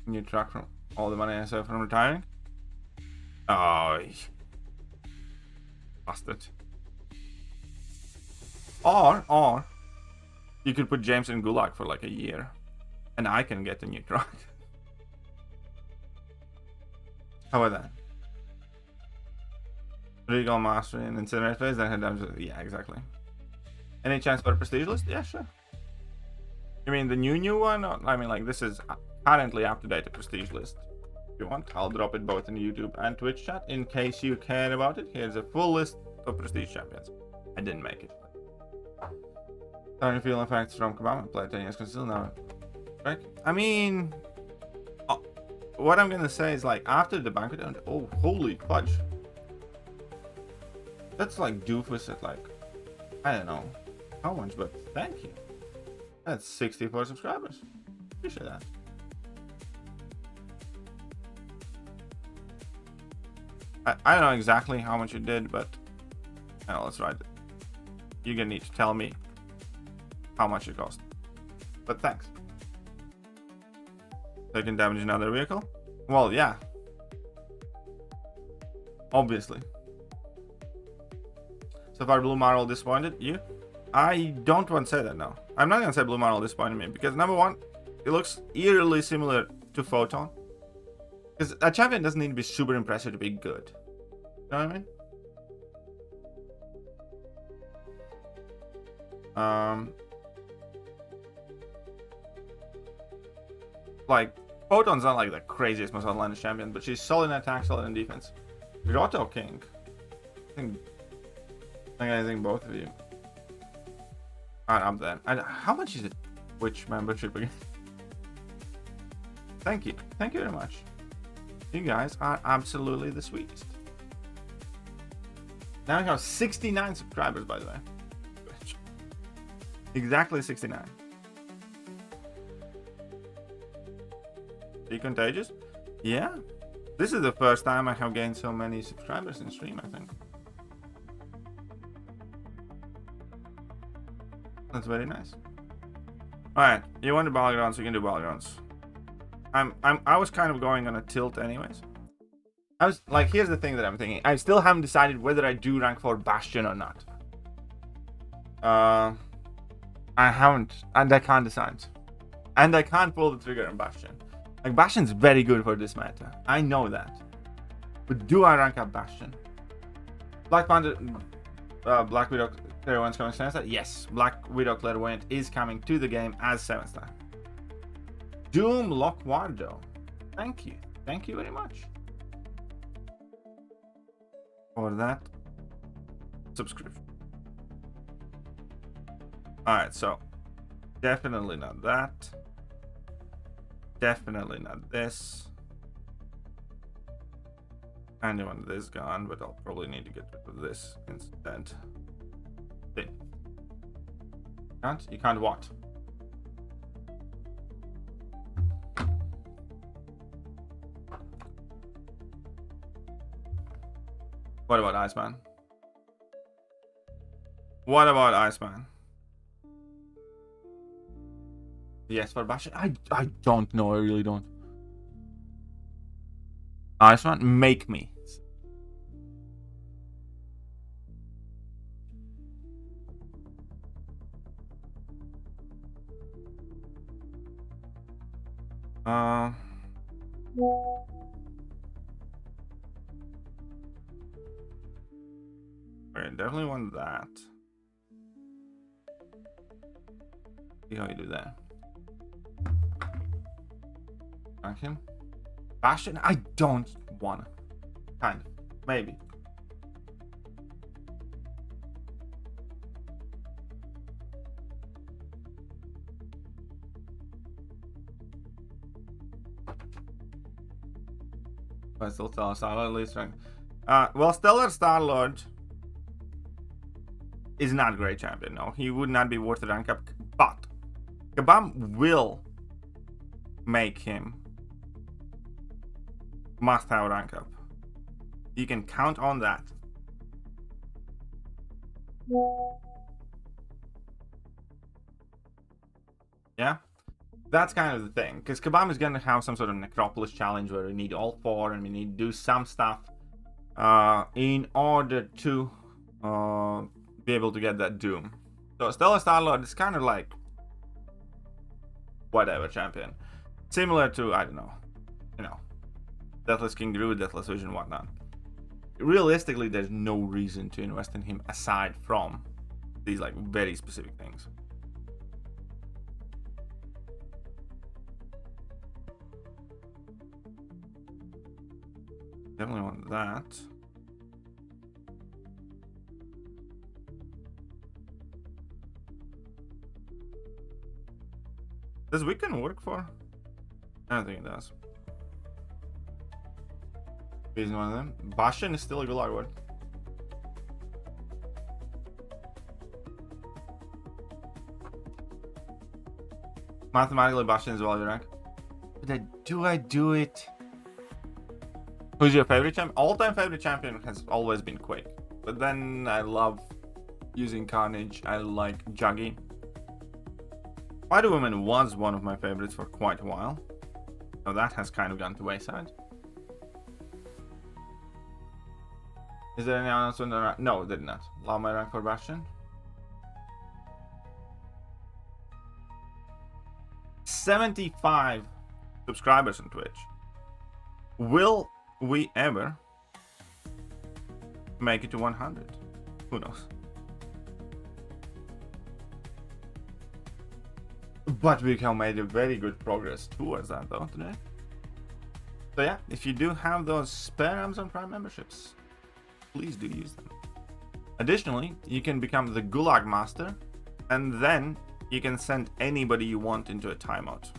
New truck from all the money I saved from retiring? Oh, bastard. Or, you could put James in Gulag for, like, a year, and I can get a new truck. How about that? Regal Mastery and Incinerate Phase, then head down to... Yeah, exactly. Any chance for a prestige list? Yeah, sure. You mean the new one? Or, I mean, like, this is currently up-to-date prestige list. If you want, I'll drop it both in YouTube and Twitch chat. In case you care about it, here's a full list of prestige champions. I didn't make it. Starting feel effects from Kabam. I played 10 years still now. Right? I mean... what I'm gonna say is, like, after the banquet, oh, holy fudge. That's like doofus at, like, I don't know how much, but thank you. That's 64 subscribers. Appreciate that. I don't know exactly how much you did, but oh, let's write it. You're gonna need to tell me how much it cost. But thanks. They can damage another vehicle? Well, yeah. Obviously. So far, Blue Marvel disappointed you? I don't want to say that now. I'm not going to say Blue Marvel disappointed me because, number one, it looks eerily similar to Photon. Because a champion doesn't need to be super impressive to be good. You know what I mean? Like, Photon's not like the craziest most outlandish champion, but she's solid in attack, solid in defense. Grotto King. I think both of you are up there. How much is it? Which membership again? Thank you. Thank you very much. You guys are absolutely the sweetest. Now we have 69 subscribers, by the way. Exactly 69. Be contagious? Yeah. This is the first time I have gained so many subscribers in stream, I think. That's very nice. Alright, you want to do battlegrounds, you can do battlegrounds. I was kind of going on a tilt anyways. I was like, here's the thing that I'm thinking. I still haven't decided whether I do rank 4 Bastion or not. I haven't, and I can't decide. And I can't pull the trigger on Bastion. Like, Bastion's very good for this meta. I know that. But do I rank up Bastion? Black Panther, Black Widow Clairvoyant's coming 7th star? Yes, Black Widow Clairvoyant is coming to the game as 7th star. Doom Lockwardo. Thank you. Thank you very much for that subscription. Alright, so definitely not that. Definitely not this. And I want this gone, but I'll probably need to get rid of this instead. See. You can't what? What about Iceman? What about Iceman? Yes, for Bastion? I don't know, I really don't. Iceman, make me. Okay, definitely want that. See how you do that. Thank him. Bastion, I don't wanna. Kind of. Maybe. But still Stellar Star-Lord least rank. Well, Stellar Star-Lord is not a great champion. No, he would not be worth a rank up. But Kabam will make him must have rank up. You can count on that. Yeah, that's kind of the thing, because Kabam is going to have some sort of Necropolis challenge where we need all 4 and we need to do some stuff in order to be able to get that Doom. So Stellar Star-Lord is kind of like whatever champion, similar to, I don't know, you know, Deathless King Gru, Deathless Vision, whatnot. Realistically, there's no reason to invest in him aside from these like very specific things. Definitely want that. Does weekend work for? I don't think it does. Isn't one of them. Bastion is still a good word. Mathematically, Bastion is value rank. But do I do it? Who's your favorite champion? All-time favorite champion has always been Quake. But then I love using Carnage. I like Juggy. Spider-Woman was one of my favorites for quite a while. So that has kind of gone to wayside. Is there any announcement? No, it did not. Allow my rank for Bastion. 75 subscribers on Twitch. Will we ever make it to 100? Who knows? But we have made a very good progress towards that though today. So yeah, if you do have those spare Amazon Prime memberships, please do use them. Additionally, you can become the Gulag Master, and then you can send anybody you want into a timeout.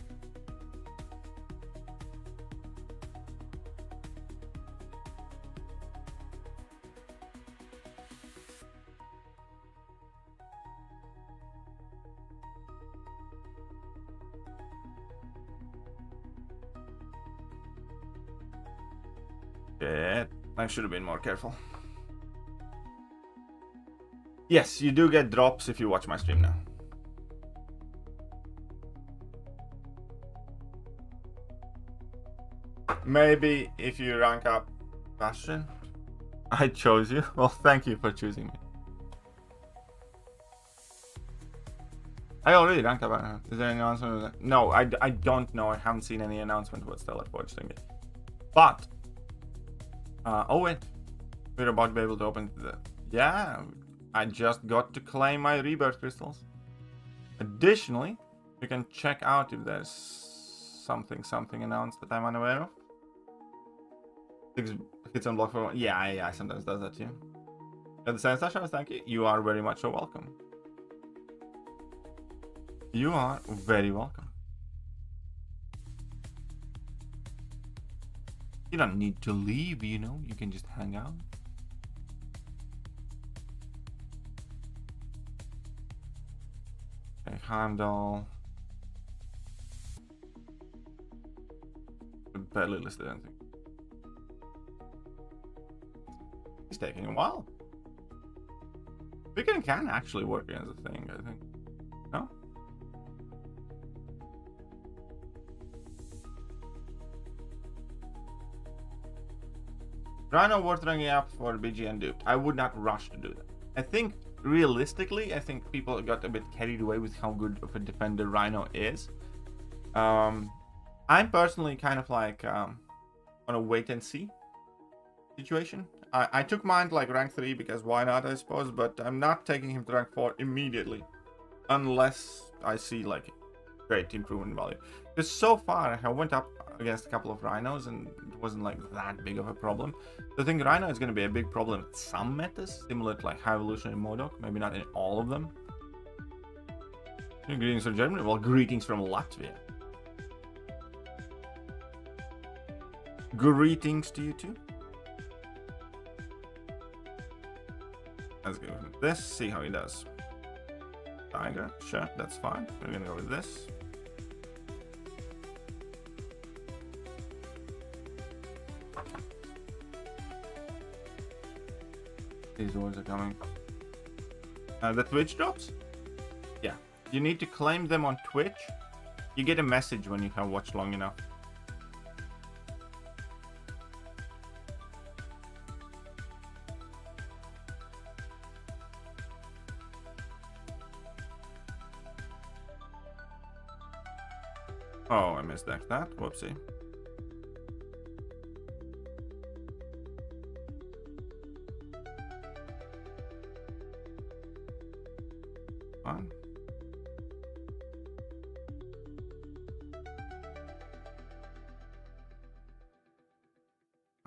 Shit, I should have been more careful. Yes, you do get drops if you watch my stream now. Maybe if you rank up Bastion. I chose you. Well, thank you for choosing me. I already ranked up. Is there any announcement? No, I don't know. I haven't seen any announcement about Stellar Forge thing yet. But oh wait, we're about to be able to open the. Yeah, I just got to claim my rebirth crystals. Additionally, you can check out if there's something announced that I'm unaware of. 6 hits on block for 1. Yeah, sometimes does that too. At the same time, thank you. You are very much so welcome. You are very welcome. You don't need to leave, you know. You can just hang out. Okay, Heimdall. Barely listed anything. It's taking a while. Weekend can actually work as a thing, I think. No? Rhino worth ringing up for BGN duped. I would not rush to do that. I think realistically, I think people got a bit carried away with how good of a defender Rhino is. I'm personally kind of like on a wait and see situation. I took mine to like rank 3 because why not, I suppose, but I'm not taking him to rank 4 immediately unless I see like great improvement value. Because so far I went up against a couple of Rhinos and it wasn't like that big of a problem. So I think Rhino is going to be a big problem in some metas, similar to like High Evolution and MODOK, maybe not in all of them. Greetings from Germany. Well, greetings from Latvia. Greetings to you too. Let's go with this, see how he does. Tiger, sure, that's fine. We're gonna go with this. These words are coming. The Twitch drops? Yeah. You need to claim them on Twitch. You get a message when you have watched long enough. Oh, I missed that. Whoopsie. Fine.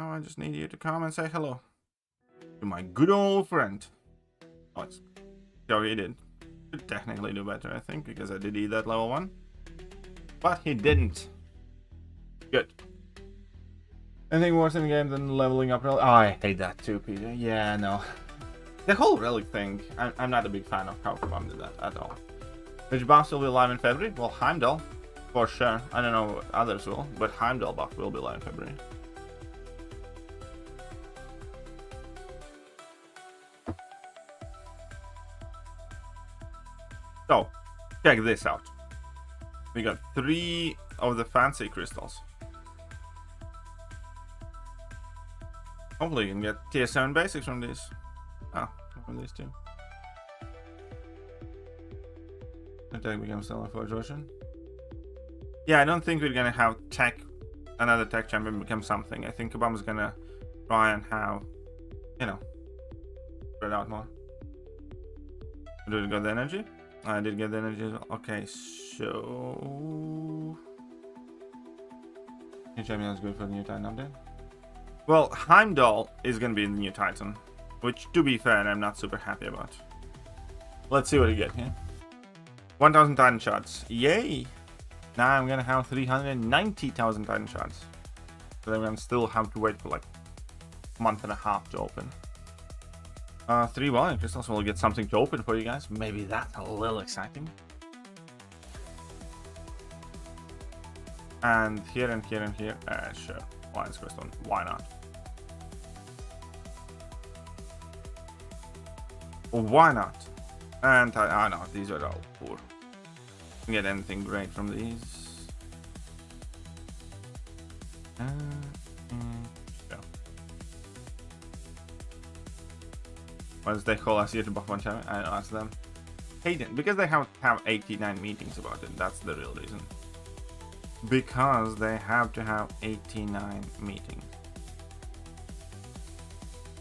Oh, I just need you to come and say hello to my good old friend. Oh, it's... Oh, he did. Could technically do better, I think, because I did eat that level 1. But he didn't. Good. Anything worse in the game than leveling up relic? Oh, I hate that too, Peter. Yeah, no. The whole relic thing, I'm not a big fan of how Kabam did that at all. Which buffs will be live in February? Well, Heimdall, for sure. I don't know what others will, but Heimdall buff will be live in February. So, check this out. We got 3 of the fancy crystals. Hopefully you can get tier 7 basics from these. Ah, from these 2. Attack becomes still a Forge version. Yeah, I don't think we're gonna have another tech champion become something. I think Kabam is gonna try and have, you know, spread out more. Did we get the energy? I did get the energy as well. Okay, so... New champion is good for the new Titan update. Well, Heimdall is going to be the new Titan, which, to be fair, I'm not super happy about. Let's see what we get here. 1,000 Titan shards. Yay! Now I'm going to have 390,000 Titan shards. So then I'm going to still have to wait for like a month and a half to open. 3 Valentine crystals, we'll get something to open for you guys. Maybe that's a little exciting. And here and here and here. Sure. Lion's crystal. Why not? Why not? And I know these are all poor. Can get anything great from these. Sure. Why does they call us here to buff one champion? I ask them. Hayden, because they have 89 meetings about it. That's the real reason. Because they have to have 89 meetings.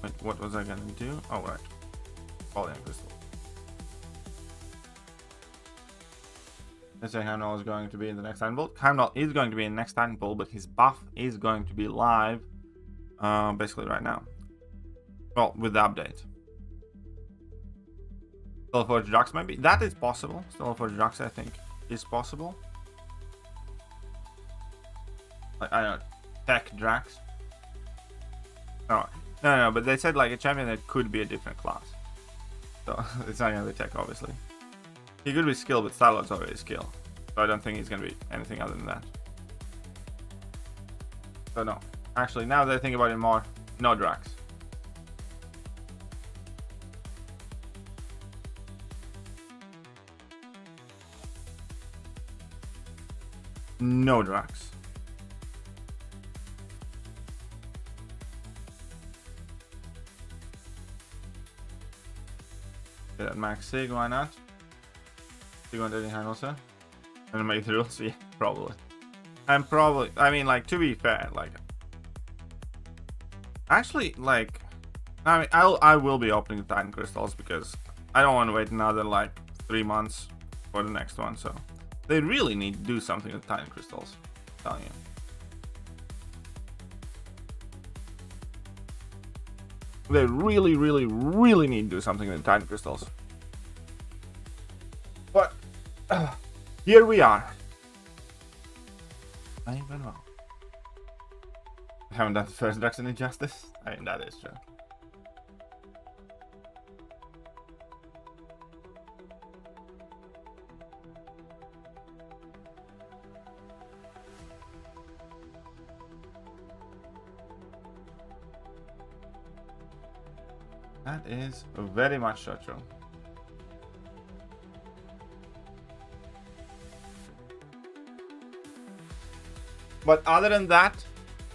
Wait, what was I gonna do? Oh, right. Volume crystal. Let's say Heimdall is going to be in the next Titanfall. Heimdall is going to be in the next Titanfall, but his buff is going to be live basically right now. Well, with the update. Still for Drax maybe? That is possible. Still for Drax I think is possible. Like, I don't know, Tech Drax. No, but they said like a champion that could be a different class. So it's not gonna be Tech obviously. He could be skill, but Starlord's already skill. So I don't think he's gonna be anything other than that. So no. Actually, now that I think about it more, no Drax. No Drax. Get that max sig, why not? You want any hand also? And make the rules? Yeah, probably. And probably, I mean, like, to be fair, like, actually, like, I mean, I will be opening the Titan crystals because I don't want to wait another like 3 months for the next one. So they really need to do something with Titan crystals. I'm telling you. They really, really, really need to do something with Titan crystals. But here we are. I even know. I haven't done the first Drax in Injustice. I mean, that is true. That is very much so true. But other than that,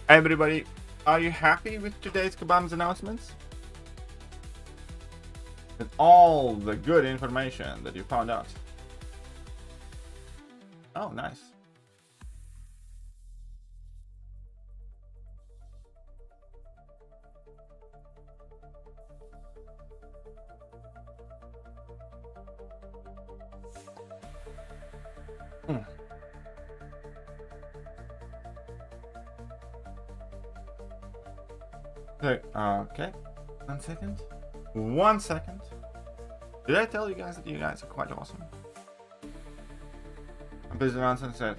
everybody, are you happy with today's Kabam's announcements? With all the good information that you found out. Oh, nice. Okay, 1 second. 1 second. Did I tell you guys that you guys are quite awesome? Business announcement said,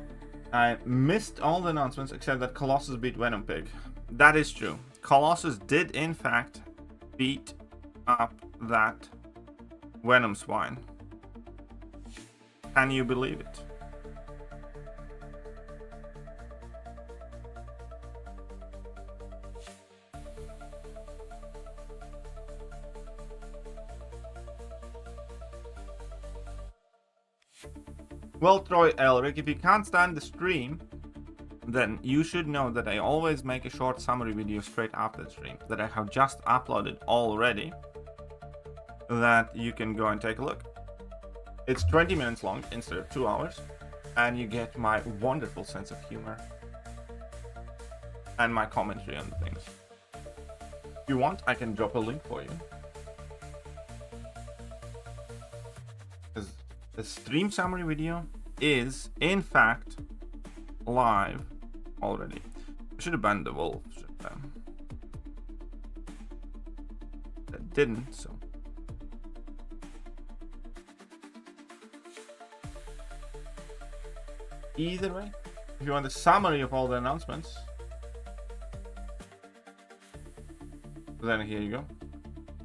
I missed all the announcements except that Colossus beat Venom Pig. That is true. Colossus did in fact beat up that Venom Swine. Can you believe it? Well, Troy Elric, if you can't stand the stream, then you should know that I always make a short summary video straight after the stream that I have just uploaded already, that you can go and take a look. It's 20 minutes long instead of 2 hours, and you get my wonderful sense of humor and my commentary on the things. If you want, I can drop a link for you. The stream summary video is, in fact, live already. I should have banned the wolf. That didn't, so. Either way, if you want a summary of all the announcements, then here you go.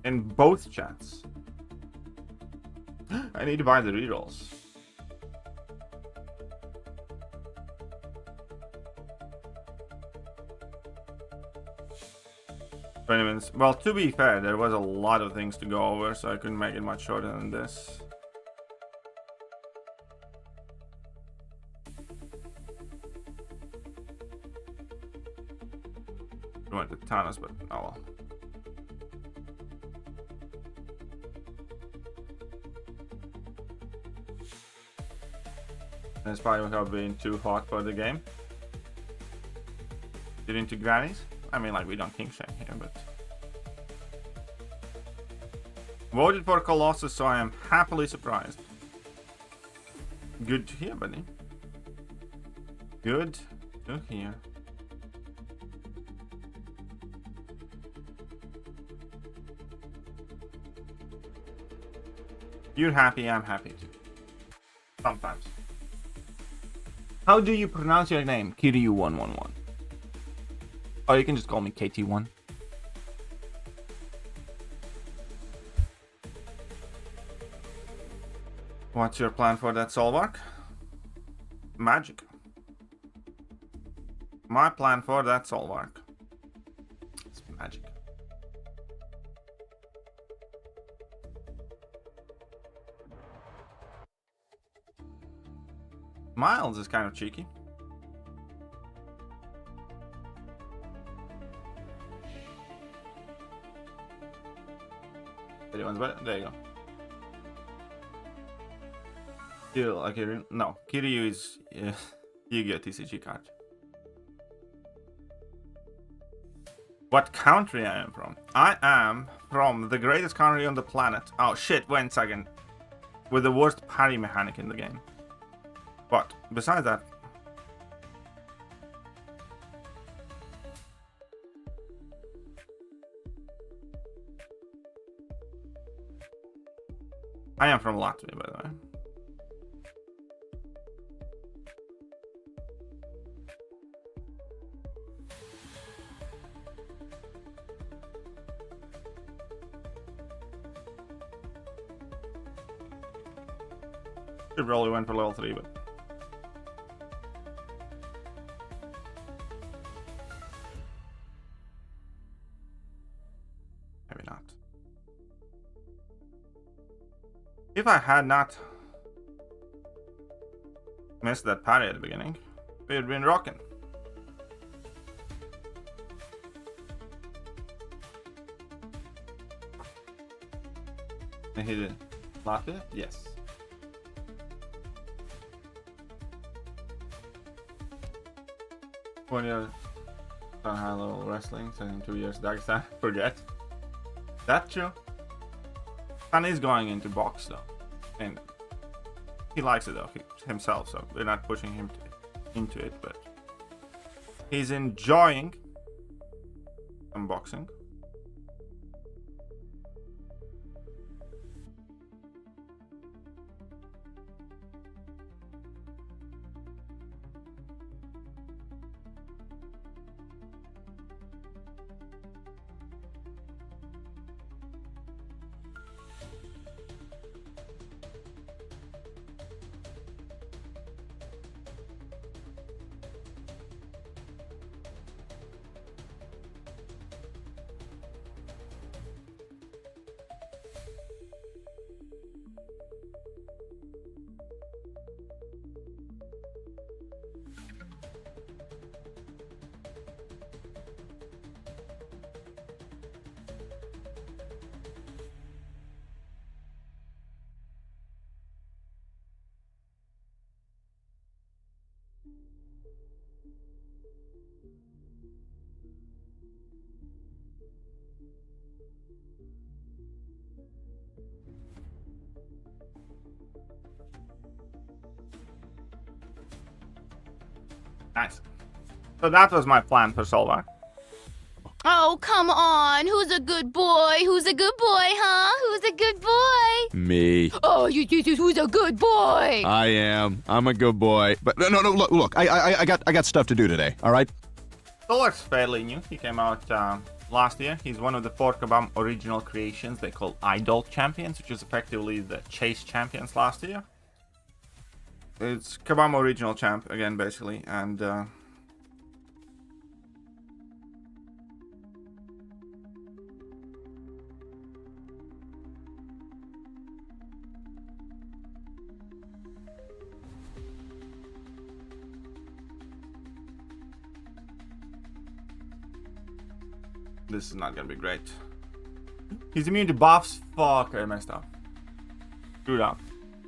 In both chats. I need to buy the rerolls. Well, to be fair, there was a lot of things to go over, so I couldn't make it much shorter than this. I went to Thanos, but oh well. That's probably without being too hot for the game. Get into grannies? I mean, like, we don't king shame here, but... Voted for Colossus, so I am happily surprised. Good to hear, buddy. Good to hear. You're happy, I'm happy too. Sometimes. How do you pronounce your name? Kiryu111. Or you can just call me KT1. What's your plan for that soul work? Magic. My plan for that soul work is magic. Miles is kind of cheeky. Anyone's better? There you go. Kiryu, like Kiryu? No, Kiryu is Yu-Gi-Oh! TCG card. What country I am from? I am from the greatest country on the planet. Oh shit, wait a second. With the worst parry mechanic in the game. But besides that, I am from Latvia, by the way. Should probably went for level 3, but maybe not. If I had not missed that parry at the beginning, we'd been rocking. And he did Latvia? Yes. When you're on high level wrestling, so in 2 years Dagestan, forget. That's true. And he's going into box though. And he likes it though, himself, so we're not pushing him into it, but he's enjoying unboxing. Nice. So that was my plan for Solvar. Oh, come on. Who's a good boy? Who's a good boy, huh? Who's a good boy? Me. Oh, who's a good boy? I am. I'm a good boy. But no, look. I got stuff to do today. All right. Solvar's fairly new. He came out last year. He's one of the 4 Kabam original creations they call idont champions, which is effectively the chase champions last year. It's Kabam original champ again, basically, and this is not gonna be great. He's immune to buffs. Fuck, I messed up. Screwed up.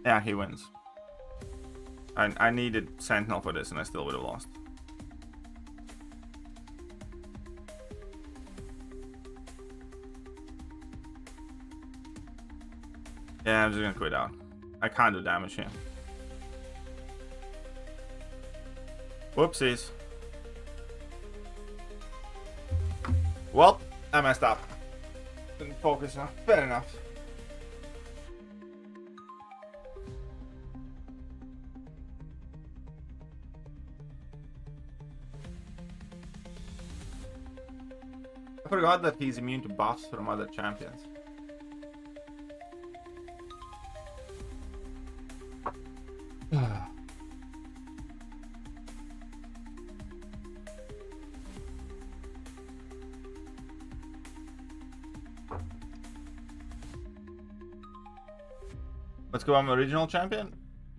Yeah, he wins. I needed Sentinel for this and I still would have lost. Yeah, I'm just gonna quit out. I can't do damage here. Whoopsies. Well, I messed up. Didn't focus enough. Fair enough. I forgot that he's immune to buffs from other champions. What's Kabam original champion?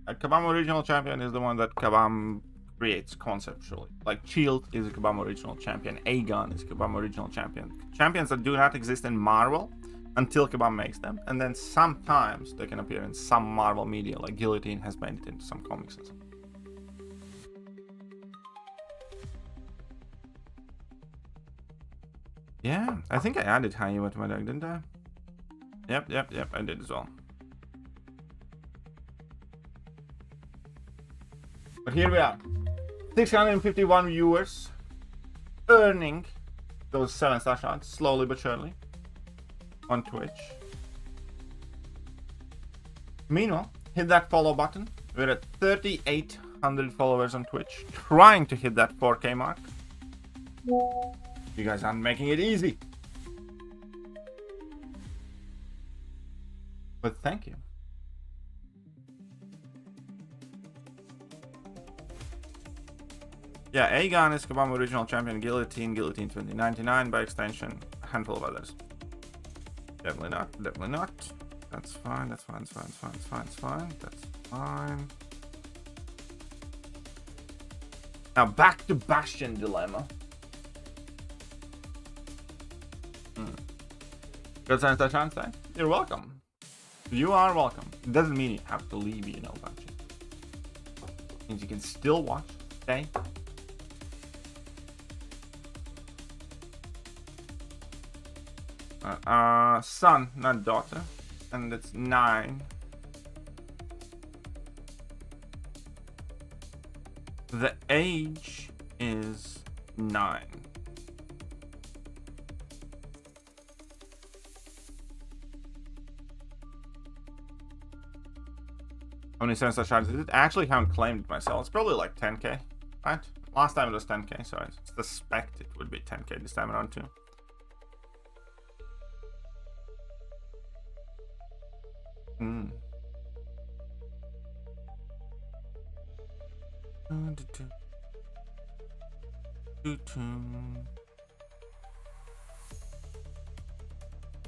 Kabam original champion is the one that Kabam creates conceptually. Like Chels is a Kabam original champion. Aegon is Kabam original champion. Champions that do not exist in Marvel until Kabam makes them, and then sometimes they can appear in some Marvel media, like Guillotine has made it into some comics. Yeah, I think I added Haiwa to my deck, didn't I? Yep, I did as well. But here we are. 651 viewers earning those 7-star shots slowly but surely on Twitch. Meanwhile, hit that follow button. We're at 3,800 followers on Twitch, trying to hit that 4K mark. You guys aren't making it easy. But thank you. Yeah, Aegon is Kabam original champion, Guillotine 2099 by extension, a handful of others. Definitely not. That's fine. That's fine. Now back to Bastion dilemma. Good science that chance time. You're welcome. You are welcome. It doesn't mean you have to leave, you know, Bastion. It means you can still watch. Stay. Son, not daughter, and it's 9. The age is 9. How many 7-star shards is it? I actually haven't claimed it myself. It's probably like 10k, right? Last time it was 10k, so I suspect it would be 10k this time around too.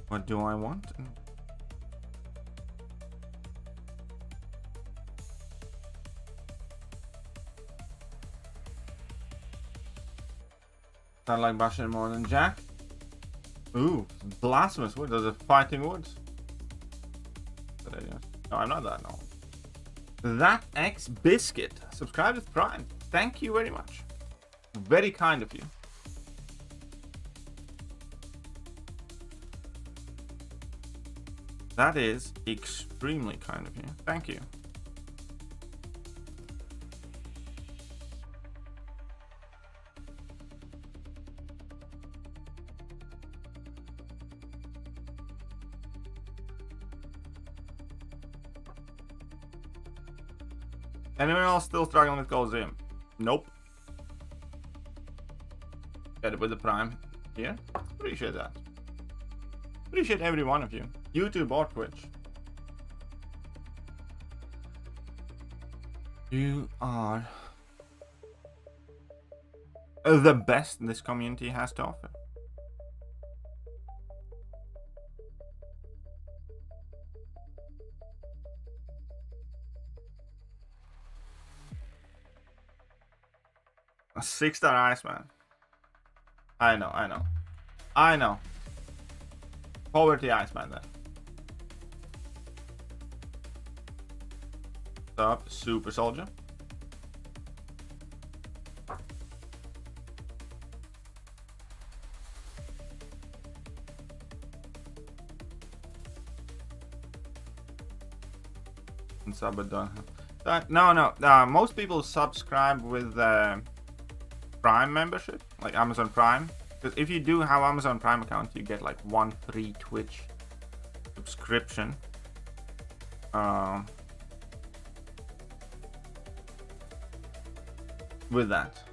What do I want? I like Bastion more than Jack. Ooh, blasphemous words. Those are fighting words. No, I'm not that old. That X Biscuit subscribed with Prime. Thank you very much. Very kind of you. That is extremely kind of you. Thank you. Anyone else still struggling with Coliseum? Nope. Get it with the Prime here. Appreciate that. Appreciate every one of you. YouTube or Twitch. You are the best this community has to offer. A 6-star Iceman. I know. Poverty Iceman then. Stop, Super Soldier. And sub it done. No. Most people subscribe with Prime membership, like Amazon Prime. Because if you do have Amazon Prime account, you get like 1 free Twitch subscription. With that.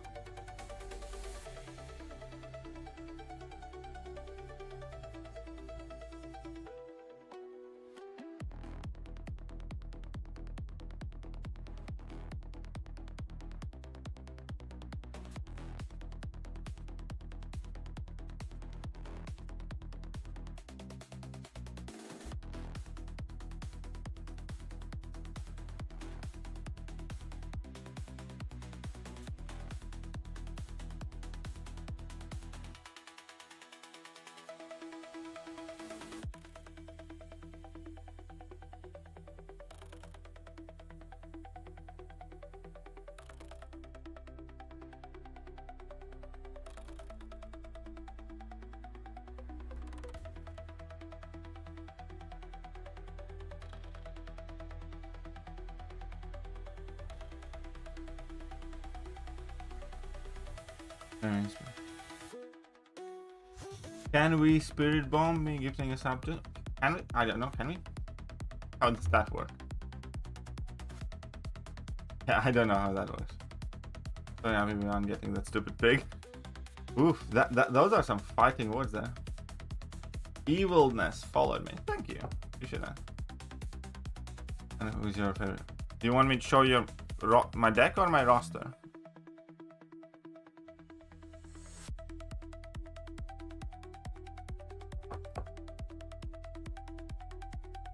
Can we spirit bomb me gifting a sub to? Can we? I don't know. Can we? How does that work? Yeah, I don't know how that works. So yeah, maybe I'm getting that stupid pig. Oof, those are some fighting words there. Evilness followed me. Thank you. Appreciate that. And who's your favorite? Do you want me to show you my deck or my roster?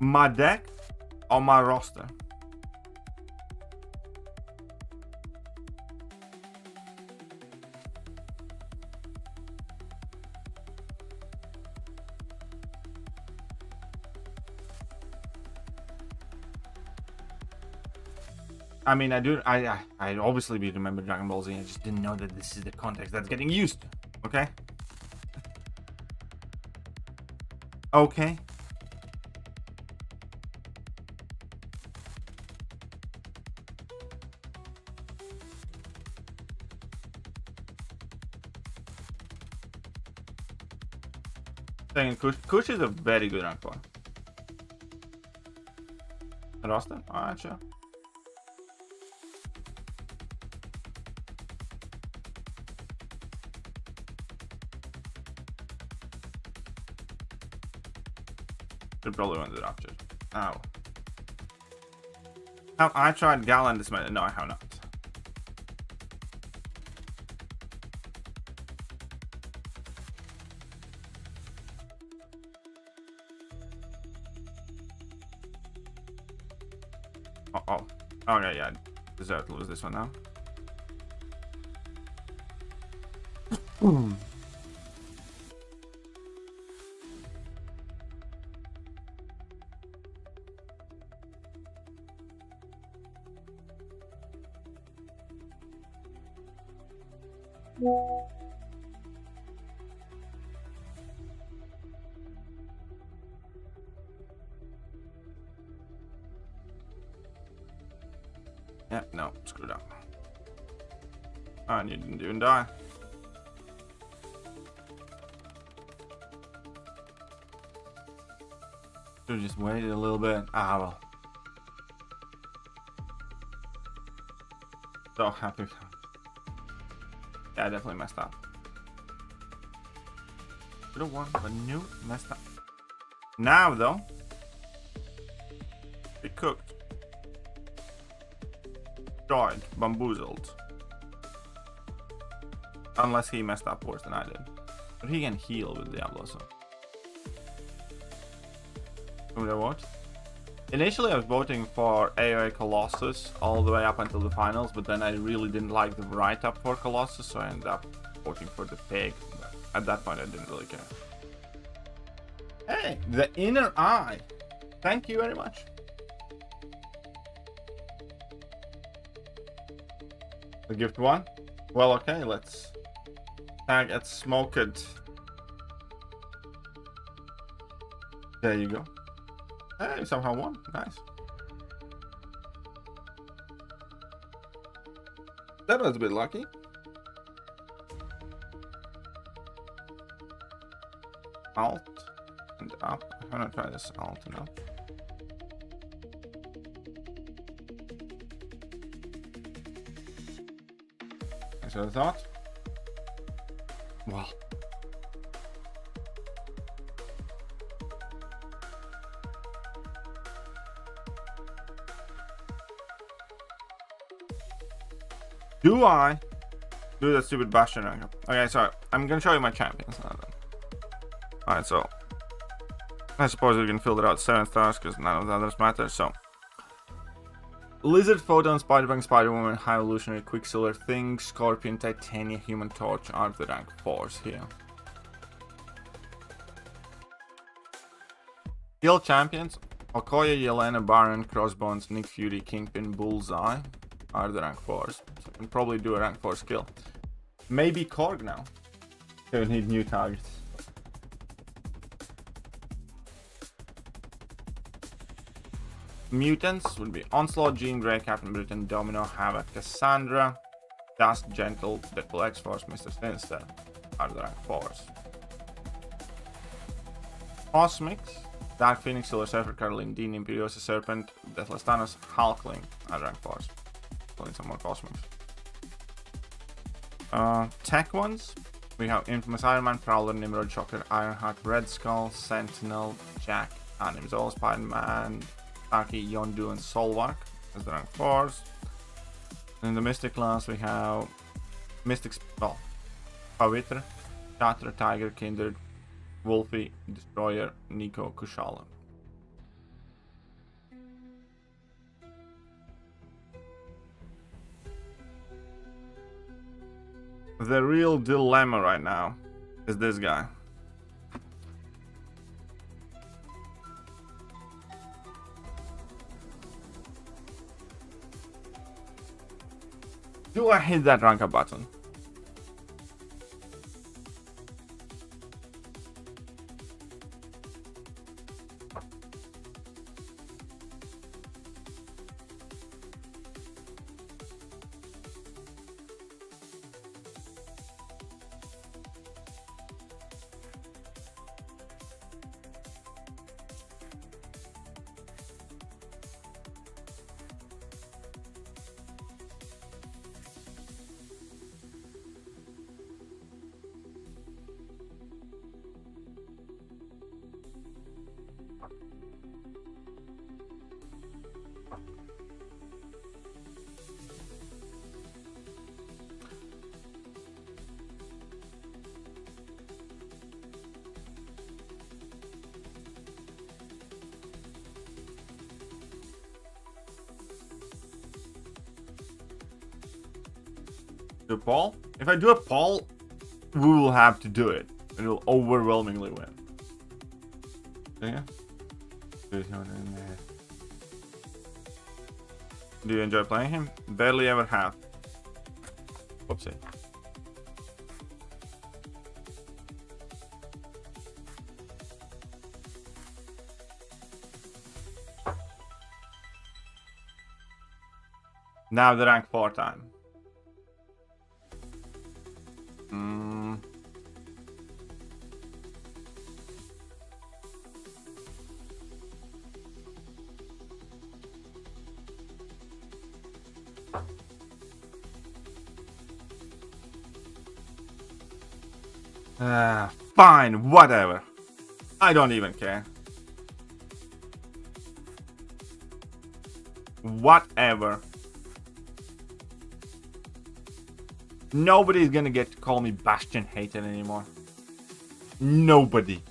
My deck or my roster? I mean, I obviously remember Dragon Ball Z. I just didn't know that this is the context that's getting used. Okay. Okay. Saying Kush is a very good rank 4. Roster? Alright, sure. Should probably win the Rapture. Ow. Have I tried Gala this minute? No, I have not. Uh-oh. Okay, yeah. Deserve to lose this one now. Yeah, no, screwed up. Oh, and you didn't even die. Should've just waited a little bit. Ah, well. So happy. Yeah, I definitely messed up. Should've won, but no, messed up. Now, though, be cooked. Destroyed, bamboozled. Unless he messed up worse than I did. But he can heal with Diablo, so. Who did I vote? Initially I was voting for AoE Colossus all the way up until the finals, but then I really didn't like the write-up for Colossus, so I ended up voting for the pig. But at that point I didn't really care. Hey, the inner eye. Thank you very much. The gift one? Well, okay, let's tag at Smoked. There you go. Hey, somehow won. Nice. That was a bit lucky. Alt and up. I'm gonna try this alt and up. That's what I thought. Wow. Do I do that stupid Bastion rank up? Okay, so I'm gonna show you my champions now then. Alright, so I suppose we can filter out 7 stars because none of the others matter. So Lizard, Photon, Spider-Bang, Spider-Woman, High Evolutionary, Quicksilver, Thing, Scorpion, Titania, Human Torch are the rank 4s here. Skill champions: Okoye, Yelena, Baron, Crossbones, Nick Fury, Kingpin, Bullseye are the rank 4s. So I can probably do a rank 4 skill. Maybe Korg now. They need new targets. Mutants would be Onslaught, Jean Grey, Captain Britain, Domino, Havoc, Cassandra, Dust, Gentle, Deadpool, X-Force, Mr. Sinister are the rank 4s. Cosmics: Dark Phoenix, Silver Surfer, Caroline Dean, Imperiosa, Serpent, Deathless Thanos, Hulkling are the rank 4s. Pulling some more Cosmics. Tech ones: we have Infamous Iron Man, Prowler, Nimrod, Shocker, Ironheart, Red Skull, Sentinel, Jack, Animal, Spider-Man, Taki, Yondu, and Solvark as the rank 4s. In the Mystic class, we have Mystic Spell, Pavitra, Chatra, Tiger, Kindred, Wolfie, Destroyer, Nico, Kushala. The real dilemma right now is this guy. Do I hit that rank up button? Do a poll? If I do a poll, we will have to do it. It will overwhelmingly win. Yeah. Do you enjoy playing him? Barely ever have. Whoopsie. Now the rank 4 time. Fine, whatever. I don't even care. Whatever. Nobody's gonna get to call me Bastion hater anymore. Nobody.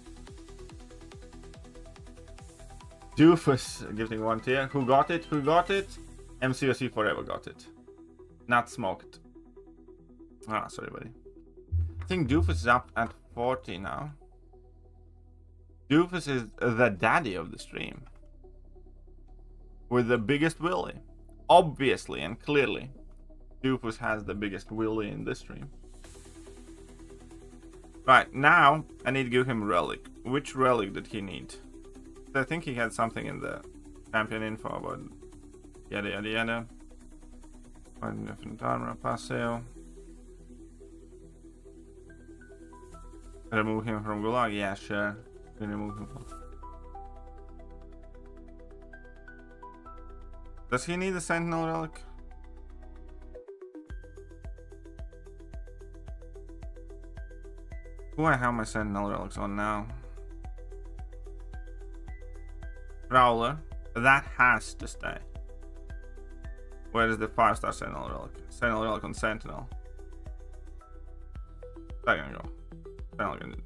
Doofus giving 1 tier. Who got it? Who got it? MCOC forever got it. Not smoked. Ah, sorry, buddy. I think Doofus is up at 40 now. Doofus is the daddy of the stream. With the biggest willy. Obviously and clearly. Doofus has the biggest willy in this stream. Right, now I need to give him relic. Which relic did he need? I think he had something in the champion info about yada yada yada. Different armor, Paseo. Remove him from Gulag? Yeah, sure. Remove him. Does he need a Sentinel relic? Who I have my Sentinel relics on now? Prowler. That has to stay. Where is the 5-star Sentinel relic? Sentinel relic on Sentinel. That can go. Sentinel can.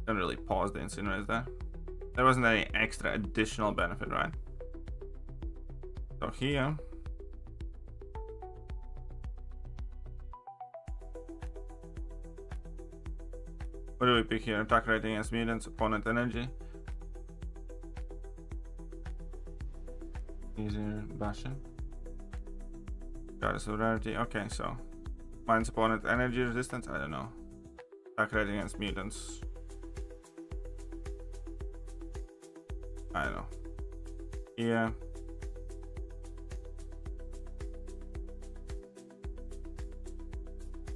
Don't really pause the incinerators there. There wasn't any extra additional benefit, right? So here. What do we pick here? Attack rating against mutants, opponent energy. Easier Bastion. Goddess of rarity. Okay, so minus opponent energy resistance. I don't know. Attack rating against mutants. I don't know. Yeah.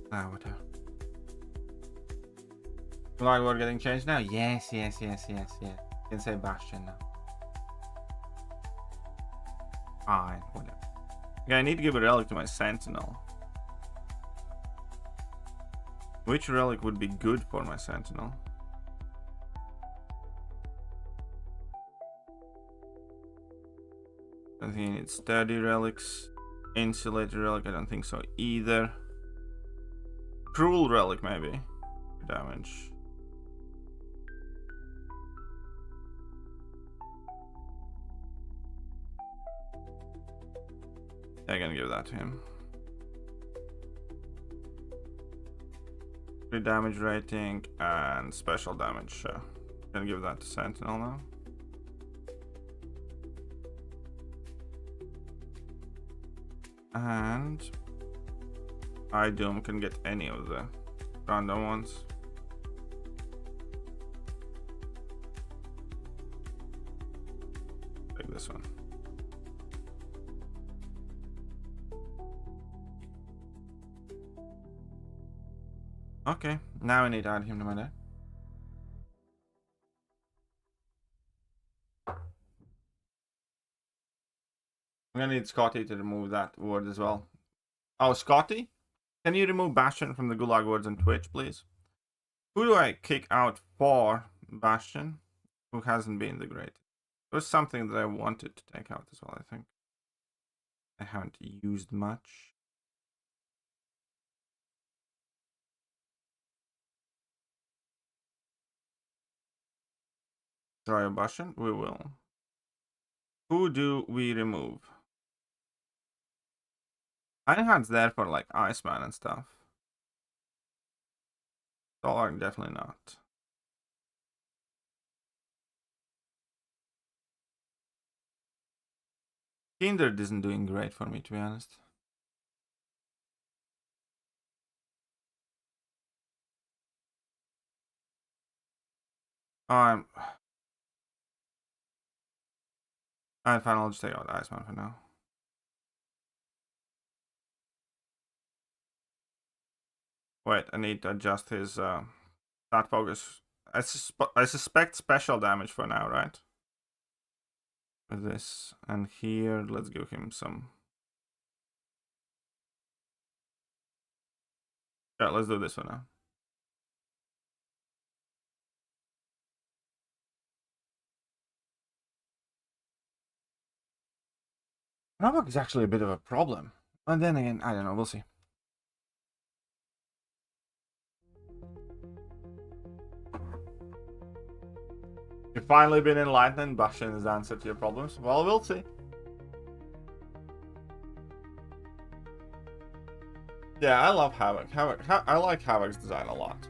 Whatever. Like we're getting changed now? Yes. You can say Bastion now. Fine, whatever. Yeah, I need to give a relic to my Sentinel. Which relic would be good for my Sentinel? I think I need sturdy relics. Insulated relic, I don't think so either. Cruel relic, maybe. Damage. I'm gonna give that to him. 3 damage rating and special damage. Gonna give that to Sentinel now. And idont can get any of the random ones. Take this one. Okay, now I need to add him to my deck. I'm gonna need Scotty to remove that word as well. Oh, Scotty? Can you remove Bastion from the Gulag words on Twitch, please? Who do I kick out for Bastion? Who hasn't been the great? It was something that I wanted to take out as well, I think. I haven't used much. Try a Bastion? We will. Who do we remove? Einhard's there for like Iceman and stuff. Dollar definitely not. Kindred isn't doing great for me, to be honest. Fine, I'll just take out Iceman for now. Wait, I need to adjust his stat focus. I suspect special damage for now, right? With this. And here, let's give him some. Yeah, let's do this for now. Ravok is actually a bit of a problem. And then again, I don't know, we'll see. You've finally been enlightened. Bastion is the answer to your problems. Well, we'll see. Yeah, I love Havoc. I like Havoc's design a lot.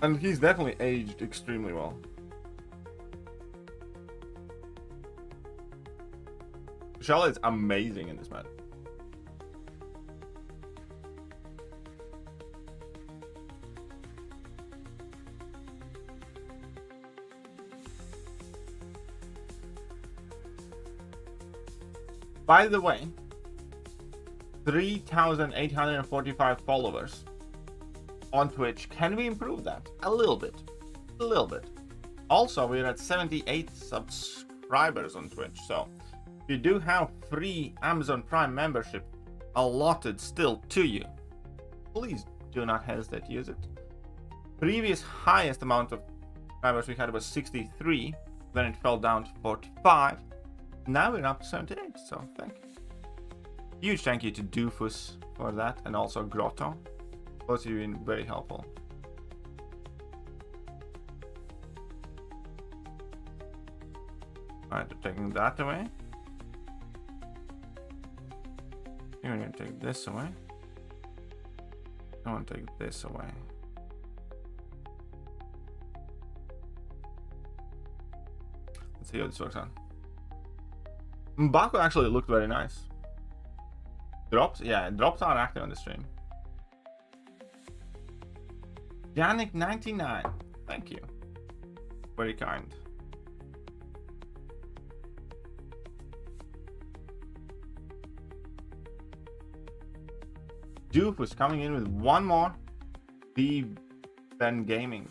And he's definitely aged extremely well. Chels is amazing in this match. By the way, 3,845 followers on Twitch. Can we improve that? A little bit. A little bit. Also, we're at 78 subscribers on Twitch. So, if you do have free Amazon Prime membership allotted still to you, please do not hesitate to use it. Previous highest amount of subscribers we had was 63. Then it fell down to 45. Now we're up to 78. So, thank you. Huge thank you to Doofus for that, and also Grotto. Both of you have been very helpful. Alright, we're taking that away. We're going to take this away. I want to take this away. Let's see how this works on. M'Baku actually looked very nice. Drops? Yeah, drops are active on the stream. Yannick99, thank you. Very kind. Doof was coming in with one more. Ben Gaming.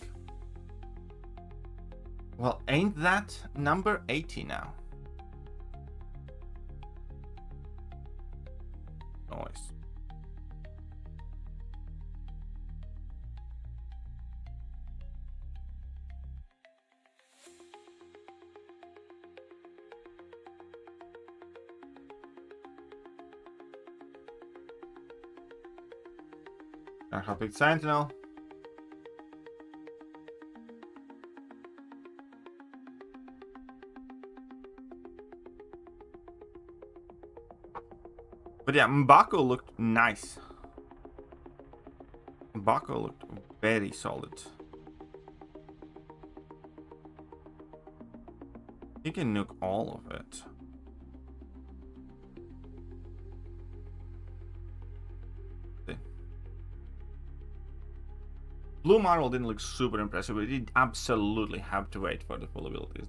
Well, ain't that number 80 now? Noise. Big Sentinel. But yeah, M'Baku looked nice. M'Baku looked very solid. He can nuke all of it. Blue Marvel didn't look super impressive, but it absolutely have to wait for the full abilities.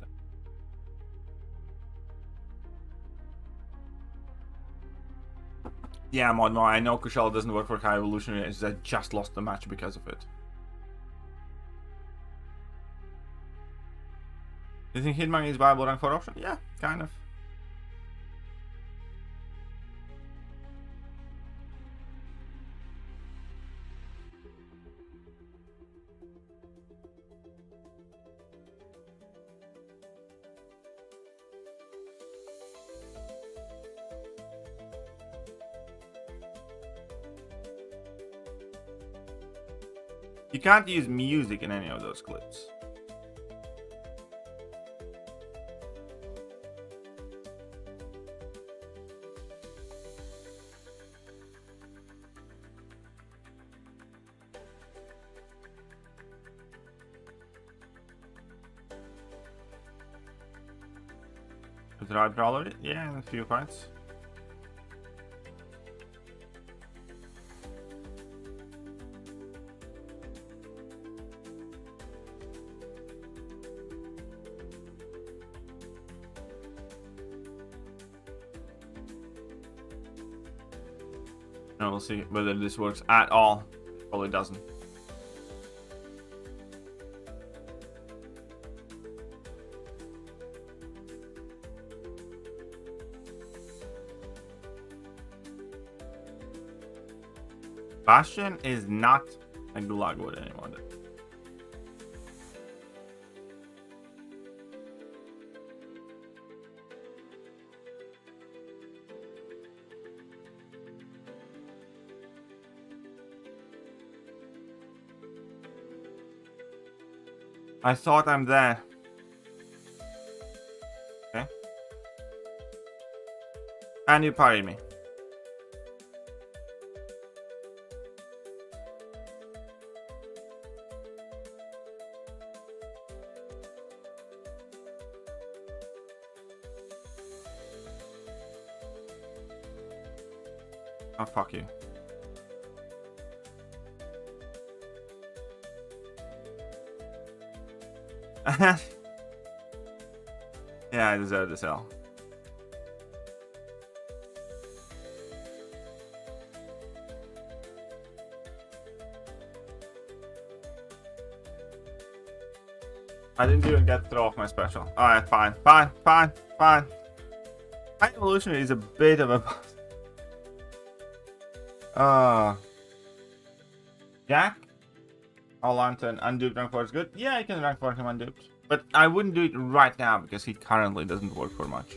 Yeah, Modmo, I know Kushal doesn't work for High Evolutionary, I just lost the match because of it. Do you think Hitman is viable rank 4 option? Yeah, kind of. You can't use music in any of those clips. Did I download it? Yeah, in a few fights. And we'll see whether this works at all. Probably doesn't. Bastion is not a Gulag Wood anymore. I thought I'm there. Okay. And you parried me. Oh, fuck you. Yeah, I deserve this L. I didn't even get to throw off my special. Alright, fine. High evolutionary is a bit of a bust. Jack? I'll lantern unduped rank 4 is good. Yeah, I can rank 4 him unduped. But I wouldn't do it right now because he currently doesn't work for much.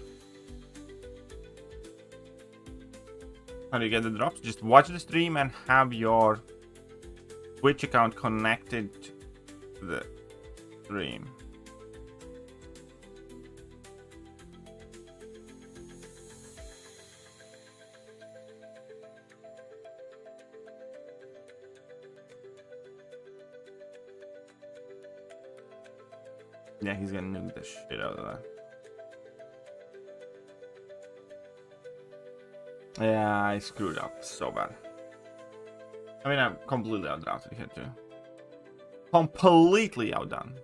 How do you get the drops? Just watch the stream and have your Twitch account connected to the stream. Yeah, he's gonna nuke the shit out of that. Yeah, I screwed up so bad. I mean, I'm completely outdrafted here too. Completely outdone.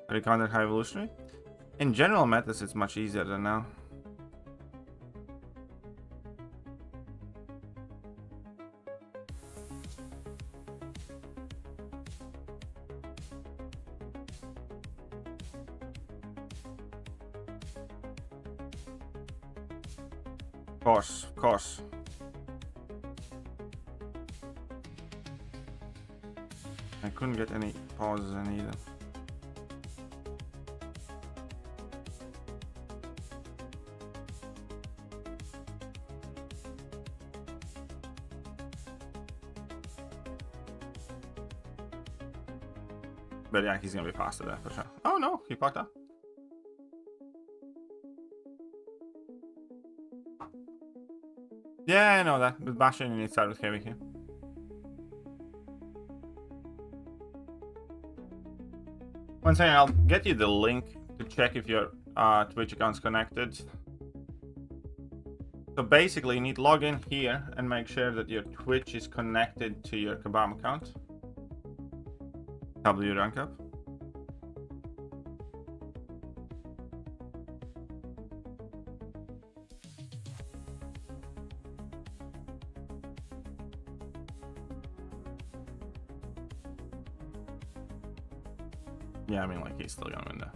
Have you countered high evolutionary? In general metas, it's much easier than now. Of course. I couldn't get any pauses in either. But yeah, he's gonna be faster there for sure. Oh no, he fucked up. Yeah, I know that. With Bastion, you need to start with heavy here. One second, I'll get you the link to check if your Twitch account's connected. So basically, you need to log in here and make sure that your Twitch is connected to your Kabam account. W rank up. Yeah, I mean, like, he's still gonna win there.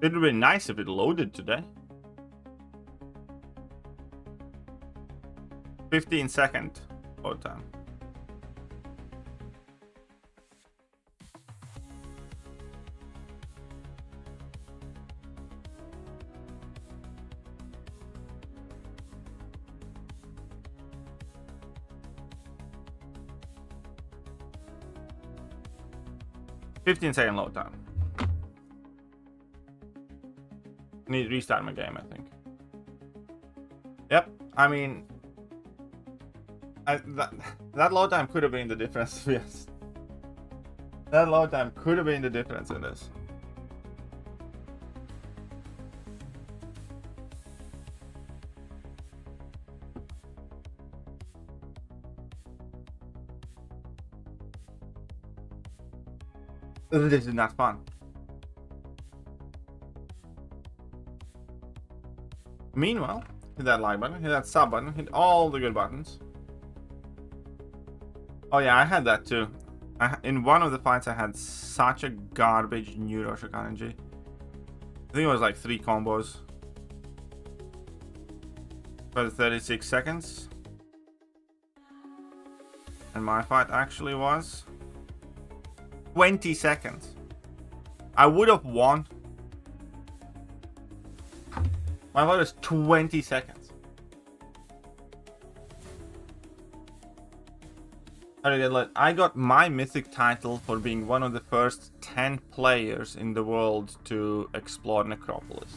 It would be nice if it loaded today. 15-second load time. Second load time. Need to restart my game, I think. Yep, I mean, that load time could have been the difference. Yes, that load time could have been the difference in this. This is not fun. Meanwhile, hit that like button, hit that sub button, hit all the good buttons. Oh yeah, I had that too. In one of the fights, I had such a garbage neuro shock energy. I think it was like 3 combos for 36 seconds. And my fight actually was 20 seconds. I would have won. My vote is 20 seconds. I got my mythic title for being one of the first 10 players in the world to explore Necropolis.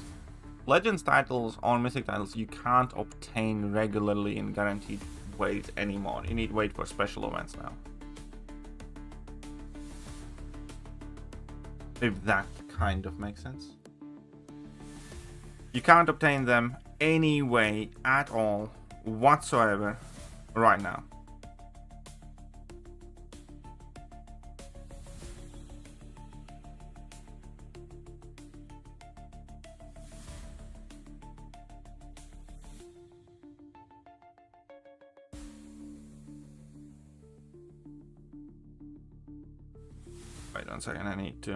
Legends titles or mythic titles you can't obtain regularly in guaranteed ways anymore. You need to wait for special events now. If that kind of makes sense. You can't obtain them any way at all whatsoever right now. Wait 1 second, I need to.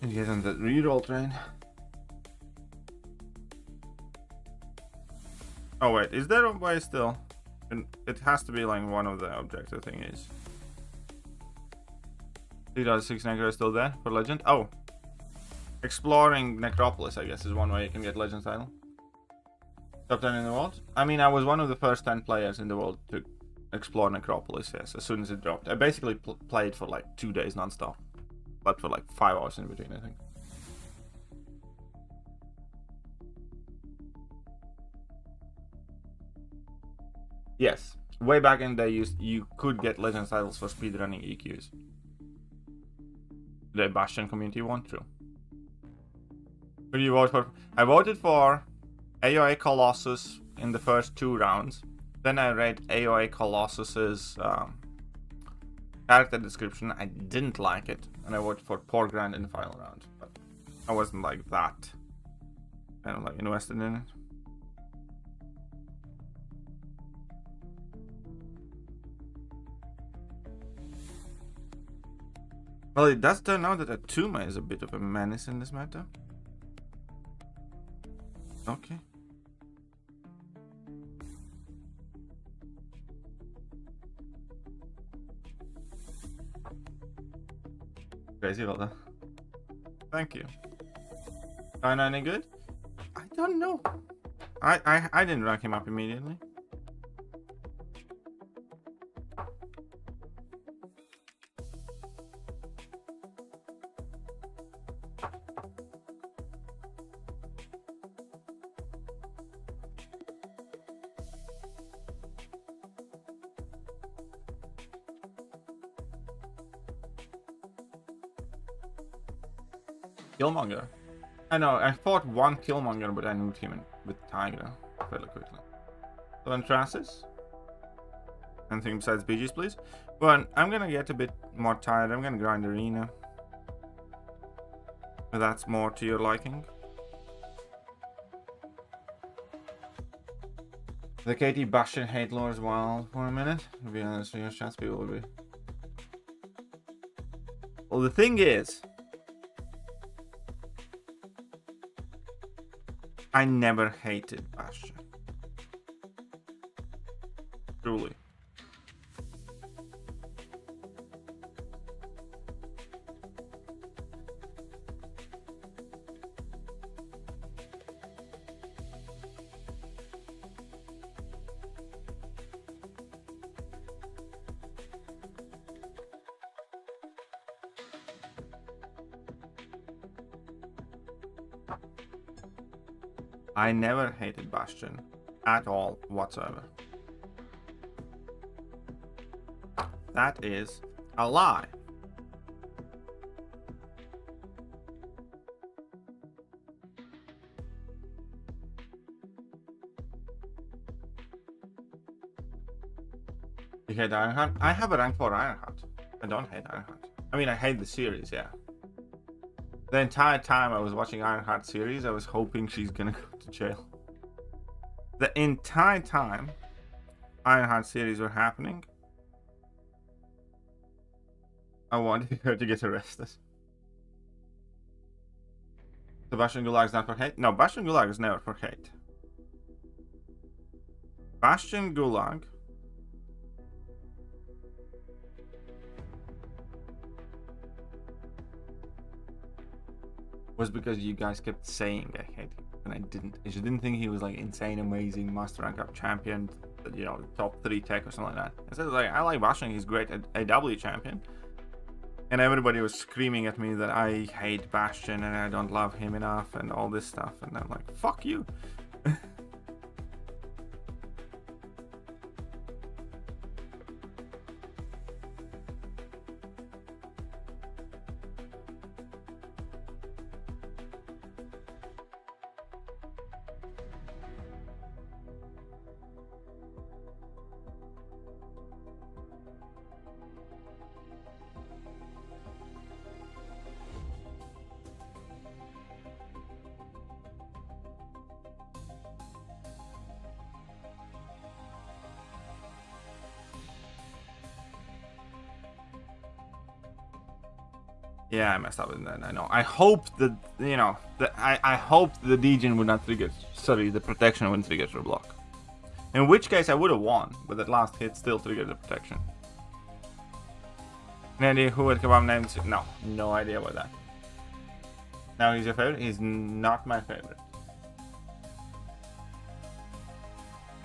And get on that reroll train. Oh wait, is there a way still? It has to be like one of the objective thingies. 3.6 Necro is still there for Legend? Oh! Exploring Necropolis, I guess, is one way you can get Legend title. Top 10 in the world? I mean, I was one of the first 10 players in the world to explore Necropolis, yes, as soon as it dropped. I basically played for like 2 days non-stop. Slept for like 5 hours in between, I think. Yes, way back in the day, you could get Legends titles for speedrunning EQs. The Bastion community won't, true. Who do you vote for? I voted for AOA Colossus in the first 2 rounds. Then I read AOA Colossus's character description. I didn't like it, and I voted for Porgrand in the final round. But I wasn't like that kind of like invested in it. Well, it does turn out that Atuma is a bit of a menace in this matter. Okay. Crazy about that. Thank you. Find any good? I don't know. I didn't rank him up immediately. Killmonger. I know, I fought one Killmonger, but I nuked him with Tigra fairly quickly. 7 Traces? Anything besides BGs, please? But I'm gonna get a bit more tired. I'm gonna grind Arena. If that's more to your liking. The KT Bastion hate lore as well for a minute. To be honest, your chance people will be. Well, the thing is, I never hated Bastion. Truly. I never hated Bastion at all whatsoever. That is a lie. You hate Ironheart? I have a rank 4 Ironheart. I don't hate Ironheart. I mean, I hate the series, yeah. The entire time I was watching Ironheart series, I was hoping she's gonna go to jail. The entire time Ironheart series were happening, I wanted her to get arrested. So Bastion Gulag is not for hate? No, Bastion Gulag is never for hate. Bastion Gulag was because you guys kept saying I hate him, and I didn't. I just didn't think he was like insane, amazing, master rank up champion, you know, top 3 tech or something like that. Instead, like, I like Bastion, he's great at AW champion, and everybody was screaming at me that I hate Bastion and I don't love him enough and all this stuff, and I'm like, fuck you. Yeah, I messed up with that. I know. I hope that, you know, I hope the degen would not trigger. Sorry, the protection wouldn't trigger through block. In which case I would have won, but that last hit still triggered the protection. Any idea who at Kabam named? No, no idea about that. Now he's your favorite? He's not my favorite.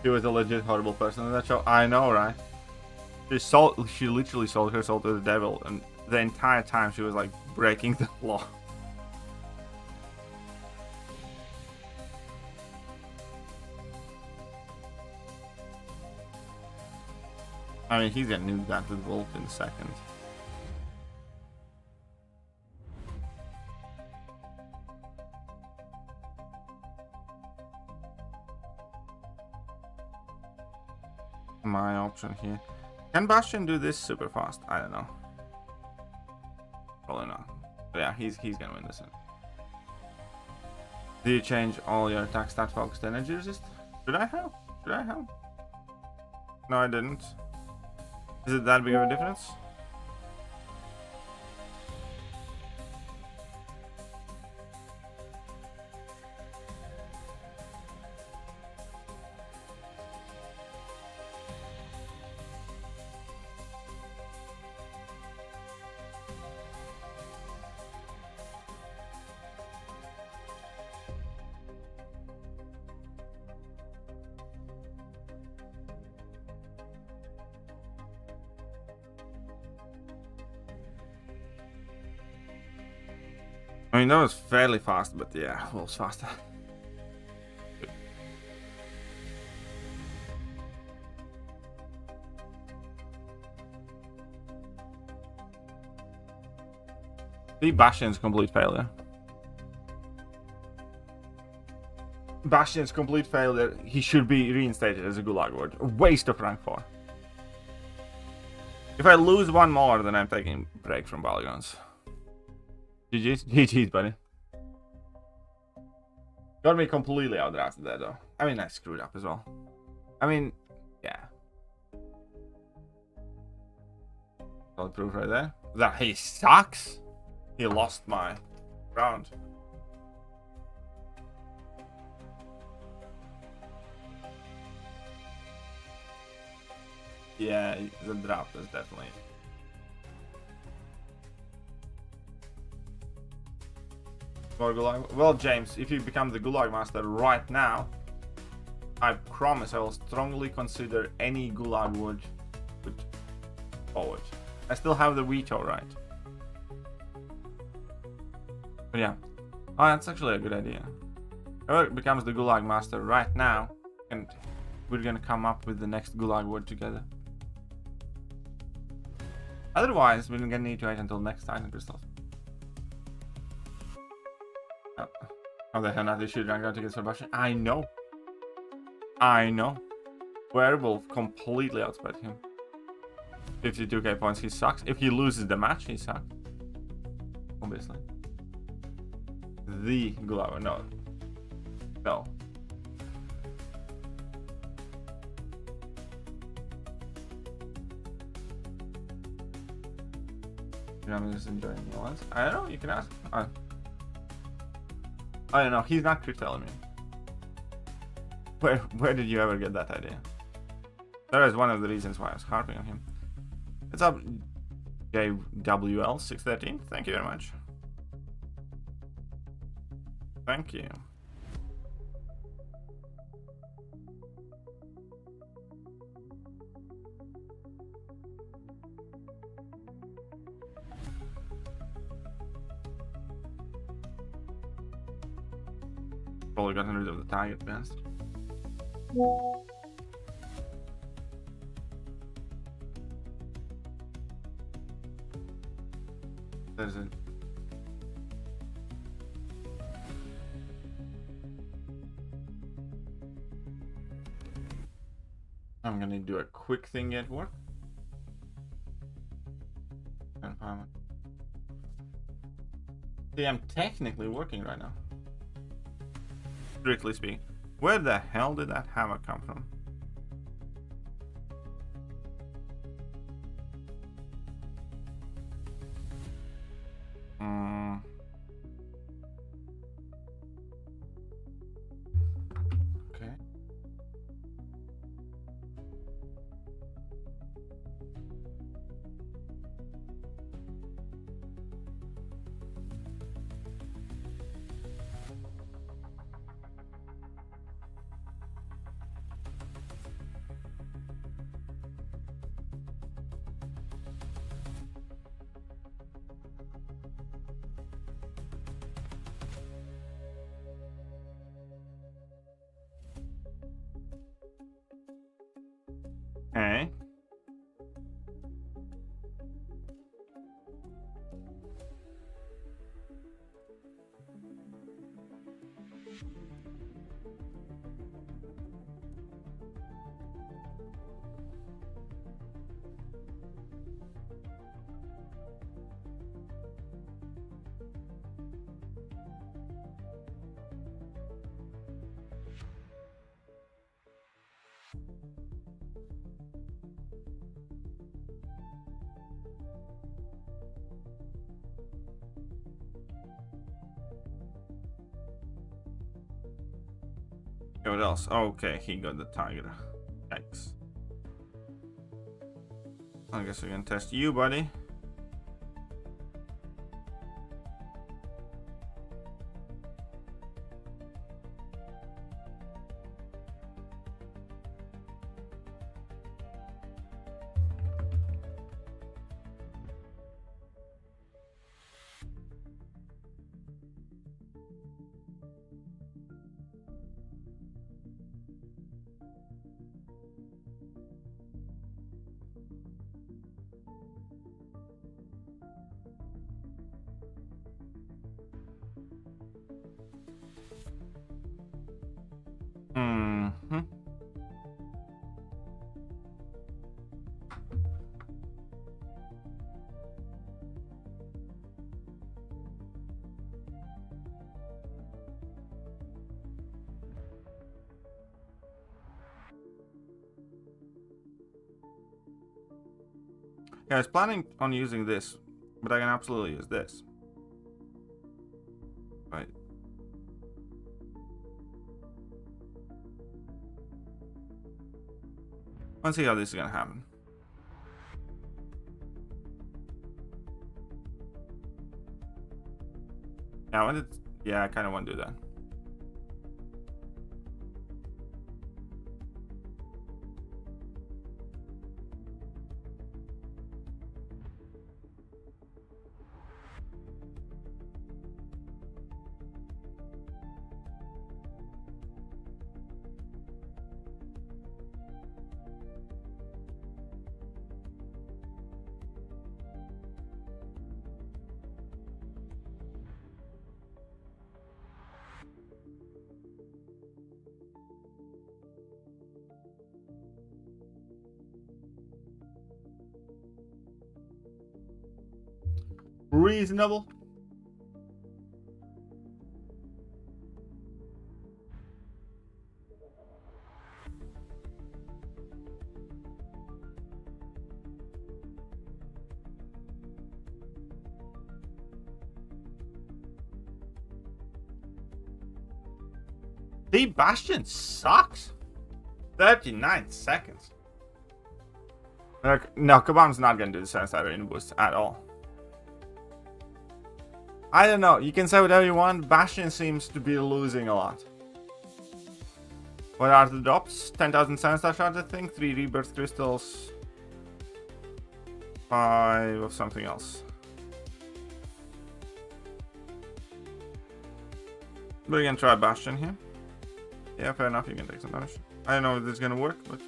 She was a legit horrible person in that show. I know, right? She literally sold her soul to the devil, and the entire time she was like breaking the law. I mean, he's gonna nuke that with Wolf in a second. My option here. Can Bastion do this super fast? I don't know. Probably not. But yeah, he's gonna win this one. Do you change all your attack stat focused energy resist? Should I have? Should I have? No, I didn't. Is it that big of a difference? I mean, that was fairly fast, but yeah, Wolf's faster. The Bastion's complete failure. Bastion's complete failure. He should be reinstated as a Gulag Ward. A waste of rank 4. If I lose one more, then I'm taking a break from Polygons. GG's? GG's, buddy. Got me completely outdrafted there, though. I mean, I screwed up as well. I mean, yeah. Solid proof right there. That he sucks? He lost my round. Yeah, the draft is definitely... More Gulag. Well, James, if you become the Gulag Master right now, I promise I will strongly consider any Gulag Ward put forward. I still have the veto right. But yeah. Oh, that's actually a good idea. Whoever becomes the Gulag Master right now, and we're gonna come up with the next Gulag Ward together. Otherwise, we're gonna need to wait until next Titan Crystals. Oh, the hell not they should rank out tickets for Bastion? I know. I know. Werewolf completely outspent him. 52k points, he sucks. If he loses the match, he sucks. Obviously. The Gulag, no. No. I'm just enjoying the ones. I don't know, you can ask. I don't know, he's not crit telling me. Where did you ever get that idea? That is one of the reasons why I was harping on him. What's up, JWL613? Thank you very much. Thank you. Probably gotten rid of the target best. There's it. I'm gonna do a quick thing at work. See, I'm technically working right now. Strictly speaking. Where the hell did that hammer come from? Okay, what else? Okay, he got the tiger. Yikes. I guess we can test you, buddy. Yeah, I was planning on using this, but I can absolutely use this. Right. Let's see how this is gonna happen. Yeah, I kind of want to do that. Reasonable. The Bastion sucks. 39 seconds. No, Kabam's not gonna do the Sensei rating boost at all. I don't know. You can say whatever you want. Bastion seems to be losing a lot. What are the drops? 10,000 Sunstar shards, I think. 3 rebirth crystals. 5 of something else. We're gonna try Bastion here. Yeah, fair enough. You can take some damage. I don't know if this is gonna work, but.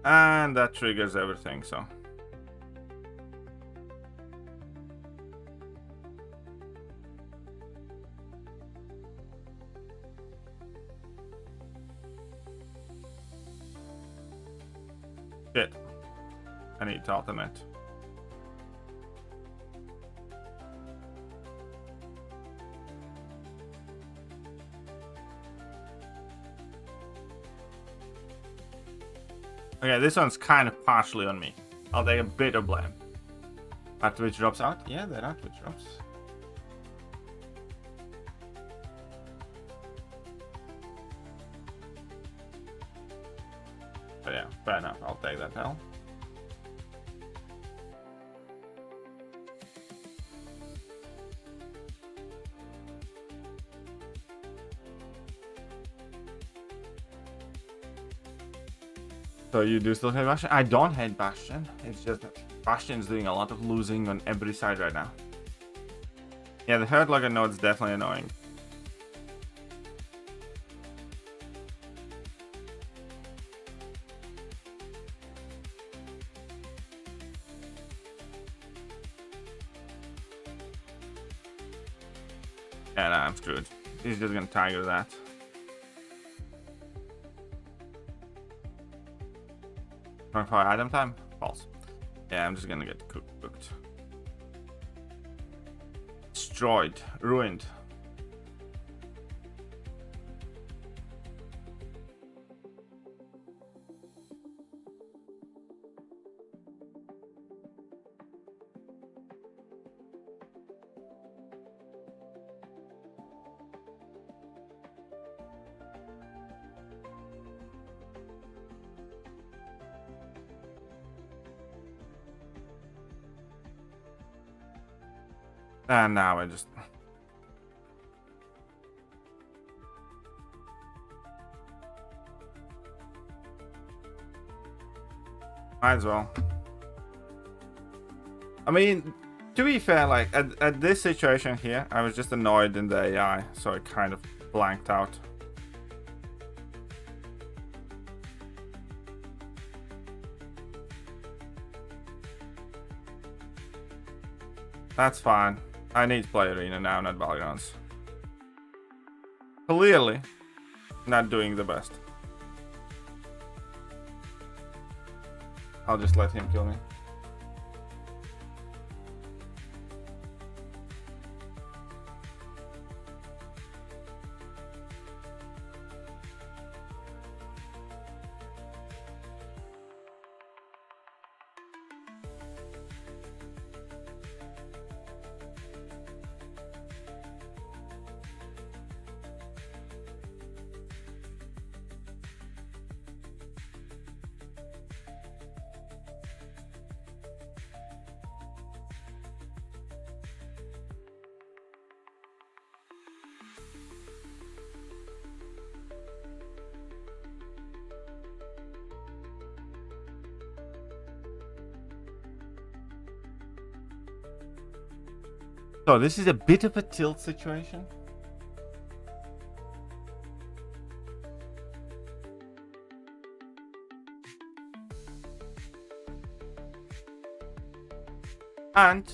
And that triggers everything, so. Shit. I need to alternate. Okay, this one's kind of partially on me. I'll take a bit of blame. Are Twitch drops out? Yeah, there are Twitch drops. But yeah, fair enough. I'll take that hell. So you do still hate Bastion? I don't hate Bastion. It's just that Bastion's doing a lot of losing on every side right now. Yeah, the hurt locker node's definitely annoying. Yeah, nah, I'm screwed. He's just gonna tiger that. Run for item time? False. Yeah, I'm just gonna get cooked. Destroyed. Ruined. And now I just... Might as well. I mean, to be fair, like, at this situation here, I was just annoyed in the AI, so I kind of blanked out. That's fine. I need to play Arena now, not Battlegrounds. Clearly, not doing the best. I'll just let him kill me. So this is a bit of a tilt situation. And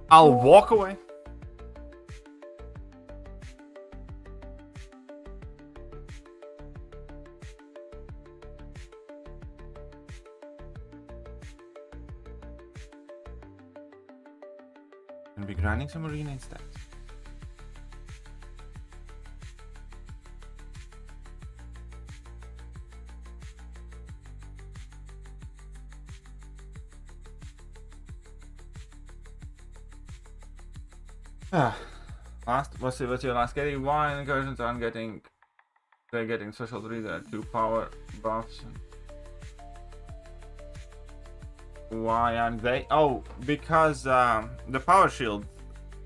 I'll walk away. And be grinding some arena instead. What's your last? Getting 1 incursions on getting. They're getting social 3. There are 2 power buffs. Why aren't they? Oh, because the power shield.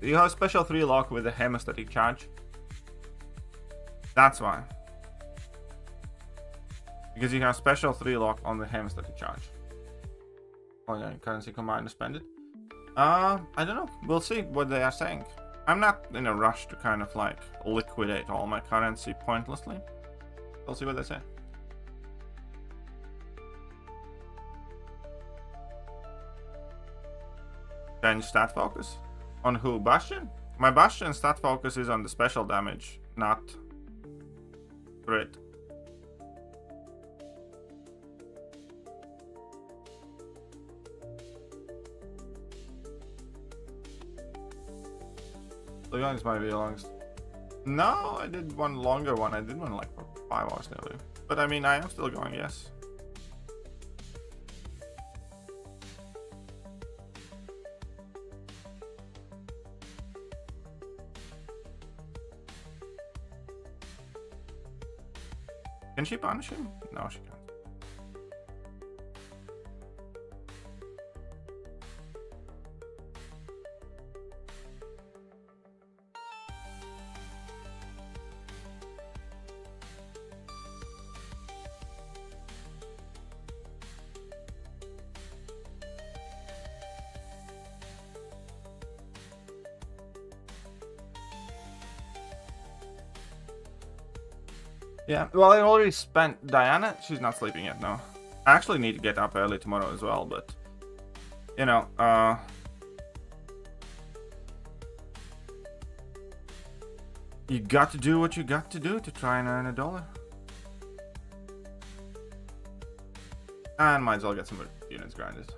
You have special 3 lock with the hemostatic charge. That's why. Because you have special 3 lock on the hemostatic charge. Oh yeah, currency combined to spend it. I don't know. We'll see what they are saying. I'm not in a rush to kind of like liquidate all my currency pointlessly. We'll see what they say. Change stat focus? On who? Bastion? My Bastion stat focus is on the special damage, not crit. The youngest might be the longest. No, I did one longer one. I did one like for 5 hours nearly. But I mean, I am still going, yes. Can she punish him? No, she can't. Yeah, well, I already spent Diana. She's not sleeping yet, no. I actually need to get up early tomorrow as well, but you know, You got to do what you got to do to try and earn $1. And might as well get some units grinded.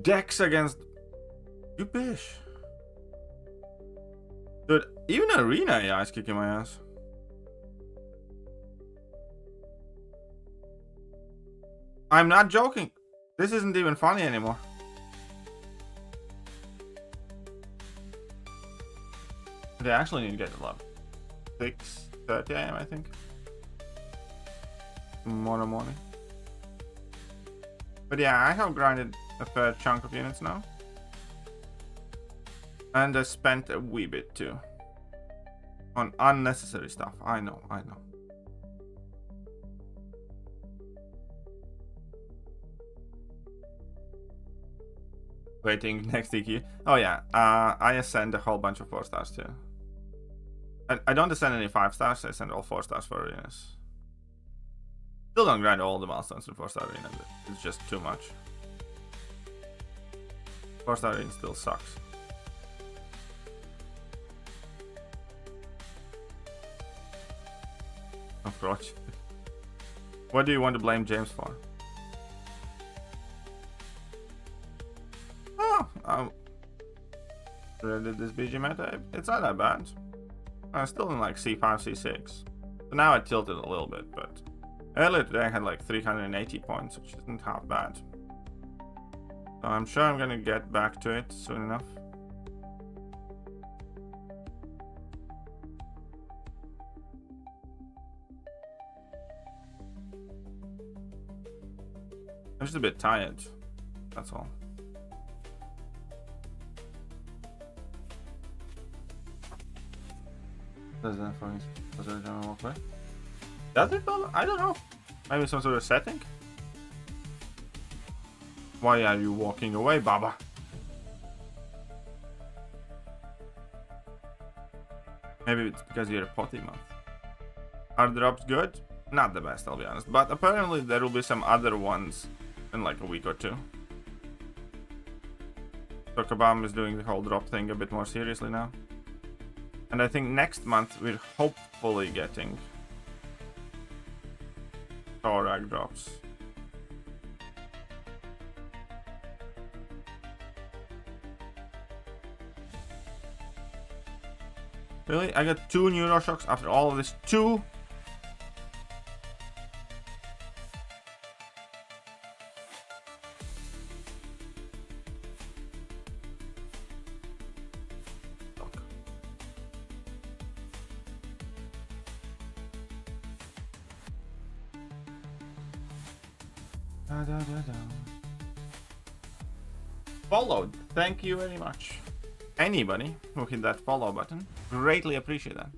Dex against you bish. Dude, even Arena AI is kicking my ass. I'm not joking. This isn't even funny anymore. They actually need to get it level 6:30 AM, I think. Tomorrow morning. But yeah, I have grinded a fair chunk of units now. And I spent a wee bit too. On unnecessary stuff. I know. Waiting next Thekiryu. Oh yeah, I ascend a whole bunch of 4 stars too. I don't ascend any 5 stars, I ascend all 4 stars for arenas. Still don't grind all the milestones in 4-star arena, but it's just too much. 4-star arena still sucks. Approach. What do you want to blame James for? Did this BG meta? It's not that bad. I'm still in like C5, C6. So now I tilted a little bit, but earlier today I had like 380 points, which isn't half bad. So I'm sure I'm gonna get back to it soon enough. I'm just a bit tired, that's all. Does that for me? Walk away? Does it? I don't know. Maybe some sort of setting? Why are you walking away, Baba? Maybe it's because you're a potty mouth. Are drops good? Not the best, I'll be honest. But apparently there will be some other ones in like a week or two. So Kabam is doing the whole drop thing a bit more seriously now. And I think next month we're hopefully getting Torag drops. Really? I got 2 neuroshocks after all of this? 2? Followed. Thank you very much. Anybody who hit that follow button, greatly appreciate that.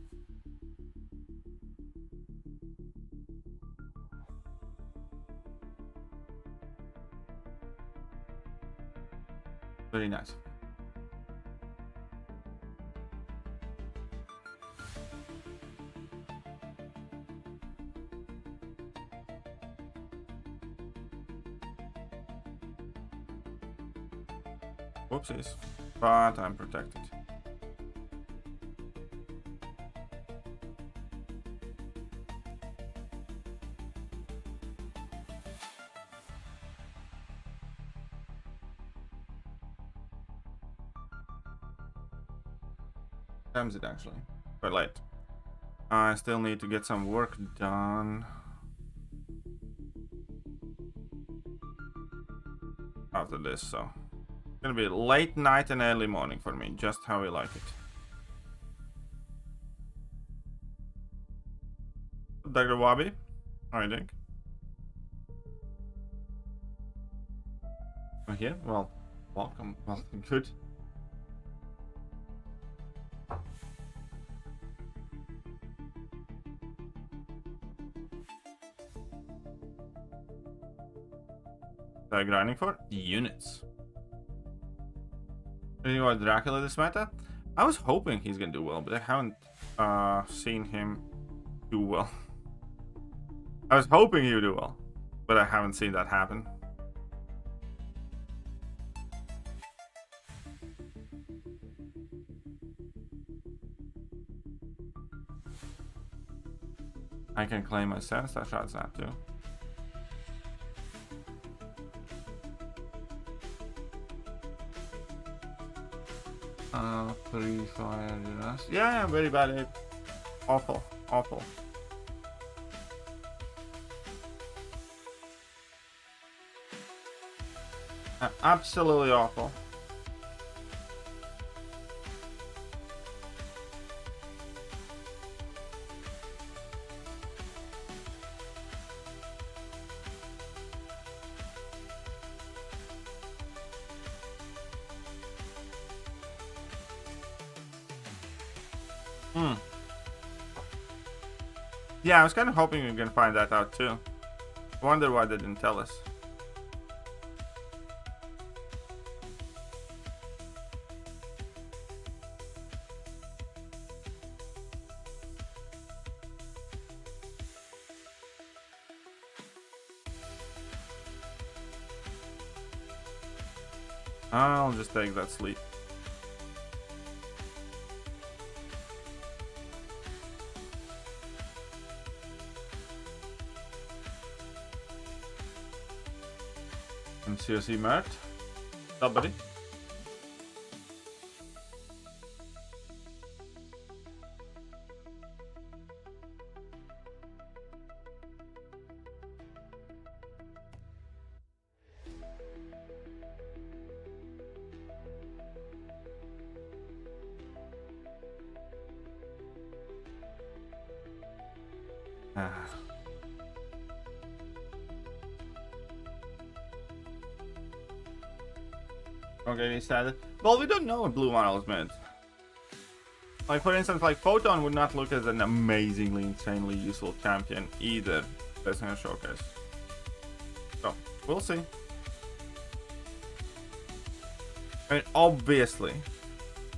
Very nice. Whoopsies, but I'm protected. Times it actually, but late. I still need to get some work done. After this, so. Gonna be late night and early morning for me, just how we like it. Dr. Wabi, how are you doing? Oh, here? Well, welcome. Well, good. What are you grinding for? Units. You know what, Dracula this meta? I was hoping he's gonna do well, but I haven't seen him do well. I was hoping he would do well. but I haven't seen that happen. I can claim my 7-star shot snap too. Pre-fire dust. Yeah, very bad ape. Awful, awful. Absolutely awful. Yeah, I was kind of hoping we can find that out too. Wonder why they didn't tell us. I'll just take that sleep. MCOC Mert. What's up, buddy? Okay, decided. Well, we don't know what blue models meant. Like, for instance, like Photon would not look as an amazingly, insanely useful champion either. That's in a showcase. So, we'll see. I mean, obviously,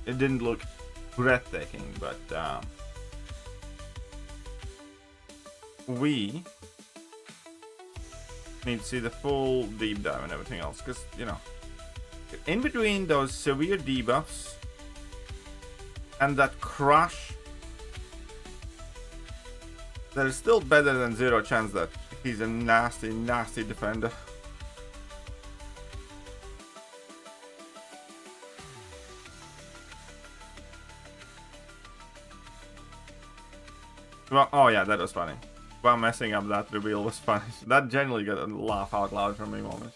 it didn't look breathtaking, but we need to see the full deep dive and everything else, because, you know, in between those severe debuffs and that crush, there is still better than zero chance that he's a nasty, nasty defender. Well, oh yeah, that was funny. While messing up that reveal was funny. That generally got a laugh out loud from me moment.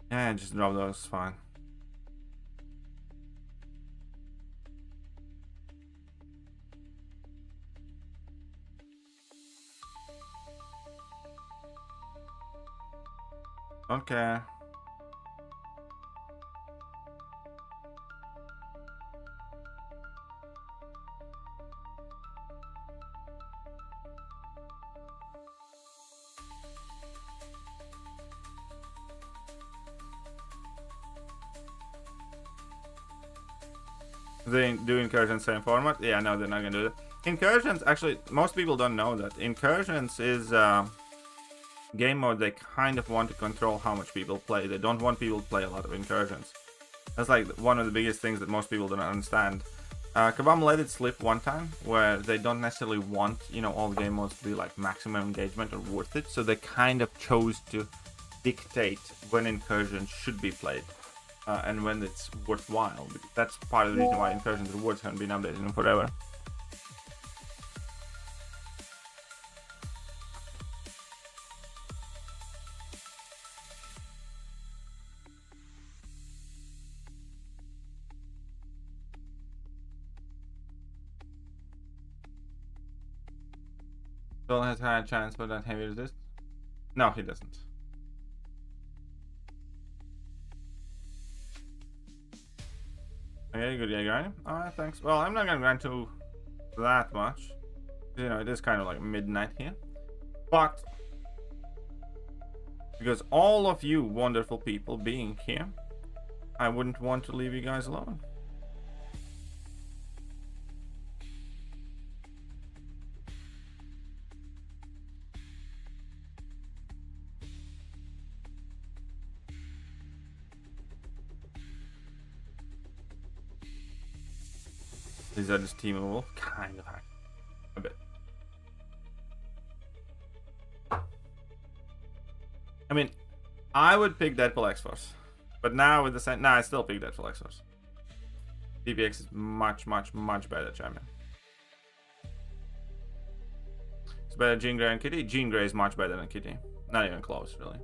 Yeah, just drop those, fine. Don't care. They do incursions same format? Yeah, no, they're not gonna do that. Incursions, actually, most people don't know that. Incursions is game mode they kind of want to control how much people play. They don't want people to play a lot of incursions. That's like one of the biggest things that most people don't understand. Kabam let it slip one time, where they don't necessarily want, you know, all the game modes to be like maximum engagement or worth it. So they kind of chose to dictate when incursions should be played. And when it's worthwhile. That's part of the reason why incursions rewards haven't been updated in forever. Still has higher chance for that heavy resist. No, he doesn't. Okay, good, yeah, grind. Alright, thanks. Well, I'm not gonna grind to that much. You know, it is kind of like midnight here. But because all of you wonderful people being here, I wouldn't want to leave you guys alone. These are just teamable, kind of a bit. I mean, I would pick Deadpool X-Force, but now with the same, I still pick Deadpool X-Force. DPX is much better champion. It's better Jean Grey and Kitty. Jean Grey is much better than Kitty. Not even close, really.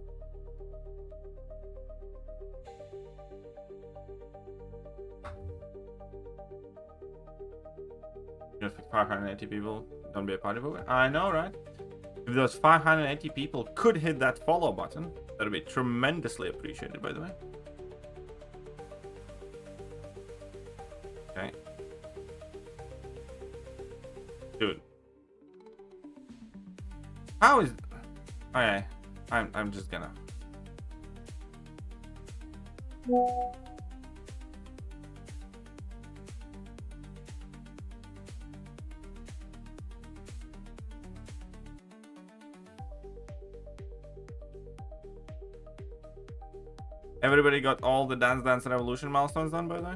If 580 people, don't be a party booger. I know, right? If those 580 people could hit that follow button, that would be tremendously appreciated, by the way. Okay. Dude. How is... Okay. I'm just gonna... Everybody got all the Dance Dance Revolution milestones done, by the way?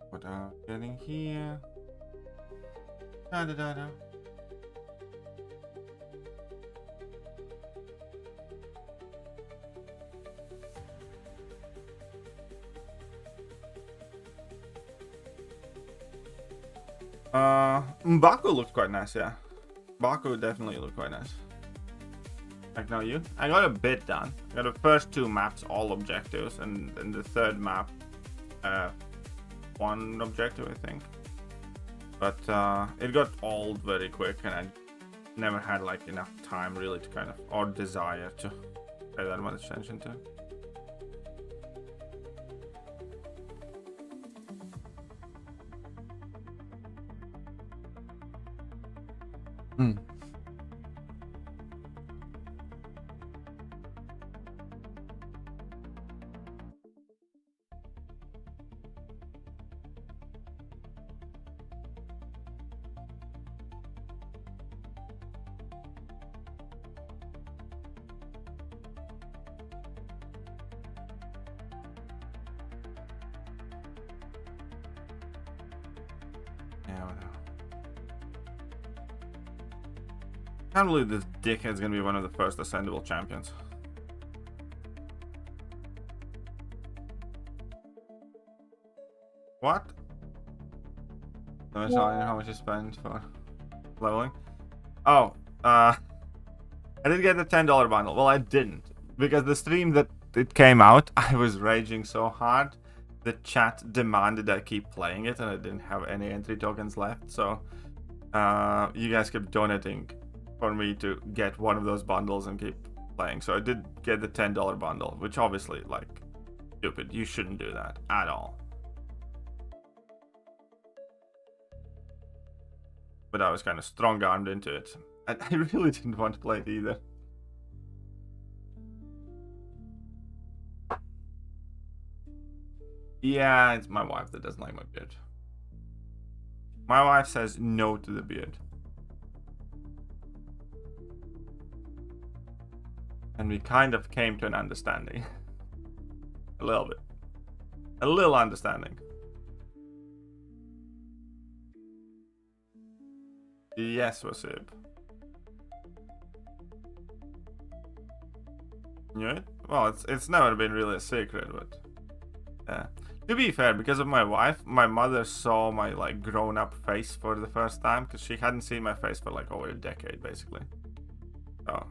What are we getting here? Da da da da. Baku looked quite nice, yeah. Baku definitely looked quite nice. Like, now you? I got a bit done. I got the first two maps, all objectives, and the third map, one objective, I think. But it got old very quick, and I never had like enough time really to kind of, or desire to pay that much attention to. I can't believe this dickhead's gonna be one of the first ascendable champions. What? Don't tell you how much you spent for leveling. Oh, I did get the $10 bundle. Well, I didn't, because the stream that it came out, I was raging so hard. The chat demanded I keep playing it, and I didn't have any entry tokens left. So, you guys kept donating for me to get one of those bundles and keep playing. So I did get the $10 bundle, which obviously, like, stupid. You shouldn't do that at all. But I was kind of strong-armed into it. I really didn't want to play it either. Yeah, it's my wife that doesn't like my beard. My wife says no to the beard. And we kind of came to an understanding. A little bit. A little understanding. Yes, Wasib. Knew it? Well, it's never been really a secret, but yeah. To be fair, because of my wife, my mother saw my like grown-up face for the first time, because she hadn't seen my face for like over a decade, basically. So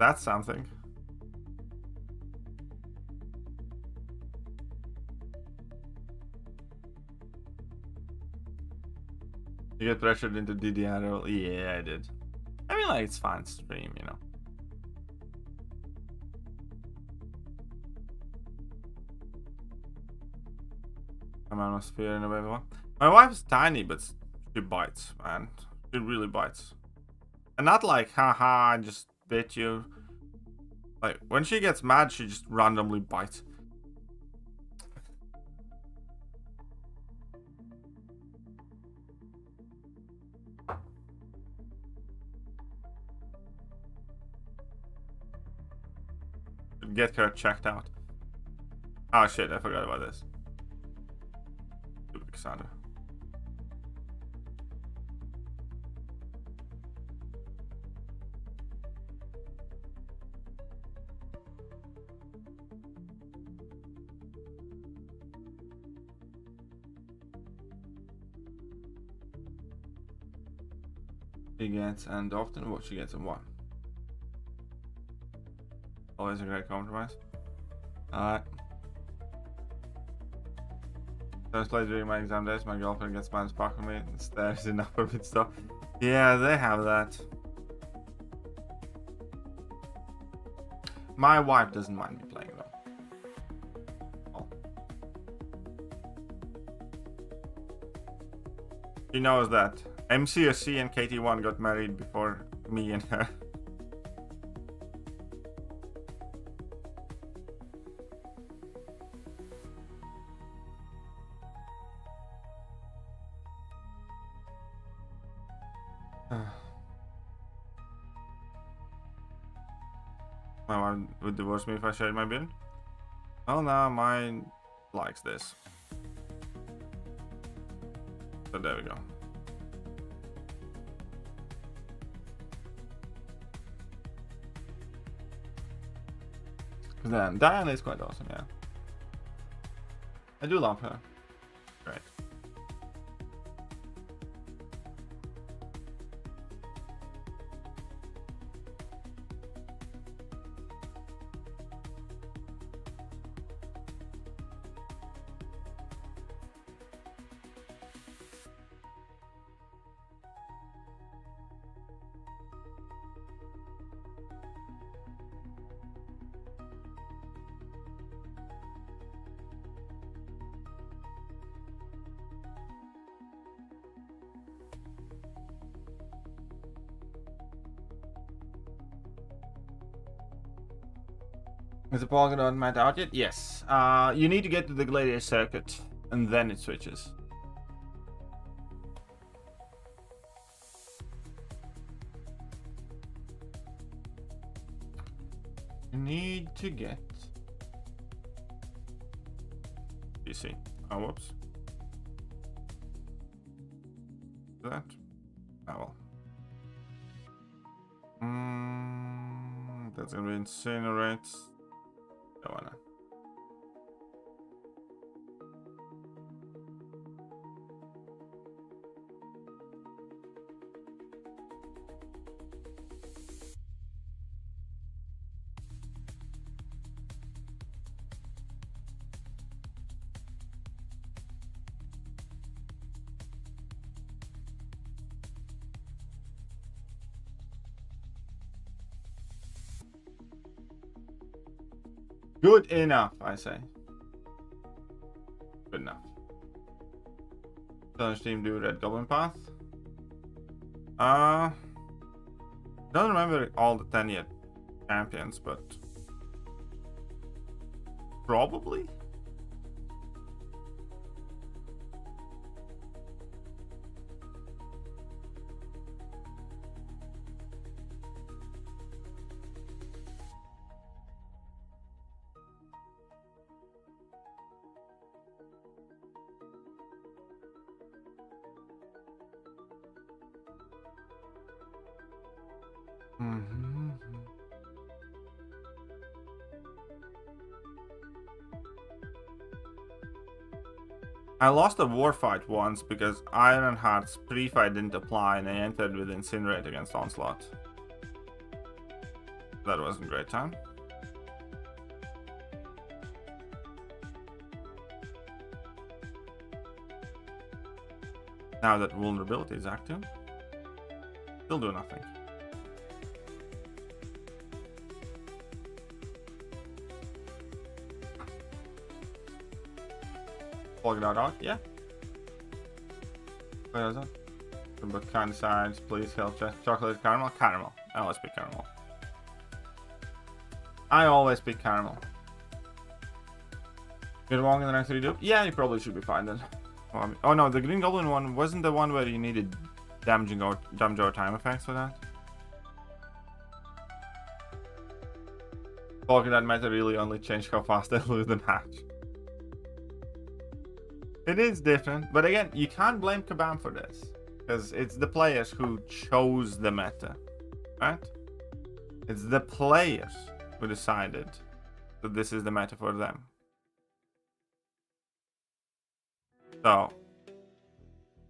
That's something. You get pressured into DDR role? Yeah, I did. I mean, like, it's fun stream, you know. I'm atmosphere in a way. My wife's tiny, but she bites, man. She really bites. And not like, haha, I just bit you. Like, when she gets mad, she just randomly bites. Get her checked out. Oh shit, I forgot about this. Stupid Cassandra. She gets, and often what she gets in one. Always a great compromise. Alright. First play during my exam days, my girlfriend gets mad as fuck on me and stares in upper mid stuff. Yeah, they have that. My wife doesn't mind me playing though. Oh. She knows that MCOC and KT1 got married before me and her. My wife would divorce me if I shared my bin. Oh no, mine likes this. So there we go. Then Diana is quite awesome, yeah. I do love her. Great. Is the Polygon mat out yet? Yes. You need to get to the Gladiator circuit, and then it switches. You need to get... You see. Oh, whoops. That? Oh, well. That's gonna be incinerate. Don't wanna. Good enough, I say. Good enough. Does team do Red Goblin path? Don't remember all the 10 yet champions, but probably. I lost a war fight once because Ironheart's pre-fight didn't apply and I entered with Incinerate against Onslaught. That wasn't a great time. Now that vulnerability is active, still do nothing. Plug it out, yeah. What is that? But candy sides, please help. Chocolate, caramel, caramel. I always pick caramel. I always pick caramel. Get wrong in the next 3 dupe? Yeah, you probably should be fine then. Oh no, the Green Goblin one wasn't the one where you needed damage or time effects for that. Talking that meta really only changed how fast they lose the match. It is different, but again, you can't blame Kabam for this. Because it's the players who chose the meta, right? It's the players who decided that this is the meta for them. So,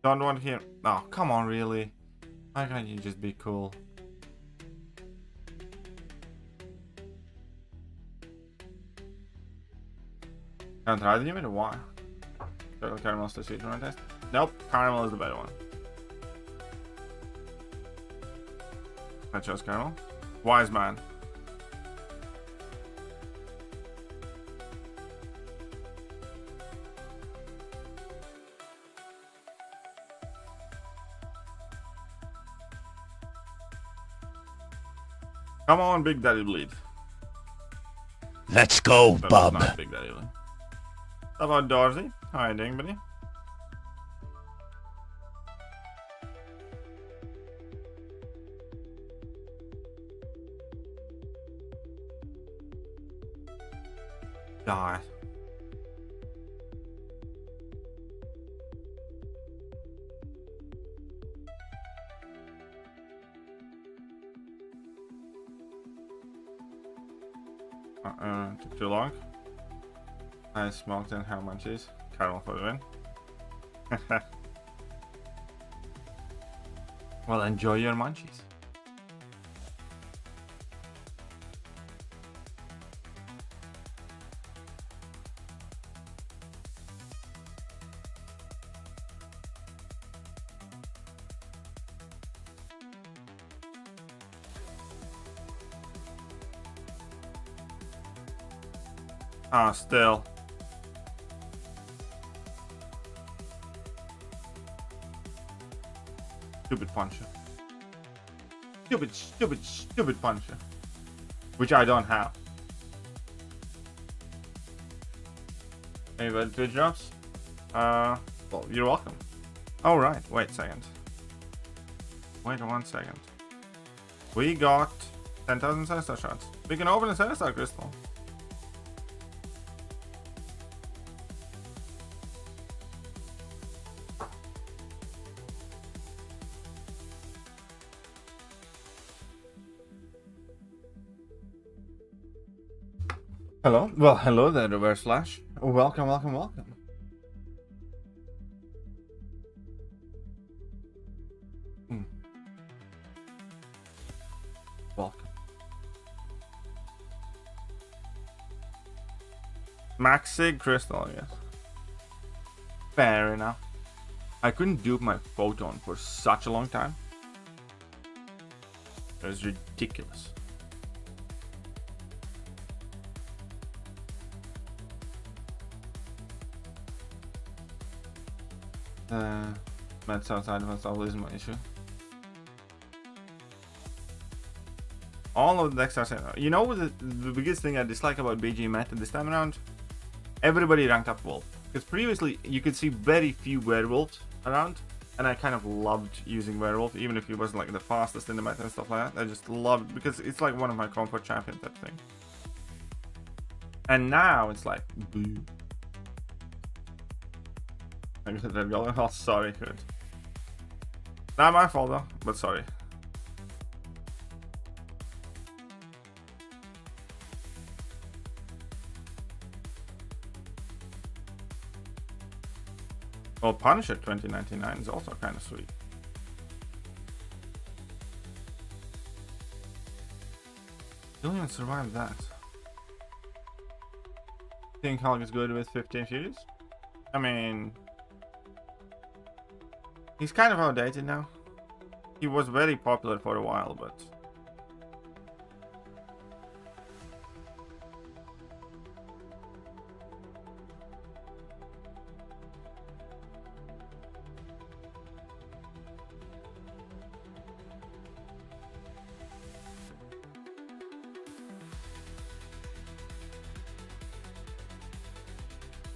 don't want to hear. Oh, come on, really? Why can't you just be cool? Can I try the unit or why? Chocolate caramel to see if test. Nope, caramel is the better one. I chose caramel. Wise man. Come on, Big Daddy Bleed. Let's go, That was bub. not Big Daddy Bleed. How about Dorsey? How are you doing, buddy? Die. Took too long. I smoked and how munchies. Caramel for the win. Well, enjoy your munchies. Ah, still. Stupid puncher. Stupid puncher. Which I don't have. Any better Twitch drops? Well, you're welcome. Oh, right. Wait a second. Wait 1 second. We got 10,000 Celestar shots. We can open a Celestar crystal. Hello. Well, hello there, Reverse Flash. Welcome. Welcome. Maxig Crystal, I guess. Fair enough. I couldn't dupe my photon for such a long time. It was ridiculous. Mets outside of us always my issue. All of the decks are same. You know the biggest thing I dislike about BG meta this time around? Everybody ranked up wolf. Because previously you could see very few werewolves around, and I kind of loved using werewolf, even if he wasn't like the fastest in the meta and stuff like that. I just loved, because it's like one of my comfort champion type thing. And now it's like, boo. I got that golden. Oh, sorry, good. Not my fault though, but sorry. Well, Punisher 2099 is also kind of sweet. Still even survived that. Think Hulk is good with 15 Furies? I mean, he's kind of outdated now. He was very popular for a while, but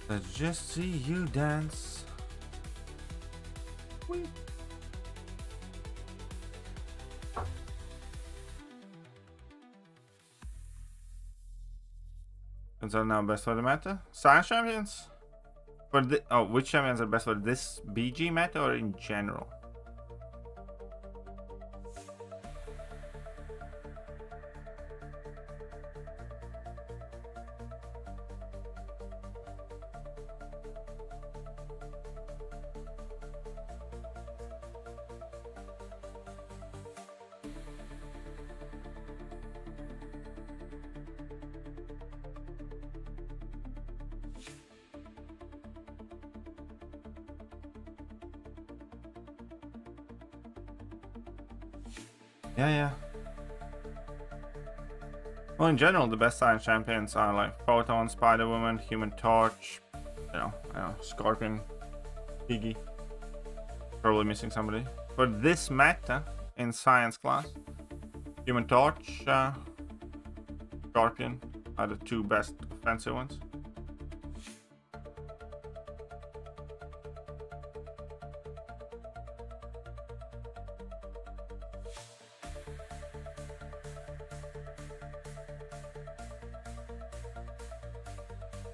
let's just see you dance. Whee. Those are now best for the meta. Science champions? For the which champions are best for this BG meta or in general? Yeah. Well, in general, the best science champions are like Photon, Spider-Woman, Human Torch, you know, Scorpion, Piggy. Probably missing somebody. For this meta in science class, Human Torch, Scorpion are the two best offensive ones.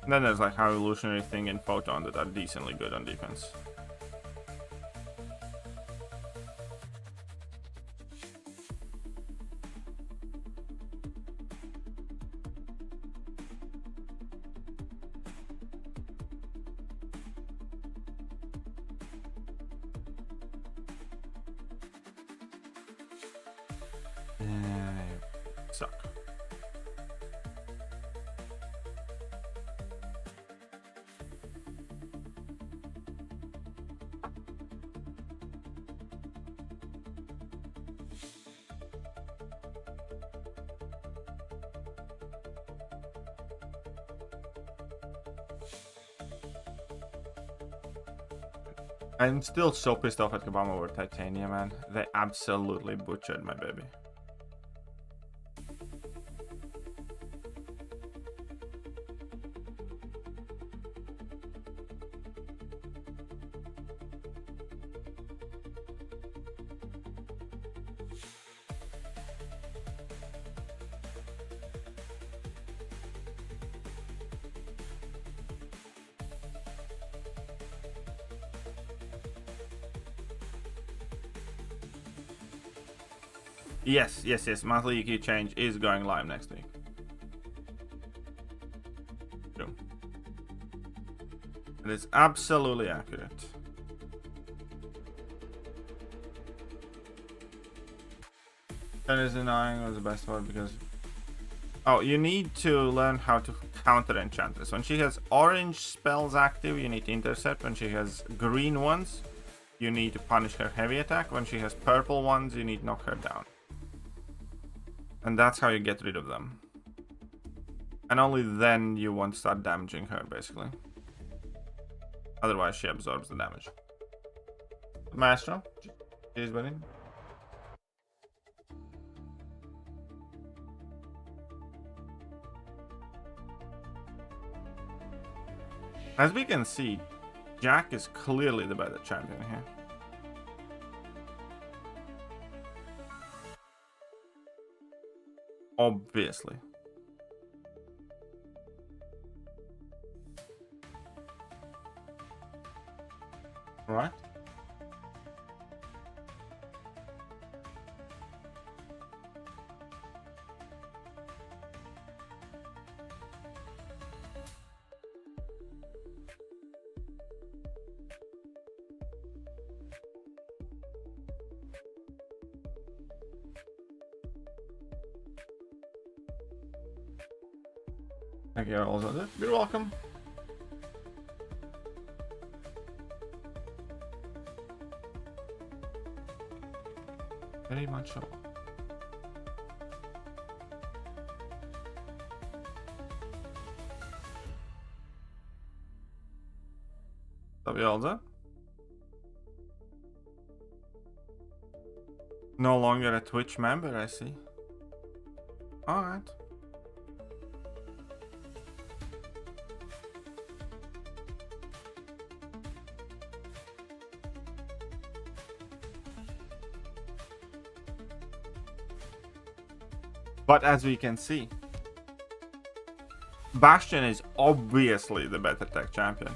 And then there's like High Evolutionary Thing and Photon that are decently good on defense. Suck. I'm still so pissed off at Kabam over Titania, man. They absolutely butchered my baby. Yes. Monthly EQ change is going live next week. True. It is absolutely accurate. That is annoying was the best word because... Oh, you need to learn how to counter Enchantress. When she has orange spells active, you need to intercept. When she has green ones, you need to punish her heavy attack. When she has purple ones, you need to knock her down. And that's how you get rid of them. And only then you won't start damaging her, basically. Otherwise, she absorbs the damage. Maestro, she's winning. As we can see, Jack is clearly the better champion here. Obviously. Right? Thank you also. You're welcome. Very much so. Elda. No longer a Twitch member, I see. Alright. But as we can see, Bastion is obviously the better tech champion.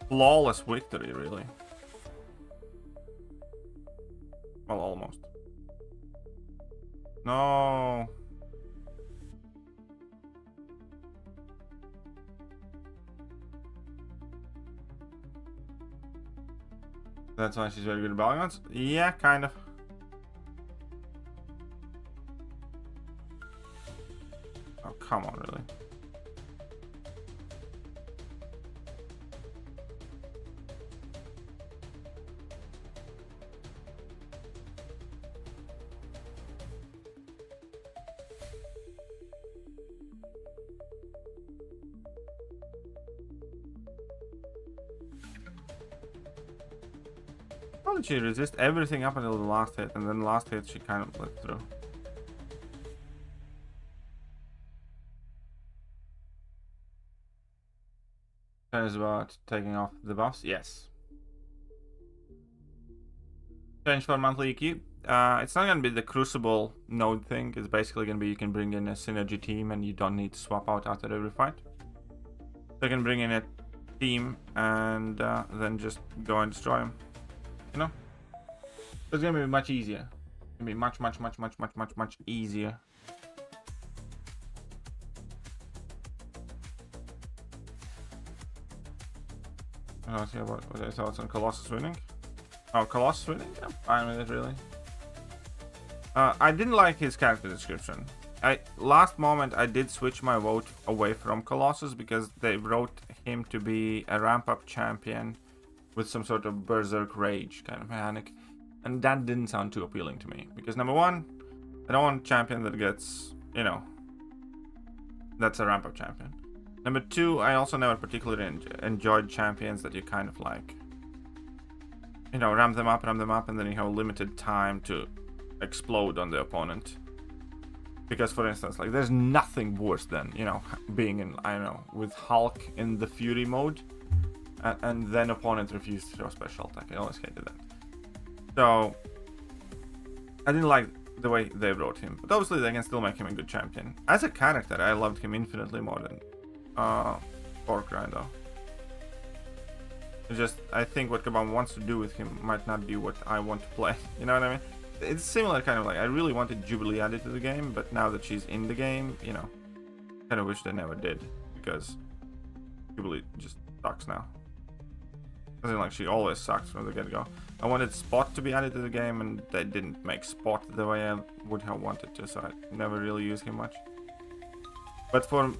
Flawless victory, really. Well, almost. No. That's why she's very good at balance. Yeah, kind of. Oh, come on, really. How did she resist everything up until the last hit, and then the last hit she kind of let through? That is about taking off the buffs? Yes. Change for monthly EQ. It's not going to be the Crucible node thing. It's basically going to be you can bring in a synergy team and you don't need to swap out after every fight. So you can bring in a team and then just go and destroy them. You know? It's going to be much easier. It's going to be much easier. Let's see what are your thoughts on Colossus winning? Oh, Colossus winning? Yeah, fine with it, really. I didn't like his character description. Last moment I did switch my vote away from Colossus because they wrote him to be a ramp-up champion with some sort of berserk rage kind of mechanic. And that didn't sound too appealing to me. Because number one, I don't want a champion that gets, you know, that's a ramp-up champion. Number two, I also never particularly enjoyed champions that you kind of like, you know, ramp them up, and then you have limited time to explode on the opponent. Because, for instance, like, there's nothing worse than, you know, being in, I don't know, with Hulk in the Fury mode, and then opponent refused to throw special attack. I always hated that. So, I didn't like the way they wrote him. But obviously, they can still make him a good champion. As a character, I loved him infinitely more than Pork Rindo. It's just, I think what Kabam wants to do with him might not be what I want to play. You know what I mean? It's similar kind of like, I really wanted Jubilee added to the game, but now that she's in the game, you know, kind of wish they never did, because Jubilee just sucks now. I think like she always sucks from the get-go. I wanted Spot to be added to the game, and they didn't make Spot the way I would have wanted to, so I never really used him much. But for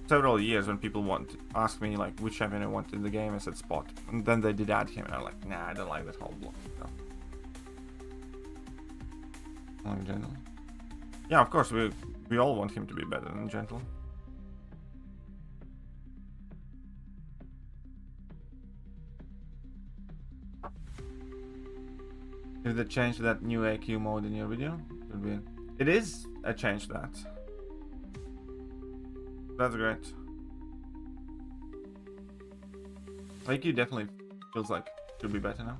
several years, when people ask me like which champion I want in the game, I said Spot, and then they did add him, and I'm like, nah, I don't like that whole block. So. Gentle. Yeah, of course, we all want him to be better than Gentle. Did they change that new AQ mode in your video? It is a change to that. That's great. AQ definitely feels like it should be better now.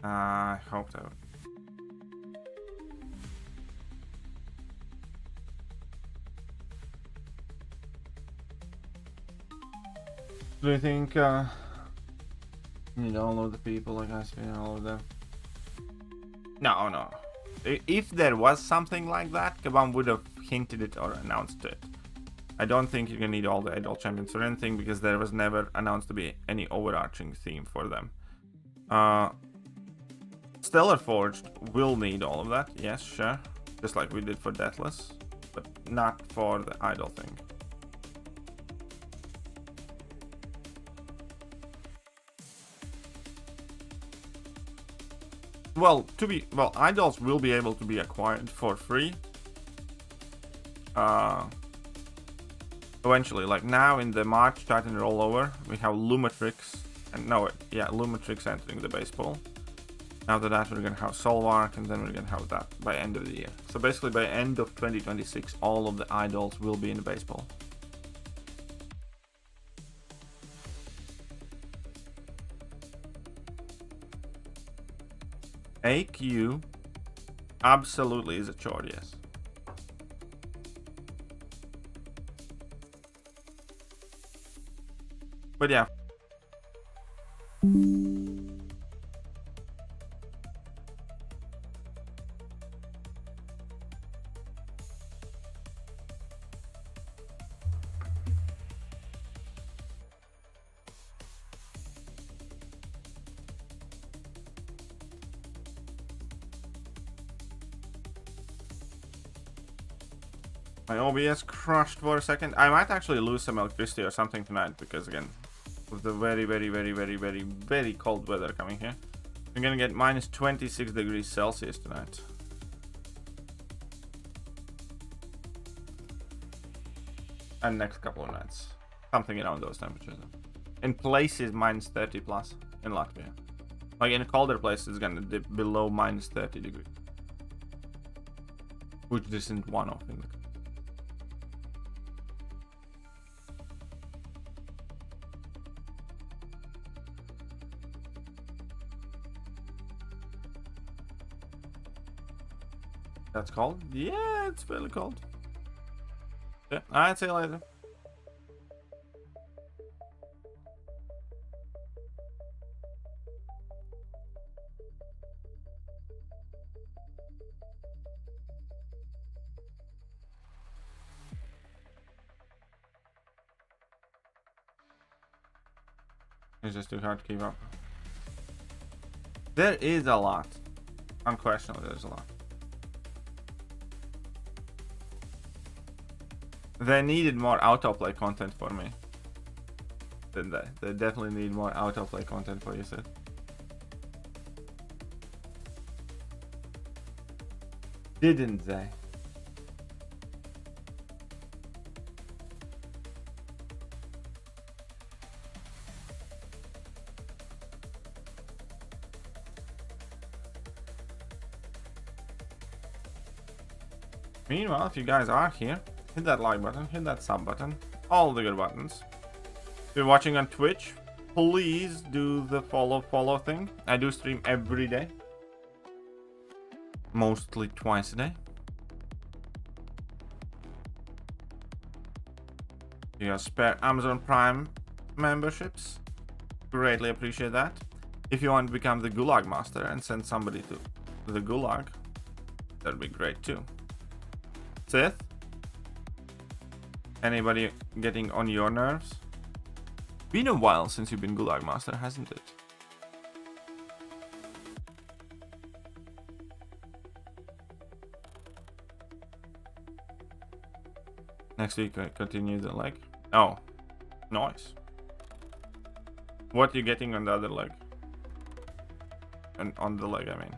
I hope so. Do you think you need all of the people like I spin all of them? No. If there was something like that, Kabam would have hinted it or announced it. I don't think you're gonna need all the adult champions or anything because there was never announced to be any overarching theme for them. Stellar Forged will need all of that, yes, sure. Just like we did for Deathless, but not for the idol thing. Well, idols will be able to be acquired for free. Eventually, like now in the March Titan rollover, we have Lumatrix, and Lumatrix entering the base pool. After that, we're gonna have Solvark, and then we're gonna have that by end of the year. So basically, by end of 2026, all of the idols will be in the base pool. AQ absolutely is a chore, yes. But yeah. My OBS crashed for a second. I might actually lose some electricity or something tonight because, again, with the very cold weather coming here, we're gonna get minus 26 degrees Celsius tonight. And next couple of nights. Something around those temperatures. In places, minus 30 plus in Latvia. Like in colder places, it's gonna dip below minus 30 degrees. Which this isn't one of in the That's cold? Yeah, it's fairly cold. Yeah, I'd see you later. It's just too hard to keep up. There is a lot. Unquestionably, there's a lot. They needed more autoplay content for me. Didn't they? They definitely need more autoplay content for you, Sith. Didn't they? Meanwhile, if you guys are here, hit that like button, hit that sub button, all the good buttons. If you're watching on Twitch, please do the follow thing. I do stream every day. Mostly twice a day. You got spare Amazon Prime memberships. Greatly appreciate that. If you want to become the Gulag Master and send somebody to the Gulag, that'd be great too. Sith? Anybody getting on your nerves? Been a while since you've been Gulag Master, hasn't it? Next week I continue the leg. Oh, nice. What are you getting on the other leg? And on the leg, I mean.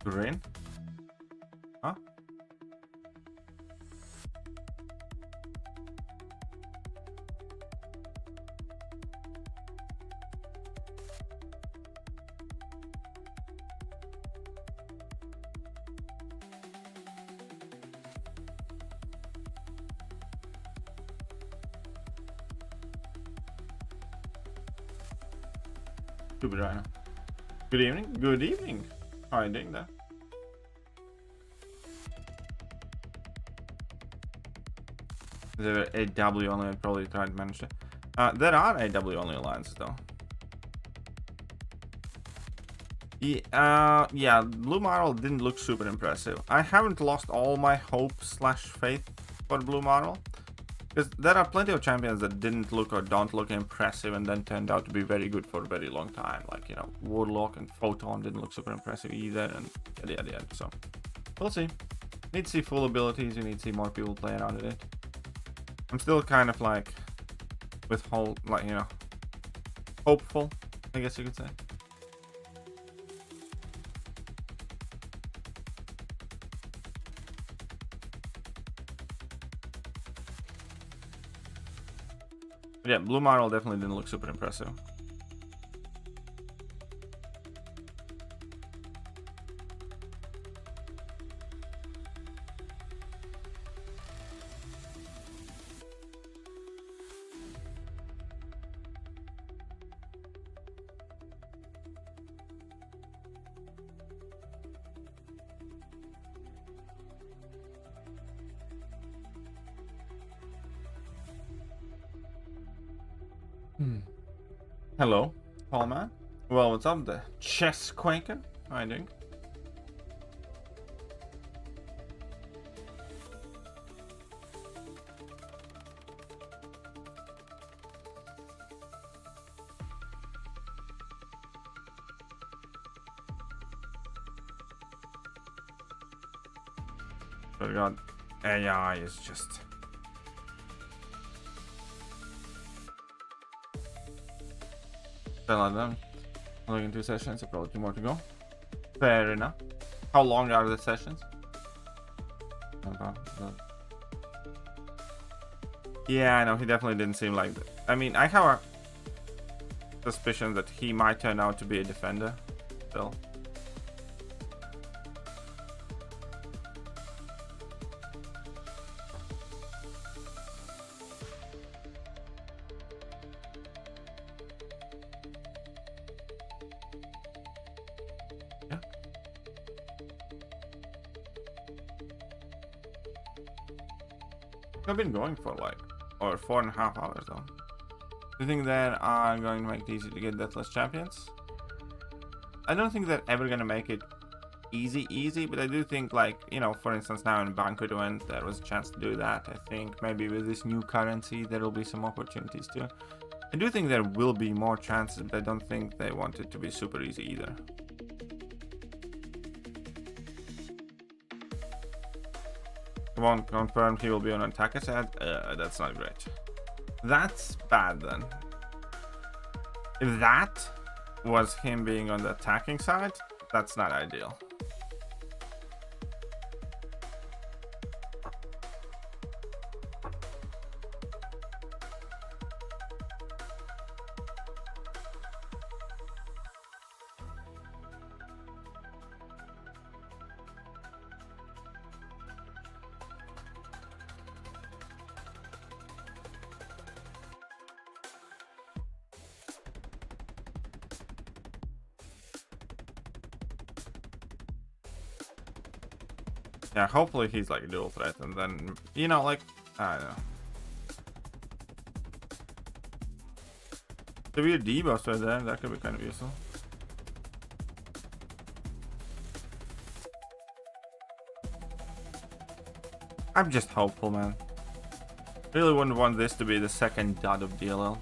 Green? Huh? Stupid Rhino. Good evening. Good evening. How are you doing there? There are AW only. I probably tried to manage it. There are AW only alliances though. Yeah, Blue Marvel didn't look super impressive. I haven't lost all my hope / faith for Blue Marvel, because there are plenty of champions that didn't look or don't look impressive and then turned out to be very good for a very long time. Like, you know, Warlock and Photon didn't look super impressive either, and yada yada yada. So we'll see. Need to see full abilities. You need to see more people play around with it. I'm still kind of like hopeful, I guess you could say. But yeah, Blue Marvel definitely didn't look super impressive. Hello, Paul man. Well, what's up there? Chess Quaker? How are you doing? Oh god, AI is just... Only in 2 sessions, so probably 2 more to go. Fair enough. How long are the sessions? Yeah, I know, he definitely didn't seem like that. I mean, I have a suspicion that he might turn out to be a defender still. I've been going for like over 4.5 hours though. Do you think that I'm going to make it easy to get Deathless Champions? I don't think they're ever going to make it easy, but I do think, like, you know, for instance, now in Banquet event there was a chance to do that. I think maybe with this new currency there will be some opportunities too. I do think there will be more chances, but I don't think they want it to be super easy either. Come on, confirmed he will be on attacker side. That's not great. That's bad then. If that was him being on the attacking side, that's not ideal. Yeah, hopefully he's like a dual threat, and then, you know, like, I don't know. Severe debuffs right there, that could be kind of useful. I'm just hopeful, man. Really wouldn't want this to be the second dud of DLL.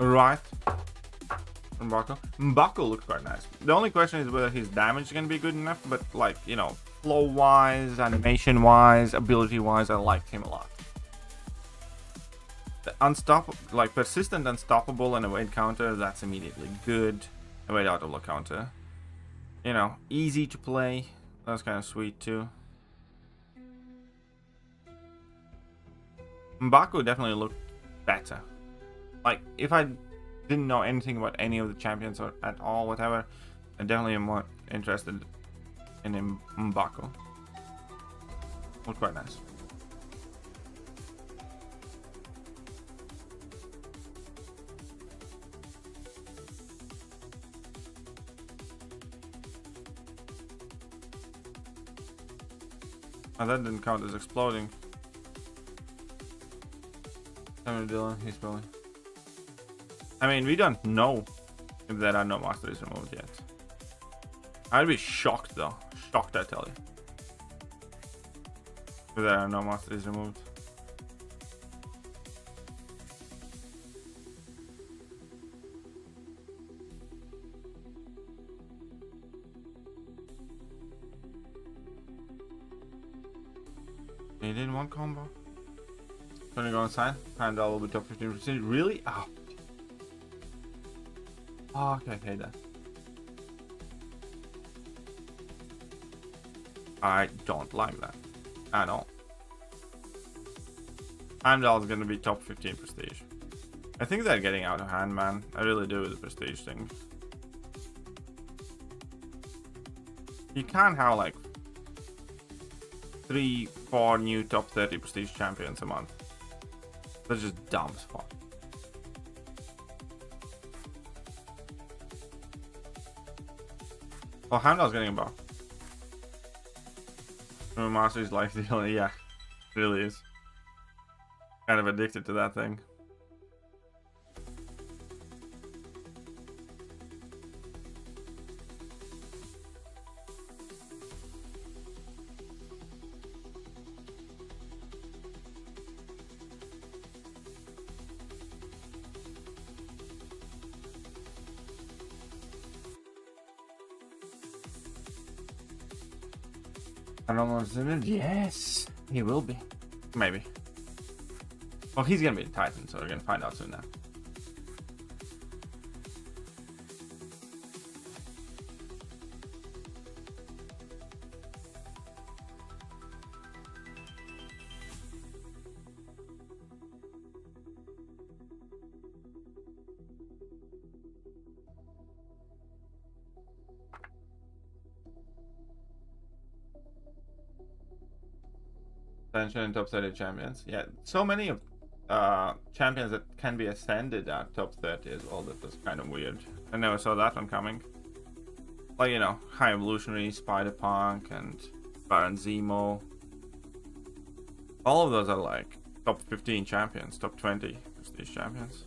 Right. M'Baku looked quite nice. The only question is whether his damage is going to be good enough, but, like, you know, flow wise, animation wise, ability wise, I liked him a lot. The unstoppable, like, persistent unstoppable and evade counter, that's immediately good. Evade out of counter. You know, easy to play. That's kind of sweet too. M'Baku definitely looked better. Like, if I didn't know anything about any of the champions or at all, whatever, I definitely am more interested in M'Baku. Looked quite nice. Oh, that didn't count as exploding. Dylan, he's probably. I mean, we don't know if there are no masteries removed yet. I'd be shocked though. Shocked, I tell you. If there are no masteries removed. He didn't want combo. Gonna go inside. And will be top 15%. Really? Oh. Oh, okay, okay, that. I don't like that at all. Heimdall's gonna be top 15 prestige. I think they're getting out of hand, man. I really do with the prestige thing. You can't have like 3-4 new top 30 prestige champions a month. That's just dumb as fuck. Well, Heimdall's getting a buff. Master's life the only, yeah, it really is. Kind of addicted to that thing. I don't want to. Yes, he will be. Maybe. Well, he's gonna be the Titan, so we're gonna find out soon now. Ascension and top 30 champions. Yeah, so many of champions that can be ascended at top 30 as well. That was kind of weird. I never saw that one coming. Like, you know, High Evolutionary, Spider-Punk, and Baron Zemo. All of those are like top 15 champions, top 20 prestige champions.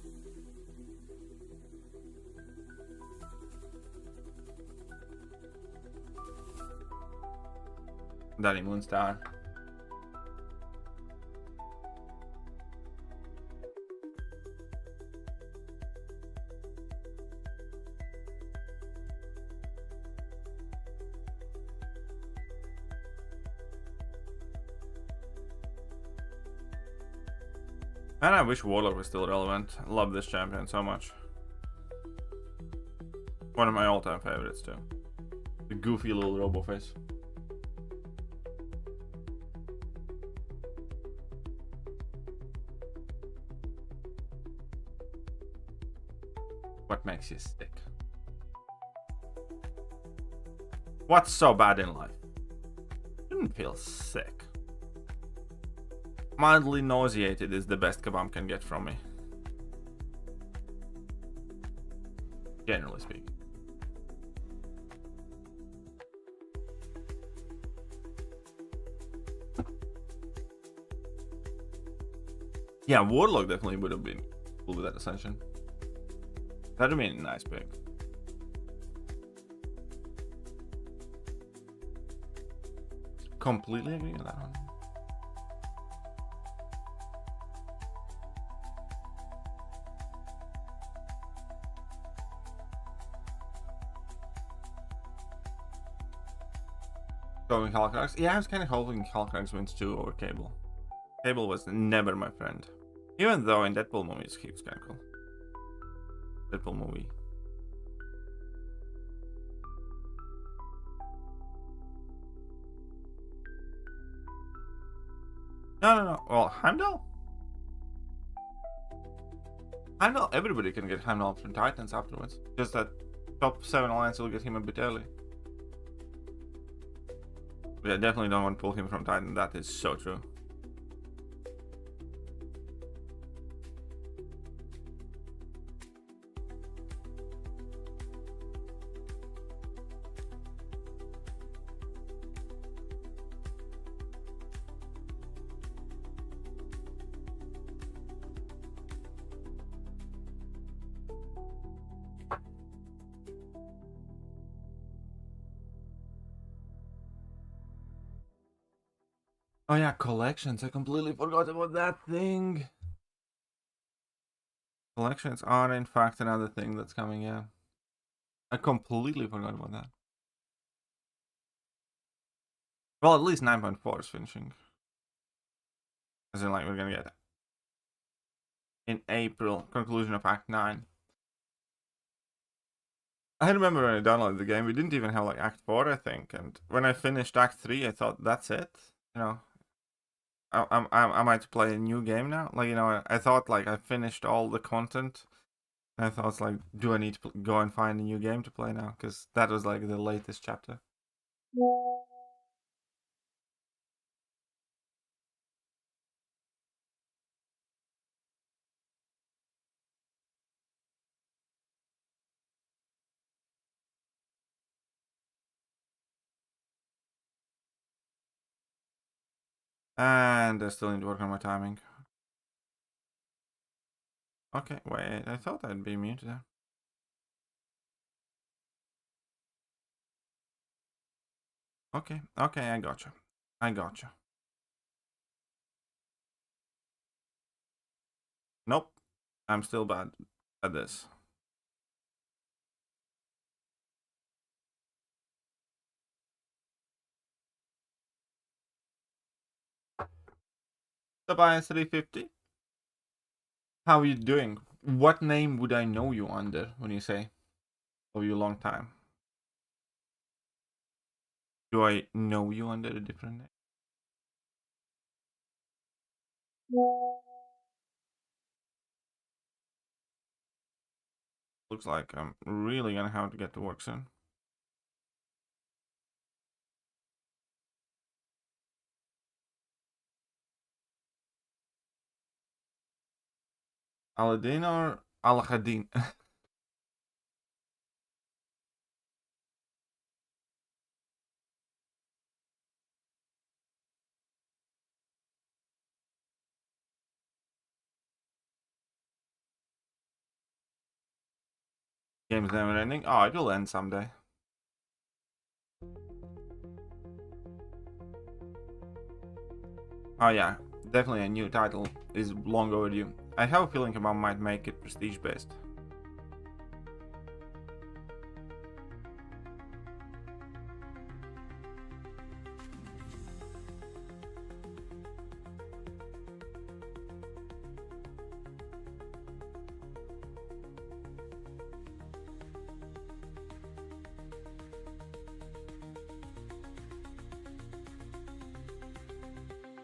Danny Moonstar. And I wish Warlock was still relevant. I love this champion so much. One of my all-time favorites too. The goofy little robo face. What makes you sick? What's so bad in life? Shouldn't feel sick. Mildly nauseated is the best Kabam can get from me. Generally speaking. Yeah, Warlock definitely would have been cool with that Ascension. That would have been a nice pick. Completely agree with that one. Going Halcrax? Yeah, I was kind of hoping Halcrax wins too over Cable. Cable was never my friend. Even though in Deadpool movies he was kind of cool. Deadpool movie. No. Well, Heimdall? Heimdall, everybody can get Heimdall from Titans afterwards. Just that top 7 alliance will get him a bit early. Yeah, definitely don't want to pull him from Titan. That is so true. Oh yeah, collections. I completely forgot about that thing. Collections are in fact another thing that's coming, yeah. I completely forgot about that. Well, at least 9.4 is finishing. As in, like, we're gonna get in April, conclusion of Act 9. I remember when I downloaded the game, we didn't even have like Act 4, I think. And when I finished Act 3, I thought, that's it. You know, I might play a new game now. Like, you know, I thought like I finished all the content. And I thought, like, do I need to go and find a new game to play now? Because that was like the latest chapter. And I still need to work on my timing. Okay, wait, I thought I'd be muted there. Okay, okay, I gotcha. I gotcha. Nope, I'm still bad at this. Tobias 350. How are you doing? What name would I know you under when you say "Oh, you long time"? Do I know you under a different name? Looks like I'm really gonna have to get to work soon. Aladdin or Al-Hadin? Game's never ending. Oh, it will end someday. Oh yeah, definitely a new title is long overdue. I have a feeling Kabam might make it prestige based.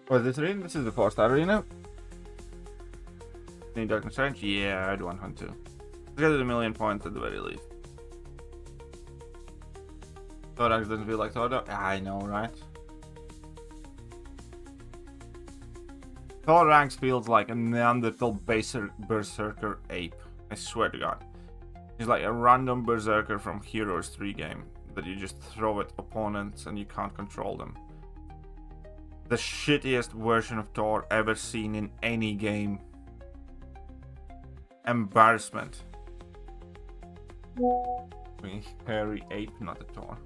What is this arena? This is the 4-star arena. Need Darkness Range? Yeah, I'd want one too. Let's get it 1,000,000 points at the very least. Thorax doesn't feel like Thor. I know, right? Thorax feels like a Neanderthal berserker ape. I swear to God. He's like a random berserker from Heroes 3 game that you just throw at opponents and you can't control them. The shittiest version of Thor ever seen in any game. Embarrassment. Hairy ape, not a Thor.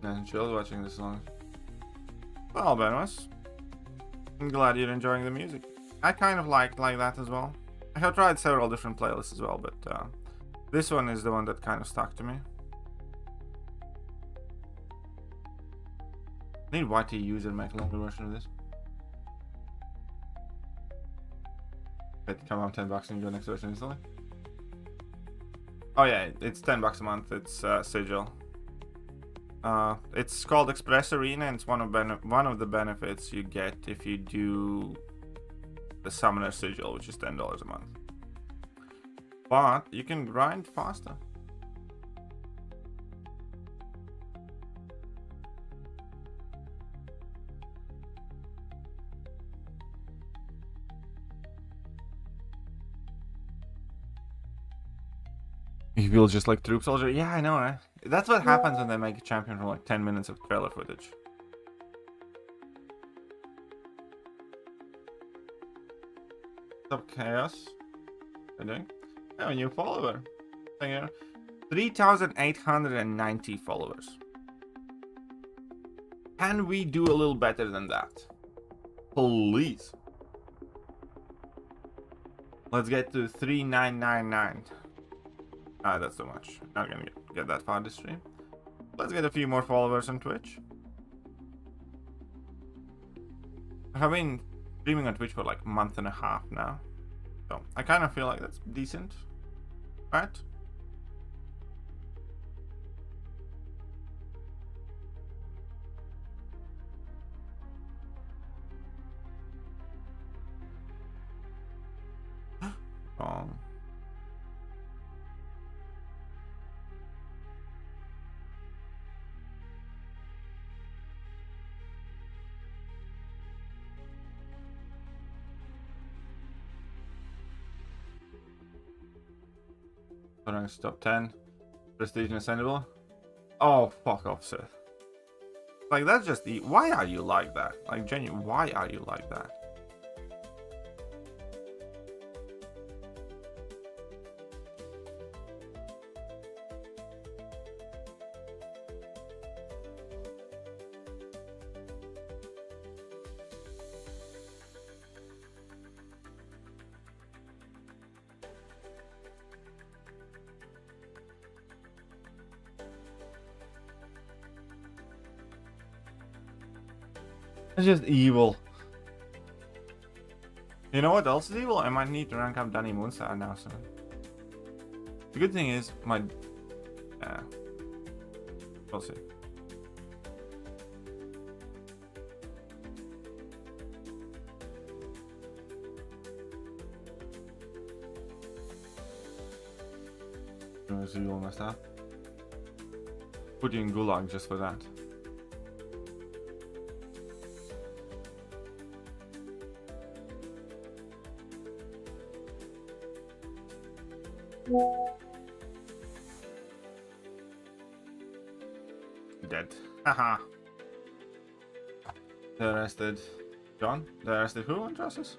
And Chels watching this long. Well, Benos, I'm glad you're enjoying the music. I kind of like that as well. I have tried several different playlists as well, but this one is the one that kind of stuck to me. I need YT user make a longer version of this. Wait, come on, $10 and your next version instantly. Oh yeah, it's $10 a month. It's Sigil. It's called Express Arena, and it's one of the benefits you get if you do the Summoner Sigil, which is $10 a month. but you can grind faster. You feel just like Troop Soldier? Yeah, I know, right? That's what happens when they make a champion from like 10 minutes of trailer footage. What's up, Chaos? How you doing? Oh, a new follower. 3,890 followers. Can we do a little better than that? Please. Let's get to 3,999. Ah, that's too much. Not gonna get that far this stream. Let's get a few more followers on Twitch. I've been streaming on Twitch for like a month and a half now. So I kind of feel like that's decent. Right? Wrong. Top 10. Prestige and Ascendable. Oh, fuck off, Sith. Like, that's just the... Why are you like that? Like, genuinely, why are you like that? It's just evil. You know what else is evil? I might need to rank up Danny Moonstar now soon. The good thing is, my... Yeah. We'll see. It's evil messed up. Put you in Gulag just for that. Dead. Haha. They arrested John? They arrested who on justice?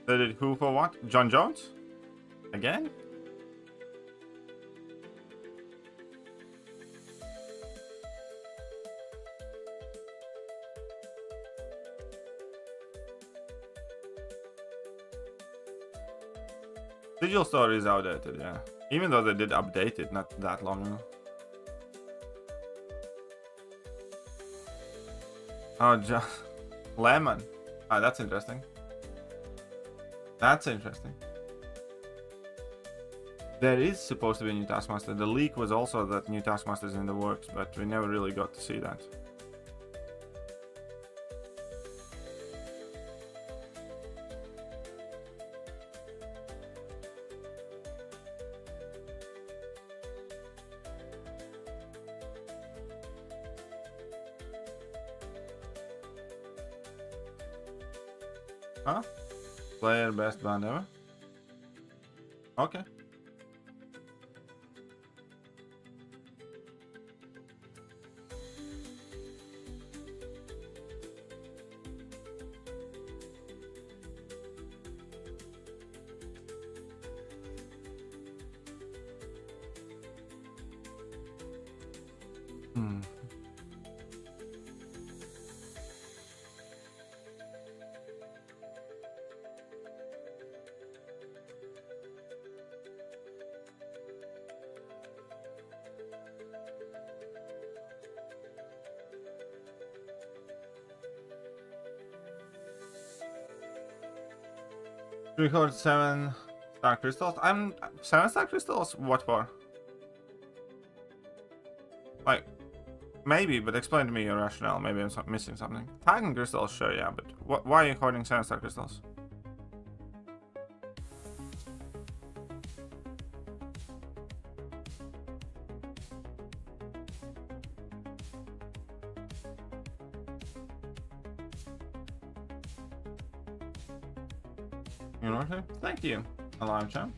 They did who for what? John Jones? Again? Digital Story is outdated, yeah. Even though they did update it not that long ago. Oh, Lemon. Ah, that's interesting. That's interesting. There is supposed to be a new Taskmaster. The leak was also that new Taskmaster is in the works, but we never really got to see that. Huh? Player best band ever? Okay. Record 7-star crystals. 7-star crystals? What for? Like, maybe, but explain to me your rationale. Maybe I'm missing something. Titan crystals, sure, yeah, but why are you hoarding 7-star crystals? You know what? Thank you, Alive Champ.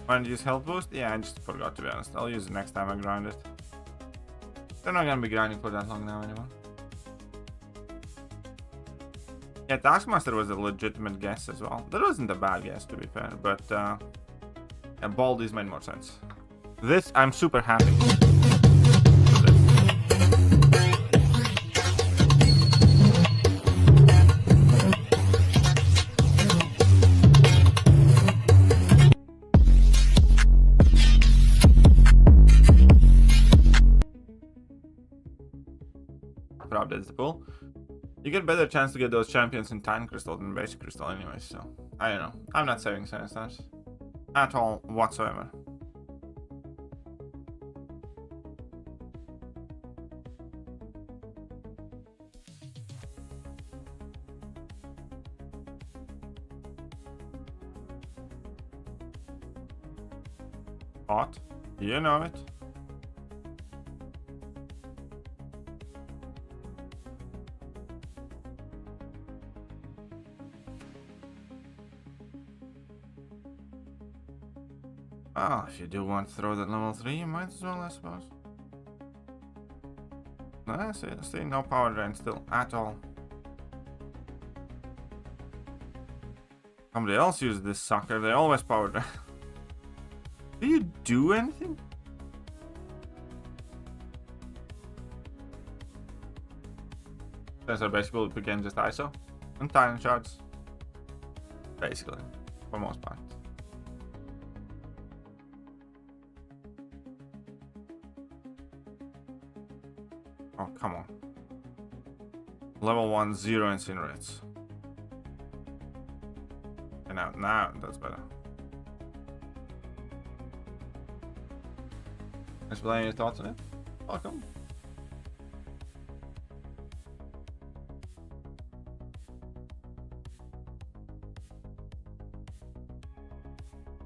Want to use health boost? Yeah, I just forgot, to be honest. I'll use it next time I grind it. They're not gonna be grinding for that long now anymore. Yeah, Taskmaster was a legitimate guess as well. That wasn't a bad guess, to be fair, but yeah, Baldi's made more sense. This, I'm super happy. Updates the pool. You get better chance to get those champions in Time Crystal than Basic Crystal anyway, so I don't know. I'm not saving Sunny Stars at all whatsoever. Hot, you know it. Oh, if you do want to throw that level 3, you might as well, I suppose. No, see, no power drain still, at all. Somebody else uses this sucker, they always power drain. Do you do anything? So basically, we can just ISO and Titan shards. Basically, for most part. Oh, come on. Level 1, 0 incinerates. And now that's better. Explain your thoughts on it. Welcome.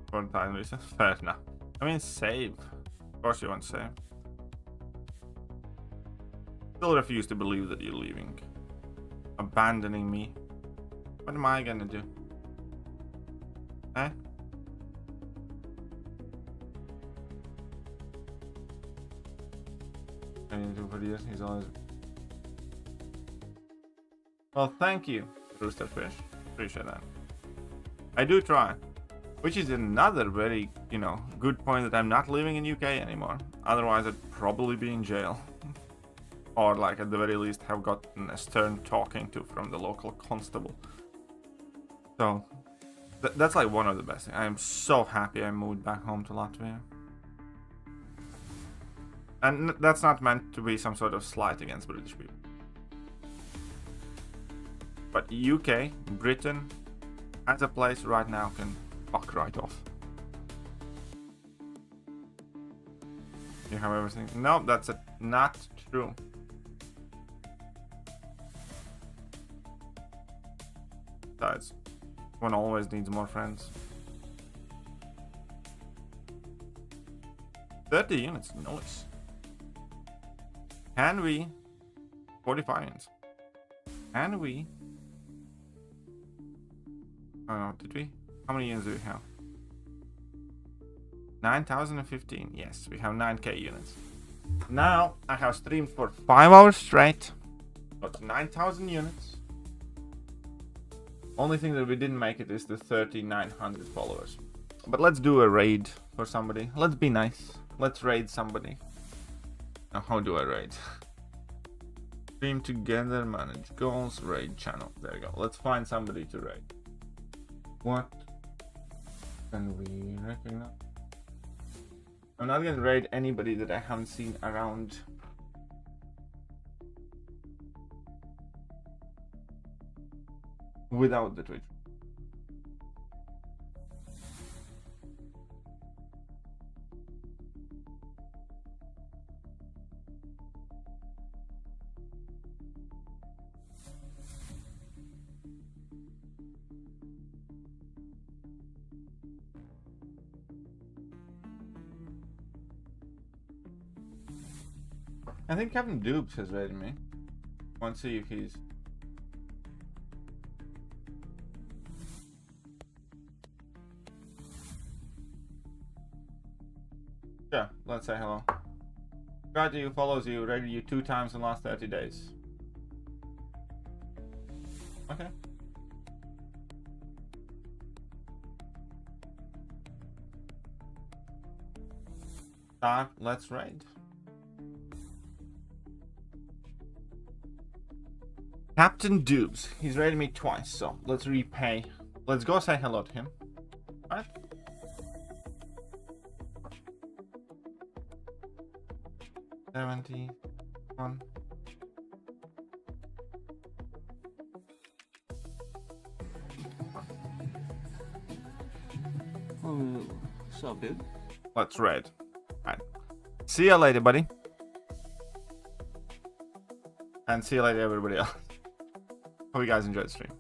For time reasons. Fair enough. I mean, save. Of course you want to save. Still refuse to believe that you're leaving. Abandoning me. What am I gonna do? Eh? I need to do for years. He's always. Well, thank you, Roosterfish. Appreciate that. I do try. Which is another very, good point that I'm not living in UK anymore. Otherwise, I'd probably be in jail. Or, like, at the very least, have gotten a stern talking to from the local constable. So, that's like one of the best things. I am so happy I moved back home to Latvia. And that's not meant to be some sort of slight against British people. But UK, Britain, as a place right now can fuck right off. You have everything? No, that's not true. Besides, one always needs more friends. 30 units, nice. Can we? 45 units. Can we? Oh no, did we? How many units do we have? 9,015. Yes, we have 9k units. Now, I have streamed for 5 hours straight. Got 9,000 units. Only thing that we didn't make it is the 3,900 followers. But let's do a raid for somebody. Let's be nice. Let's raid somebody. Now, how do I raid? Stream together, manage goals, raid channel. There you go. Let's find somebody to raid. What can we recognize? I'm not gonna raid anybody that I haven't seen around. Without the Twitch. I think Captain Dupes has raided me. I want to see if he's... let's say hello. God, you follows you, rated you 2 times in the last 30 days. Okay. Start, let's raid. Captain Dubes. He's raided me twice, so let's repay. Let's go say hello to him. Alright. $71. What's up, dude? Let's raid. Alright. See ya later, buddy. And see you later, everybody else. Hope you guys enjoyed the stream.